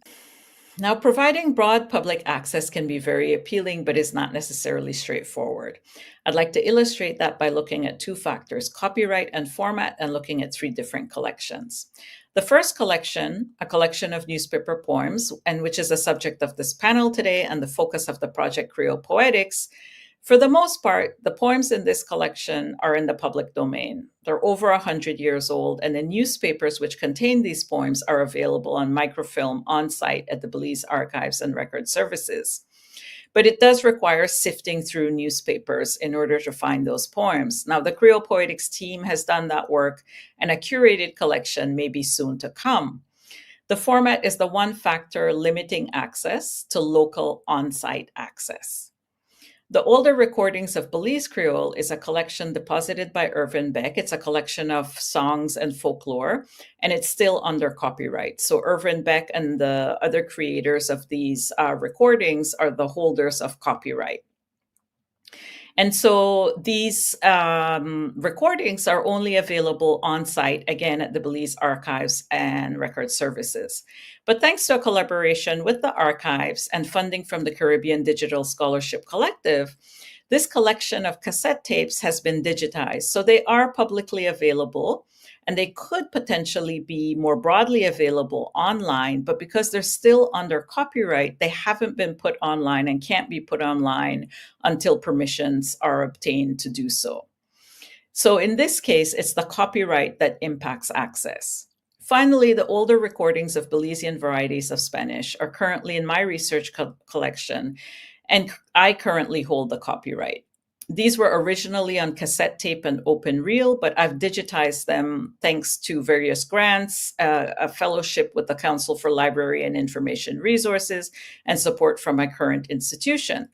S3: Now, providing broad public access can be very appealing, but is not necessarily straightforward. I'd like to illustrate that by looking at two factors, copyright and format, and looking at three different collections. The first collection, a collection of newspaper poems, and which is the subject of this panel today and the focus of the project Creole Poetics. For the most part, the poems in this collection are in the public domain. They're over 100 years old, and the newspapers which contain these poems are available on microfilm on site at the Belize Archives and Record Services. But it does require sifting through newspapers in order to find those poems. Now, the Creole Poetics team has done that work, and a curated collection may be soon to come. The format is the one factor limiting access to local on-site access. The older recordings of Belize Creole is a collection deposited by Irvin Beck. It's a collection of songs and folklore, and it's still under copyright. So Irvin Beck and the other creators of these recordings are the holders of copyright. And so these recordings are only available on site, again, at the Belize Archives and Record Services. But thanks to a collaboration with the archives and funding from the Caribbean Digital Scholarship Collective, this collection of cassette tapes has been digitized. So they are publicly available, and they could potentially be more broadly available online, but because they're still under copyright, they haven't been put online and can't be put online until permissions are obtained to do so. So in this case, it's the copyright that impacts access. Finally, the older recordings of Belizean varieties of Spanish are currently in my research collection, and I currently hold the copyright. These were originally on cassette tape and open reel, but I've digitized them thanks to various grants, a fellowship with the Council for Library and Information Resources, and support from my current institution.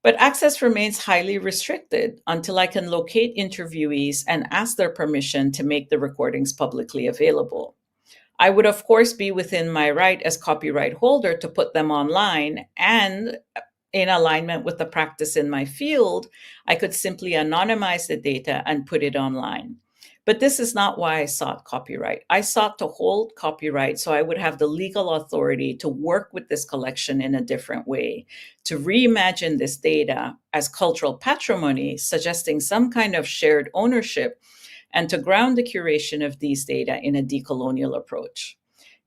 S3: But access remains highly restricted until I can locate interviewees and ask their permission to make the recordings publicly available. I would, of course, be within my right as copyright holder to put them online, and in alignment with the practice in my field, I could simply anonymize the data and put it online. But this is not why I sought copyright. I sought to hold copyright so I would have the legal authority to work with this collection in a different way, to reimagine this data as cultural patrimony, suggesting some kind of shared ownership, and to ground the curation of these data in a decolonial approach.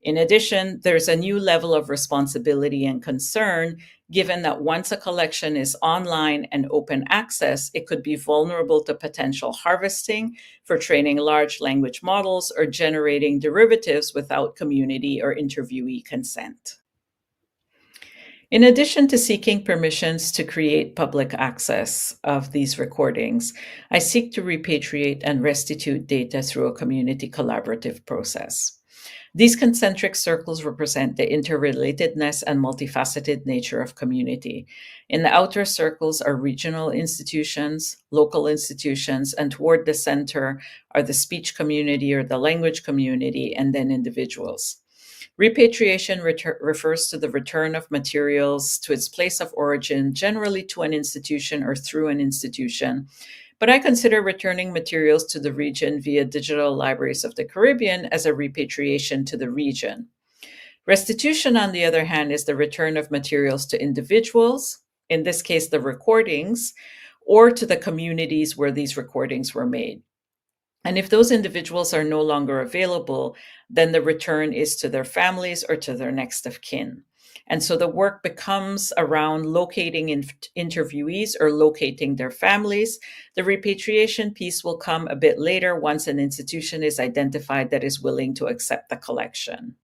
S3: In addition, there's a new level of responsibility and concern, given that once a collection is online and open access, it could be vulnerable to potential harvesting for training large language models or generating derivatives without community or interviewee consent. In addition to seeking permissions to create public access of these recordings, I seek to repatriate and restitute data through a community collaborative process. These concentric circles represent the interrelatedness and multifaceted nature of community. In the outer circles are regional institutions, local institutions, and toward the center are the speech community or the language community, and then individuals. Repatriation refers to the return of materials to its place of origin, generally to an institution or through an institution. But I consider returning materials to the region via digital libraries of the Caribbean as a repatriation to the region. Restitution, on the other hand, is the return of materials to individuals, in this case, the recordings, or to the communities where these recordings were made. And if those individuals are no longer available, then the return is to their families or to their next of kin. And so the work becomes around locating interviewees or locating their families. The repatriation piece will come a bit later once an institution is identified that is willing to accept the collection.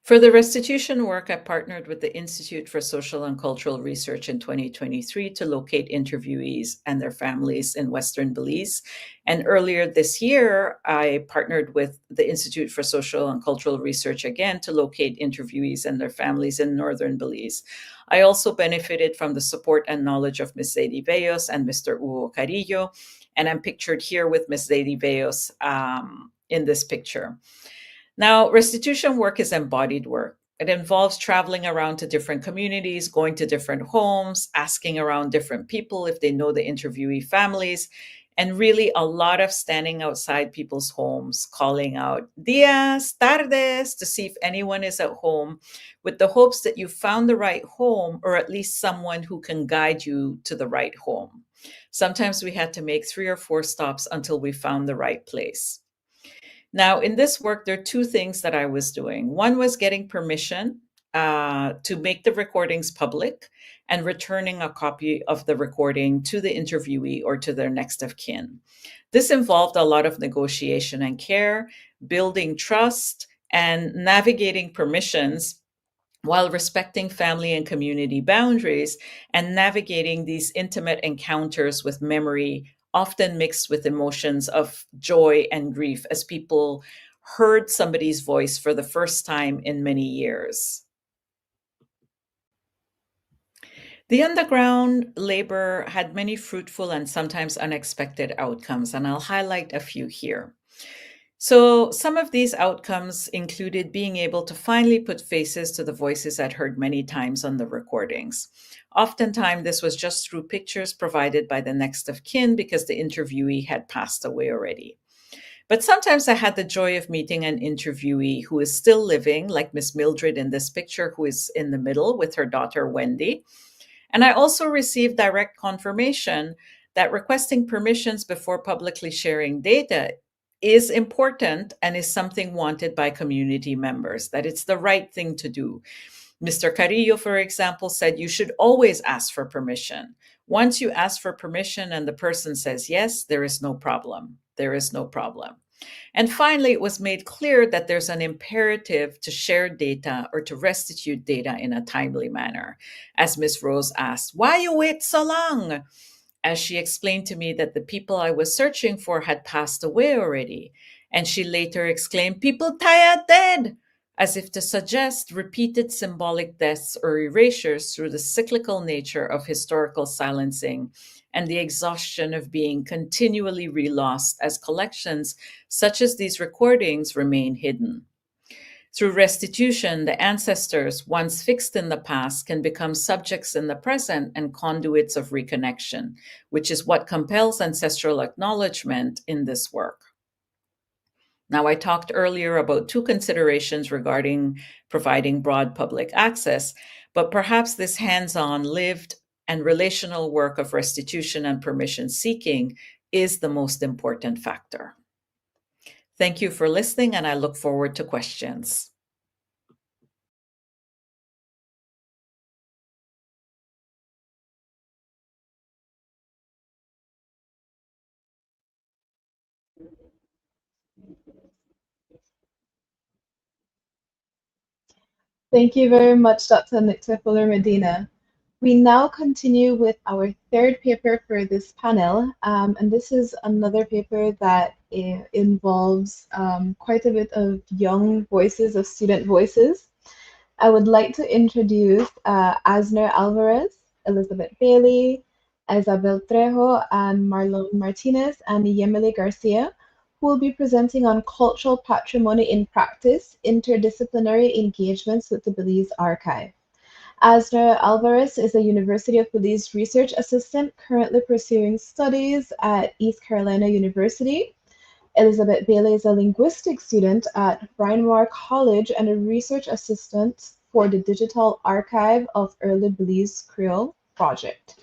S3: For the restitution work, I partnered with the Institute for Social and Cultural Research in 2023 to locate interviewees and their families in Western Belize. And earlier this year, I partnered with the Institute for Social and Cultural Research again to locate interviewees and their families in Northern Belize. I also benefited from the support and knowledge of Ms. Zadie Veyos and Mr. Hugo Carillo, and I'm pictured here with Ms. Zadie Veyos in this picture. Now, restitution work is embodied work. It involves traveling around to different communities, going to different homes, asking around different people if they know the interviewee families, and really a lot of standing outside people's homes, calling out "Dias, tardes" to see if anyone is at home, with the hopes that you found the right home, or at least someone who can guide you to the right home. Sometimes we had to make 3 or 4 stops until we found the right place. Now, in this work, there are 2 things that I was doing. One was getting permission to make the recordings public and returning a copy of the recording to the interviewee or to their next of kin. This involved a lot of negotiation and care, building trust, and navigating permissions while respecting family and community boundaries and navigating these intimate encounters with memory, often mixed with emotions of joy and grief as people heard somebody's voice for the first time in many years. The underground labor had many fruitful and sometimes unexpected outcomes, and I'll highlight a few here. So some of these outcomes included being able to finally put faces to the voices I'd heard many times on the recordings. Oftentimes, this was just through pictures provided by the next of kin because the interviewee had passed away already. But sometimes I had the joy of meeting an interviewee who is still living, like Miss Mildred in this picture, who is in the middle with her daughter, Wendy. And I also received direct confirmation that requesting permissions before publicly sharing data is important and is something wanted by community members, that it's the right thing to do. Mr. Carrillo, for example, said you should always ask for permission. Once you ask for permission and the person says yes, there is no problem. There is no problem. And finally, it was made clear that there's an imperative to share data or to restitute data in a timely manner. As Ms. Rose asked, "Why you wait so long?" As she explained to me that the people I was searching for had passed away already. And she later exclaimed, "People tired dead," as if to suggest repeated symbolic deaths or erasures through the cyclical nature of historical silencing and the exhaustion of being continually relost as collections such as these recordings remain hidden. Through restitution, the ancestors, once fixed in the past, can become subjects in the present and conduits of reconnection, which is what compels ancestral acknowledgement in this work. Now, I talked earlier about 2 considerations regarding providing broad public access, but perhaps this hands-on, lived, and relational work of restitution and permission seeking is the most important factor. Thank you for listening, and I look forward to questions.
S11: Thank you very much, Dr. Nicktefuller Medina. We now continue with our 3rd paper for this panel, and this is another paper that involves quite a bit of young voices, of student voices. I would like to introduce Asner Alvarez, Elizabeth Bailey, Isabel Trejo, and Marlon Martinez, and Yemele Garcia, who will be presenting on cultural patrimony in practice, interdisciplinary engagements with the Belize Archive. Asner Alvarez is a University of Belize research assistant currently pursuing studies at East Carolina University. Elizabeth Bailey is a linguistics student at Bryn Mawr College and a research assistant for the Digital Archive of Early Belize Creole project.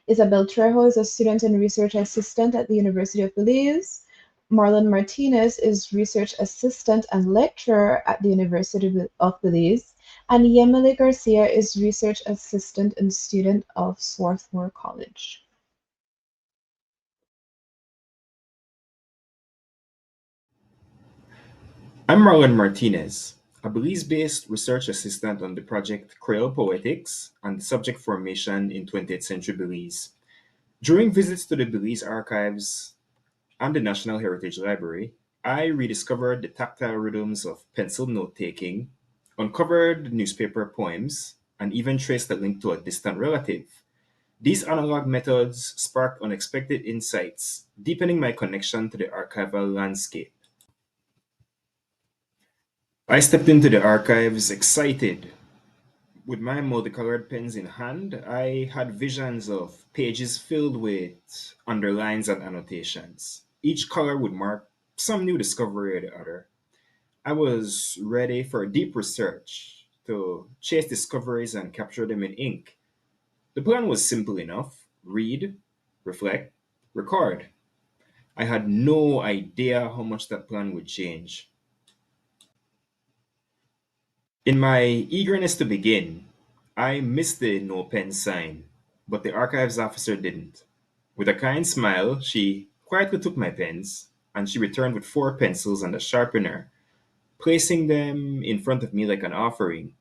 S11: Isabel Trejo is a student and research assistant at the University of Belize. Marlon Martinez is research assistant and lecturer at the University of Belize. And Yemele Garcia is research assistant and student of Swarthmore College.
S10: I'm Marlon Martinez, a Belize-based research assistant on the project Creole Poetics and subject formation in 20th century Belize. During visits to the Belize archives and the National Heritage Library, I rediscovered the tactile rhythms of pencil note-taking, uncovered newspaper poems, and even traced a link to a distant relative. These analog methods sparked unexpected insights, deepening my connection to the archival landscape. I stepped into the archives excited With my multicolored pens in hand, I had visions of pages filled with underlines and annotations. Each color would mark some new discovery or the other. I was ready for deep research to chase discoveries and capture them in ink. The plan was simple enough: read, reflect, record. I had no idea how much that plan would change. In my eagerness to begin, I missed the no pen sign, but the archives officer didn't. With a kind smile, she quietly took my pens, and she returned with four pencils and a sharpener, placing them in front of me like an offering.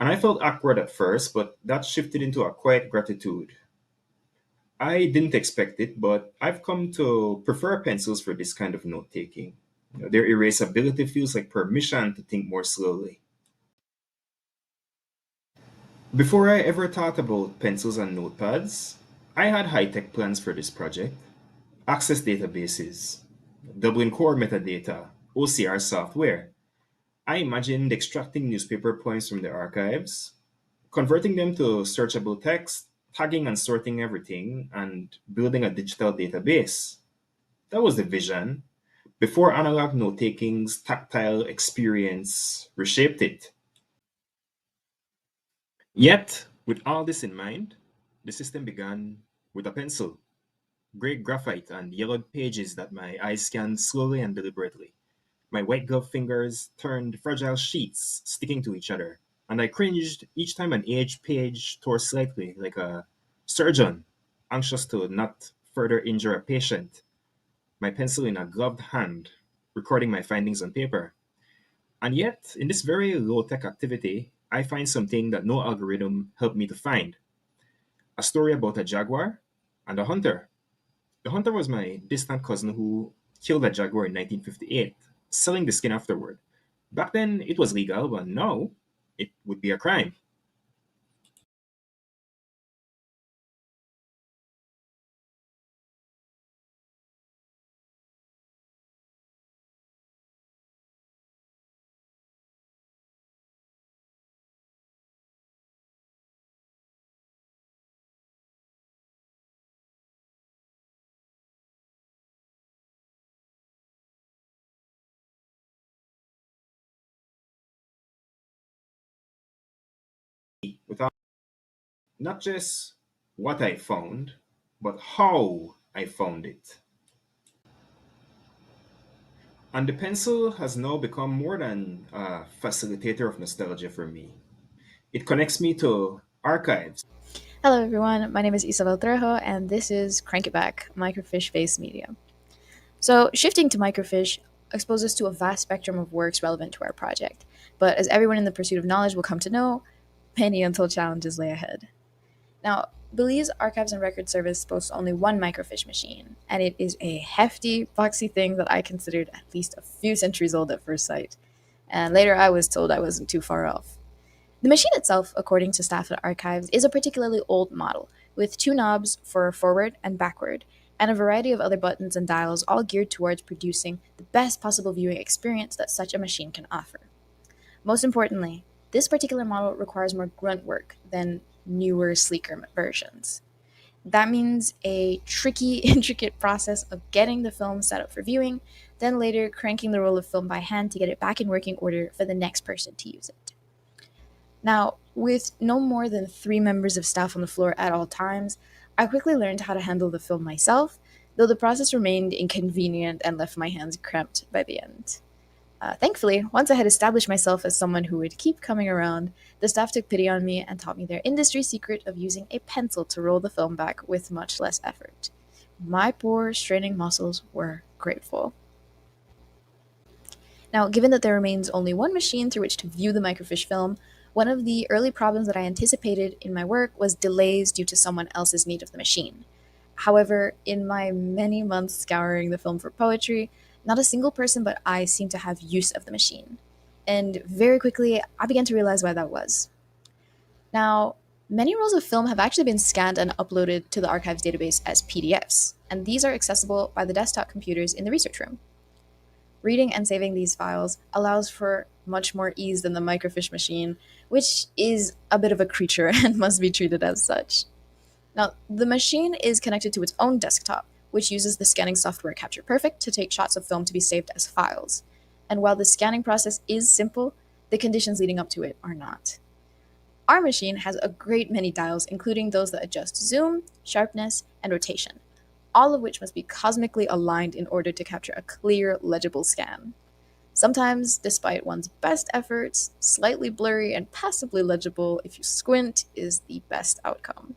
S10: And I felt awkward at first, but that shifted into a quiet gratitude. I didn't expect it, but I've come to prefer pencils for this kind of note taking. Their erasability feels like permission to think more slowly. Before I ever thought about pencils and notepads, I had high tech plans for this project: access databases, Dublin core metadata, OCR software. I imagined extracting newspaper points from the archives, converting them to searchable text, tagging and sorting everything, and building a digital database. That was the vision before analog note taking's tactile experience reshaped it. Yet, with all this in mind, the system began with a pencil, gray graphite, and yellowed pages that my eyes scanned slowly and deliberately. My white gloved fingers turned fragile sheets sticking to each other, and I cringed each time an aged page tore slightly, like a surgeon anxious to not further injure a patient, my pencil in a gloved hand, recording my findings on paper. And yet, in this very low tech activity, I find something that no algorithm helped me to find: a story about a jaguar and a hunter. The hunter was my distant cousin who killed a jaguar in 1958, selling the skin afterward. Back then, it was legal, but now it would be a crime. Without not just what I found, but how I found it. And the pencil has now become more than a facilitator of nostalgia for me. It connects me to archives.
S9: Hello everyone, my name is Isabel Trejo and this is Crank It Back, microfiche-based media. So shifting to microfiche exposes us to a vast spectrum of works relevant to our project, but as everyone in the pursuit of knowledge will come to know, many untold challenges lay ahead. Now, Belize Archives and Records Service boasts only one microfiche machine, and it is a hefty, boxy thing that I considered at least a few centuries old at first sight. And later I was told I wasn't too far off. The machine itself, according to staff at Archives, is a particularly old model, with two knobs for forward and backward, and a variety of other buttons and dials all geared towards producing the best possible viewing experience that such a machine can offer. Most importantly, this particular model requires more grunt work than newer, sleeker versions. That means a tricky, intricate process of getting the film set up for viewing, then later cranking the roll of film by hand to get it back in working order for the next person to use it. Now, with no more than 3 members of staff on the floor at all times, I quickly learned how to handle the film myself, though the process remained inconvenient and left my hands cramped by the end. Thankfully, once I had established myself as someone who would keep coming around, the staff took pity on me and taught me their industry secret of using a pencil to roll the film back with much less effort. My poor, straining muscles were grateful. Now, given that there remains only one machine through which to view the microfiche film, one of the early problems that I anticipated in my work was delays due to someone else's need of the machine. However, in my many months scouring the film for poetry, not a single person but I seemed to have use of the machine. And very quickly, I began to realize why that was. Now, many rolls of film have actually been scanned and uploaded to the archives database as PDFs, and these are accessible by the desktop computers in the research room. Reading and saving these files allows for much more ease than the microfiche machine, which is a bit of a creature and must be treated as such. Now, the machine is connected to its own desktop, which uses the scanning software Capture Perfect to take shots of film to be saved as files. And while the scanning process is simple, the conditions leading up to it are not. Our machine has a great many dials, including those that adjust zoom, sharpness, and rotation, all of which must be cosmically aligned in order to capture a clear, legible scan. Sometimes, despite one's best efforts, slightly blurry and passably legible if you squint is the best outcome.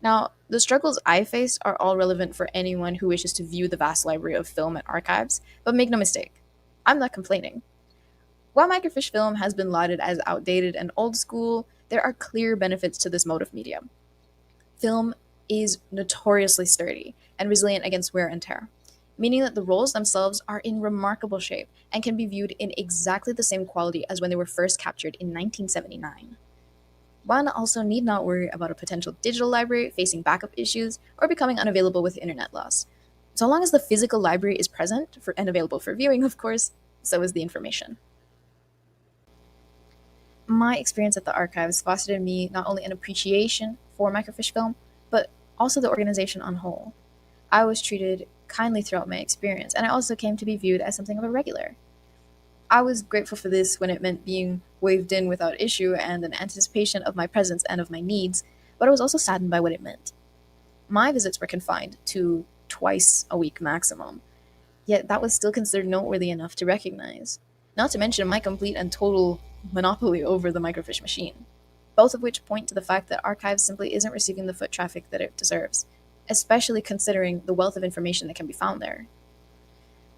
S9: Now, the struggles I faced are all relevant for anyone who wishes to view the vast library of film at archives, but make no mistake, I'm not complaining. While microfiche film has been lauded as outdated and old school, there are clear benefits to this mode of media. Film is notoriously sturdy and resilient against wear and tear, meaning that the rolls themselves are in remarkable shape and can be viewed in exactly the same quality as when they were first captured in 1979. One also need not worry about a potential digital library facing backup issues or becoming unavailable with internet loss. So long as the physical library is present and available for viewing, of course, so is the information. My experience at the archives fostered in me not only an appreciation for microfiche film, but also the organization on whole. I was treated kindly throughout my experience, and I also came to be viewed as something of a regular. I was grateful for this when it meant being waved in without issue and an anticipation of my presence and of my needs, but I was also saddened by what it meant. My visits were confined to twice a week maximum, yet that was still considered noteworthy enough to recognize, not to mention my complete and total monopoly over the microfiche machine, both of which point to the fact that archives simply isn't receiving the foot traffic that it deserves, especially considering the wealth of information that can be found there.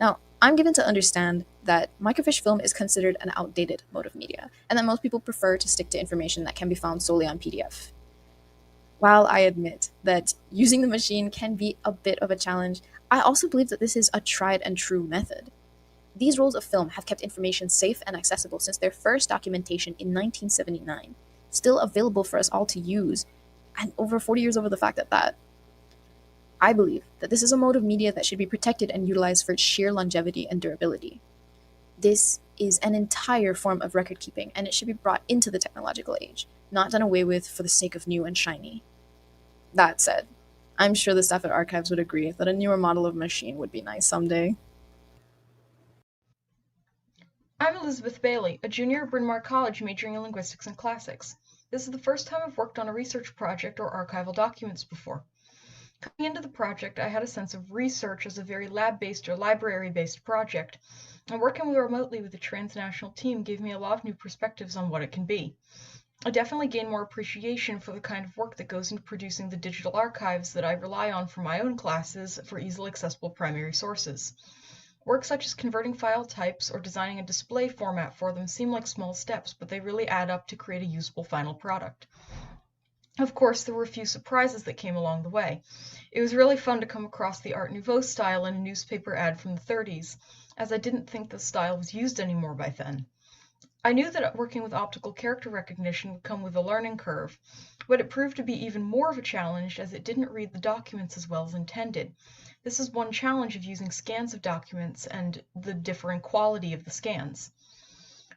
S9: Now, I'm given to understand that microfiche film is considered an outdated mode of media, and that most people prefer to stick to information that can be found solely on PDF. While I admit that using the machine can be a bit of a challenge, I also believe that this is a tried and true method. These rolls of film have kept information safe and accessible since their first documentation in 1979, still available for us all to use, and over 40 years over the fact at that. I believe that this is a mode of media that should be protected and utilized for its sheer longevity and durability. This is an entire form of record keeping, and it should be brought into the technological age, not done away with for the sake of new and shiny. That said, I'm sure the staff at archives would agree that a newer model of machine would be nice someday.
S5: I'm Elizabeth Bailey, a junior at Bryn Mawr College majoring in linguistics and classics. This is the first time I've worked on a research project or archival documents before. Coming into the project, I had a sense of research as a very lab-based or library-based project, and working remotely with a transnational team gave me a lot of new perspectives on what it can be. I definitely gained more appreciation for the kind of work that goes into producing the digital archives that I rely on for my own classes for easily accessible primary sources. Work such as converting file types or designing a display format for them seem like small steps, but they really add up to create a usable final product. Of course, there were a few surprises that came along the way. It was really fun to come across the Art Nouveau style in a newspaper ad from the 30s, as I didn't think the style was used anymore by then. I knew that working with optical character recognition would come with a learning curve, but it proved to be even more of a challenge as it didn't read the documents as well as intended. This is one challenge of using scans of documents and the differing quality of the scans.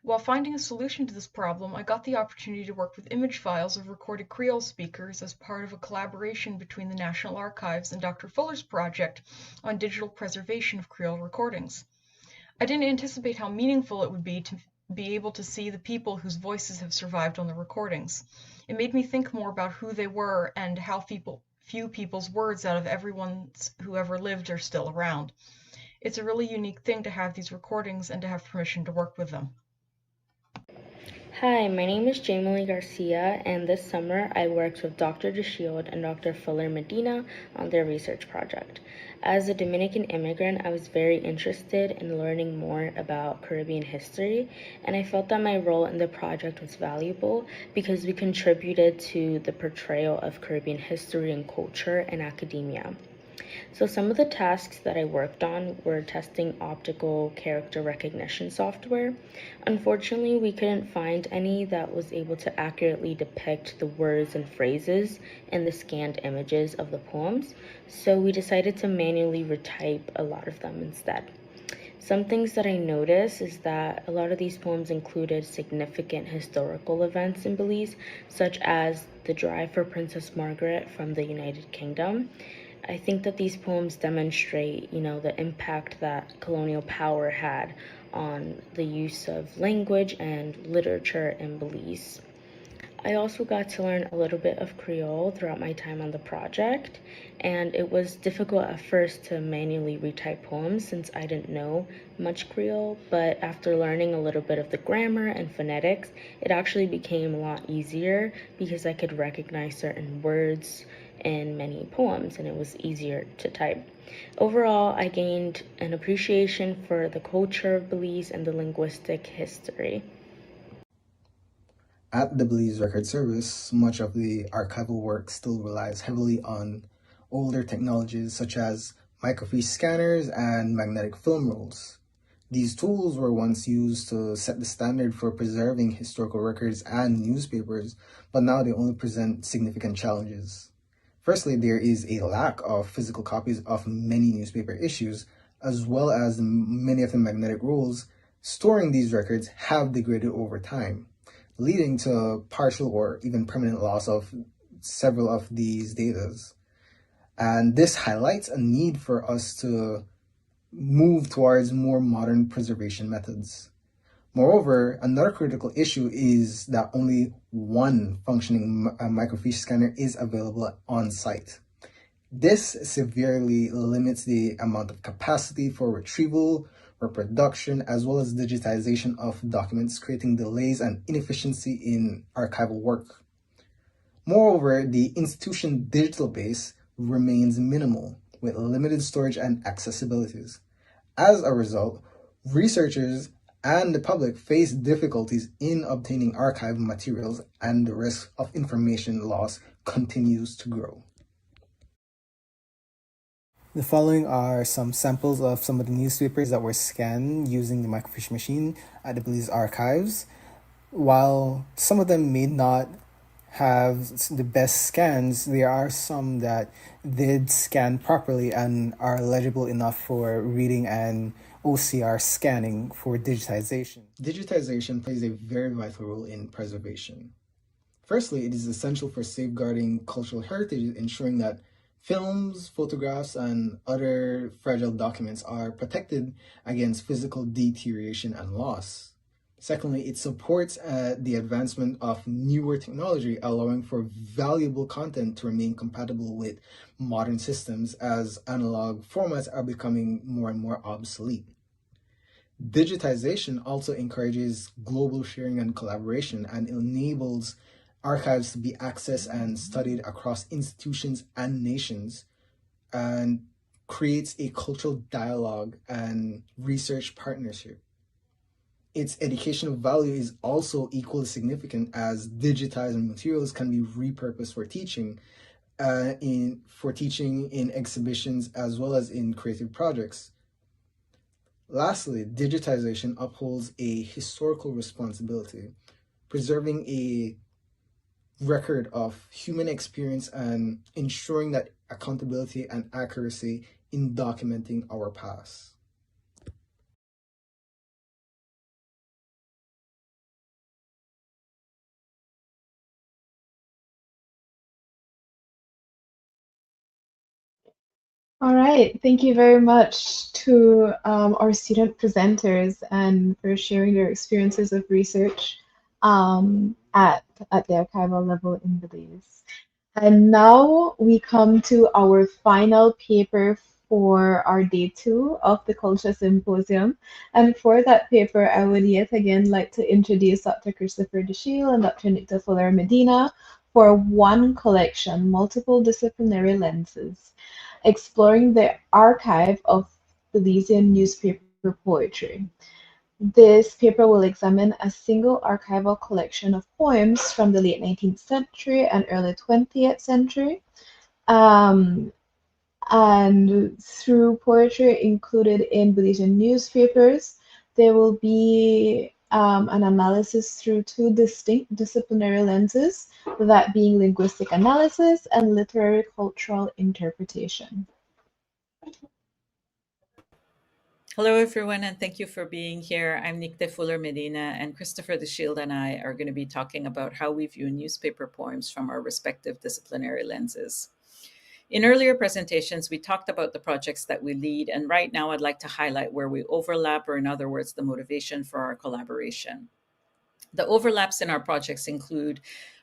S5: While finding a solution to this problem, I got the opportunity to work with image files of recorded Creole speakers as part of a collaboration between the National Archives and Dr. Fuller's project on digital preservation of Creole recordings. I didn't anticipate how meaningful it would be to be able to see the people whose voices have survived on the recordings. It made me think more about who they were and how few people's words out of everyone's who ever lived are still around. It's a really unique thing to have these recordings and to have permission to work with them.
S13: Hi, my name is Jamie Garcia, and this summer I worked with Dr. DeShield and Dr. Fuller Medina on their research project. As a Dominican immigrant, I was very interested in learning more about Caribbean history, and I felt that my role in the project was valuable because we contributed to the portrayal of Caribbean history and culture in academia. So some of the tasks that I worked on were testing optical character recognition software. Unfortunately, we couldn't find any that was able to accurately depict the words and phrases in the scanned images of the poems, so we decided to manually retype a lot of them instead. Some things that I noticed is that a lot of these poems included significant historical events in Belize, such as the drive for Princess Margaret from the United Kingdom. I think that these poems demonstrate, the impact that colonial power had on the use of language and literature in Belize. I also got to learn a little bit of Creole throughout my time on the project, and it was difficult at first to manually retype poems since I didn't know much Creole, but after learning a little bit of the grammar and phonetics, it actually became a lot easier because I could recognize certain words in many poems and it was easier to type. Overall, I gained an appreciation for the culture of Belize and the linguistic history.
S1: At the Belize Record Service, much of the archival work still relies heavily on older technologies such as microfiche scanners and magnetic film rolls. These tools were once used to set the standard for preserving historical records and newspapers, but now they only present significant challenges. Firstly, there is a lack of physical copies of many newspaper issues, as well as many of the magnetic rolls storing these records have degraded over time, leading to partial or even permanent loss of several of these datas. And this highlights a need for us to move towards more modern preservation methods. Moreover, another critical issue is that only one functioning microfiche scanner is available on site. This severely limits the amount of capacity for retrieval, reproduction, as well as digitization of documents, creating delays and inefficiency in archival work. Moreover, the institution digital base remains minimal, with limited storage and accessibilities. As a result, researchers and the public face difficulties in obtaining archival materials, and the risk of information loss continues to grow.
S17: The following are some samples of some of the newspapers that were scanned using the microfiche machine at the Belize archives. While some of them may not have the best scans, there are some that did scan properly and are legible enough for reading and OCR scanning for digitization.
S1: Digitization plays a very vital role in preservation. Firstly, it is essential for safeguarding cultural heritage, ensuring that films, photographs, and other fragile documents are protected against physical deterioration and loss. Secondly, it supports the advancement of newer technology, allowing for valuable content to remain compatible with modern systems as analog formats are becoming more and more obsolete. Digitization also encourages global sharing and collaboration and enables archives to be accessed and studied across institutions and nations, and creates a cultural dialogue and research partnership. Its educational value is also equally significant, as digitized materials can be repurposed for teaching in exhibitions as well as in creative projects. Lastly, digitization upholds a historical responsibility, preserving a record of human experience and ensuring that accountability and accuracy in documenting our past.
S11: All right, thank you very much to our student presenters and for sharing their experiences of research at the archival level in Belize. And now we come to our final paper for our day 2 of the Culture Symposium. And for that paper, I would yet again like to introduce Dr. Christopher DeShiel and Dr. Nicta Fuller Medina for one collection, Multiple Disciplinary Lenses, exploring the archive of Belizean newspaper poetry. This paper will examine a single archival collection of poems from the late 19th century and early 20th century. And through poetry included in Belizean newspapers, there will be an analysis through 2 distinct disciplinary lenses, that being linguistic analysis and literary cultural interpretation.
S3: Hello, everyone, and thank you for being here. I'm Nicte Fuller-Medina, and Christopher the Shield and I are going to be talking about how we view newspaper poems from our respective disciplinary lenses. In earlier presentations, we talked about the projects that we lead, and right now I'd like to highlight where we overlap, or in other words, the motivation for our collaboration. The overlaps in our projects include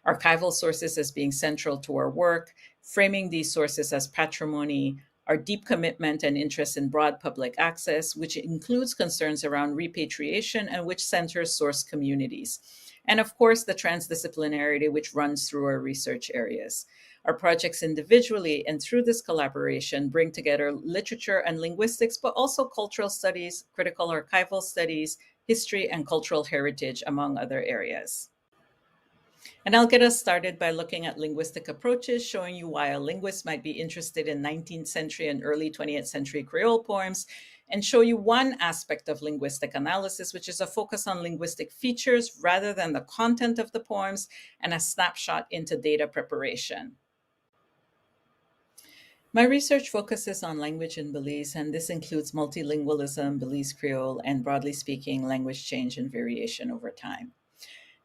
S3: archival sources as being central to our work, framing these sources as patrimony, our deep commitment and interest in broad public access, which includes concerns around repatriation and which centers source communities, and of course, the transdisciplinarity which runs through our research areas. Our projects individually and through this collaboration bring together literature and linguistics, but also cultural studies, critical archival studies, history, and cultural heritage, among other areas. And I'll get us started by looking at linguistic approaches, showing you why a linguist might be interested in 19th century and early 20th century Creole poems, and show you one aspect of linguistic analysis, which is a focus on linguistic features rather than the content of the poems, and a snapshot into data preparation. My research focuses on language in Belize, and this includes multilingualism, Belize Creole, and broadly speaking, language change and variation over time.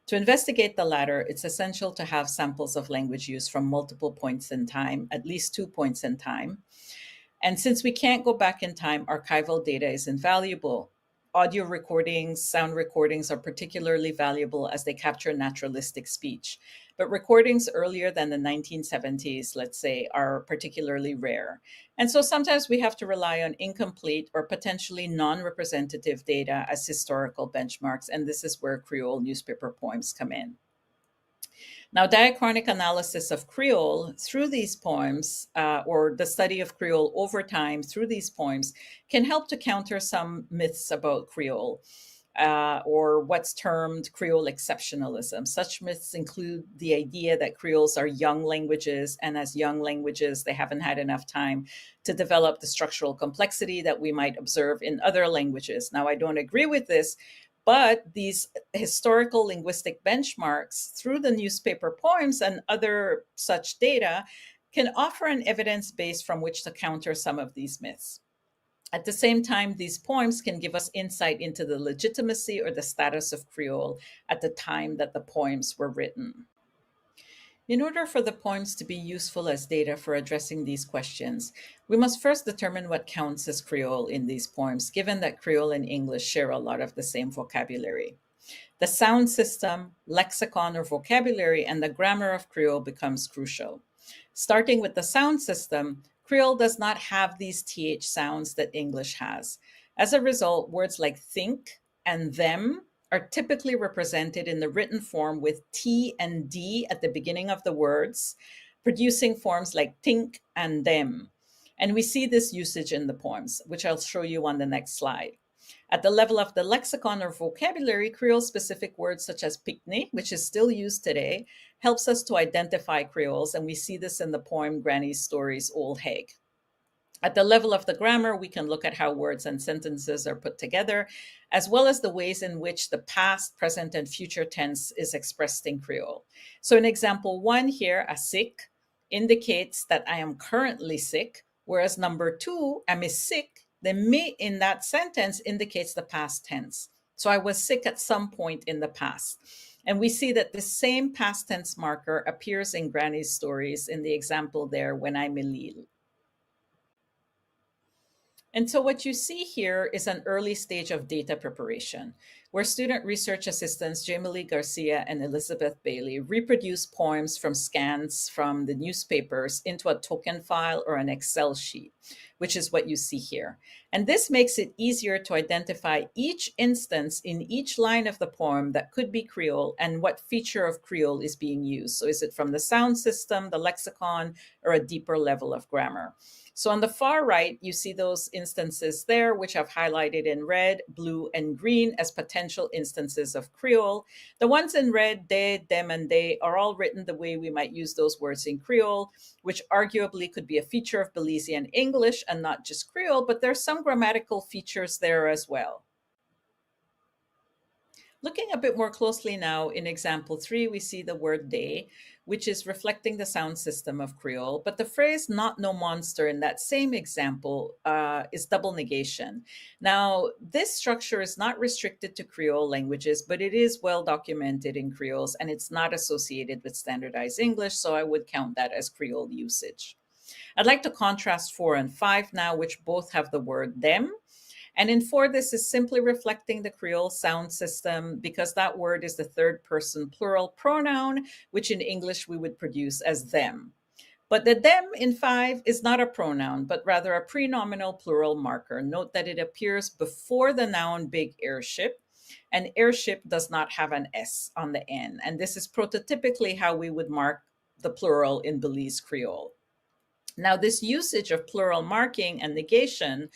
S3: To investigate the latter, it's essential to have samples of language use from multiple points in time, at least 2 points in time. And since we can't go back in time, archival data is invaluable. Audio recordings, sound recordings are particularly valuable as they capture naturalistic speech. But recordings earlier than the 1970s, let's say, are particularly rare. And so sometimes we have to rely on incomplete or potentially non-representative data as historical benchmarks, and this is where Creole newspaper poems come in. Now, diachronic analysis of Creole through these poems, or the study of Creole over time through these poems, can help to counter some myths about Creole, or what's termed Creole exceptionalism. Such myths include the idea that Creoles are young languages, and as young languages, they haven't had enough time to develop the structural complexity that we might observe in other languages. Now, I don't agree with this, but these historical linguistic benchmarks through the newspaper poems and other such data can offer an evidence base from which to counter some of these myths. At the same time, these poems can give us insight into the legitimacy or the status of Creole at the time that the poems were written. In order for the poems to be useful as data for addressing these questions, we must first determine what counts as Creole in these poems, given that Creole and English share a lot of the same vocabulary. The sound system, lexicon or vocabulary, and the grammar of Creole becomes crucial. Starting with the sound system, Creole does not have these TH sounds that English has. As a result, words like think and them are typically represented in the written form with T and D at the beginning of the words, producing forms like tink and them. And we see this usage in the poems, which I'll show you on the next slide. At the level of the lexicon or vocabulary, Creole-specific words such as picnic, which is still used today, helps us to identify Creoles, and we see this in the poem Granny's Stories, Old Hag. At the level of the grammar, we can look at how words and sentences are put together, as well as the ways in which the past, present, and future tense is expressed in Creole. So in example 1 here, a sick, indicates that I am currently sick, whereas number 2, I'm sick, the me in that sentence indicates the past tense. So I was sick at some point in the past. And we see that the same past tense marker appears in Granny's Stories in the example there, when I'm Lil. And so what you see here is an early stage of data preparation, where student research assistants Jamie Garcia and Elizabeth Bailey reproduce poems from scans from the newspapers into a token file or an Excel sheet, which is what you see here. And this makes it easier to identify each instance in each line of the poem that could be Creole and what feature of Creole is being used. So is it from the sound system, the lexicon, or a deeper level of grammar? So on the far right, you see those instances there, which I've highlighted in red, blue, and green as potential instances of Creole. The ones in red, they, them, and they, are all written the way we might use those words in Creole, which arguably could be a feature of Belizean English and not just Creole, but there's some grammatical features there as well. Looking a bit more closely now, in example 3, we see the word day, which is reflecting the sound system of Creole, but the phrase not no monster in that same example is double negation. Now, this structure is not restricted to Creole languages, but it is well documented in Creoles, and it's not associated with standardized English, so I would count that as Creole usage. I'd like to contrast 4 and 5 now, which both have the word them. And in 4, this is simply reflecting the Creole sound system because that word is the third person plural pronoun, which in English we would produce as them. But the them in 5 is not a pronoun, but rather a prenominal plural marker. Note that it appears before the noun big airship, and airship does not have an S on the end. And this is prototypically how we would mark the plural in Belize Creole. Now, this usage of plural marking and negation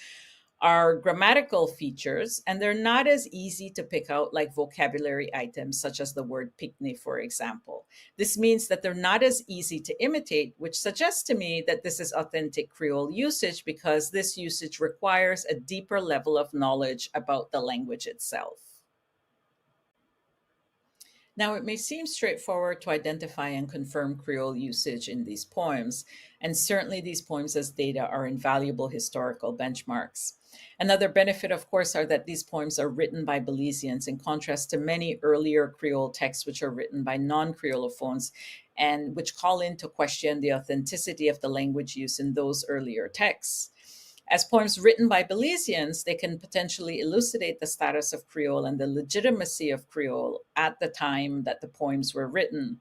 S3: are grammatical features, and they're not as easy to pick out like vocabulary items such as the word picnic, for example. This means that they're not as easy to imitate, which suggests to me that this is authentic Creole usage because this usage requires a deeper level of knowledge about the language itself. Now, it may seem straightforward to identify and confirm Creole usage in these poems, and certainly these poems as data are invaluable historical benchmarks. Another benefit, of course, are that these poems are written by Belizeans in contrast to many earlier Creole texts which are written by non-Creolophones and which call into question the authenticity of the language use in those earlier texts. As poems written by Belizeans, they can potentially elucidate the status of Creole and the legitimacy of Creole at the time that the poems were written.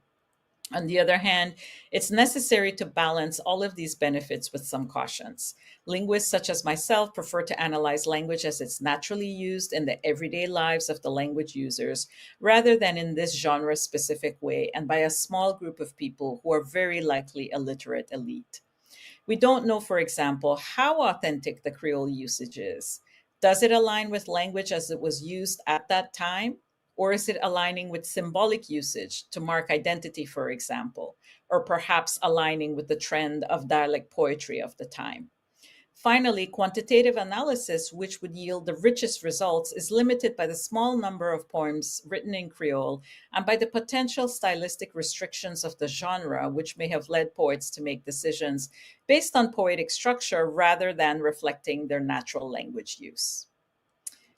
S3: On the other hand, it's necessary to balance all of these benefits with some cautions. Linguists such as myself prefer to analyze language as it's naturally used in the everyday lives of the language users, rather than in this genre-specific way and by a small group of people who are very likely a literate elite. We don't know, for example, how authentic the Creole usage is. Does it align with language as it was used at that time? Or is it aligning with symbolic usage to mark identity, for example, or perhaps aligning with the trend of dialect poetry of the time? Finally, quantitative analysis, which would yield the richest results, is limited by the small number of poems written in Creole and by the potential stylistic restrictions of the genre, which may have led poets to make decisions based on poetic structure rather than reflecting their natural language use.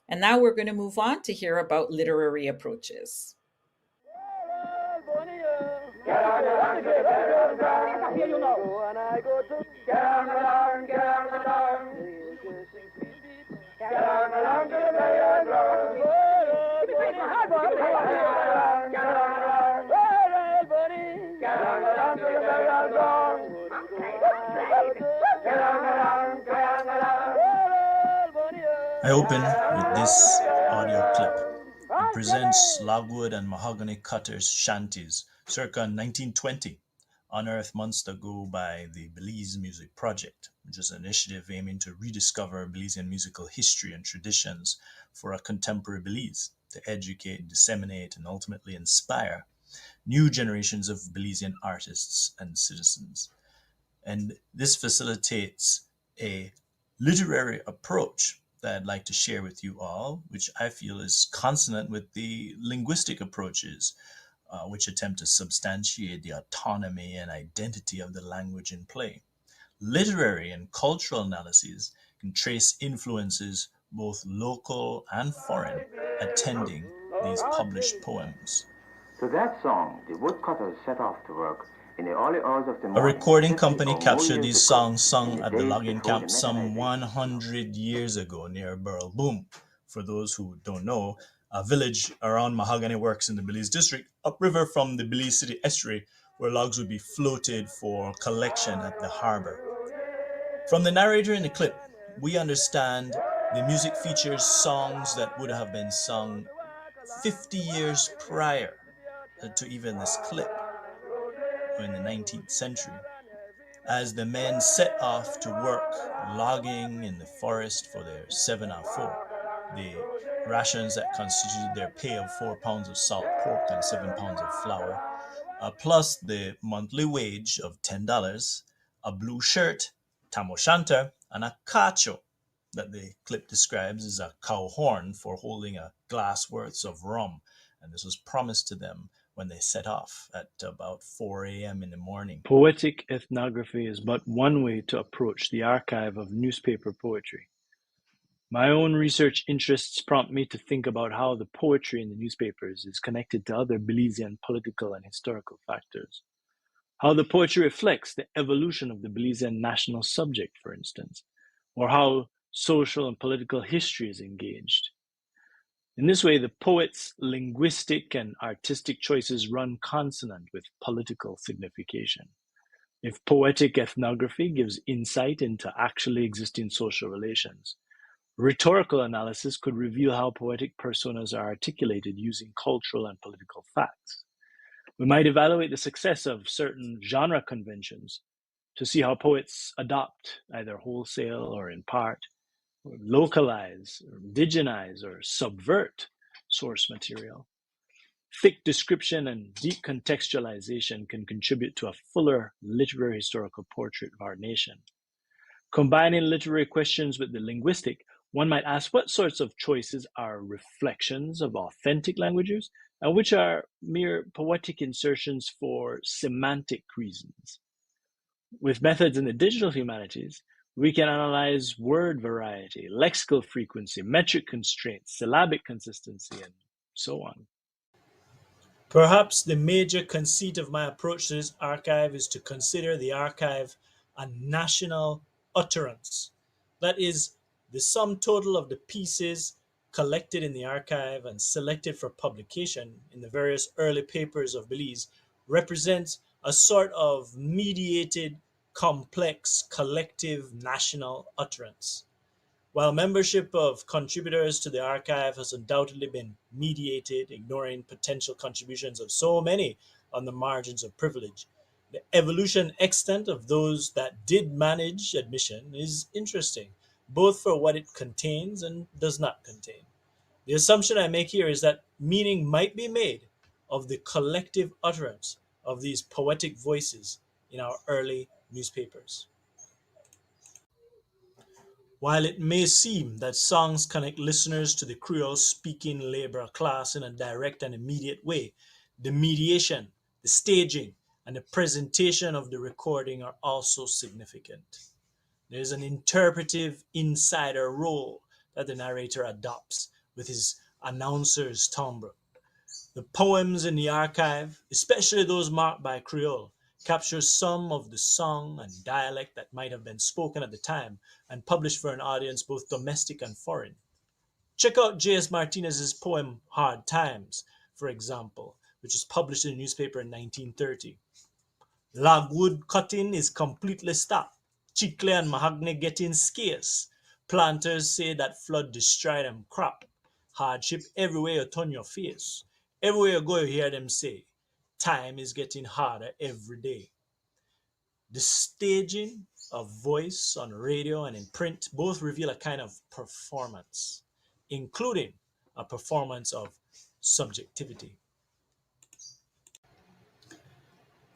S3: And now we're going to move on to hear about literary approaches.
S12: I open with this audio clip. It presents logwood and mahogany cutters' shanties circa 1920, unearthed months ago by the Belize Music Project, which is an initiative aiming to rediscover Belizean musical history and traditions for a contemporary Belize, to educate, disseminate, and ultimately inspire new generations of Belizean artists and citizens. And this facilitates a literary approach that I'd like to share with you all, which I feel is consonant with the linguistic approaches, which attempt to substantiate the autonomy and identity of the language in play. Literary and cultural analyses can trace influences, both local and foreign, attending these published poems.
S16: To that song, the woodcutters set off to work in the early hours of the morning.
S12: A recording company captured these songs sung at the logging camp some 100 years ago near Beardall. Boom. For those who don't know, a village around Mahogany Works in the Belize district, upriver from the Belize City estuary, where logs would be floated for collection at the harbor. From the narrator in the clip, we understand the music features songs that would have been sung 50 years prior to even this clip, in the 19th century, as the men set off to work logging in the forest for their 7-4, the rations that constituted their pay of 4 pounds of salt pork and 7 pounds of flour, plus the monthly wage of $10, a blue shirt, tam o'shanter, and a cacho, that the clip describes as a cow horn for holding a glass worth of rum. and this was promised to them when they set off at about 4 a.m. in the morning.
S15: Poetic ethnography is but one way to approach the archive of newspaper poetry. My own research interests prompt me to think about how the poetry in the newspapers is connected to other Belizean political and historical factors. How the poetry reflects the evolution of the Belizean national subject, for instance, or how social and political history is engaged. In this way, the poet's linguistic and artistic choices run consonant with political signification. If poetic ethnography gives insight into actually existing social relations, rhetorical analysis could reveal how poetic personas are articulated using cultural and political facts. We might evaluate the success of certain genre conventions to see how poets adopt, either wholesale or in part, or localize, or indigenize, or subvert source material. Thick description and deep contextualization can contribute to a fuller literary historical portrait of our nation. Combining literary questions with the linguistic, one might ask what sorts of choices are reflections of authentic languages and which are mere poetic insertions for semantic reasons. With methods in the digital humanities, we can analyze word variety, lexical frequency, metric constraints, syllabic consistency, and so on.
S12: Perhaps the major conceit of my approach to this archive is to consider the archive a national utterance. That is, the sum total of the pieces collected in the archive and selected for publication in the various early papers of Belize represents a sort of mediated, complex, collective national utterance. While membership of contributors to the archive has undoubtedly been mediated, ignoring potential contributions of so many on the margins of privilege, the evolution extent of those that did manage admission is interesting, both for what it contains and does not contain. The assumption I make here is that meaning might be made of the collective utterance of these poetic voices in our early newspapers. While it may seem that songs connect listeners to the Creole-speaking labor class in a direct and immediate way, the mediation, the staging, and the presentation of the recording are also significant. There is an interpretive insider role that the narrator adopts with his announcer's timbre. The poems in the archive, especially those marked by Creole, capture some of the song and dialect that might have been spoken at the time and published for an audience both domestic and foreign. Check out J.S. Martinez's poem Hard Times, for example, which was published in a newspaper in 1930. Logwood cutting is completely stopped. Chicle and mahogany getting scarce. Planters say that flood destroyed them crop. Hardship everywhere you turn your face. Everywhere you go you hear them say, time is getting harder every day. The staging of voice on radio and in print both reveal a kind of performance, including a performance of subjectivity.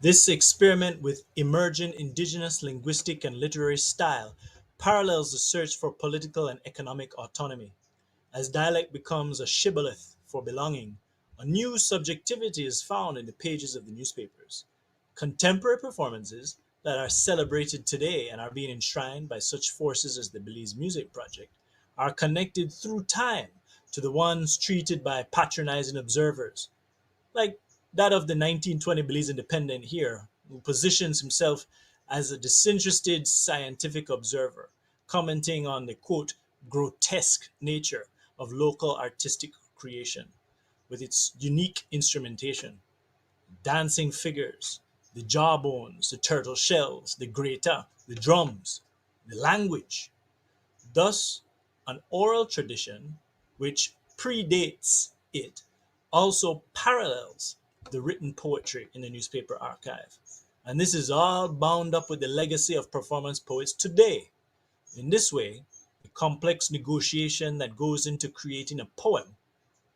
S12: This experiment with emergent indigenous linguistic and literary style parallels the search for political and economic autonomy. As dialect becomes a shibboleth for belonging, a new subjectivity is found in the pages of the newspapers. Contemporary performances that are celebrated today and are being enshrined by such forces as the Belize Music Project are connected through time to the ones treated by patronizing observers, like that of the 1920 Belize Independent here, who positions himself as a disinterested scientific observer, commenting on the, quote, grotesque nature of local artistic creation, with its unique instrumentation, dancing figures, the jawbones, the turtle shells, the grater, the drums, the language. Thus, an oral tradition which predates it also parallels the written poetry in the newspaper archive. And this is all bound up with the legacy of performance poets today. In this way, the complex negotiation that goes into creating a poem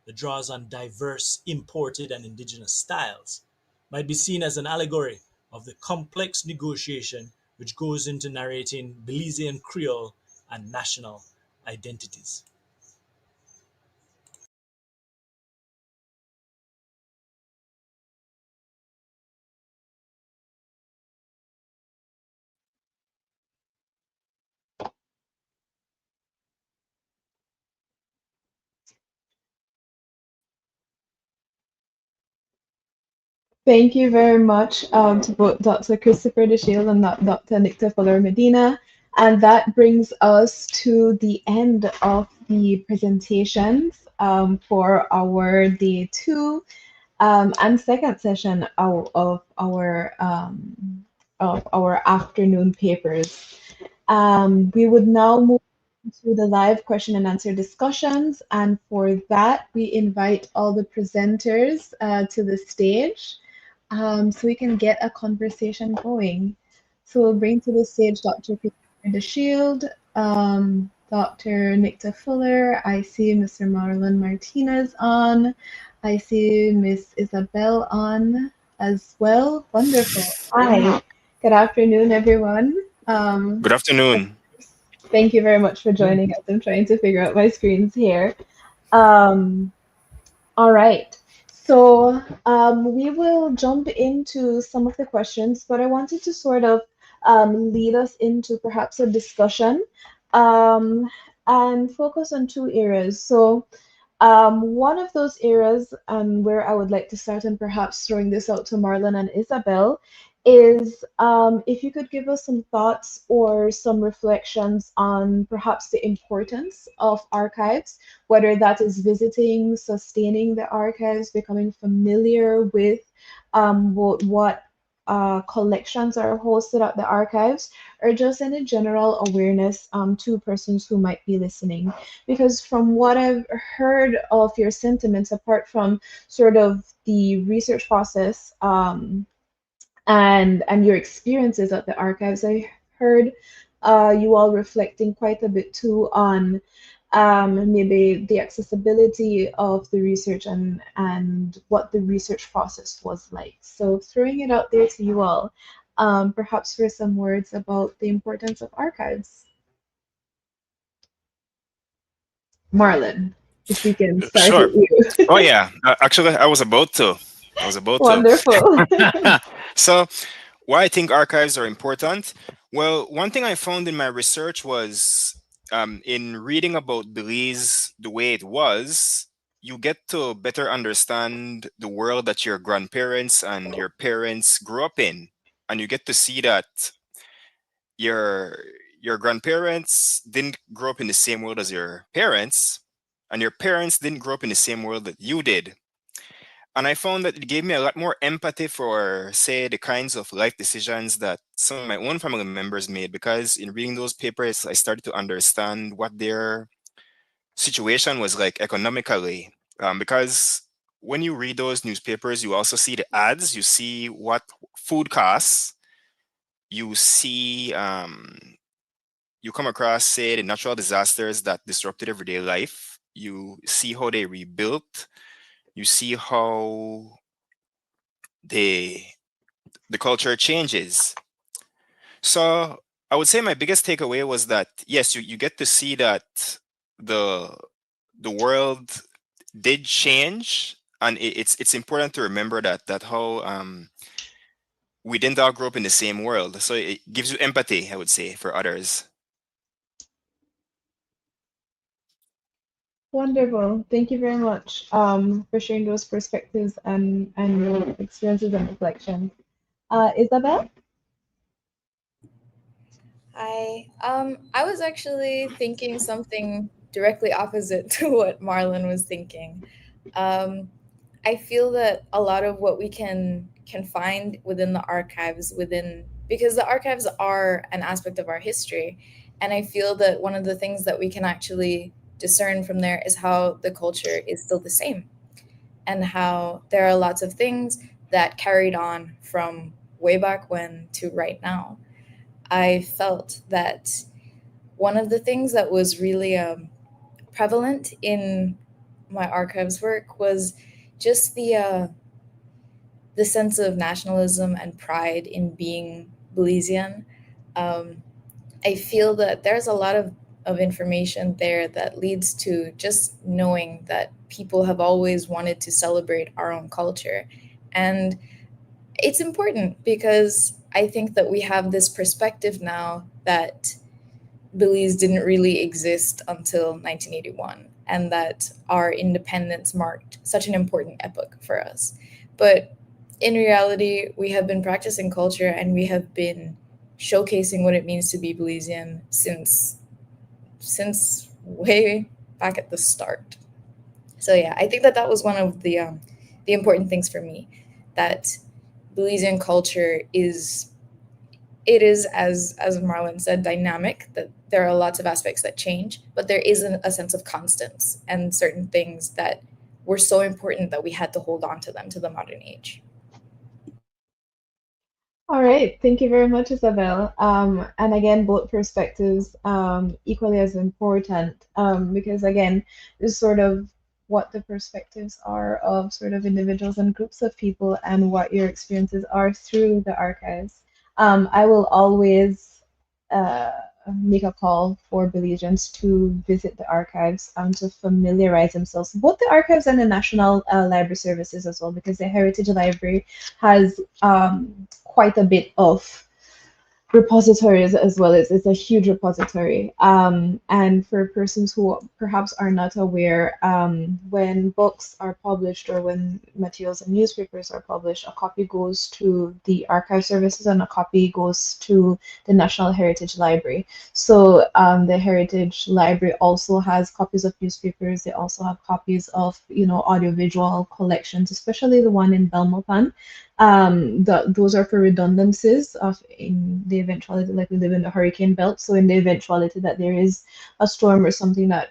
S12: that draws on diverse imported and indigenous styles might be seen as an allegory of the complex negotiation which goes into narrating Belizean Creole and national identities.
S11: Thank you very much to both Dr. Christopher DeShield and Dr. Nicta Fuller-Medina. And that brings us to the end of the presentations for our day 2 and second session of our afternoon papers. We would now move to the live question and answer discussions. And for that, we invite all the presenters to the stage so we can get a conversation going. So we'll bring to the stage Dr. Christopher DeShield, Dr. Nicta Fuller. I see Mr. Marlon Martinez on. I see Miss Isabel on as well. Wonderful. Hi. Good afternoon, everyone.
S18: Good afternoon.
S11: Thank you very much for joining us. I'm trying to figure out my screens here. All right. So we will jump into some of the questions, but I wanted to sort of lead us into perhaps a discussion and focus on 2 areas. So one of those areas where I would like to start, and perhaps throwing this out to Marlon and Isabel, is if you could give us some thoughts or some reflections on perhaps the importance of archives, whether that is visiting, sustaining the archives, becoming familiar with what collections are hosted at the archives, or just any general awareness to persons who might be listening. Because from what I've heard of your sentiments, apart from sort of the research process and your experiences at the archives, I heard you all reflecting quite a bit too on maybe the accessibility of the research and what the research process was like. So throwing it out there to you all, perhaps for some words about the importance of archives. Marlon, if we can start
S18: Sure.
S11: with you.
S18: Oh yeah. Actually, I was about to.
S11: Wonderful.
S18: So, why I think archives are important? Well, one thing I found in my research was in reading about Belize the way it was, you get to better understand the world that your grandparents and your parents grew up in, and you get to see that your your grandparents didn't grow up in the same world as your parents, and your parents didn't grow up in the same world that you did. And I found that it gave me a lot more empathy for, say, the kinds of life decisions that some of my own family members made, because in reading those papers, I started to understand what their situation was like economically. Because when you read those newspapers, you also see the ads, you see what food costs, you see, you come across, say, the natural disasters that disrupted everyday life, you see how they rebuilt, you see how the culture changes. So I would say my biggest takeaway was that yes, you get to see that the world did change, and it's important to remember that how we didn't all grow up in the same world. So it gives you empathy, I would say, for others.
S11: Wonderful. Thank you very much for sharing those perspectives and your experiences and reflections. Isabel?
S9: Hi. I was actually thinking something directly opposite to what Marlon was thinking. I feel that a lot of what we can find within the archives, because the archives are an aspect of our history, and I feel that one of the things that we can actually discern from there is how the culture is still the same, and how there are lots of things that carried on from way back when to right now. I felt that one of the things that was really prevalent in my archives work was just the sense of nationalism and pride in being Belizean. I feel that there's a lot of information there that leads to just knowing that people have always wanted to celebrate our own culture. And it's important because I think that we have this perspective now that Belize didn't really exist until 1981, and that our independence marked such an important epoch for us. But in reality, we have been practicing culture and we have been showcasing what it means to be Belizean since way back at the start. So yeah, I think that was one of the important things for me, that Belizean culture is as Marlon said, dynamic, that there are lots of aspects that change, but there is a sense of constants and certain things that were so important that we had to hold on to them to the modern age.
S11: All right, thank you very much, Isabel. And again, both perspectives equally as important because again, this is sort of what the perspectives are of sort of individuals and groups of people and what your experiences are through the archives. I will always make a call for Belizeans to visit the archives and to familiarize themselves, both the archives and the National Library Services as well, because the Heritage Library has quite a bit of repositories as well. It's a huge repository. And for persons who perhaps are not aware, when books are published or when materials and newspapers are published, a copy goes to the archive services and a copy goes to the National Heritage Library. So the Heritage Library also has copies of newspapers. They also have copies of, audiovisual collections, especially the one in Belmopan. Those are for redundancies of in the eventuality, like we live in the hurricane belt, so in the eventuality that there is a storm or something that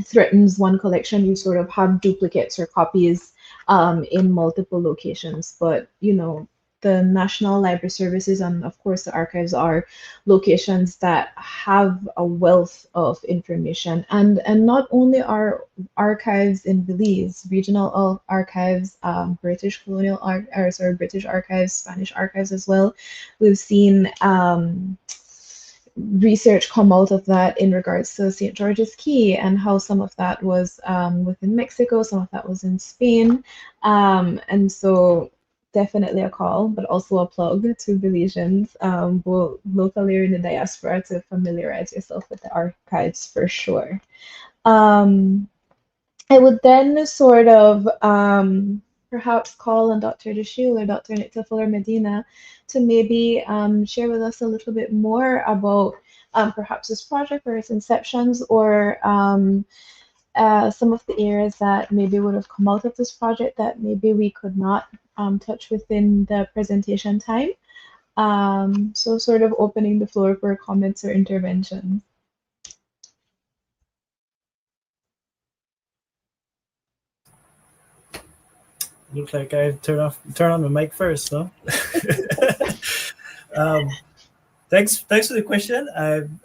S11: threatens one collection, you sort of have duplicates or copies in multiple locations. But the National Library Services and of course the archives are locations that have a wealth of information, and not only are archives in Belize, regional archives, British colonial British archives, Spanish archives as well. We've seen research come out of that in regards to St. George's Key and how some of that was within Mexico, some of that was in Spain, and so definitely a call, but also a plug to Belizeans, both locally or in the diaspora, to familiarize yourself with the archives for sure. I would then sort of perhaps call on Dr. DeShiel or Dr. Nicta Fuller-Medina to maybe share with us a little bit more about perhaps this project or its inceptions, or some of the areas that maybe would have come out of this project that maybe we could not touch within the presentation time. So sort of opening the floor for comments or interventions.
S12: Looks like I turn on the mic first, no? Thanks for the question.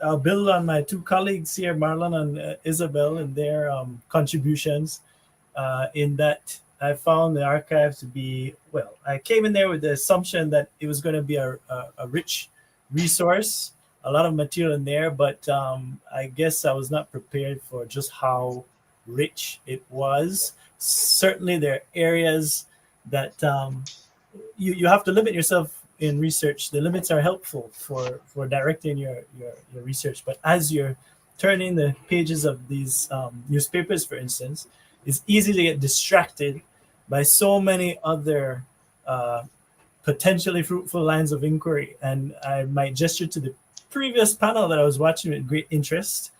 S12: I'll build on my two colleagues here, Marlon and Isabel, and their contributions. In that, I found the archive to be, well, I came in there with the assumption that it was going to be a rich resource, a lot of material in there, but I guess I was not prepared for just how rich it was. Certainly there are areas that you have to limit yourself in research. The limits are helpful for directing your research, but as you're turning the pages of these newspapers, for instance, it's easy to get distracted by so many other potentially fruitful lines of inquiry. And I might gesture to the previous panel that I was watching with great interest,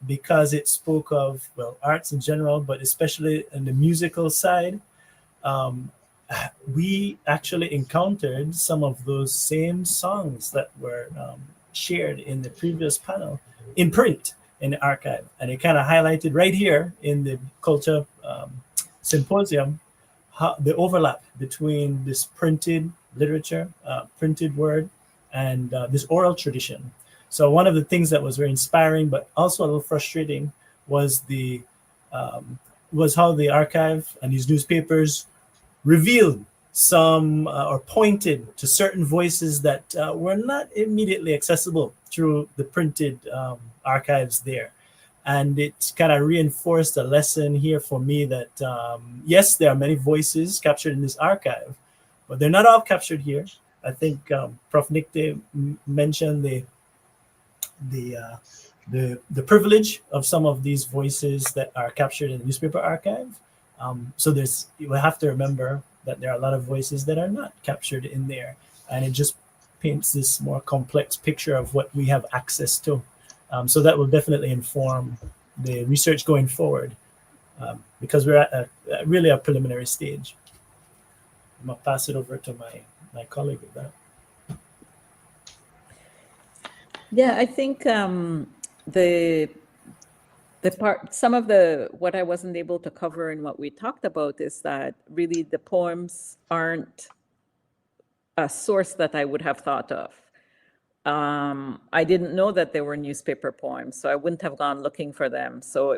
S12: because it spoke of, well, arts in general, but especially in the musical side. We actually encountered some of those same songs that were shared in the previous panel in print in the archive. And it kind of highlighted right here in the Culture Symposium the overlap between this printed literature, printed word, and this oral tradition. So one of the things that was very inspiring, but also a little frustrating, was how the archive and these newspapers revealed some or pointed to certain voices that were not immediately accessible through the printed archives there. And it kind of reinforced a lesson here for me that, yes, there are many voices captured in this archive, but they're not all captured here. I think Prof. Nicte mentioned the privilege of some of these voices that are captured in the newspaper archive. So we have to remember that there are a lot of voices that are not captured in there, and it just paints this more complex picture of what we have access to. So that will definitely inform the research going forward, because we're at really a preliminary stage. I'm gonna pass it over to my colleague with that.
S3: Yeah, I think some of what I wasn't able to cover in what we talked about is that really the poems aren't a source that I would have thought of. I didn't know that they were newspaper poems, so I wouldn't have gone looking for them. So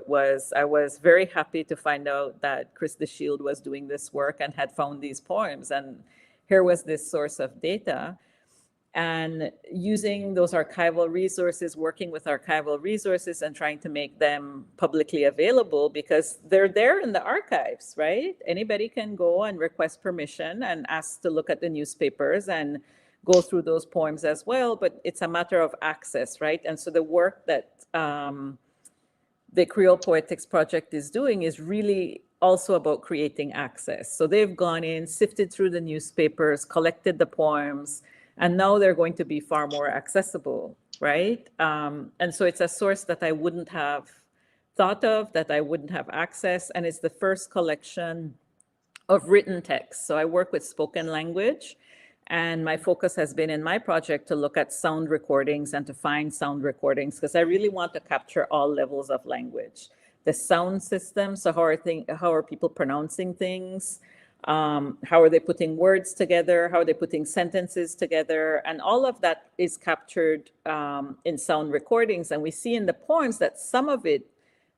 S3: I was very happy to find out that Chris DeShield was doing this work and had found these poems, and here was this source of data. And using those archival resources, working with archival resources and trying to make them publicly available, because they're there in the archives, right? Anybody can go and request permission and ask to look at the newspapers and go through those poems as well, but it's a matter of access, right? And so the work that the Creole Poetics Project is doing is really also about creating access. So they've gone in, sifted through the newspapers, collected the poems, and now they're going to be far more accessible, right? And so it's a source that I wouldn't have thought of, that I wouldn't have access, and it's the first collection of written text. So I work with spoken language, and my focus has been in my project to look at sound recordings and to find sound recordings, because I really want to capture all levels of language. The sound system, so how are people pronouncing things? How are they putting words together? How are they putting sentences together? And all of that is captured in sound recordings. And we see in the poems that some of it,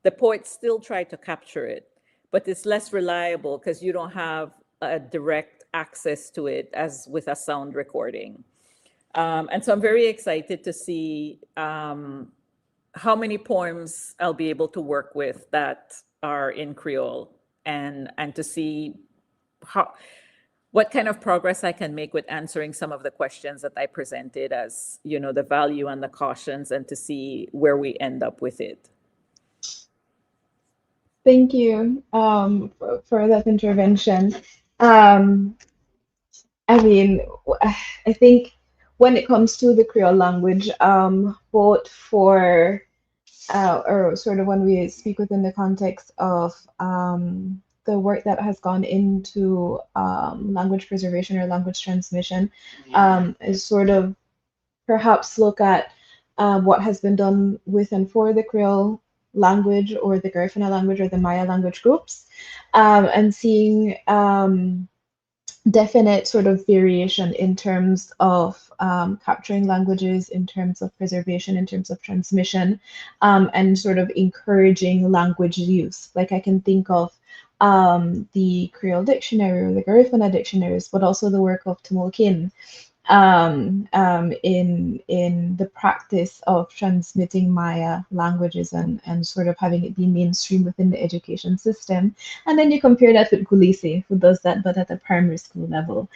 S3: the poets still try to capture it, but it's less reliable because you don't have a direct access to it as with a sound recording. And so I'm very excited to see how many poems I'll be able to work with that are in Creole, and to see what kind of progress I can make with answering some of the questions that I presented as, the value and the cautions, and to see where we end up with it.
S11: Thank you for that intervention. I think when it comes to the Creole language, both for or sort of when we speak within the context of the work that has gone into language preservation or language transmission, is sort of perhaps look at what has been done with and for the Creole language or the Garifuna language or the Maya language groups, and seeing definite sort of variation in terms of capturing languages, in terms of preservation, in terms of transmission, and sort of encouraging language use. Like I can think of the Creole dictionary or the Garifuna dictionaries, but also the work of Tumulkin in the practice of transmitting Maya languages and sort of having it be mainstream within the education system. And then you compare that with Gulisi, who does that, but at a primary school level.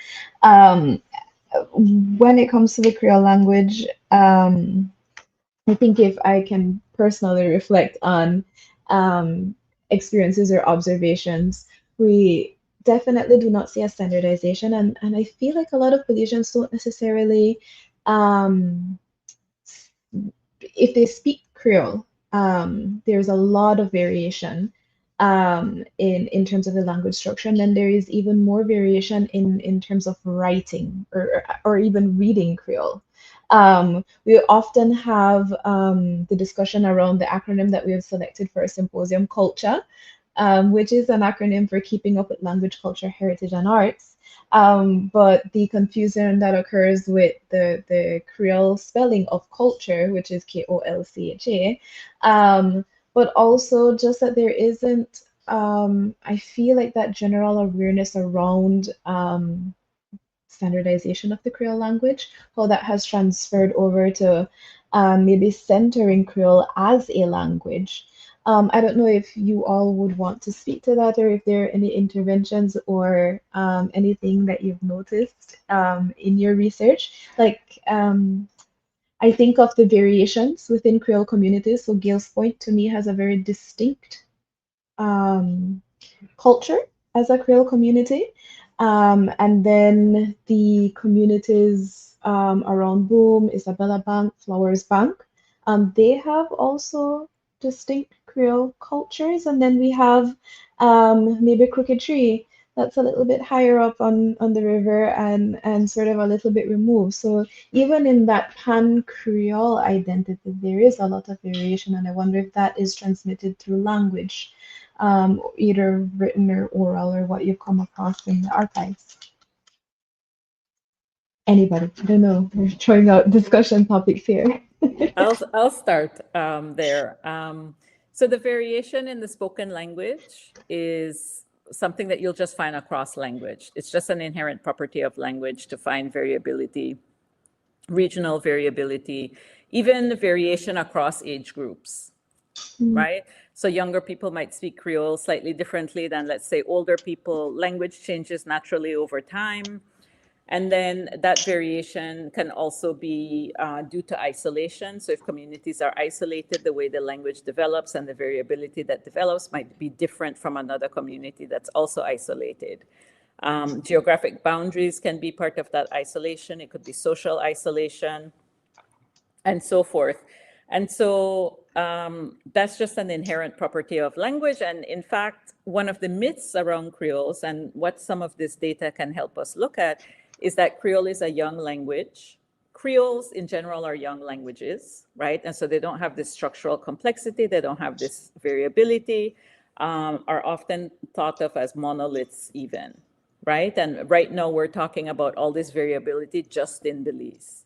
S11: When it comes to the Creole language, I think if I can personally reflect on experiences or observations, we definitely do not see a standardization, and I feel like a lot of Belizeans don't necessarily, if they speak Creole, there's a lot of variation in terms of the language structure, and then there is even more variation in terms of writing or even reading Creole. We often have the discussion around the acronym that we have selected for a symposium, Kulcha, which is an acronym for Keeping Up with Language, Culture, Heritage, and Arts. But the confusion that occurs with the Creole spelling of culture, which is Kolcha, but also just that there isn't, I feel like that general awareness around standardization of the Creole language, how that has transferred over to maybe centering Creole as a language. I don't know if you all would want to speak to that, or if there are any interventions or anything that you've noticed in your research. Like, I think of the variations within Creole communities. So Gales Point to me has a very distinct culture as a Creole community. And then the communities around Boom, Isabella Bank, Flowers Bank, they have also distinct Creole cultures. And then we have maybe Crooked Tree, that's a little bit higher up on the river and sort of a little bit removed. So even in that pan-Creole identity, there is a lot of variation, and I wonder if that is transmitted through language, either written or oral, or what you've come across in the archives. Anybody? I don't know. We're throwing out discussion topics here.
S3: I'll start there. So the variation in the spoken language is something that you'll just find across language. It's just an inherent property of language to find variability, regional variability, even variation across age groups, right? So younger people might speak Creole slightly differently than, let's say, older people. Language changes naturally over time. And then that variation can also be due to isolation. So if communities are isolated, the way the language develops and the variability that develops might be different from another community that's also isolated. Geographic boundaries can be part of that isolation. It could be social isolation and so forth. And so that's just an inherent property of language. And in fact, one of the myths around Creoles and what some of this data can help us look at is that Creole is a young language. Creoles in general are young languages, right? And so they don't have this structural complexity, they don't have this variability, are often thought of as monoliths even, right? And right now we're talking about all this variability just in Belize,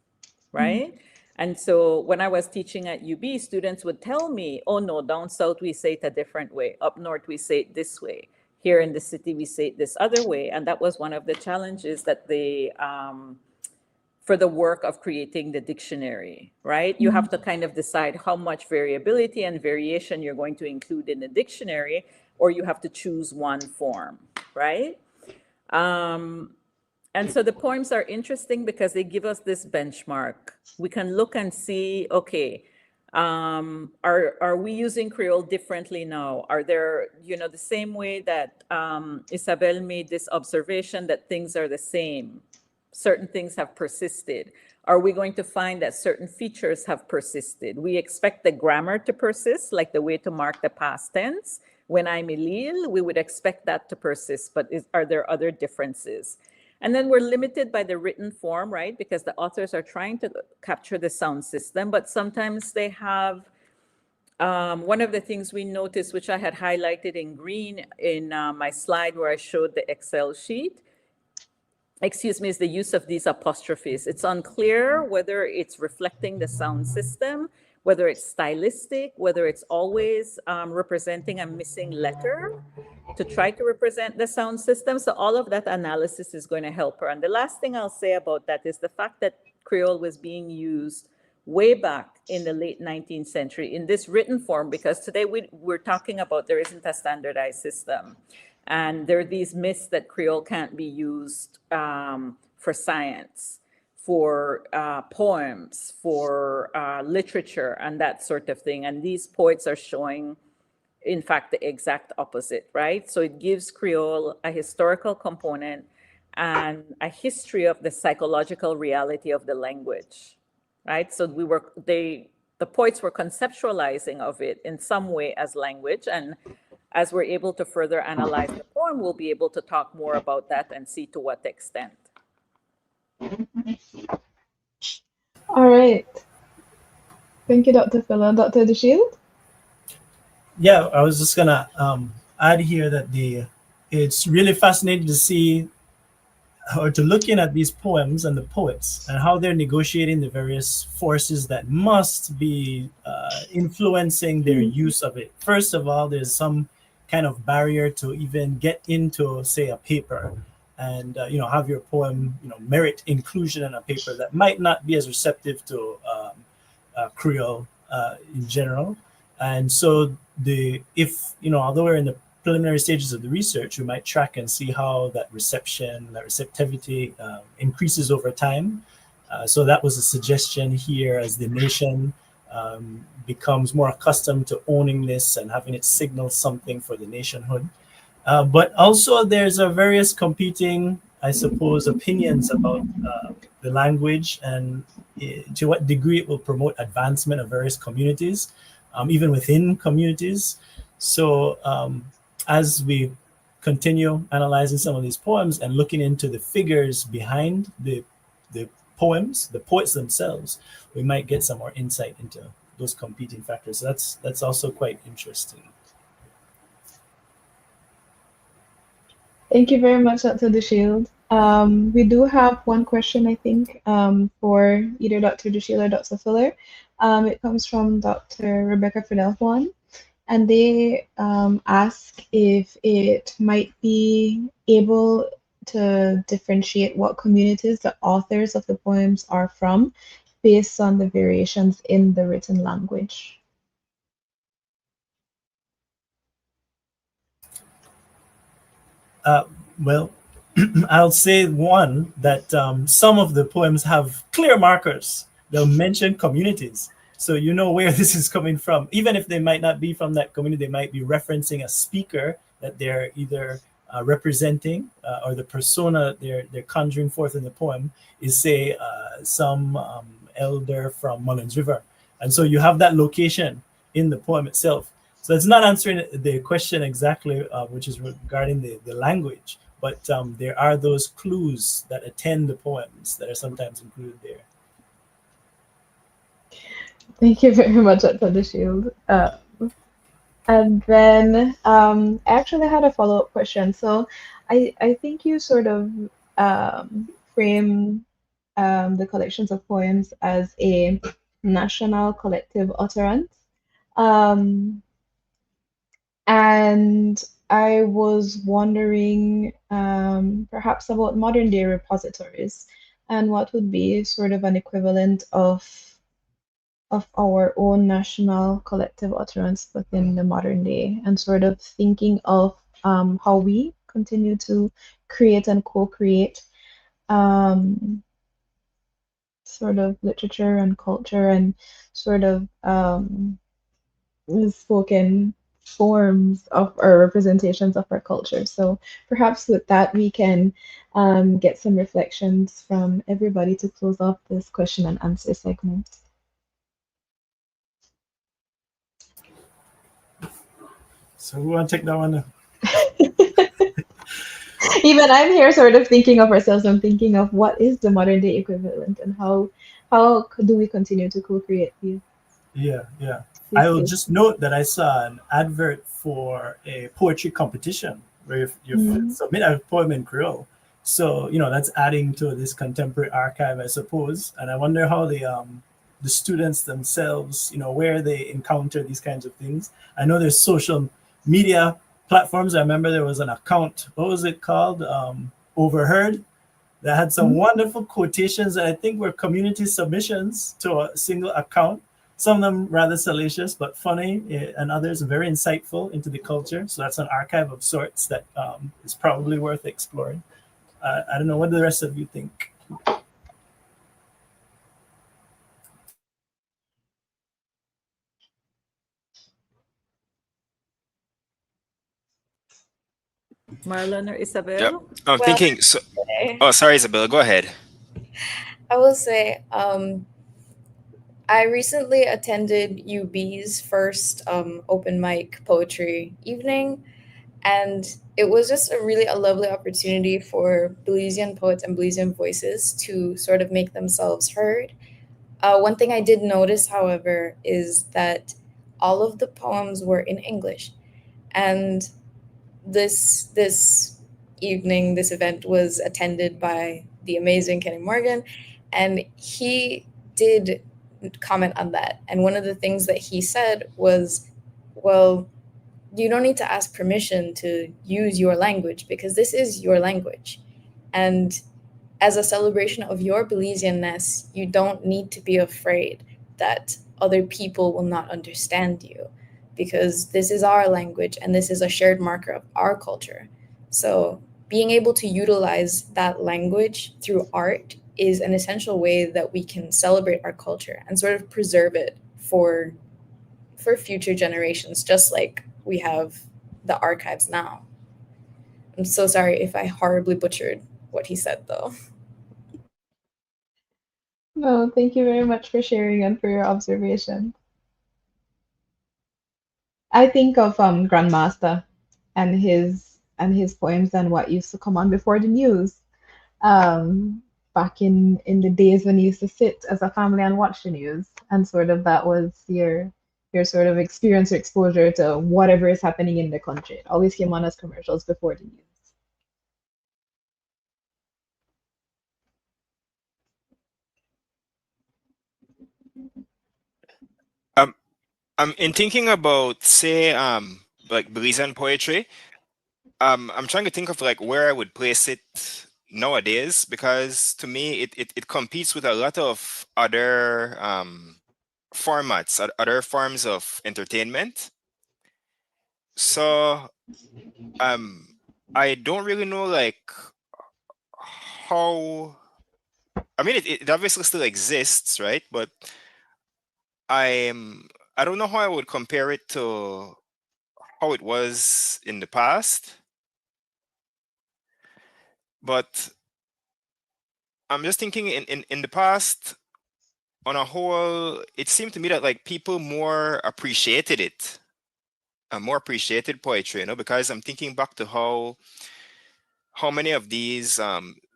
S3: right? And so when I was teaching at UB, students would tell me, oh no, down south we say it a different way, up north we say it this way. Here in the city, we say it this other way. And that was one of the challenges that they, for the work of creating the dictionary, right? You have to kind of decide how much variability and variation you're going to include in the dictionary, or you have to choose one form, right? And so the poems are interesting because they give us this benchmark. We can look and see, okay, are we using Creole differently now? Are there, the same way that Isabel made this observation that things are the same, certain things have persisted. Are we going to find that certain features have persisted? We expect the grammar to persist, like the way to mark the past tense. When I'm Elil, we would expect that to persist, but are there other differences? And then we're limited by the written form, right? Because the authors are trying to capture the sound system, but sometimes they have, one of the things we noticed, which I had highlighted in green in my slide where I showed the Excel sheet, is the use of these apostrophes. It's unclear whether it's reflecting the sound system, whether it's stylistic, whether it's always representing a missing letter to try to represent the sound system. So all of that analysis is going to help her. And the last thing I'll say about that is the fact that Creole was being used way back in the late 19th century in this written form, because today we're talking about there isn't a standardized system. And there are these myths that Creole can't be used for science, for poems, for literature, and that sort of thing. And these poets are showing, in fact, the exact opposite, right? So it gives Creole a historical component and a history of the psychological reality of the language, right? So the poets were conceptualizing of it in some way as language, and as we're able to further analyze the poem, we'll be able to talk more about that and see to what extent.
S11: All right. Thank you, Dr. Phil. Dr. DeShield?
S12: Yeah, I was just gonna add here that it's really fascinating to see or to look in at these poems and the poets and how they're negotiating the various forces that must be influencing their use of it. First of all, there's some kind of barrier to even get into, say, a paper and have your poem merit inclusion in a paper that might not be as receptive to Creole in general. And so although we're in the preliminary stages of the research, we might track and see how that receptivity increases over time. So that was a suggestion here as the nation becomes more accustomed to owning this and having it signal something for the nationhood. But also there's various competing, I suppose, opinions about the language and to what degree it will promote advancement of various communities, even within communities. So as we continue analyzing some of these poems and looking into the figures behind the poems, the poets themselves, we might get some more insight into those competing factors. So that's also quite interesting.
S11: Thank you very much, Dr. DeShield. We do have one question, I think, for either Dr. DeShield or Dr. Fuller. It comes from Dr. Rebecca Fidel-Juan, and they ask if it might be able to differentiate what communities the authors of the poems are from based on the variations in the written language.
S12: Well, I'll say one that some of the poems have clear markers. They'll mention communities. So you know where this is coming from. Even if they might not be from that community, they might be referencing a speaker that they're either representing or the persona they're conjuring forth in the poem is, say, some elder from Mullins River. And so you have that location in the poem itself. So it's not answering the question exactly, which is regarding the language, but there are those clues that attend the poems that are sometimes included there.
S11: Thank you very much, Dr. DeShield. And then I actually had a follow-up question. So I think you sort of frame the collections of poems as a national collective utterance. And I was wondering perhaps about modern day repositories and what would be sort of an equivalent of our own national collective utterance within the modern day, and sort of thinking of how we continue to create and co-create sort of literature and culture and sort of spoken forms of our representations of our culture. So perhaps with that we can get some reflections from everybody to close off this question and answer segment.
S12: So who want to take that one?
S11: Even I'm here sort of thinking of ourselves. I'm thinking of what is the modern day equivalent and how do we continue to co-create these?
S12: Yeah. I will just note that I saw an advert for a poetry competition where you submit a poem in Creole. So, that's adding to this contemporary archive, I suppose. And I wonder how the students themselves, where they encounter these kinds of things. I know there's social media platforms. I remember there was an account, what was it called? Overheard, that had some wonderful quotations that I think were community submissions to a single account. Some of them rather salacious but funny, and others very insightful into the culture. So that's an archive of sorts that is probably worth exploring. I don't know, what do the rest of you think?
S3: Marlon or Isabel?
S18: Yep. I'm thinking. So, oh, sorry, Isabella. Go ahead.
S9: I will say, I recently attended UB's first open mic poetry evening, and it was just a lovely opportunity for Belizean poets and Belizean voices to sort of make themselves heard. One thing I did notice, however, is that all of the poems were in English, and this evening, this event was attended by the amazing Kenny Morgan, and he did comment on that. And one of the things that he said was, well, you don't need to ask permission to use your language because this is your language. And as a celebration of your Belizeanness, you don't need to be afraid that other people will not understand you, because this is our language and this is a shared marker of our culture. So being able to utilize that language through art is an essential way that we can celebrate our culture and sort of preserve it for future generations, just like we have the archives now. I'm so sorry if I horribly butchered what he said, though.
S11: No, thank you very much for sharing and for your observation. I think of Grandmaster and his poems and what used to come on before the news. Back in the days when you used to sit as a family and watch the news, and sort of that was your sort of experience or exposure to whatever is happening in the country. It always came on as commercials before the news.
S18: In thinking about, say, like Belizean poetry, I'm trying to think of like where I would place it nowadays, because to me it competes with a lot of other formats, other forms of entertainment. So I don't really know like how. I mean, it obviously still exists, right? But I don't know how I would compare it to how it was in the past. But I'm just thinking in the past, on a whole, it seemed to me that like people more appreciated it, more appreciated poetry, because I'm thinking back to how many of these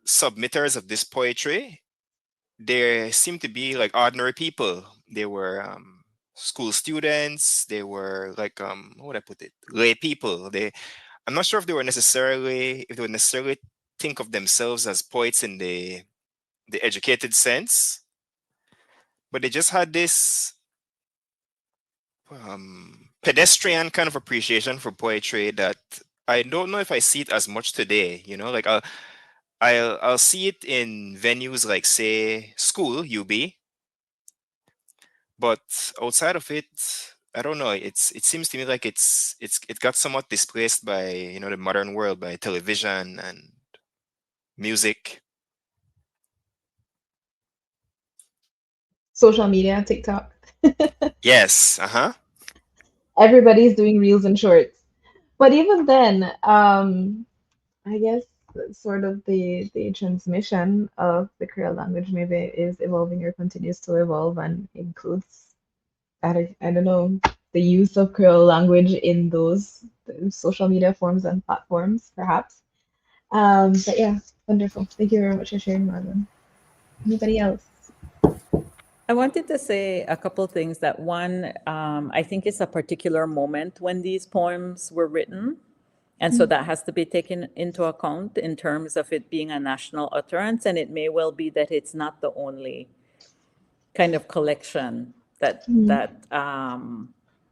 S18: submitters of this poetry, they seem to be like ordinary people. They were school students. They were like how would I put it? Lay people. I'm not sure if they would necessarily think of themselves as poets in the educated sense, but they just had this pedestrian kind of appreciation for poetry that I don't know if I see it as much today. Like I'll see it in venues like, say, school, UB, but outside of it, I don't know. It seems to me like it got somewhat displaced by the modern world, by television and music.
S11: Social media, TikTok.
S18: Yes.
S11: Everybody's doing reels and shorts. But even then, I guess sort of the transmission of the Creole language maybe is evolving or continues to evolve and includes, I don't know, the use of Creole language in those social media forms and platforms, perhaps. But yeah, wonderful. Thank you very much for sharing, Marlon. Anybody else?
S3: I wanted to say a couple things. That one, I think it's a particular moment when these poems were written. And so that has to be taken into account in terms of it being a national utterance. And it may well be that it's not the only kind of collection that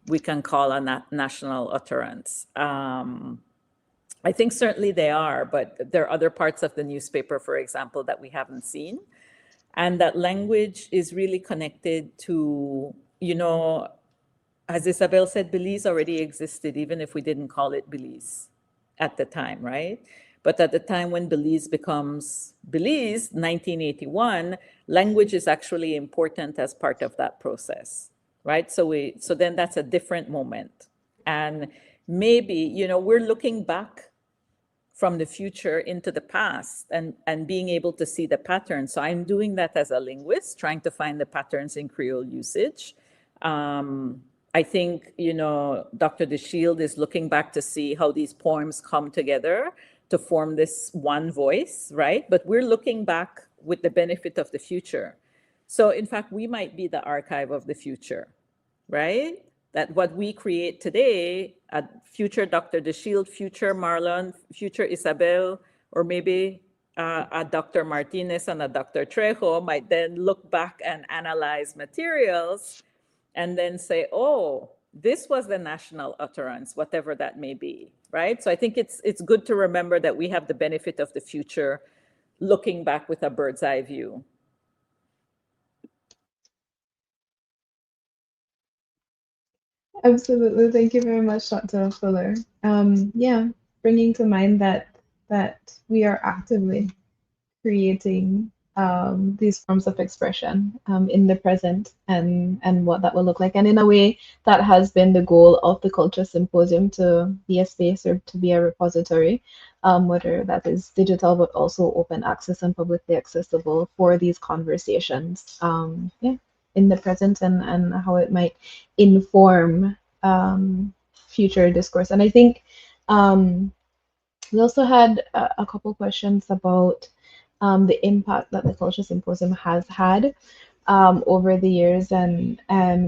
S3: we can call a national utterance. I think certainly they are, but there are other parts of the newspaper, for example, that we haven't seen. And that language is really connected to, as Isabel said, Belize already existed, even if we didn't call it Belize at the time, right? But at the time when Belize becomes Belize, 1981, language is actually important as part of that process, right? So then that's a different moment. And maybe, we're looking back from the future into the past and being able to see the patterns. So I'm doing that as a linguist, trying to find the patterns in Creole usage. I think, Dr. DeShield is looking back to see how these poems come together to form this one voice, right? But we're looking back with the benefit of the future. So in fact, we might be the archive of the future, right? That what we create today, a future Dr. DeShield, future Marlon, future Isabel, or maybe a Dr. Martinez and a Dr. Trejo might then look back and analyze materials and then say, oh, this was the national utterance, whatever that may be, right? So I think it's good to remember that we have the benefit of the future looking back with a bird's eye view.
S11: Absolutely. Thank you very much, Dr. Fuller. Yeah, bringing to mind that we are actively creating these forms of expression in the present and what that will look like. And in a way, that has been the goal of the Culture Symposium, to be a space or to be a repository, whether that is digital but also open access and publicly accessible for these conversations, in the present and how it might inform future discourse. And I think we also had a couple questions about the impact that the Culture Symposium has had over the years. And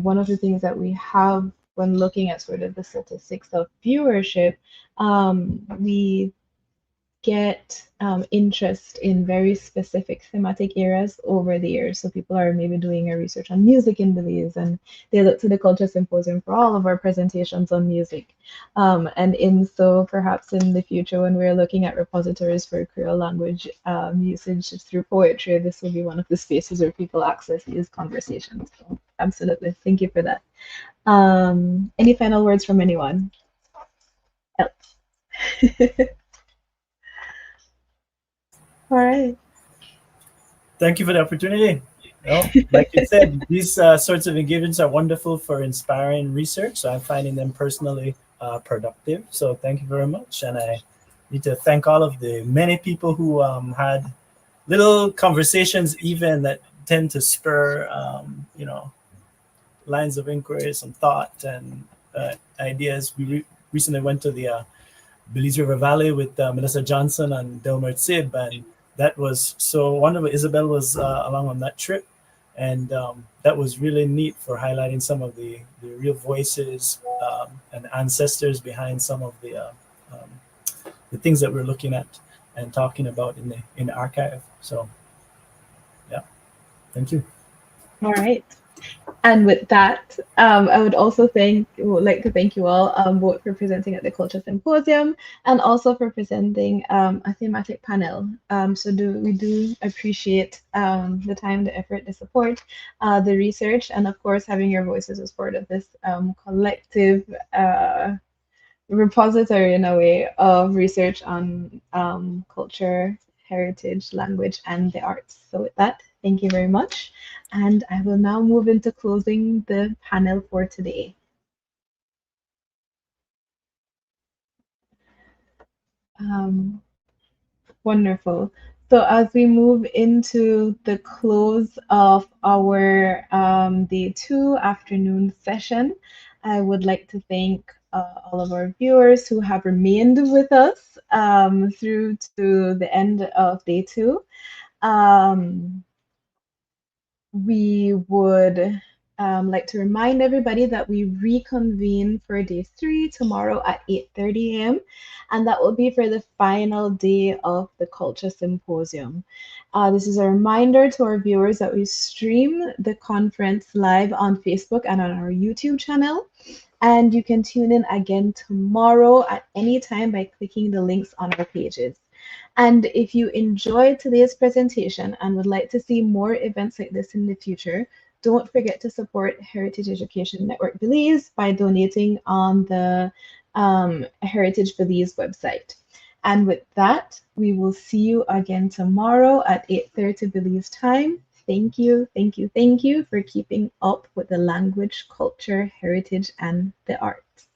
S11: one of the things that we have when looking at sort of the statistics of viewership, we get interest in very specific thematic areas over the years. So people are maybe doing a research on music in Belize, and they look to the Culture Symposium for all of our presentations on music. And in so perhaps in the future, when we're looking at repositories for Creole language usage through poetry, this will be one of the spaces where people access these conversations. So absolutely, thank you for that. Any final words from anyone else? All right.
S12: Thank you for the opportunity. Well, like you said, these sorts of engagements are wonderful for inspiring research. So I'm finding them personally productive. So thank you very much. And I need to thank all of the many people who had little conversations even that tend to spur, lines of inquiry, some thought and ideas. We recently went to the Belize River Valley with Melissa Johnson and Delmer Tzib, and that was so wonderful. Isabel was along on that trip, and that was really neat for highlighting some of the real voices and ancestors behind some of the things that we're looking at and talking about in the archive. So, yeah, thank you.
S11: All right. And with that, I would also like to thank you all both for presenting at the Culture Symposium and also for presenting a thematic panel. So we do appreciate the time, the effort, the support, the research, and of course having your voices as part of this collective repository in a way of research on culture, heritage, language, and the arts. So with that, thank you very much. And I will now move into closing the panel for today. Wonderful. So as we move into the close of our day 2 afternoon session, I would like to thank all of our viewers who have remained with us through to the end of day 2. We would like to remind everybody that we reconvene for day 3 tomorrow at 8:30 a.m. and that will be for the final day of the Culture Symposium. This is a reminder to our viewers that we stream the conference live on Facebook and on our YouTube channel, and you can tune in again tomorrow at any time by clicking the links on our pages. And if you enjoyed today's presentation and would like to see more events like this in the future, don't forget to support Heritage Education Network Belize by donating on the Heritage Belize website. And with that, we will see you again tomorrow at 8:30 Belize time. Thank you, thank you, thank you for keeping up with the language, culture, heritage, and the arts.